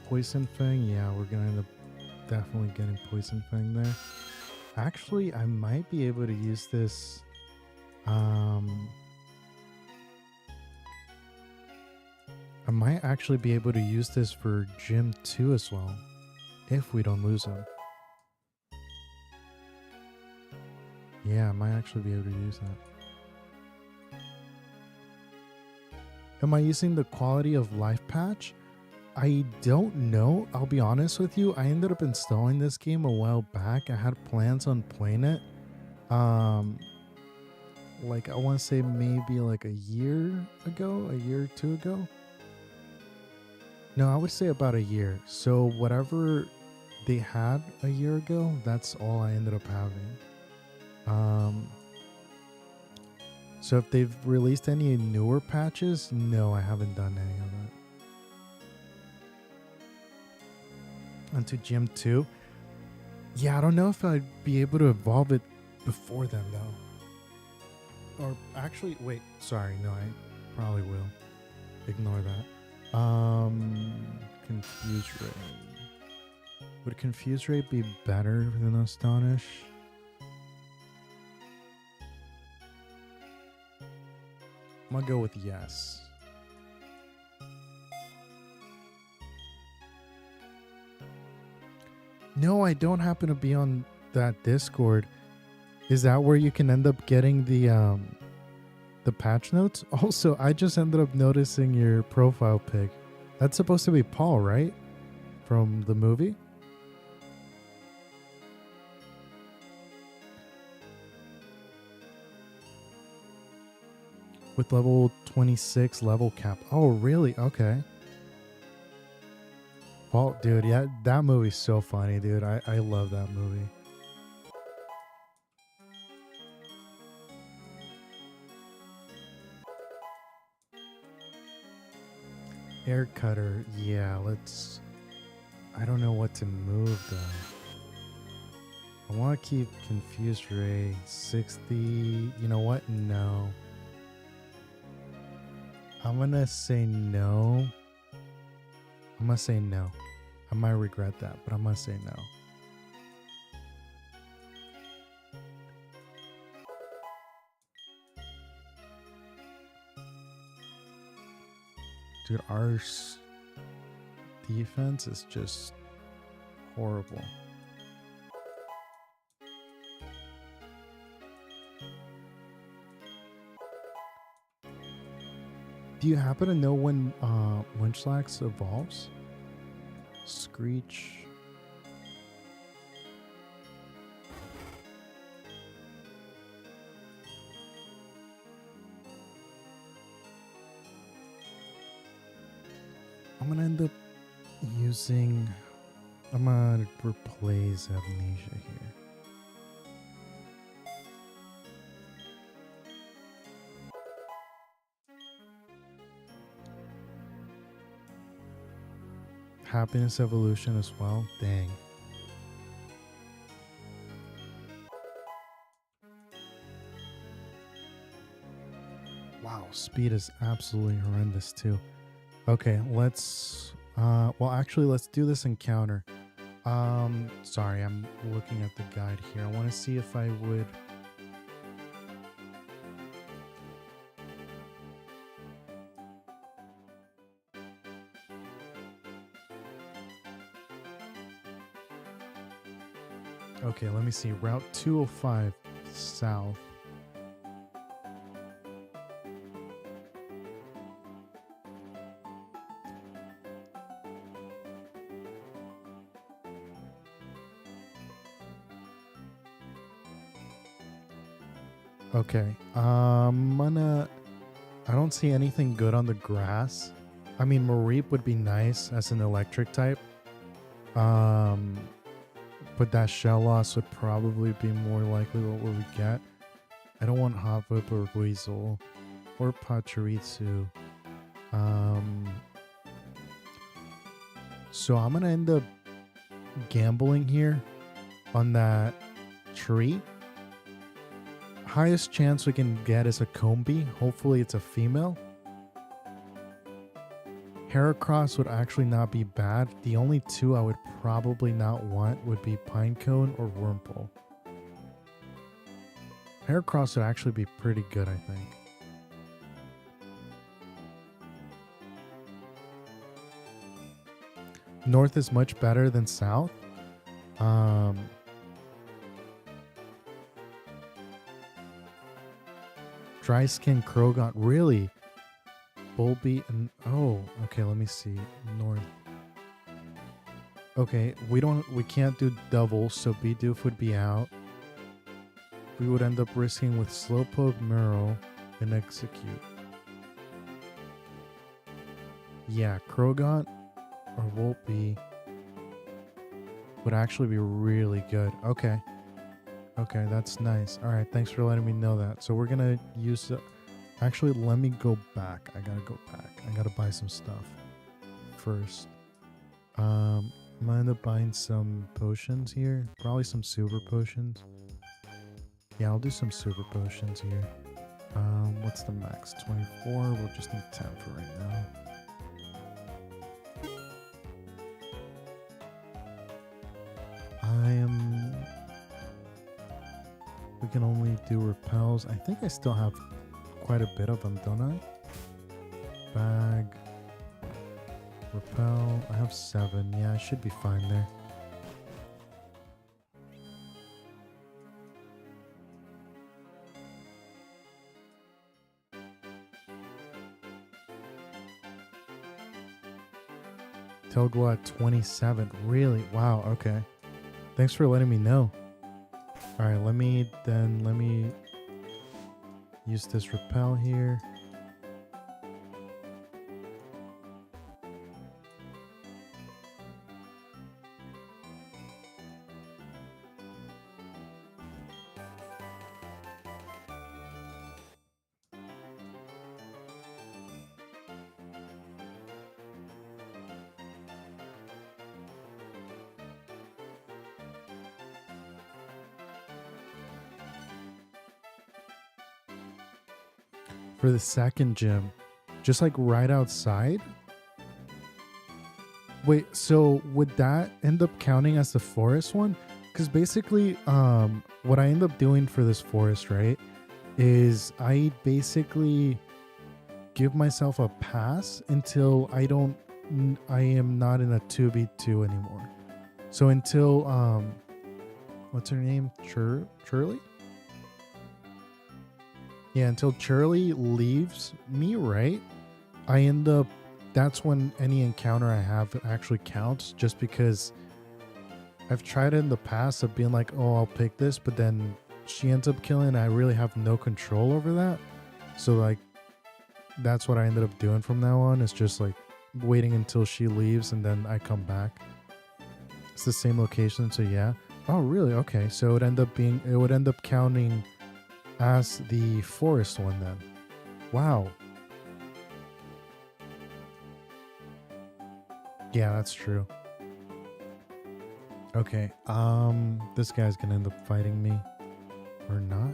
Poison Fang, yeah, we're gonna end up definitely getting Poison Fang there. Actually, I might be able to use this. I might actually be able to use this for Gym 2 as well, if we don't lose him. Yeah, I might actually be able to use that. Am I using the quality of life patch? I don't know. I'll be honest with you. I ended up installing this game a while back. I had plans on playing it. Like I want to say maybe like a year ago, a year or 2 ago. No, I would say about a year. So whatever they had a year ago, that's all I ended up having. So if they've released any newer patches, no, I haven't done any of that. Onto Gym 2. Yeah, I don't know if I'd be able to evolve it before then though. Or actually, wait. Sorry, no, I probably will. Ignore that. Confuse Ray. Would Confuse Ray be better than Astonish? I'm gonna go with yes. No, I don't happen to be on that Discord. Is that where you can end up getting the patch notes? Also, I just ended up noticing your profile pic. That's supposed to be Paul, right? From the movie? With level 26 level cap. Oh, really? Okay. Paul, dude, yeah, that movie's so funny, dude. I love that movie. Air cutter, yeah, let's... I don't know what to move, though. I want to keep Confused Ray 60. You know what? No. I'm going to say no. I'm going to say no. I might regret that, but I'm going to say no. Dude, our defense is just horrible. Do you happen to know when Winchslax evolves? Screech. I'm gonna end up using... I'm gonna replace Amnesia here. Happiness evolution as well. Dang. Wow, speed is absolutely horrendous too. Okay, let's well actually let's do this encounter. Sorry, I'm looking at the guide here. I want to see if I would... Okay, let me see. Route 205 south. Okay, I don't see anything good on the grass. I mean, Mareep would be nice as an electric type. But that shell loss would probably be more likely what we would get. I don't want Hoppip or Weasel or Pachirisu. So I'm gonna end up gambling here on that tree. Highest chance we can get is a Combi. Hopefully it's a female. Heracross would actually not be bad. The only two I would probably not want would be Pinecone or Wurmple. Heracross would actually be pretty good, I think. North is much better than south. Dry Skin Krogot, really? Bulby and... Oh, okay, let me see. North. Okay, we can't do doubles, so Bidoof would be out. We would end up risking with Slowpoke, Murrow, and Execute. Yeah, Krogot or Volpe would actually be really good. Okay. Okay, that's nice. All right, thanks for letting me know that. So we're going to use... Actually, let me go back. I got to go back. I got to buy some stuff first. I'm going to end up buying some potions here. Probably some super potions. Yeah, I'll do some super potions here. What's the max? 24. We'll just need 10 for right now. We can only do repels. I think I still have quite a bit of them, don't I? Bag. Repel. I have 7. Yeah, I should be fine there. Telglow at 27. Really? Wow, okay. Thanks for letting me know. Alright, let me use this repel here. For the second gym, just like right outside. Wait, so would that end up counting as the forest one? Because basically, what I end up doing for this forest, right, is I basically give myself a pass until I am not in a 2v2 anymore. So until, what's her name? Shirley? Yeah, until Charlie leaves me, right? I end up, that's when any encounter I have actually counts, just because I've tried it in the past of being like, oh, I'll pick this, but then she ends up killing, and I really have no control over that. So like, that's what I ended up doing from now on, is just like waiting until she leaves and then I come back. It's the same location, so yeah. Oh, really? Okay, so it would end up counting as the forest one then. Wow. Yeah, that's true. Okay, this guy's gonna end up fighting me. Or not.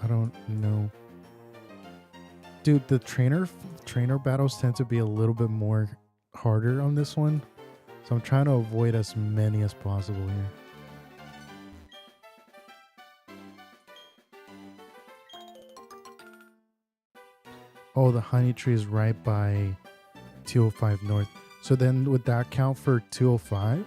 I don't know. Dude, the trainer battles tend to be a little bit more harder on this one. So I'm trying to avoid as many as possible here. Oh, the honey tree is right by 205 North. So then would that count for 205?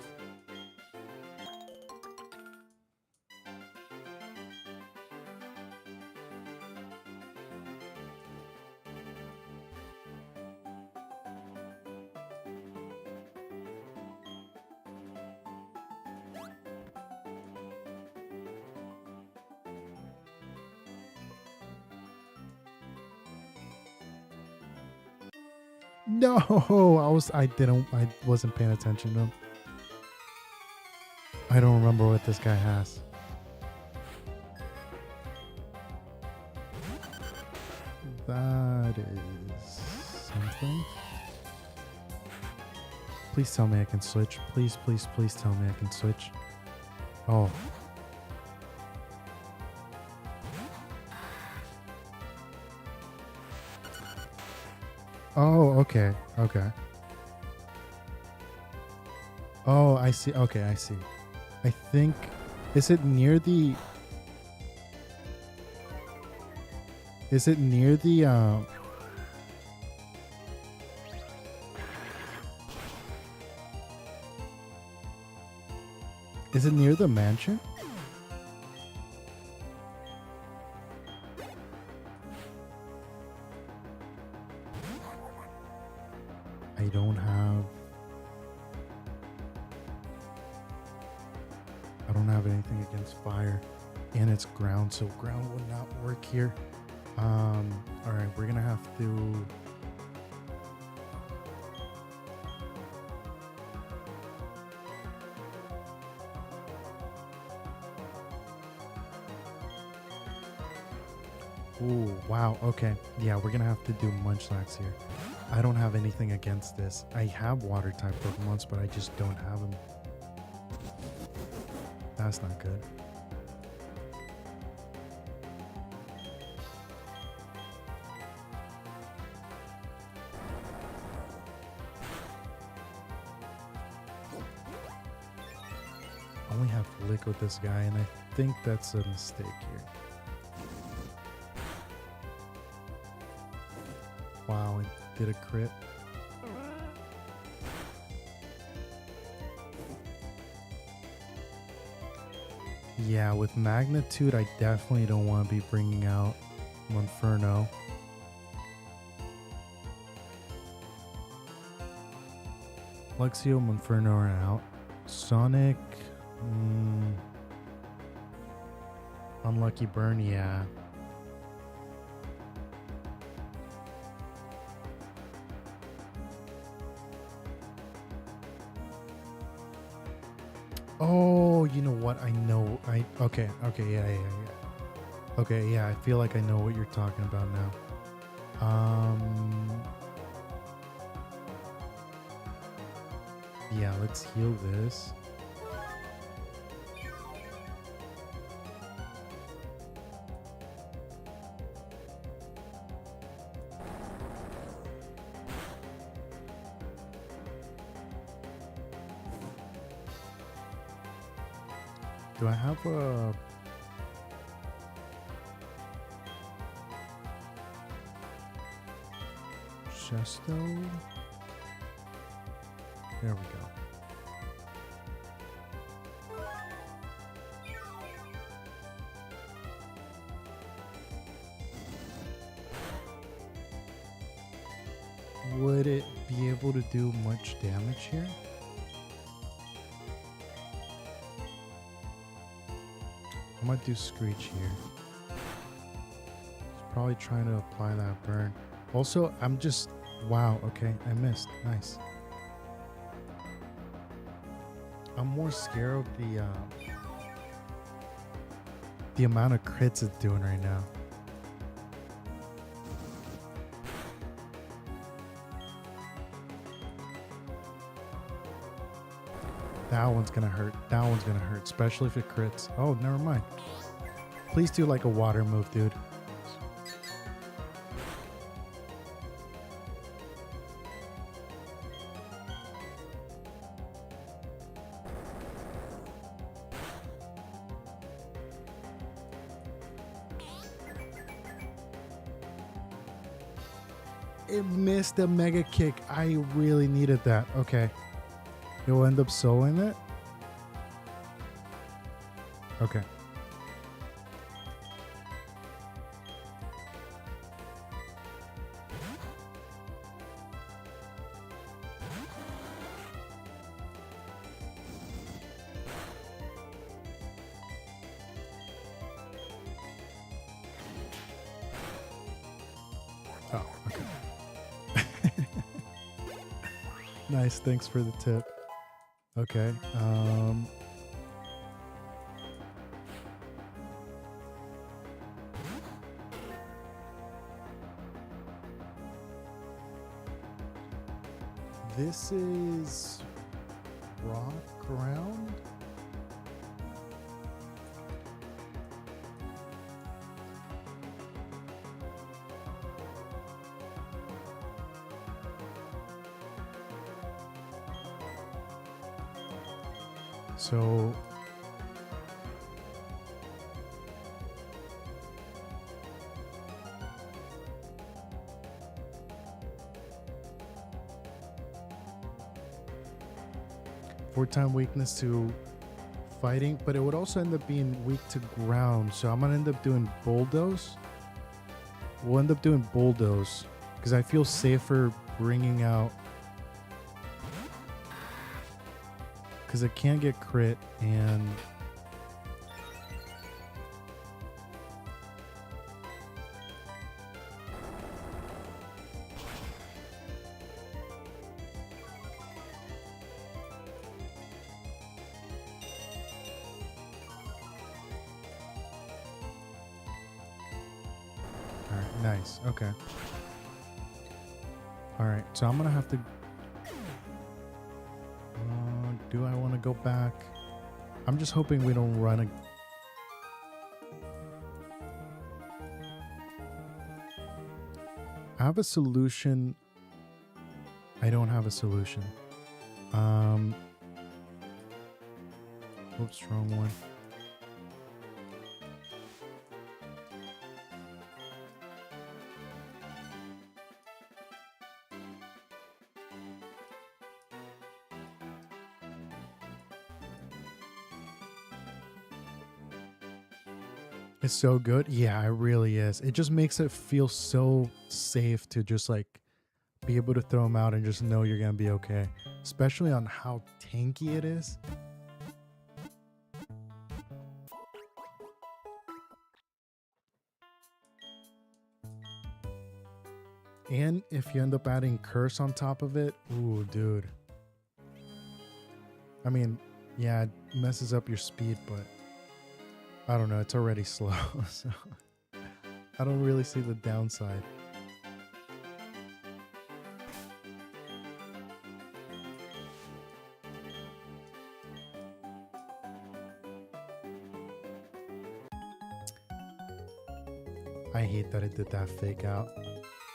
No, I wasn't paying attention to him. I don't remember what this guy has. That is something. Please tell me I can switch. Please, please, please tell me I can switch. Oh. Oh, okay. Okay. Oh, I see. Okay, I see. I think... Is it near the... Is it near the... Is it near the mansion? I don't have anything against fire, and it's ground, so ground would not work here. All right, we're gonna have to. Ooh, wow. Okay, yeah, we're gonna have to do munchlax here. I don't have anything against this. I have water type Pokemons, but I just don't have them. That's not good. Only have Lick with this guy, and I think that's a mistake here. Wow, it did a crit. Yeah, with Magnitude, I definitely don't want to be bringing out Monferno. Luxio, Monferno are out. Sonic... Unlucky Burn, yeah. Oh, you know what? I know. Okay, yeah. Okay, yeah, I feel like I know what you're talking about now. Yeah, let's heal this. Do I have a... Chesto? There we go. Would it be able to do much damage here? I might do Screech here. He's probably trying to apply that burn. Also, I'm just... Wow, okay, I missed. Nice. I'm more scared of the amount of crits it's doing right now. That one's gonna hurt. That one's gonna hurt, especially if it crits. Oh, never mind. Please do like a water move, dude. It missed a mega kick. I really needed that. Okay. It will end up soloing it? Okay. Oh, okay. Nice, thanks for the tip. Okay, this is rock ground. So four-time weakness to fighting, but it would also end up being weak to ground. So I'm gonna end up doing bulldoze. We'll end up doing bulldoze because I feel safer bringing out, because it can't get crit and all right, nice. Okay. All right, so I'm gonna have to. Do I want to go back? I'm just hoping we don't run a. I have a solution. I don't have a solution. Oops, wrong one. It's so good. Yeah, it really is. It just makes it feel so safe to just like be able to throw them out and just know you're gonna be okay. Especially on how tanky it is. And if you end up adding curse on top of it, ooh, dude. I mean, yeah, it messes up your speed, but I don't know. It's already slow, so I don't really see the downside. I hate that it did that fake out.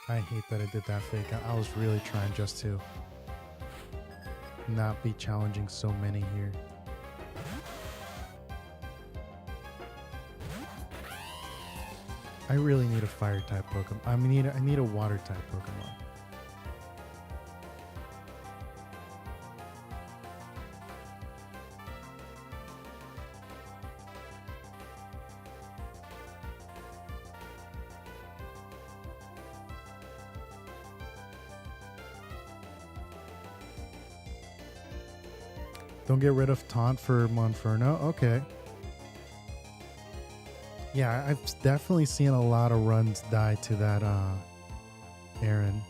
I hate that it did that fake out. I was really trying just to not be challenging so many here. I really need a fire type Pokemon. I need a water type Pokemon. Don't get rid of Taunt for Monferno. Okay. Yeah, I've definitely seen a lot of runs die to that Aaron.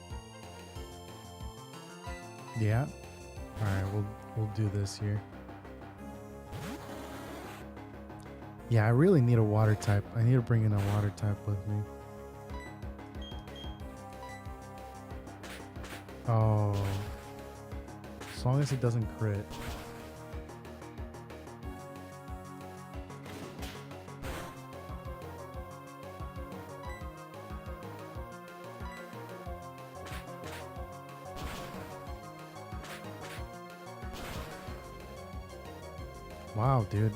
Yeah. Alright, we'll do this here. Yeah, I really need a water type. I need to bring in a water type with me. Oh. As long as it doesn't crit. Wow, dude.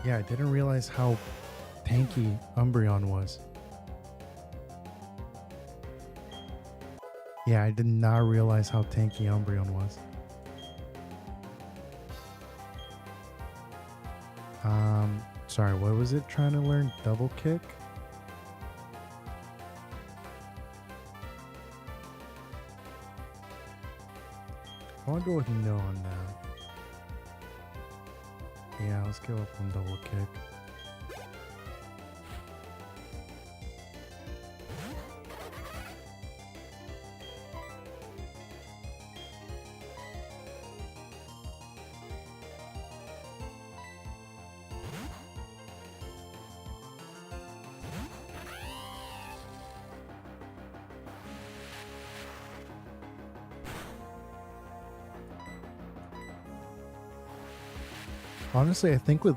Yeah, I didn't realize how tanky Umbreon was. Yeah, I did not realize how tanky Umbreon was. Sorry, what was it trying to learn? Double kick? I want to go with no on that. Yeah, let's go up on double kick. Honestly, I think with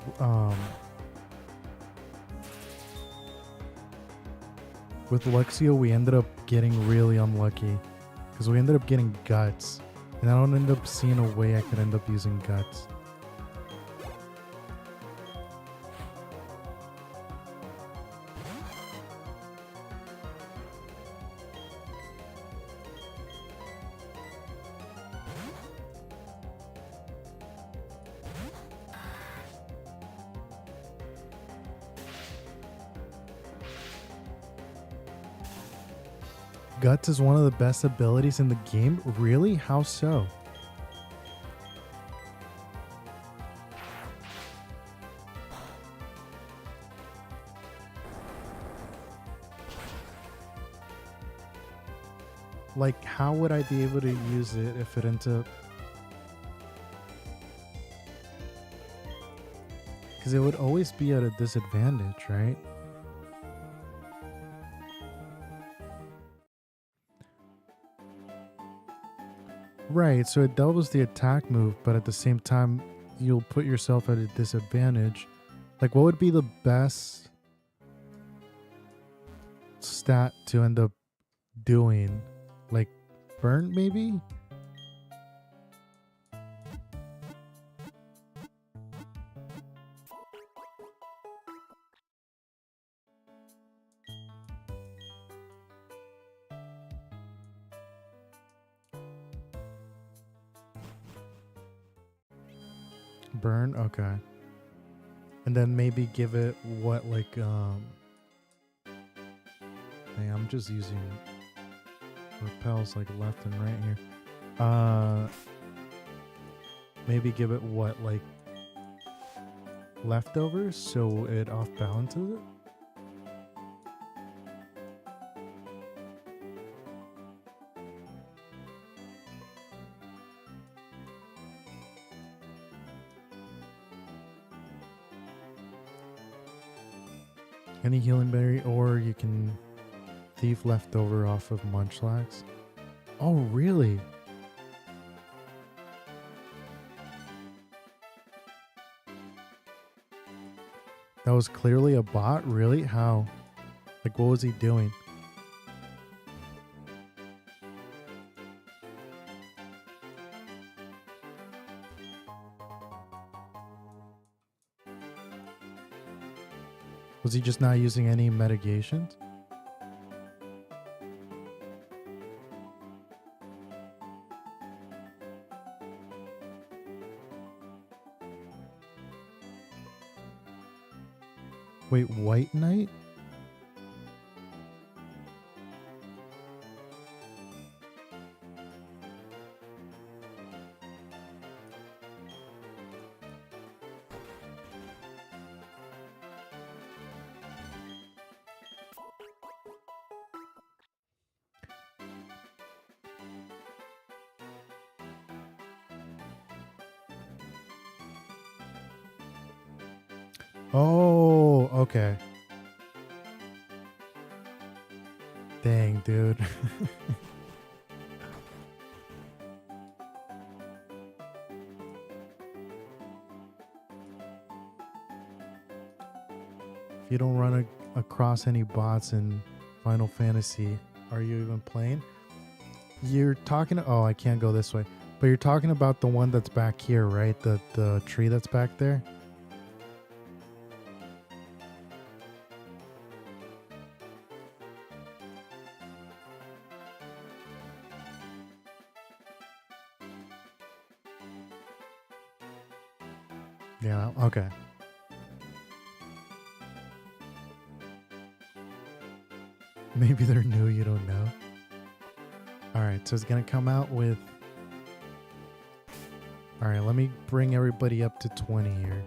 Luxio, we ended up getting really unlucky because we ended up getting Guts, and I don't end up seeing a way I could end up using Guts. Guts is one of the best abilities in the game? Really? How so? Like, how would I be able to use it if it ends up... Because it would always be at a disadvantage, right? Right, so it doubles the attack move, but at the same time, you'll put yourself at a disadvantage. Like, what would be the best stat to end up doing? Like, burn, maybe? Burn, okay. And then maybe give it what, like, hey, I'm just using repels like left and right here. Maybe give it what, like, leftovers so it off balances it? Any healing berry, or you can thief leftover off of Munchlax. Oh, really? That was clearly a bot? Really? How? Like, what was he doing? Was he just not using any mitigations? Wait, White Knight? Oh, okay. Dang, dude. If you don't run across any bots in Final Fantasy, are you even playing? You're talking... Oh, I can't go this way. But you're talking about the one that's back here, right? The tree that's back there? Yeah, okay. Maybe they're new, you don't know. Alright, so it's gonna come out with... Alright, let me bring everybody up to 20 here.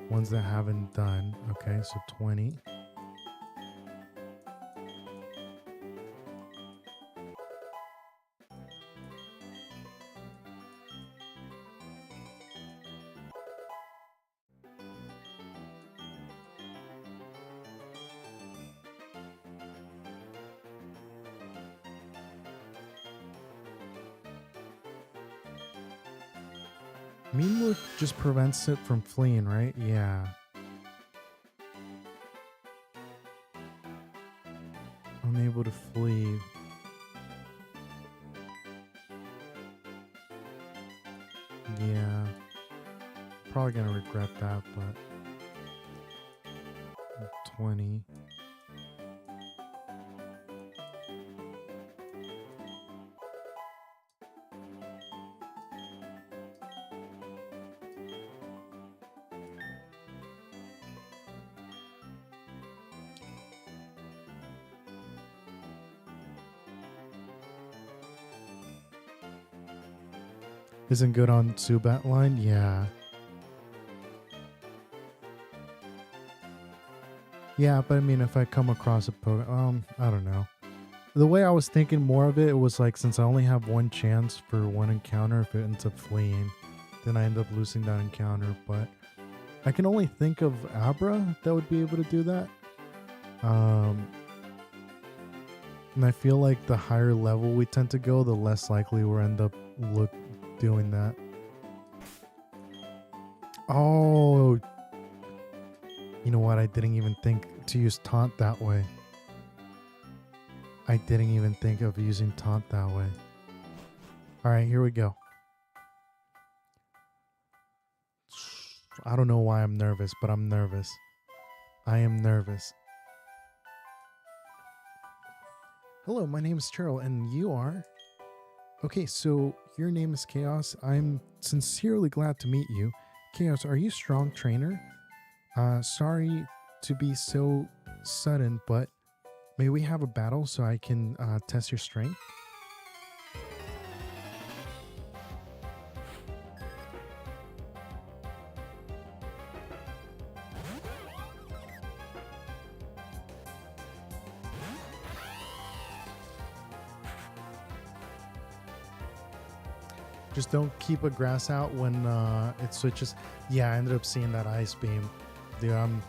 Ones that haven't done. Okay, so 20. Mean Look just prevents it from fleeing, right? Yeah. Unable to flee. Yeah. Probably gonna regret that, but 20. Isn't good on Zubat line? Yeah. Yeah, but I mean, if I come across a Pokemon, I don't know. The way I was thinking more of it, it was like, since I only have one chance for one encounter, if it ends up fleeing, then I end up losing that encounter. But I can only think of Abra that would be able to do that. And I feel like the higher level we tend to go, the less likely we'll end up doing that. Oh, you know what? I didn't even think to use taunt that way. I didn't even think of using taunt that way. All right, here we go. I don't know why I'm nervous, but I'm nervous. I am nervous. Hello, my name is Cheryl, and you are? Okay, so your name is Chaos. I'm sincerely glad to meet you. Chaos, are you a strong trainer? Sorry to be so sudden, but may we have a battle so I can test your strength? Just don't keep a grass out when it switches. Yeah, I ended up seeing that ice beam. Dude, I'm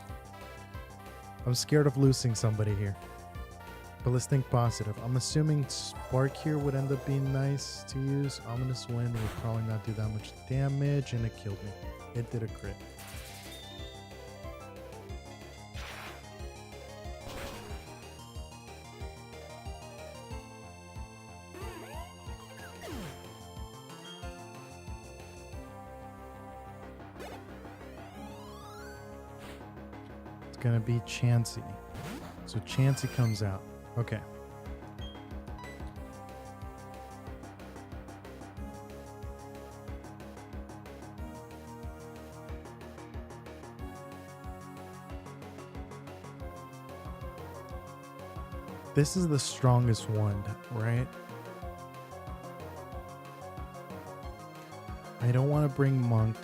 scared of losing somebody here. But let's think positive. I'm assuming Spark here would end up being nice to use. Ominous Wind would probably not do that much damage, and it killed me. It did a crit. Gonna be Chansey. So Chansey comes out. Okay. This is the strongest one, right? I don't want to bring Monk.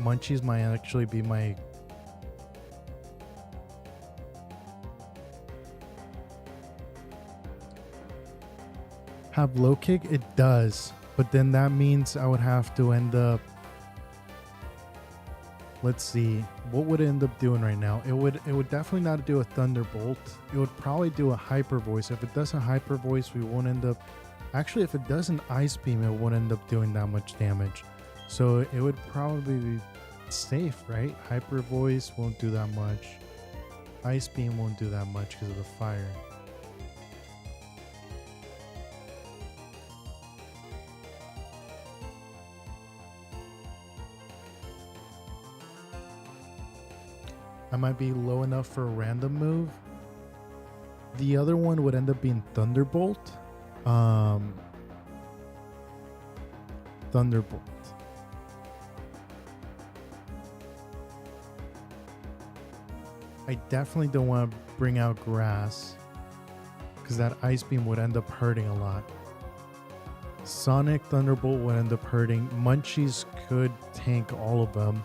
Munchies might actually be my... Have low kick? It does. But then that means I would have to end up... Let's see. What would it end up doing right now? It would definitely not do a Thunderbolt. It would probably do a Hyper Voice. If it does a Hyper Voice, we won't end up... Actually, if it does an Ice Beam, it won't end up doing that much damage. So it would probably be safe, right? Hyper Voice won't do that much. Ice Beam won't do that much because of the fire. I might be low enough for a random move. The other one would end up being Thunderbolt. Thunderbolt. I definitely don't want to bring out Grass because that Ice Beam would end up hurting a lot. Sonic Thunderbolt would end up hurting. Munchies could tank all of them.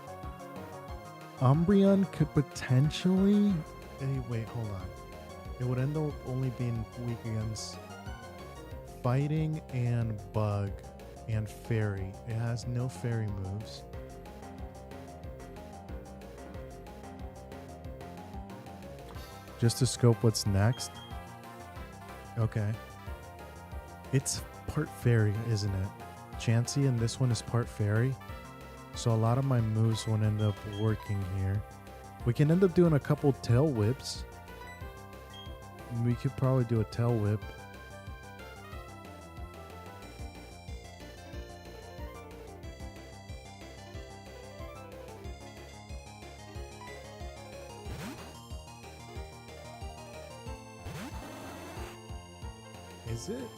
Umbreon could potentially... Hey, wait, hold on. It would end up only being weak against Fighting and Bug and Fairy. It has no Fairy moves. Just to scope what's next. Okay. It's part Fairy, isn't it? Chansey, and this one is part Fairy. So a lot of my moves won't end up working here. We can end up doing a couple Tail Whips. We could probably do a Tail Whip. Is it?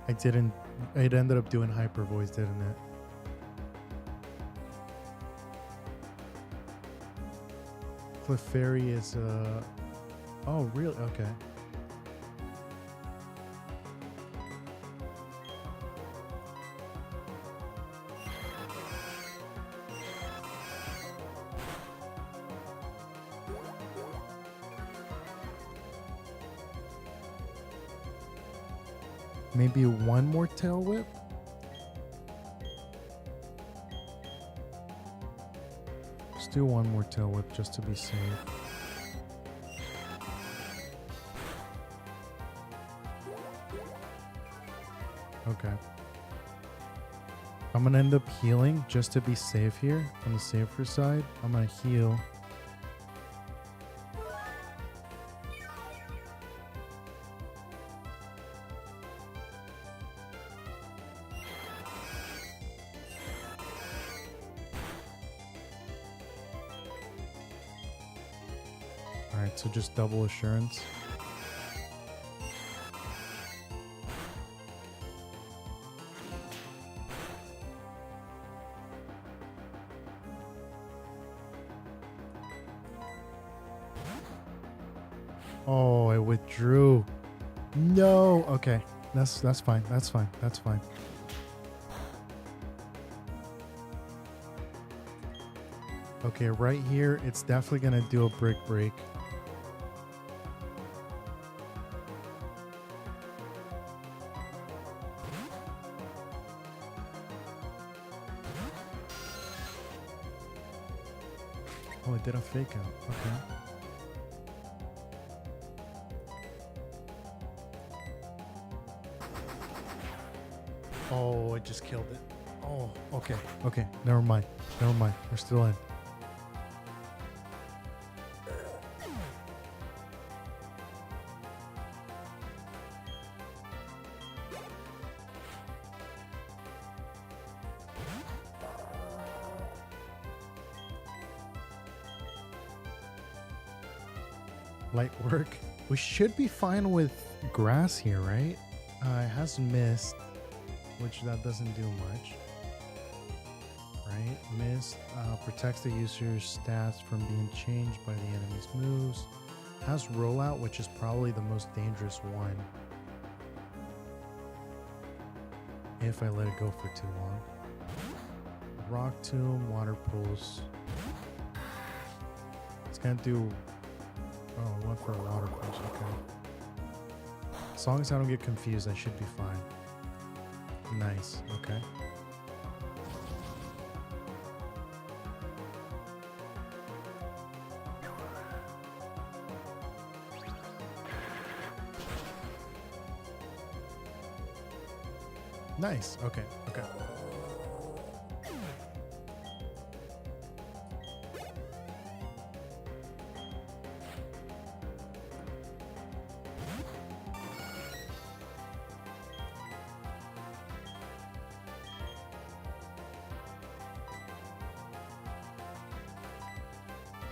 I didn't. It ended up doing Hyper Voice, didn't it? Clefairy is oh, really? Okay. Maybe one more Tail Whip? do one more tail whip just to be safe. Okay. I'm gonna end up healing just to be safe here on the safer side. I'm gonna heal. Alright, so just double assurance. Oh, I withdrew. No. Okay. That's fine. That's fine. That's fine. Okay, right here, it's definitely gonna do a brick break. Oh, it did a fake out. Okay. Oh, I just killed it. Oh, okay. Okay, never mind. Never mind. We're still in. Light work. We should be fine with grass here, right? It has mist, which that doesn't do much. Right? Mist protects the user's stats from being changed by the enemy's moves. Has rollout, which is probably the most dangerous one. If I let it go for too long. Rock tomb, water pulse. It's gonna do. Oh, I went for a water pulse. Okay. As long as I don't get confused, I should be fine. Nice. Okay. Nice. Okay. Okay.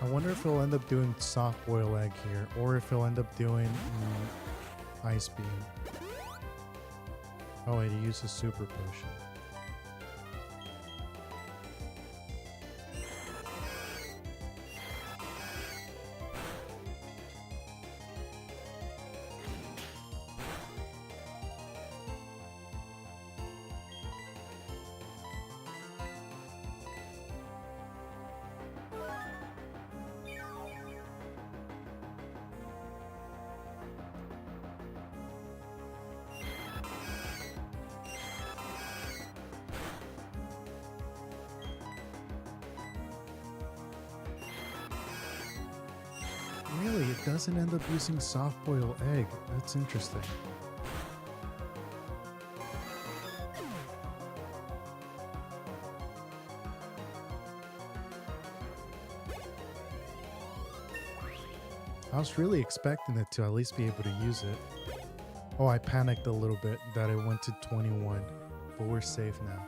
I wonder if he'll end up doing soft boil egg here, or if he'll end up doing ice beam. Oh wait, he uses super potion. Really, it doesn't end up using soft boil egg. That's interesting. I was really expecting it to at least be able to use it. Oh, I panicked a little bit that it went to 21, but we're safe now.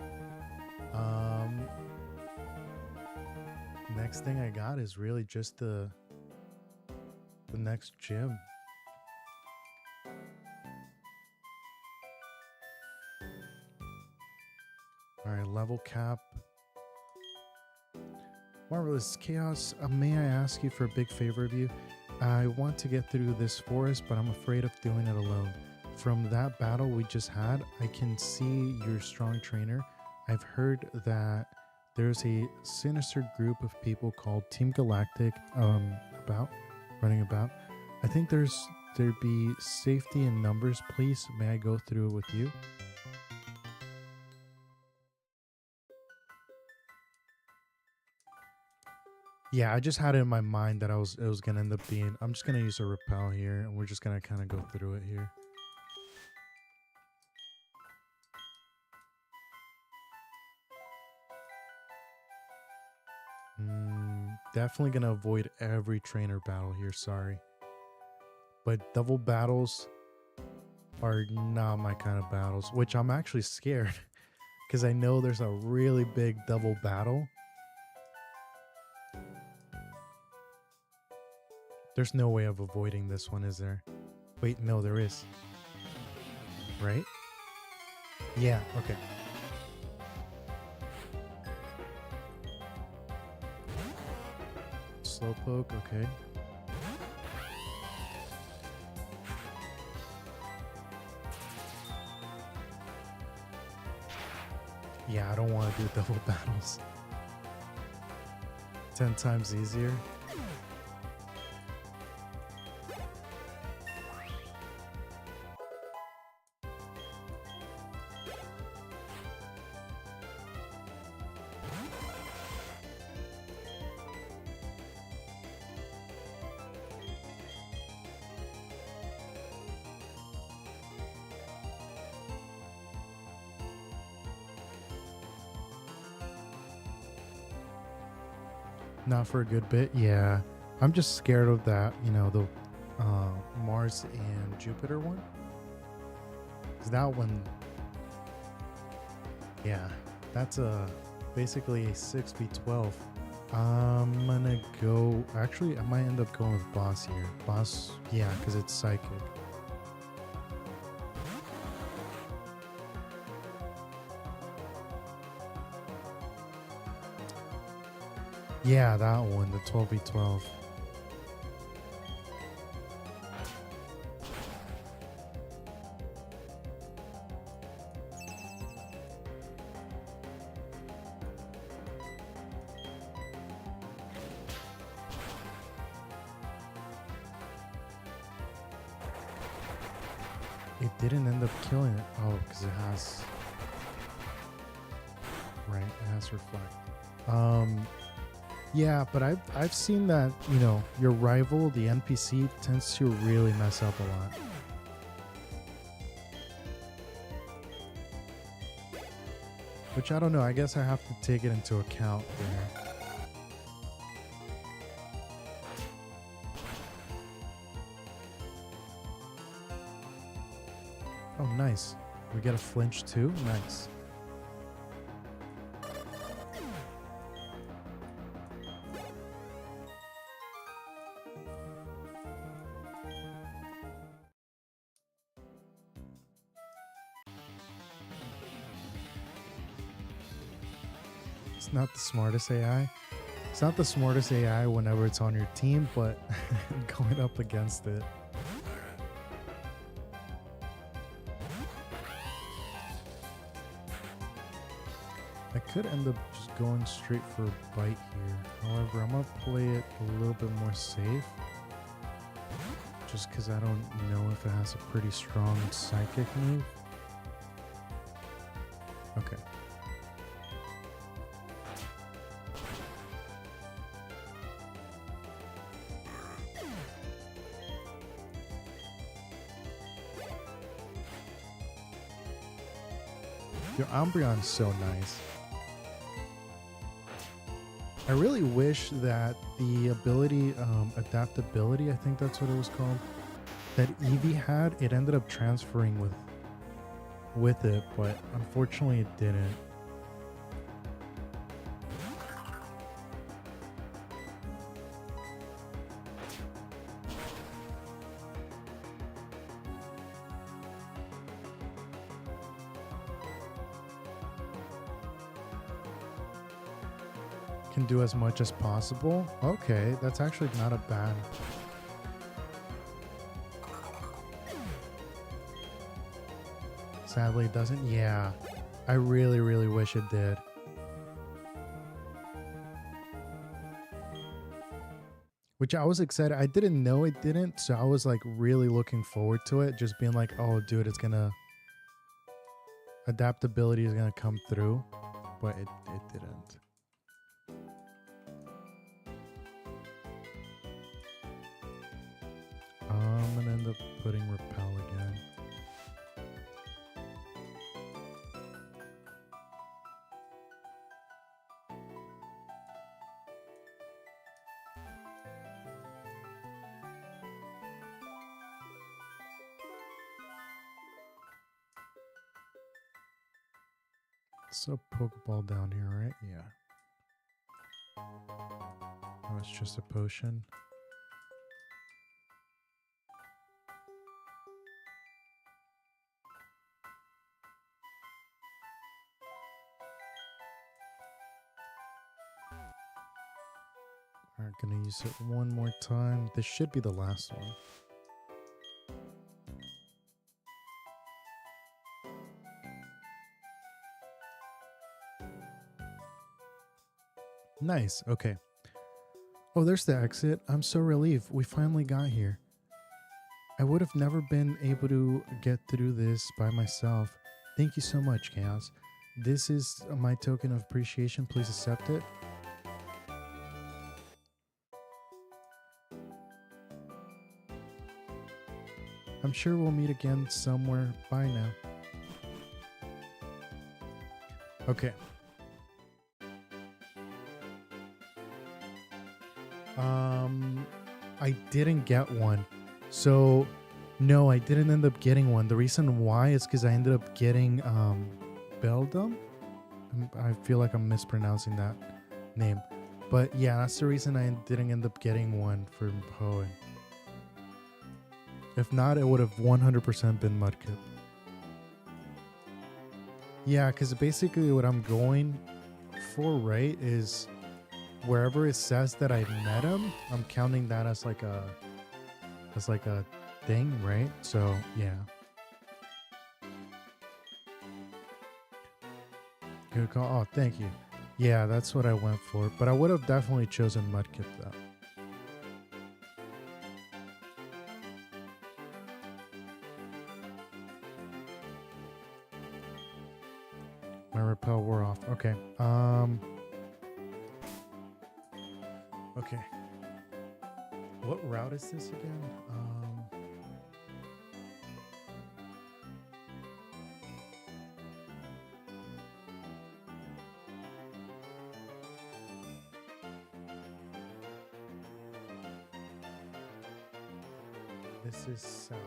Next thing I got is really just the next gym. All right, level cap. Marvelous Chaos, may I ask you for a big favor of you? I want to get through this forest, but I'm afraid of doing it alone. From that battle we just had, I can see you're a strong trainer. I've heard that there's a sinister group of people called Team Galactic running about. I think there'd be safety in numbers. Please, may I go through it with you? Yeah, I just had it in my mind that it was gonna end up being. I'm just gonna use a repel here, and we're just gonna kind of go through it here. Definitely gonna avoid every trainer battle here. Sorry, but double battles are not my kind of battles. Which I'm actually scared because I know there's a really big double battle. There's no way of avoiding this one, is there? Wait, no, there is. Right? Yeah, okay. Slowpoke, okay. Yeah, I don't want to do double battles. 10 times easier. Not for a good bit, yeah. I'm just scared of that, you know, the Mars and Jupiter one. 'Cause that one, yeah, that's basically a 6v12. I'm gonna go, actually, I might end up going with Boss here. Boss, yeah, because it's Psychic. Yeah, that one, the 12v12. It didn't end up killing it. Oh, because it has... Right, it has Reflect. Yeah, but I've seen that, you know, your rival, the NPC, tends to really mess up a lot. Which I don't know, I guess I have to take it into account there. Oh, nice. We get a flinch too? Nice. It's not the smartest AI. It's not the smartest AI whenever it's on your team, but going up against it. I could end up just going straight for a bite here. However, I'm going to play it a little bit more safe. Just because I don't know if it has a pretty strong psychic move. Okay. Your Umbreon's so nice. I really wish that the ability, adaptability, I think that's what it was called, that Eevee had, it ended up transferring with it, but unfortunately it didn't. Can do as much as possible. Okay, that's actually not a bad. Sadly, it doesn't. Yeah, I really, really wish it did. Which I was excited. I didn't know it didn't, so I was like really looking forward to it. Just being like, oh, dude, it's gonna adaptability is gonna come through, but it didn't. gonna end up putting repel again. So Pokeball down here, right? Yeah. Oh, it's just a potion. Alright, gonna use it one more time. This should be the last one. Nice, okay. Oh, there's the exit. I'm so relieved. We finally got here. I would have never been able to get through this by myself. Thank you so much, Chaos. This is my token of appreciation. Please accept it. I'm sure we'll meet again somewhere. Bye now. Okay. I didn't get one. So, no, I didn't end up getting one. The reason why is because I ended up getting Beldum. I feel like I'm mispronouncing that name. But yeah, that's the reason I didn't end up getting one from Hoenn. If not, it would have 100% been Mudkip. Yeah, because basically what I'm going for, right, is wherever it says that I met him, I'm counting that as like a thing, right? So yeah. Good call. Oh, thank you. Yeah, that's what I went for. But I would have definitely chosen Mudkip though. My repel wore off. Okay. Okay. What route is this again? This is south.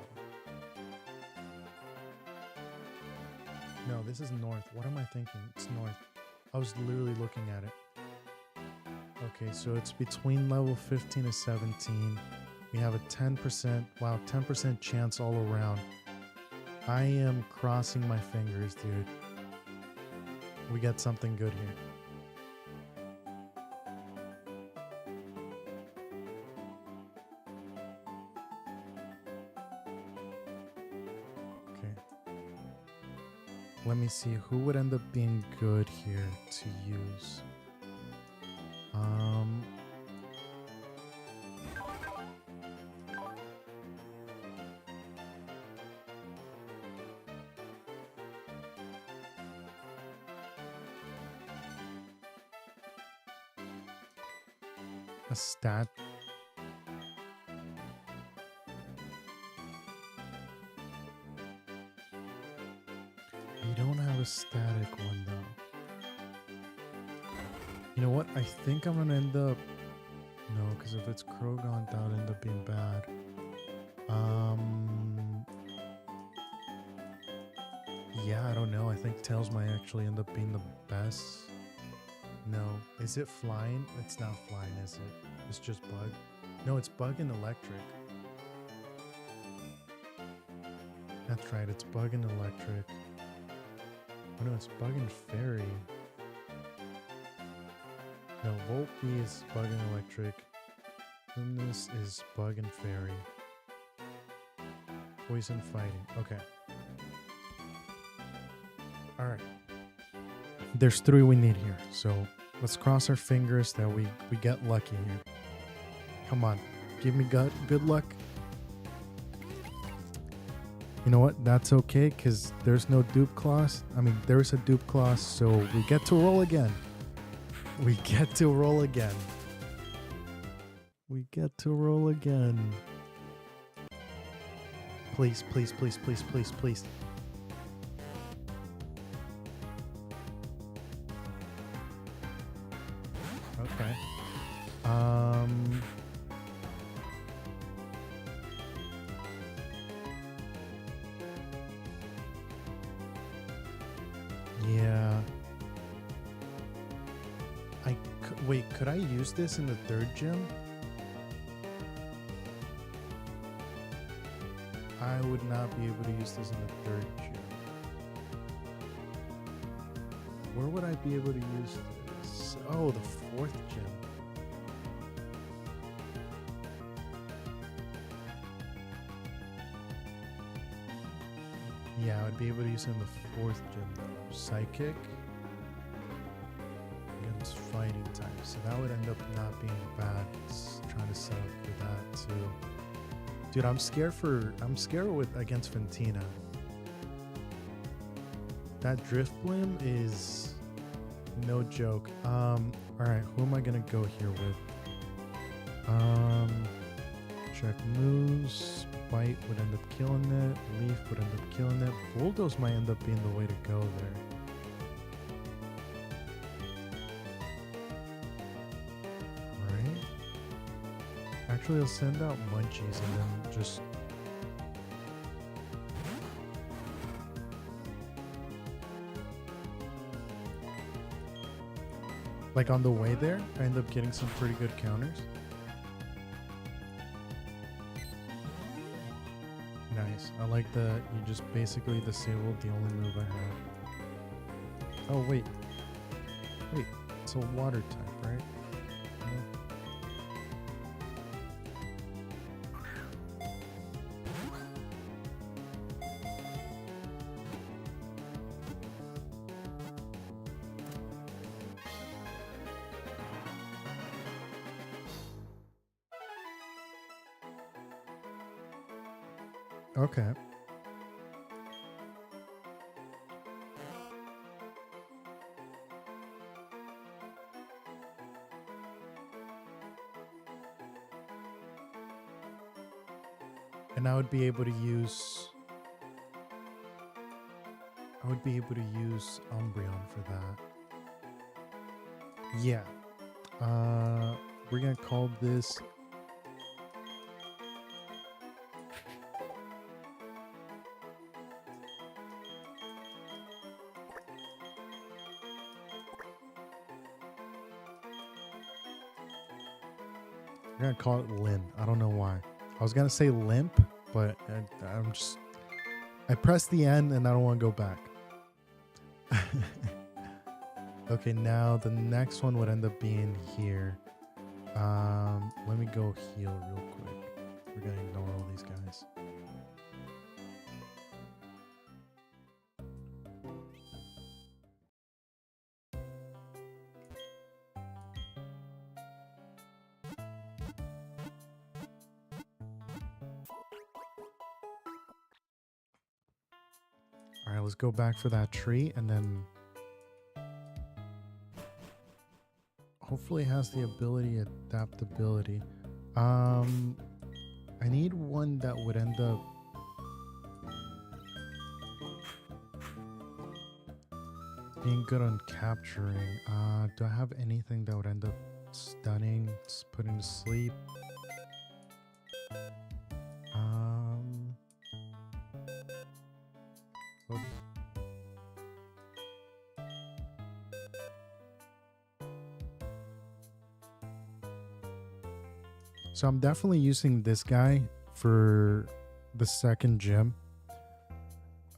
No, this is north. What am I thinking? It's north. I was literally looking at it. Okay, so it's between level 15 to 17. We have a 10%, wow, 10% chance all around. I am crossing my fingers, dude. We got something good here. Let me see who would end up being good here to use. A stat. You don't have a static one though. You know what? I think I'm gonna end up. No, because if it's Krogon, that would end up being bad. Yeah, I don't know. I think Tails might actually end up being the best. No. Is it flying? It's not flying, is it? It's just bug? No, it's bug and electric. That's right, it's bug and electric. Oh no, it's bug and fairy. No, Volpe is bug and electric. Luminous is bug and fairy. Poison fighting. Okay. Alright. There's 3 we need here, so let's cross our fingers that we get lucky here. Come on, give me good luck. You know what? That's okay, because there's no dupe clause. I mean, there's a dupe clause, so we get to roll again. We get to roll again. We get to roll again. Please, please, please, please, please, please. Okay. Yeah. Wait, could I use this in the third gym? I would not be able to use this in the third gym. Where would I be able to use this? Oh, the fourth gym. Yeah, I would be able to use it in the fourth gym though. Psychic against fighting type. So that would end up not being bad. It's trying to set up for that too. Dude, I'm scared against Fantina. That Drift Blim is no joke. Alright, who am I gonna go here with? Check moves. Bite would end up killing it. Leaf would end up killing it. Bulldoze might end up being the way to go there. Right? Actually, I'll send out Munchies and then just... Like on the way there, I end up getting some pretty good counters. Nice. I like that you just basically disabled the only move I have. Oh, wait. Wait, it's a water type, right? Okay. And I would be able to use Umbreon for that. Yeah. We're gonna call this I'm gonna call it Lin. I don't know why. I was gonna say Limp, but I pressed the N and I don't want to go back. Okay, now the next one would end up being here. Let me go heal real quick. We're gonna ignore all these guys. All right, let's go back for that tree and then hopefully it has the adaptability. I need one that would end up being good on capturing. Do I have anything that would end up stunning, putting to sleep? Oops. So I'm definitely using this guy for the second gym.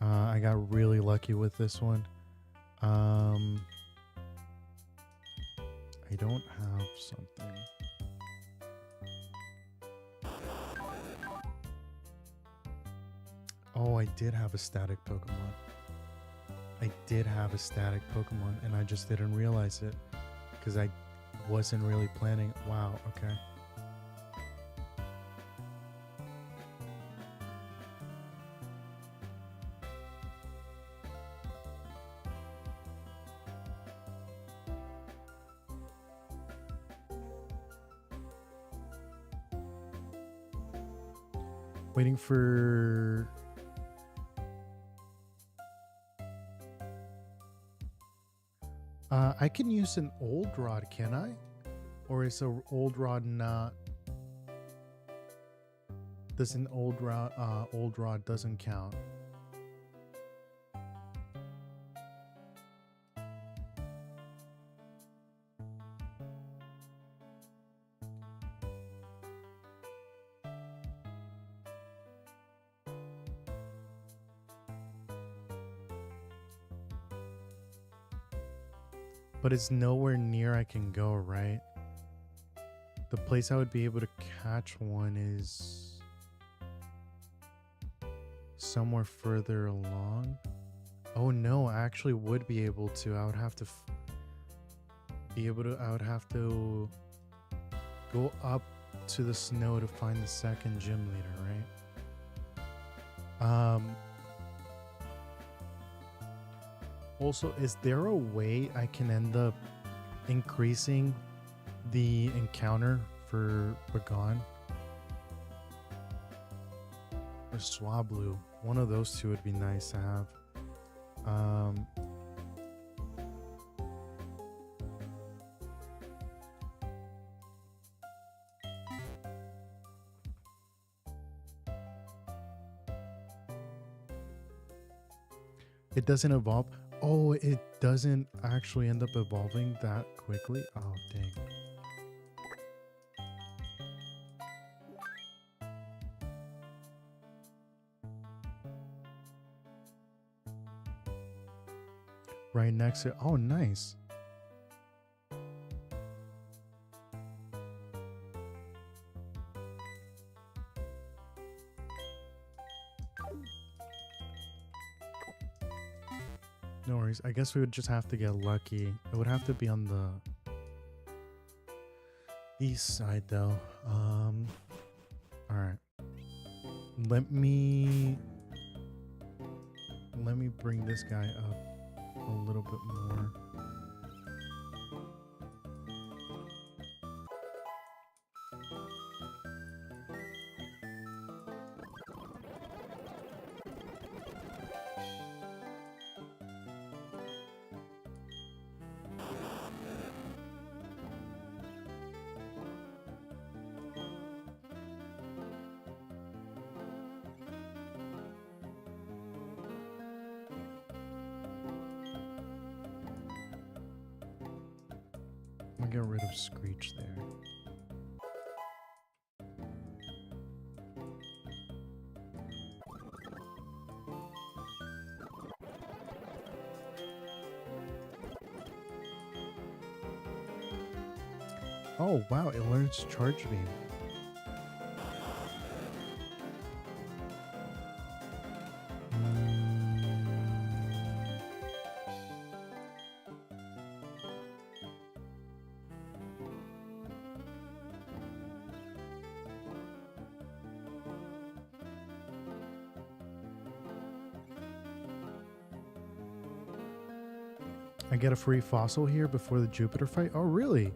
I got really lucky with this one. I don't have something. Oh, I did have a static Pokemon. And I just didn't realize it because I wasn't really planning. Wow, okay. Waiting for... I can use an old rod, can I? Or is an old rod not... Does an old rod doesn't count? But it's nowhere near I can go, right? The place I would be able to catch one is somewhere further along. Oh no, I actually would be able to. I would have to I would have to go up to the snow to find the second gym leader, right? Also, is there a way I can end up increasing the encounter for Bagon or Swablu? One of those two would be nice to have. It doesn't evolve. Oh, it doesn't actually end up evolving that quickly. Oh, dang. Right next to... Oh, nice. No worries. I guess we would just have to get lucky. It would have to be on the east side, though. All right. Let me bring this guy up a little bit more. I'm gonna get rid of Screech there. Oh wow, it learns Charge Beam. I get a free fossil here before the Jupiter fight? Oh really?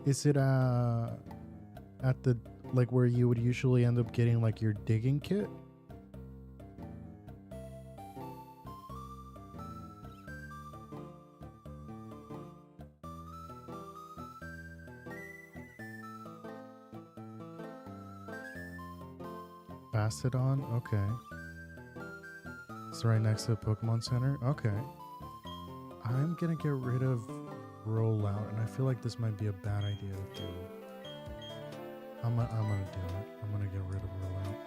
Is it at the like where you would usually end up getting like your digging kit? Bastodon? Okay. It's right next to the Pokemon Center? Okay. I'm gonna get rid of Rollout, and I feel like this might be a bad idea to do. I'm gonna do it. I'm gonna get rid of Rollout.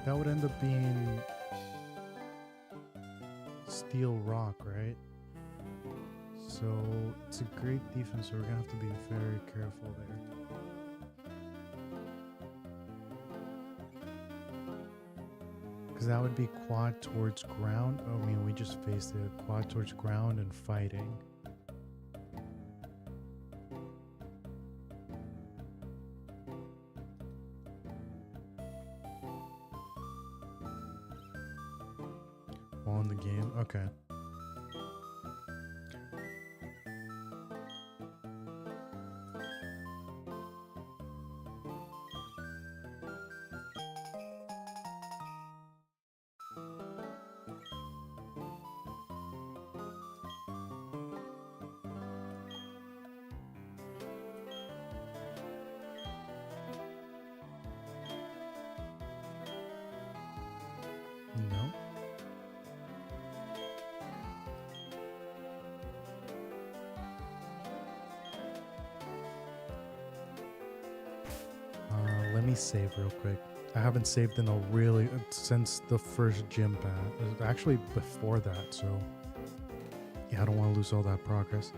That would end up being steel rock, right? So it's a great defense, so we're gonna have to be very careful there. Because that would be quad towards ground. Oh, I mean, we just faced it. Quad towards ground and fighting. While in the game? Okay. No. Let me save real quick. I haven't saved in a really since the first gym pass. Actually, before that. So yeah, I don't want to lose all that progress.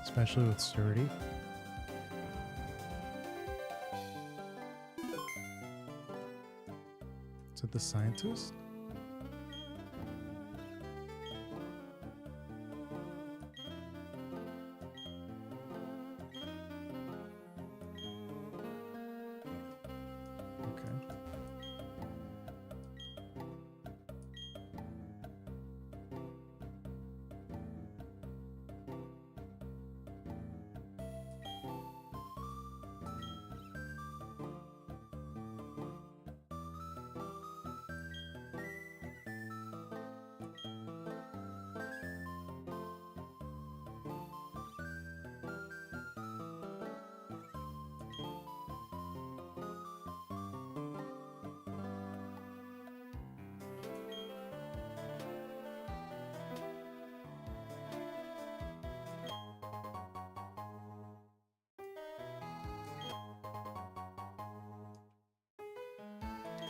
Especially with sturdy. Is it the scientist? Okay.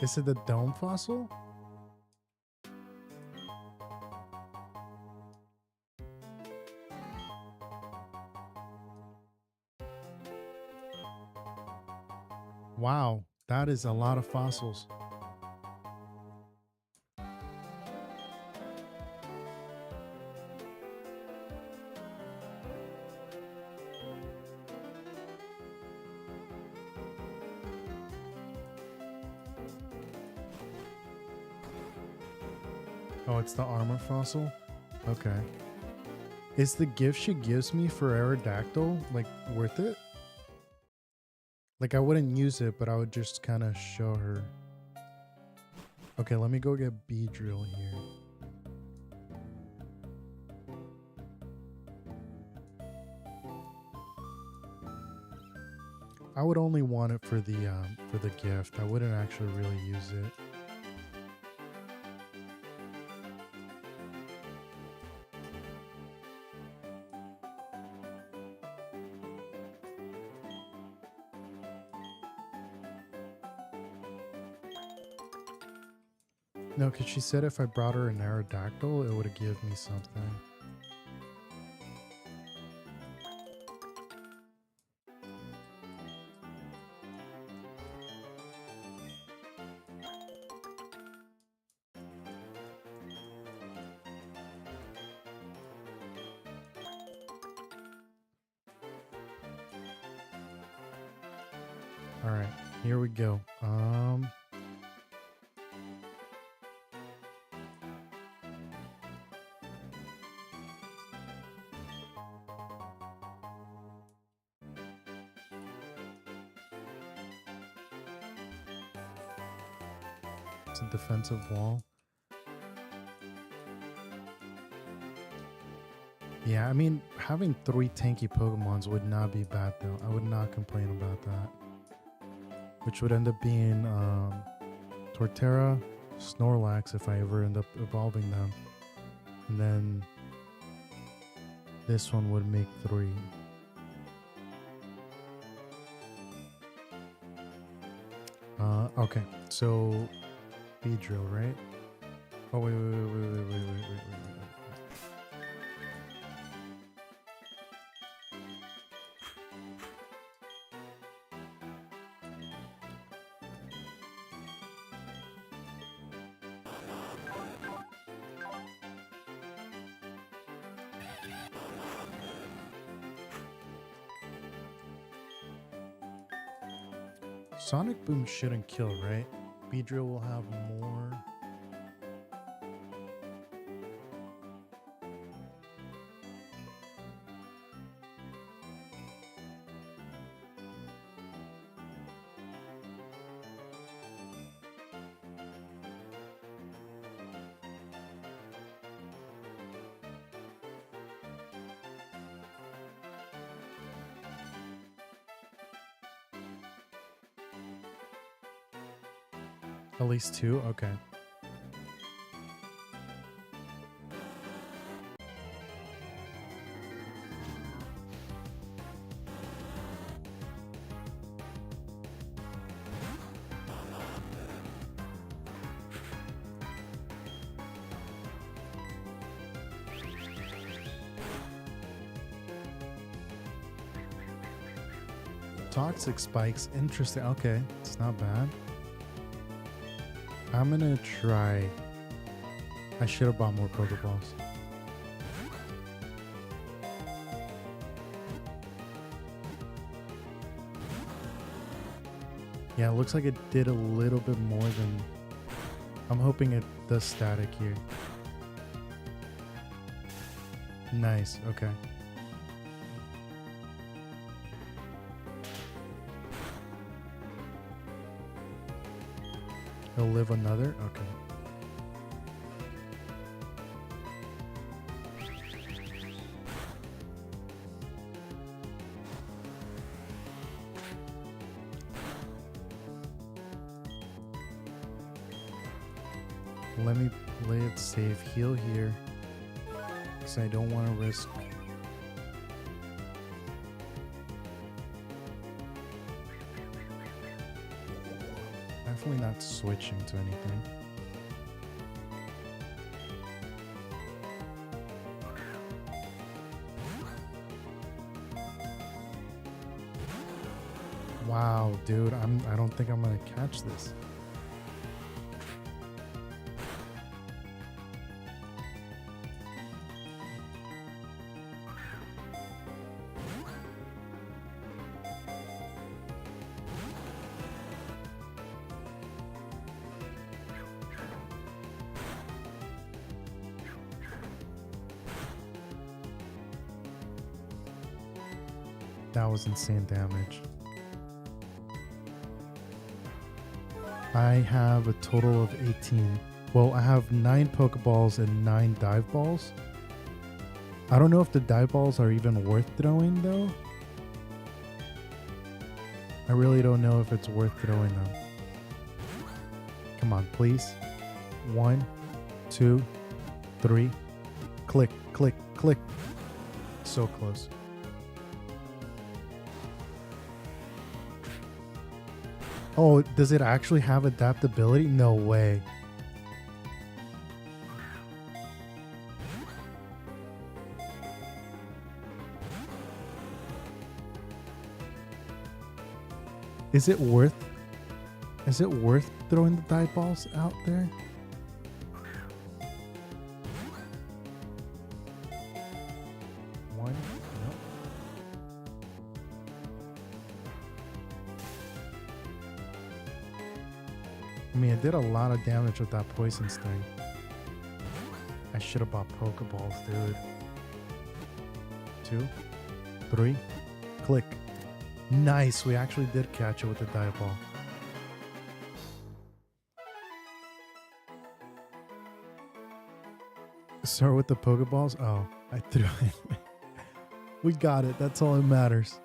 Is it the dome fossil? Wow, that is a lot of fossils. Oh, it's the armor fossil? Okay. Is the gift she gives me for Aerodactyl, like, worth it? Like, I wouldn't use it, but I would just kind of show her. Okay, let me go get Beedrill here. I would only want it for the gift. I wouldn't actually really use it. No, because she said if I brought her an Aerodactyl, it would have given me something. All right, here we go. It's a defensive wall. Yeah, I mean, having 3 tanky Pokemons would not be bad though. I would not complain about that. Which would end up being Torterra, Snorlax if I ever end up evolving them. And then This one would make 3. Okay, so Beedrill, right? Oh, wait. Sonic Boom shouldn't kill, right? Beedrill will have more. At least 2? Okay. Toxic spikes. Interesting. Okay. It's not bad. I'm gonna try. I should have bought more Pokeballs. Yeah, it looks like it did a little bit more than... I'm hoping it does static here. Nice, okay. He'll live another? Okay. Let me play it safe. Heal here. Because I don't want to risk... Definitely not switching to anything. Wow, dude, I don't think I'm gonna catch this. That was insane damage. I have a total of 18. Well, I have 9 Pokeballs and 9 dive balls. I don't know if the dive balls are even worth throwing though. I really don't know if it's worth throwing them. Come on, please. 1, 2, 3. Click, click, click. So close. Oh, does it actually have adaptability? No way. Is it worth throwing the dive balls out there? One? Nope. I mean, it did a lot of damage with that poison sting. I should have bought Pokeballs, dude. 2, 3, click. Nice, we actually did catch it with the dive ball. Start with the Pokeballs? Oh, I threw it. We got it, that's all that matters.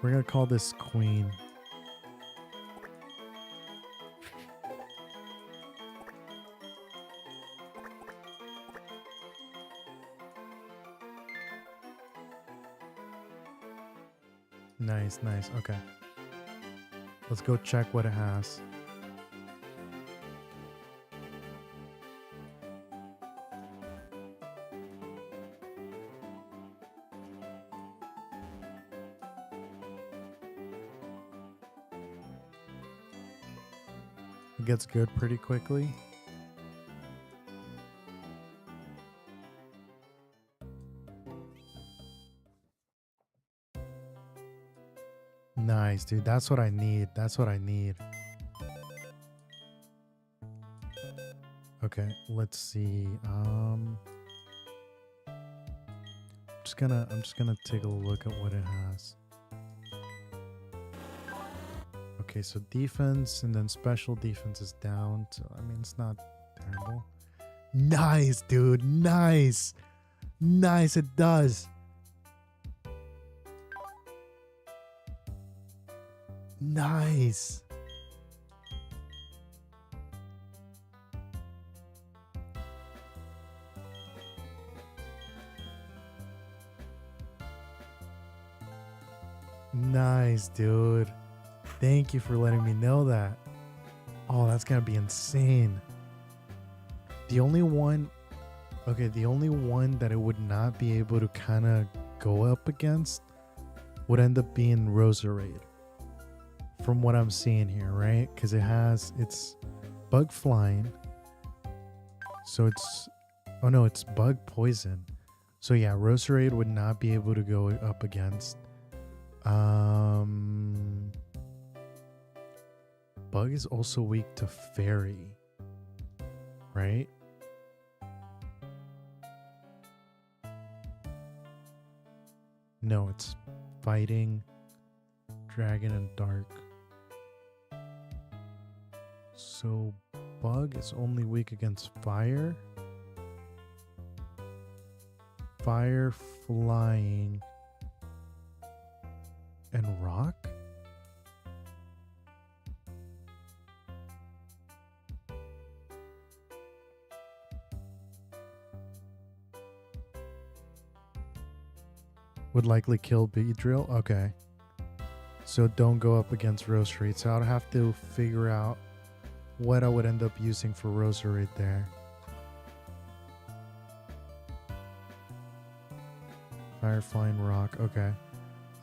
We're gonna call this Queen. Nice, nice. Okay. Let's go check what it has. It gets good pretty quickly. Nice, dude. That's what I need. That's what I need. Okay, let's see. I'm just gonna take a look at what it has. Okay, so defense and then special defense is down. So I mean, it's not terrible. Nice, dude. Nice. Nice, it does. Nice. Nice, dude. Thank you for letting me know that. Oh, that's gonna be insane. The only one that it would not be able to kind of go up against would end up being Roserade. From what I'm seeing here, right? Because it's bug flying. So it's bug poison. So yeah, Roserade would not be able to go up against. Bug is also weak to fairy, right? No, it's fighting dragon and dark. So bug is only weak against fire. Fire, flying, and rock? Would likely kill Beedrill? Okay. So don't go up against Roserade. So I'd have to figure out what I would end up using for Roserade there. Fire, flying, rock. Okay.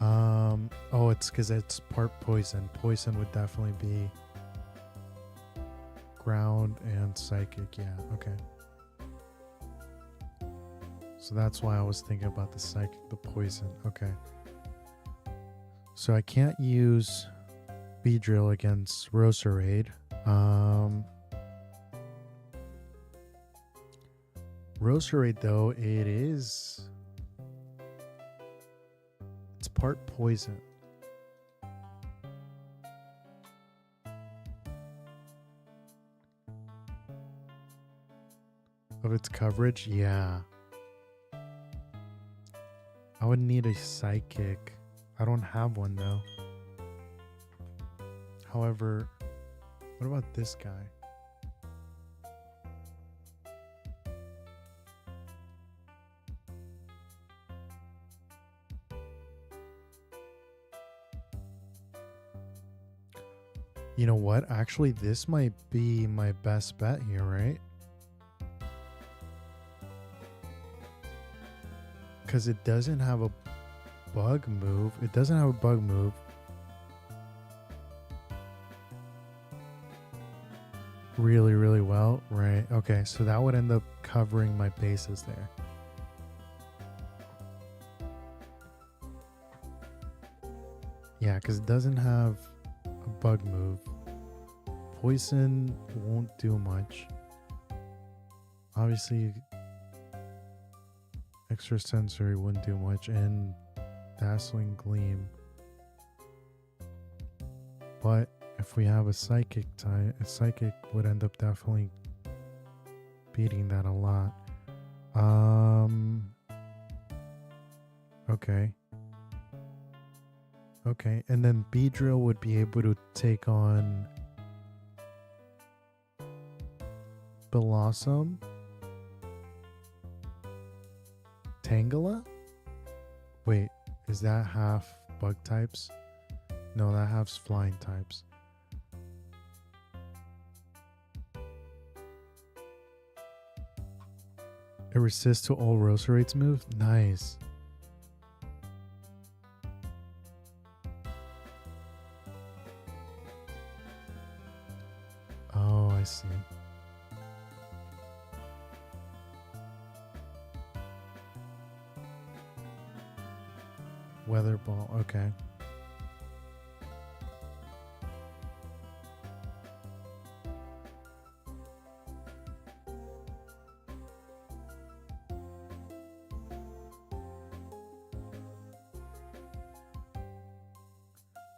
Oh, it's because it's part poison. Poison would definitely be ground and psychic. Yeah, okay. So that's why I was thinking about the psychic, the poison. Okay. So I can't use Beedrill against Roserade. Roserade, though, it's part poison. Of its coverage? Yeah. I would need a psychic. I don't have one though. However, what about this guy? You know what? Actually, this might be my best bet here, right? Because it doesn't have a bug move. It doesn't have a bug move. Really, really well. Right. Okay. So that would end up covering my bases there. Yeah, because it doesn't have a bug move. Poison won't do much. Obviously, extrasensory wouldn't do much, and dazzling gleam. But if we have a psychic type, a psychic would end up definitely beating that a lot. Okay. Okay, and then Beedrill would be able to take on Blossom, Tangela? Wait, is that half bug types. No, that has flying types. It resists to all Roseraids move? Nice. Oh, I see. Weather ball, okay.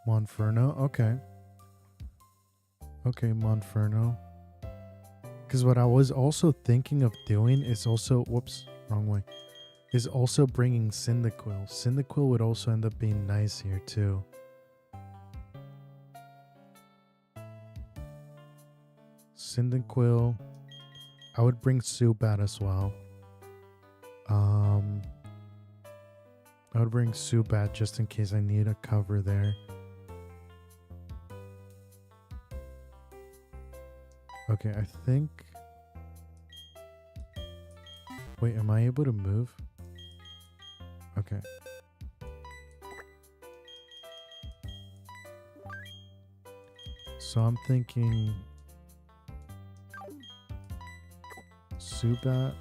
Monferno, okay. Okay, Monferno. Because what I was also thinking of doing is also, whoops, wrong way, is also bringing Cyndaquil. Cyndaquil would also end up being nice here too. Cyndaquil. I would bring Zubat as well. I would bring Zubat just in case I need a cover there. Okay, I think... Wait, am I able to move? Okay. So I'm thinking... Zubat.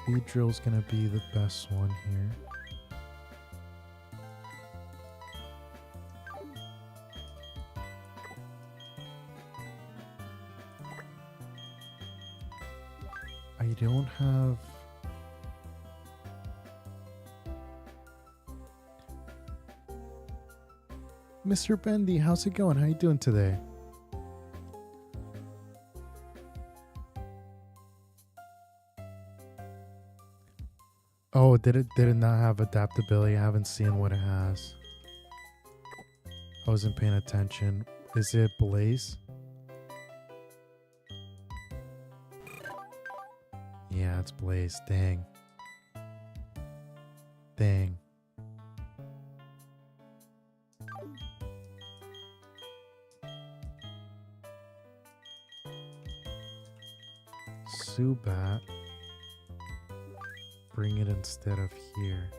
Beedrill's gonna be the best one here. I don't have... Mr. Bendy, how's it going? How you doing today? Oh, did it not have adaptability? I haven't seen what it has. I wasn't paying attention. Is it Blaze? Yeah, it's Blaze. Dang. Dang. Zubat. Bring it instead of here.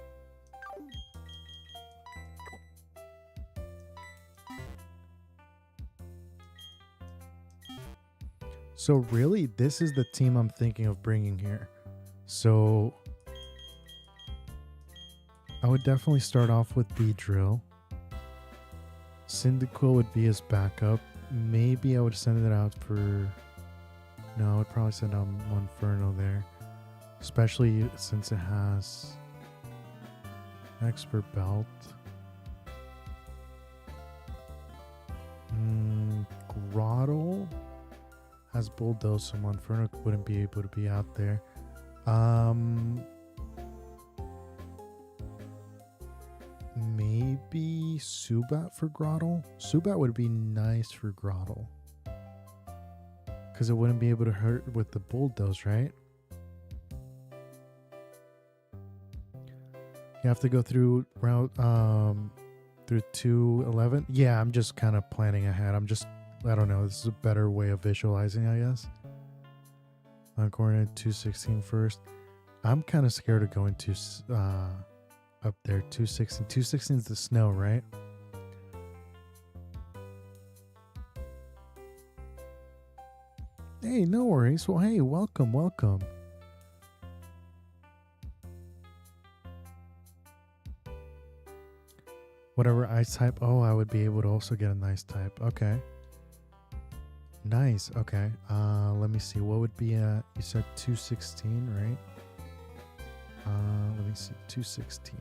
So really, this is the team I'm thinking of bringing here. So I would definitely start off with Beedrill. Cyndaquil would be his backup. Maybe I would send it out for... No, I would probably send out Monferno there. Especially since it has Expert Belt. Grottle has Bulldoze, so Monferno wouldn't be able to be out there. Maybe Zubat for Grottle? Zubat would be nice for Grottle. Because it wouldn't be able to hurt with the Bulldoze, right? You have to go through route through 211. Yeah, I'm just kind of planning ahead. I don't know. This is a better way of visualizing, I guess. I'm going to 216 first. I'm kind of scared of going to up there. 216. 216 is the snow, right? Hey, no worries. Well, hey, welcome, welcome. Whatever ice type. Oh, I would be able to also get a nice type. Okay. Nice. Okay. Let me see. What would be you said 216, right? Let me see. 216.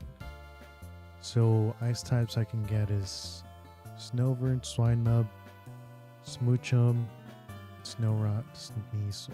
So ice types I can get is Snowvern, Swinub, Smoochum, Snowrot, Sneasel.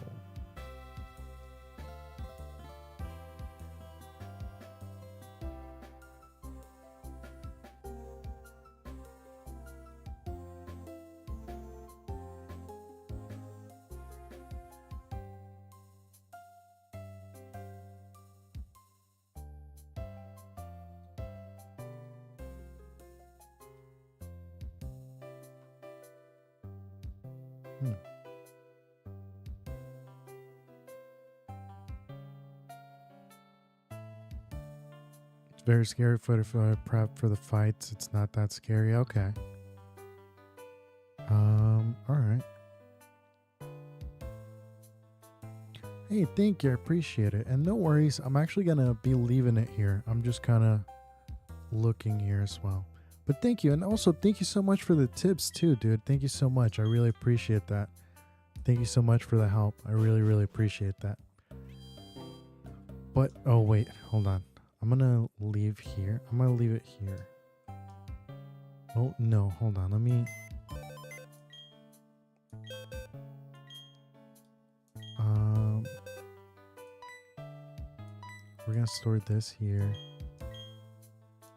very scary, but if I prep for the fights, it's not that scary. Okay. All right. Hey, thank you. I appreciate it. And no worries. I'm actually going to be leaving it here. I'm just kind of looking here as well. But thank you. And also, thank you so much for the tips too, dude. Thank you so much. I really appreciate that. Thank you so much for the help. I really, really appreciate that. But, oh, wait. Hold on. I'm going to leave here. I'm going to leave it here. Oh, no. Hold on. Let me... we're going to store this here.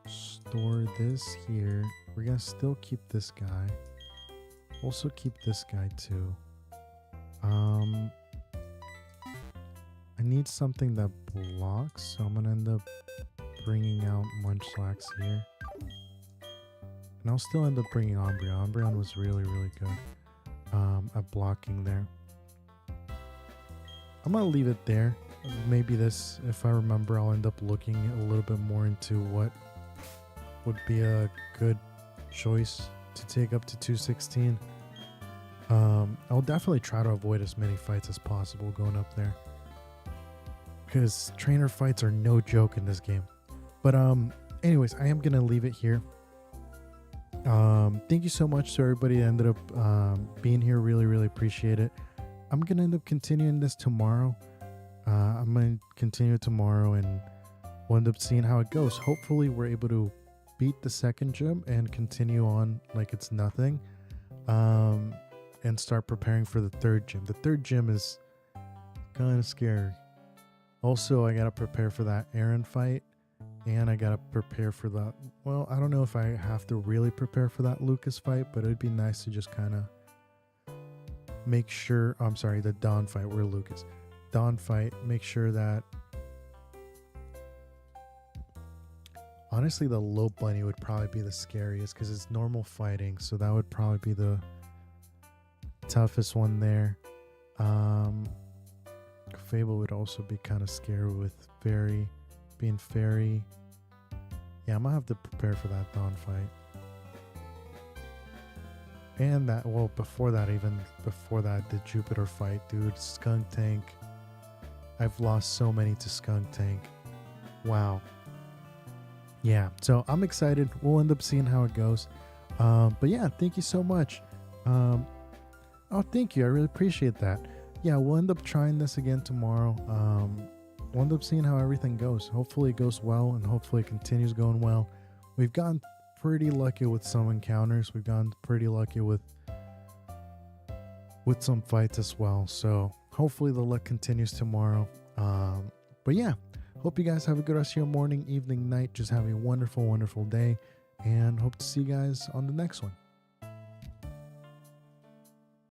Store this here. We're going to still keep this guy. Also keep this guy too. I need something that blocks, so I'm gonna end up bringing out Munchlax here. And I'll still end up bringing Umbreon. Umbreon was really, really good at blocking there. I'm gonna leave it there. Maybe this, if I remember, I'll end up looking a little bit more into what would be a good choice to take up to 216. I'll definitely try to avoid as many fights as possible going up there, because trainer fights are no joke in this game. But anyways, I am gonna leave it here. Thank you so much to everybody that ended up being here. Really, really appreciate it. I'm gonna end up continuing this tomorrow. I'm gonna continue it tomorrow, and we'll end up seeing how it goes. Hopefully we're able to beat the second gym and continue on like it's nothing, and start preparing for the third gym. The third gym is kind of scary. Also, I gotta prepare for that Aaron fight, and I gotta prepare for that. Well, I don't know if I have to really prepare for that Lucas fight, but it'd be nice to just kind of make sure. I'm sorry, the Dawn fight. We're Lucas. Dawn fight. Make sure that. Honestly, the Low Bunny would probably be the scariest because it's normal fighting, so that would probably be the toughest one there. Fable would also be kind of scary with Fairy being Fairy. Yeah, I'm gonna have to prepare for that Dawn fight. And that, well, before that, the Jupiter fight, dude. Skunk Tank. I've lost so many to Skunk Tank. Wow. Yeah, so I'm excited. We'll end up seeing how it goes. But yeah, thank you so much. Oh, thank you. I really appreciate that. Yeah, we'll end up trying this again tomorrow. We'll end up seeing how everything goes. Hopefully it goes well, and hopefully it continues going well. We've gotten pretty lucky with some encounters. We've gotten pretty lucky with some fights as well. So hopefully the luck continues tomorrow. But yeah, hope you guys have a good rest of your morning, evening, night. Just have a wonderful, wonderful day, and hope to see you guys on the next one.